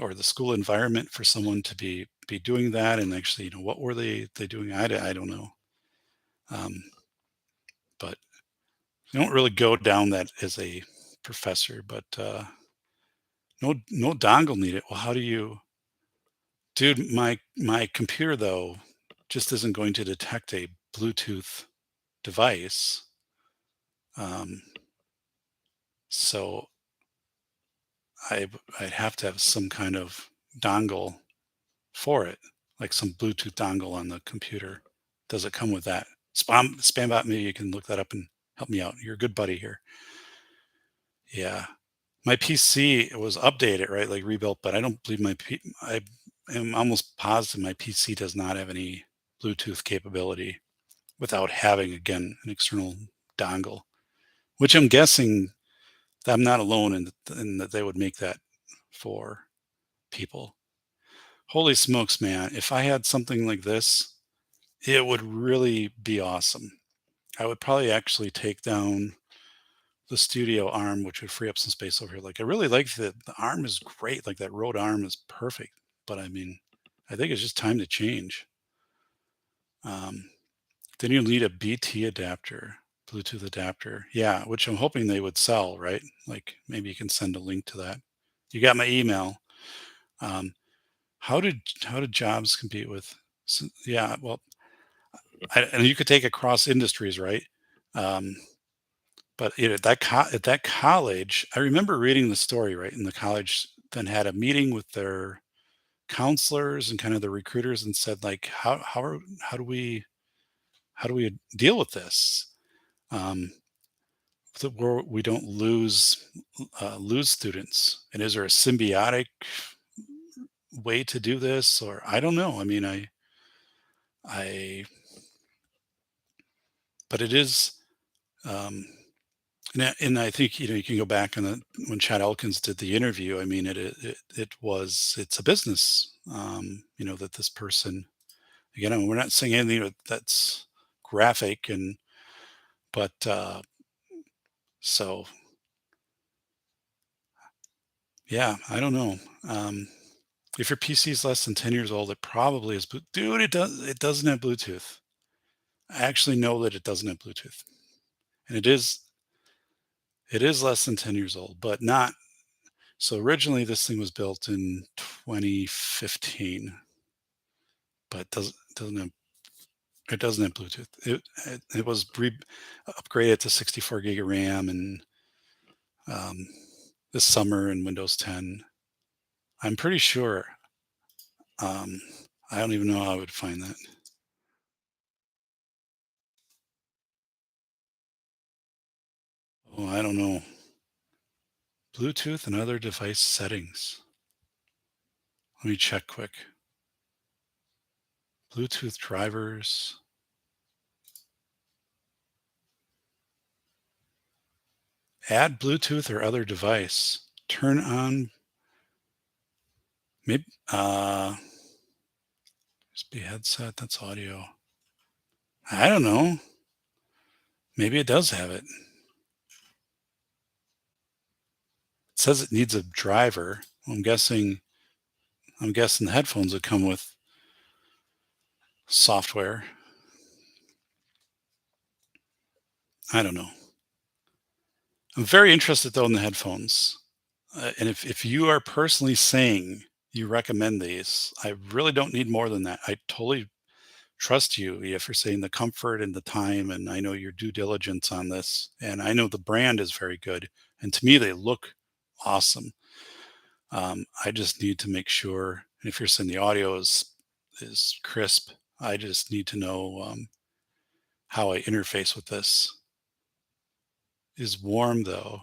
or the school environment for someone to be doing that. And actually, what were they doing? I don't know. Um, but I don't really go down that as a professor. But no dongle needed. Well, how do you, dude? My computer though just isn't going to detect a Bluetooth device. Um, so I'd have to have some kind of dongle for it, like some Bluetooth dongle on the computer. Does it come with that? Spambot, maybe you can look that up and help me out. You're a good buddy here. Yeah. My PC was updated, right? Like rebuilt, but I don't believe I am almost positive my PC does not have any Bluetooth capability without having, again, an external dongle, which I'm guessing that I'm not alone in that they would make that for people. Holy smokes, man. If I had something like this, it would really be awesome. I would probably actually take down the studio arm, which would free up some space over here. Like I really like the arm is great. Like that Rode arm is perfect. But I mean, I think it's just time to change. Um, then you need a BT adapter, Bluetooth adapter. Yeah, which I'm hoping they would sell, right? Like maybe you can send a link to that. You got my email. Um, how did jobs compete with? Yeah, well, and you could take it across industries, right? Um, but at at that college, I remember reading the story, right? And the college then had a meeting with their counselors and kind of the recruiters and said, like, how do we deal with this? Um, so where we don't lose students, and is there a symbiotic way to do this, or I don't know. I mean, I, but it is. Um, and I think you can go back and when Chad Elkins did the interview. I mean, it's a business. That this person again. I mean, we're not saying anything that's graphic but so yeah, I don't know. Um, if your PC is less than 10 years old, it probably is. Dude, it doesn't have Bluetooth. I actually know that it doesn't have Bluetooth, and it is less than 10 years old, but not. So originally, this thing was built in 2015, but it doesn't have Bluetooth. It was upgraded to 64 gig of RAM and um, this summer in Windows 10. I'm pretty sure. Um, I don't even know how I would find that. Oh, I don't know. Bluetooth and other device settings. Let me check quick. Bluetooth drivers. Add Bluetooth or other device. Turn on. Maybe. USB headset. That's audio. I don't know. Maybe it does have it. It says it needs a driver. I'm guessing the headphones would come with software. I don't know. I'm very interested though in the headphones. And if you are personally saying you recommend these, I really don't need more than that. I totally trust you if you're saying the comfort and the time, and I know your due diligence on this, and I know the brand is very good, and to me they look awesome. I just need to make sure, and if you're saying the audio is crisp, I just need to know how I interface with this. Is warm though,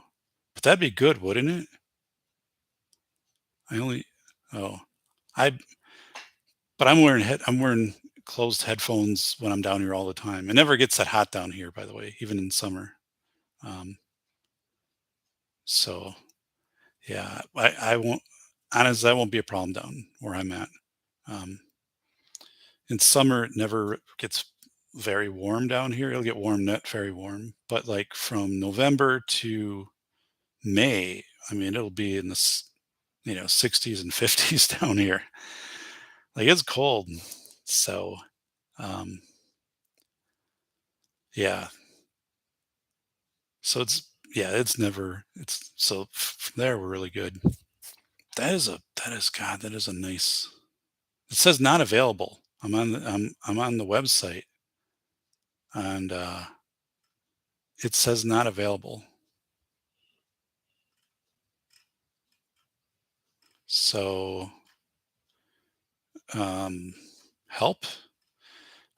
but that'd be good, wouldn't it? I only oh I but I'm wearing closed headphones when I'm down here all the time. It never gets that hot down here, by the way, even in summer. Um, so yeah, I won't honestly that won't be a problem down where I'm at. Um, in summer, it never gets very warm down here. It'll get warm, not very warm, but like from November to May, I mean, it'll be in the 60s and 50s down here. Like it's cold. So, um, Yeah. So it's never it's so from there we're really good. That is a nice. It says not available. I'm on the website and it says not available. So um help.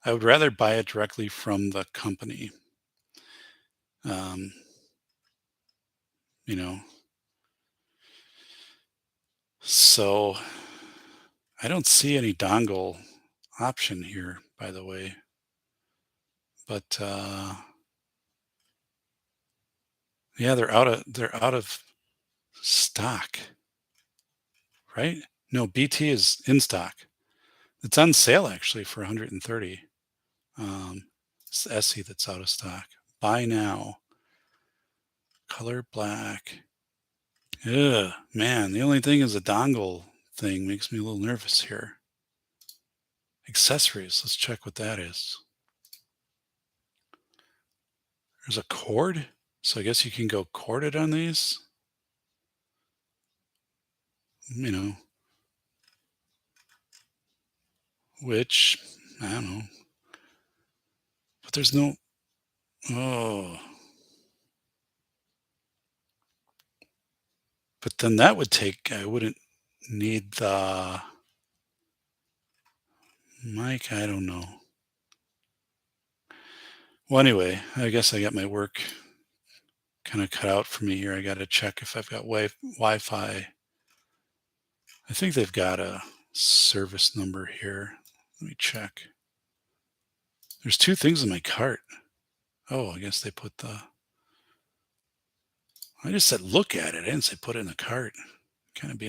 I would rather buy it directly from the company. Um, you know. So I don't see any dongle option here, by the way. But yeah, they're out of stock, right? No, BT is in stock. It's on sale actually for 130. It's the SE that's out of stock. Buy now. Color black. Ugh, man, the only thing is the dongle thing makes me a little nervous here. Accessories, let's check what that is. There's a cord, so I guess you can go corded on these. You know, which I don't know, but there's no. Oh, but then that would take. I wouldn't need the mic. I don't know. Well, anyway, I guess I got my work kind of cut out for me here. I got to check if I've got Wi-Fi. I think they've got a service number here. Let me check. There's two things in my cart. Oh, I guess they put the. I just said look at it. I didn't say put it in the cart. Kind of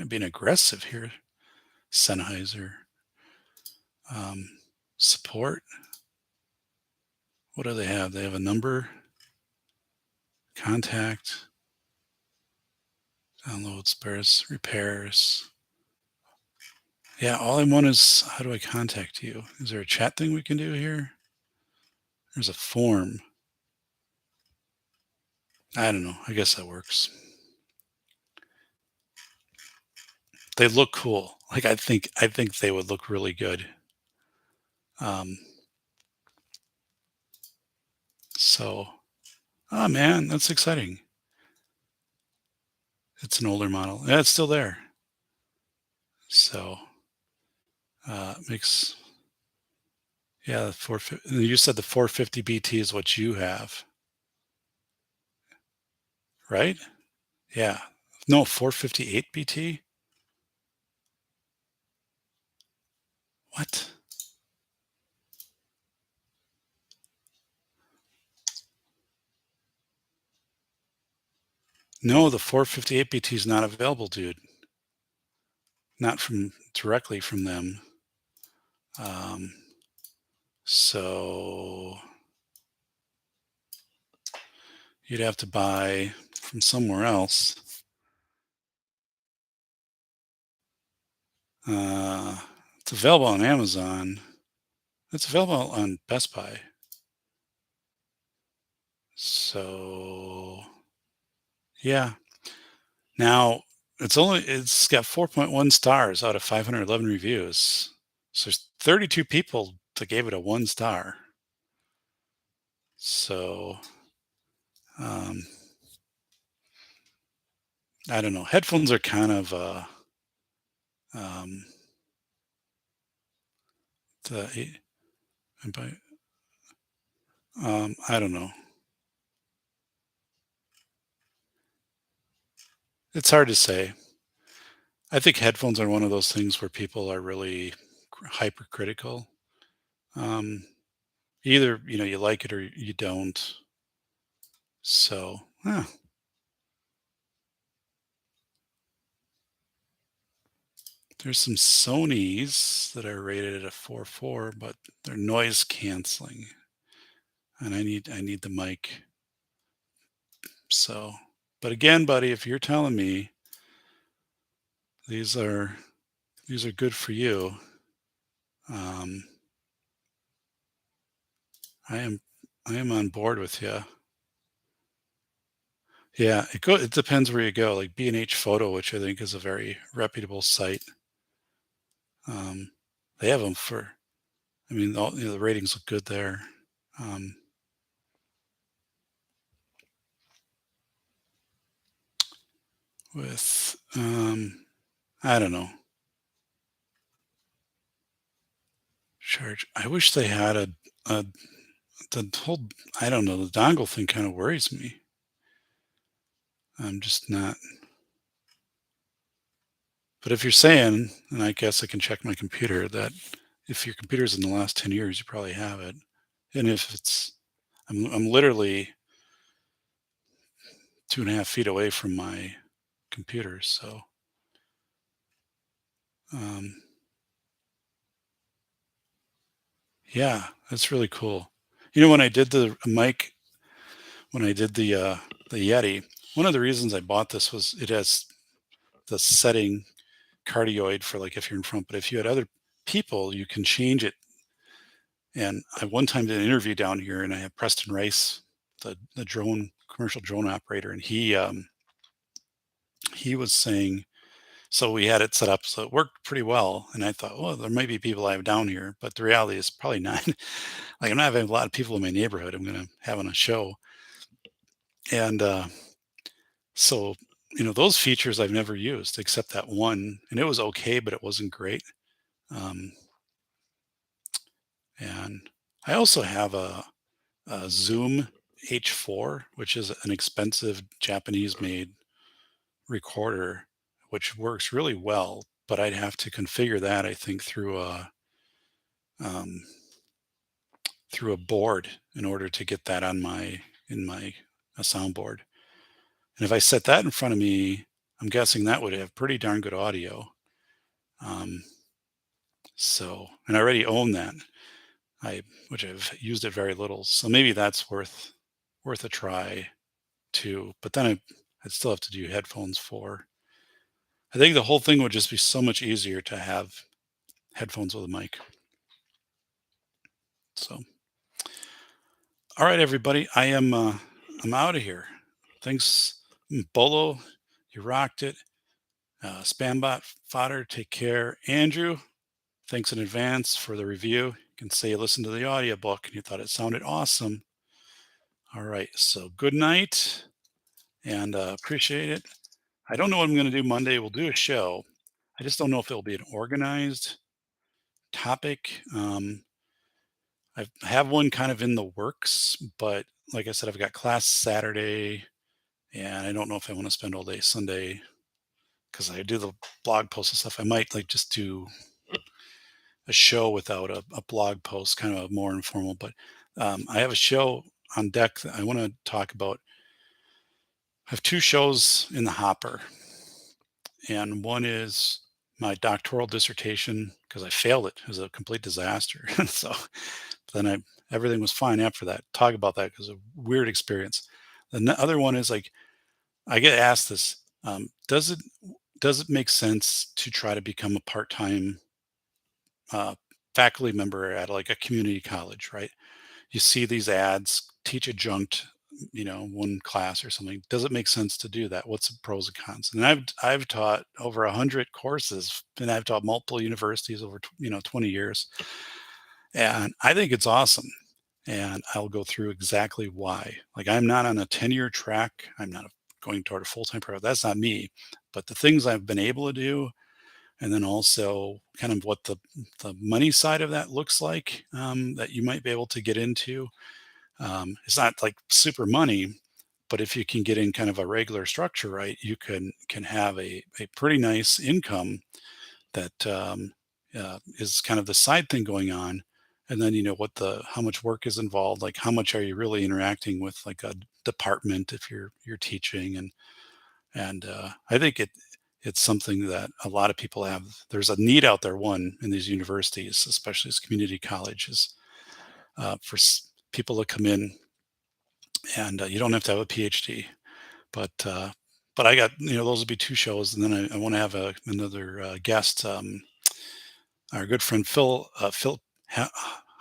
being aggressive here. Sennheiser. Um, support. What do they have? They have a number, contact, download, spares, repairs. Yeah, all I want is how do I contact you? Is there a chat thing we can do here? There's a form. I don't know. I guess that works. They look cool. Like I think they would look really good. Um, so, oh man, that's exciting. It's an older model. Yeah, it's still there. So, makes yeah, the 450. You said the 450 BT is what you have, right? Yeah. No, 458 BT. What? No, the 458 BT is not available, dude. Not from directly from them. Um, so you'd have to buy from somewhere else. Uh, it's available on Amazon. It's available on Best Buy. So yeah. Now it's got 4.1 stars out of 511 reviews. So there's 32 people that gave it a 1 star. So um, I don't know. Headphones are kind of um, the I don't know. It's hard to say. I think headphones are one of those things where people are really hypercritical. Um, either you like it or you don't. So there's some Sonys that are rated at a 4.4, but they're noise canceling, and I need the mic. So, but again, buddy, if you're telling me these are good for you, um, I am I am on board with you. Yeah, it depends where you go. Like B&H Photo, which I think is a very reputable site. Um, they have them for. I mean, the ratings look good there. Um, with I don't know, charge. I wish they had a the whole. I don't know. The dongle thing kind of worries me. I'm just not. But if you're saying, and I guess I can check my computer, that if your computer's in the last 10 years, you probably have it. And if it's, I'm literally 2.5 feet away from my computer. So, um, yeah, that's really cool. When I did the mic, when I did the Yeti, one of the reasons I bought this was it has the setting cardioid for like if you're in front, but if you had other people, you can change it. And I one time did an interview down here, and I had Preston Rice, the drone commercial drone operator, and he was saying, so we had it set up so it worked pretty well. And I thought, well, there might be people I have down here, but the reality is probably not. Like I'm not having a lot of people in my neighborhood. I'm going to have on a show, and so those features I've never used except that one, and it was okay, but it wasn't great. Um, and I also have a Zoom H4, which is an expensive Japanese-made recorder, which works really well. But I'd have to configure that, I think, um, through a board in order to get that on my in my a soundboard. And if I set that in front of me, I'm guessing that would have pretty darn good audio. Um, and I already own that, which I've used it very little. So maybe that's worth a try too. But then I'd still have to do headphones for. I think the whole thing would just be so much easier to have headphones with a mic. So, all right, everybody, I'm out of here. Thanks, Bolo. You rocked it. Spambot fodder. Take care, Andrew. Thanks in advance for the review. You can say you listened to the audiobook and you thought it sounded awesome. All right, so good night and appreciate it. I don't know what I'm going to do Monday. We'll do a show. I just don't know if it'll be an organized topic. I have one kind of in the works, but like I said, I've got class Saturday, and I don't know if I want to spend all day Sunday because I do the blog post and stuff. I might like just do a show without a blog post, kind of more informal. But I have a show on deck that I want to talk about. I have two shows in the hopper, and one is my doctoral dissertation because I failed it. It was a complete disaster. So then everything was fine after that. Talk about that because a weird experience. The other one is like I get asked this: does it make sense to try to become a part-time uh, faculty member at like a community college? Right? You see these ads, teach adjunct, one class or something. Does it make sense to do that? What's the pros and cons? And I've taught over 100 courses, and I've taught multiple universities over 20 years, and I think it's awesome. And I'll go through exactly why. Like I'm not on a 10-year track. I'm not going toward a full-time program. That's not me. But the things I've been able to do, and then also kind of what the money side of that looks like, that you might be able to get into. It's not like super money, but if you can get in kind of a regular structure, right, you can have a pretty nice income that is kind of the side thing going on. And then what the how much work is involved, like how much are you really interacting with like a department if you're teaching, and I think it's something that a lot of people have. There's a need out there, one in these universities, especially as community colleges, for people to come in, and you don't have to have a PhD, but but I got those will be two shows, and then I want to have another guest. Our good friend Phil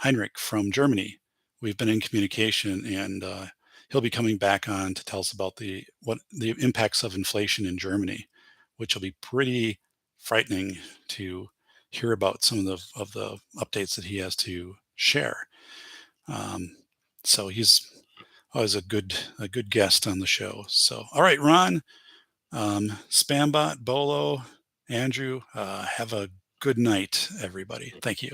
Heinrich from Germany we've been in communication, and he'll be coming back on to tell us about the impacts of inflation in Germany, which will be pretty frightening to hear about some of the updates that he has to share. Um, so he's always a good guest on the show. So, all right, Ron, Spambot, Bolo, Andrew, have a good night, everybody. Thank you.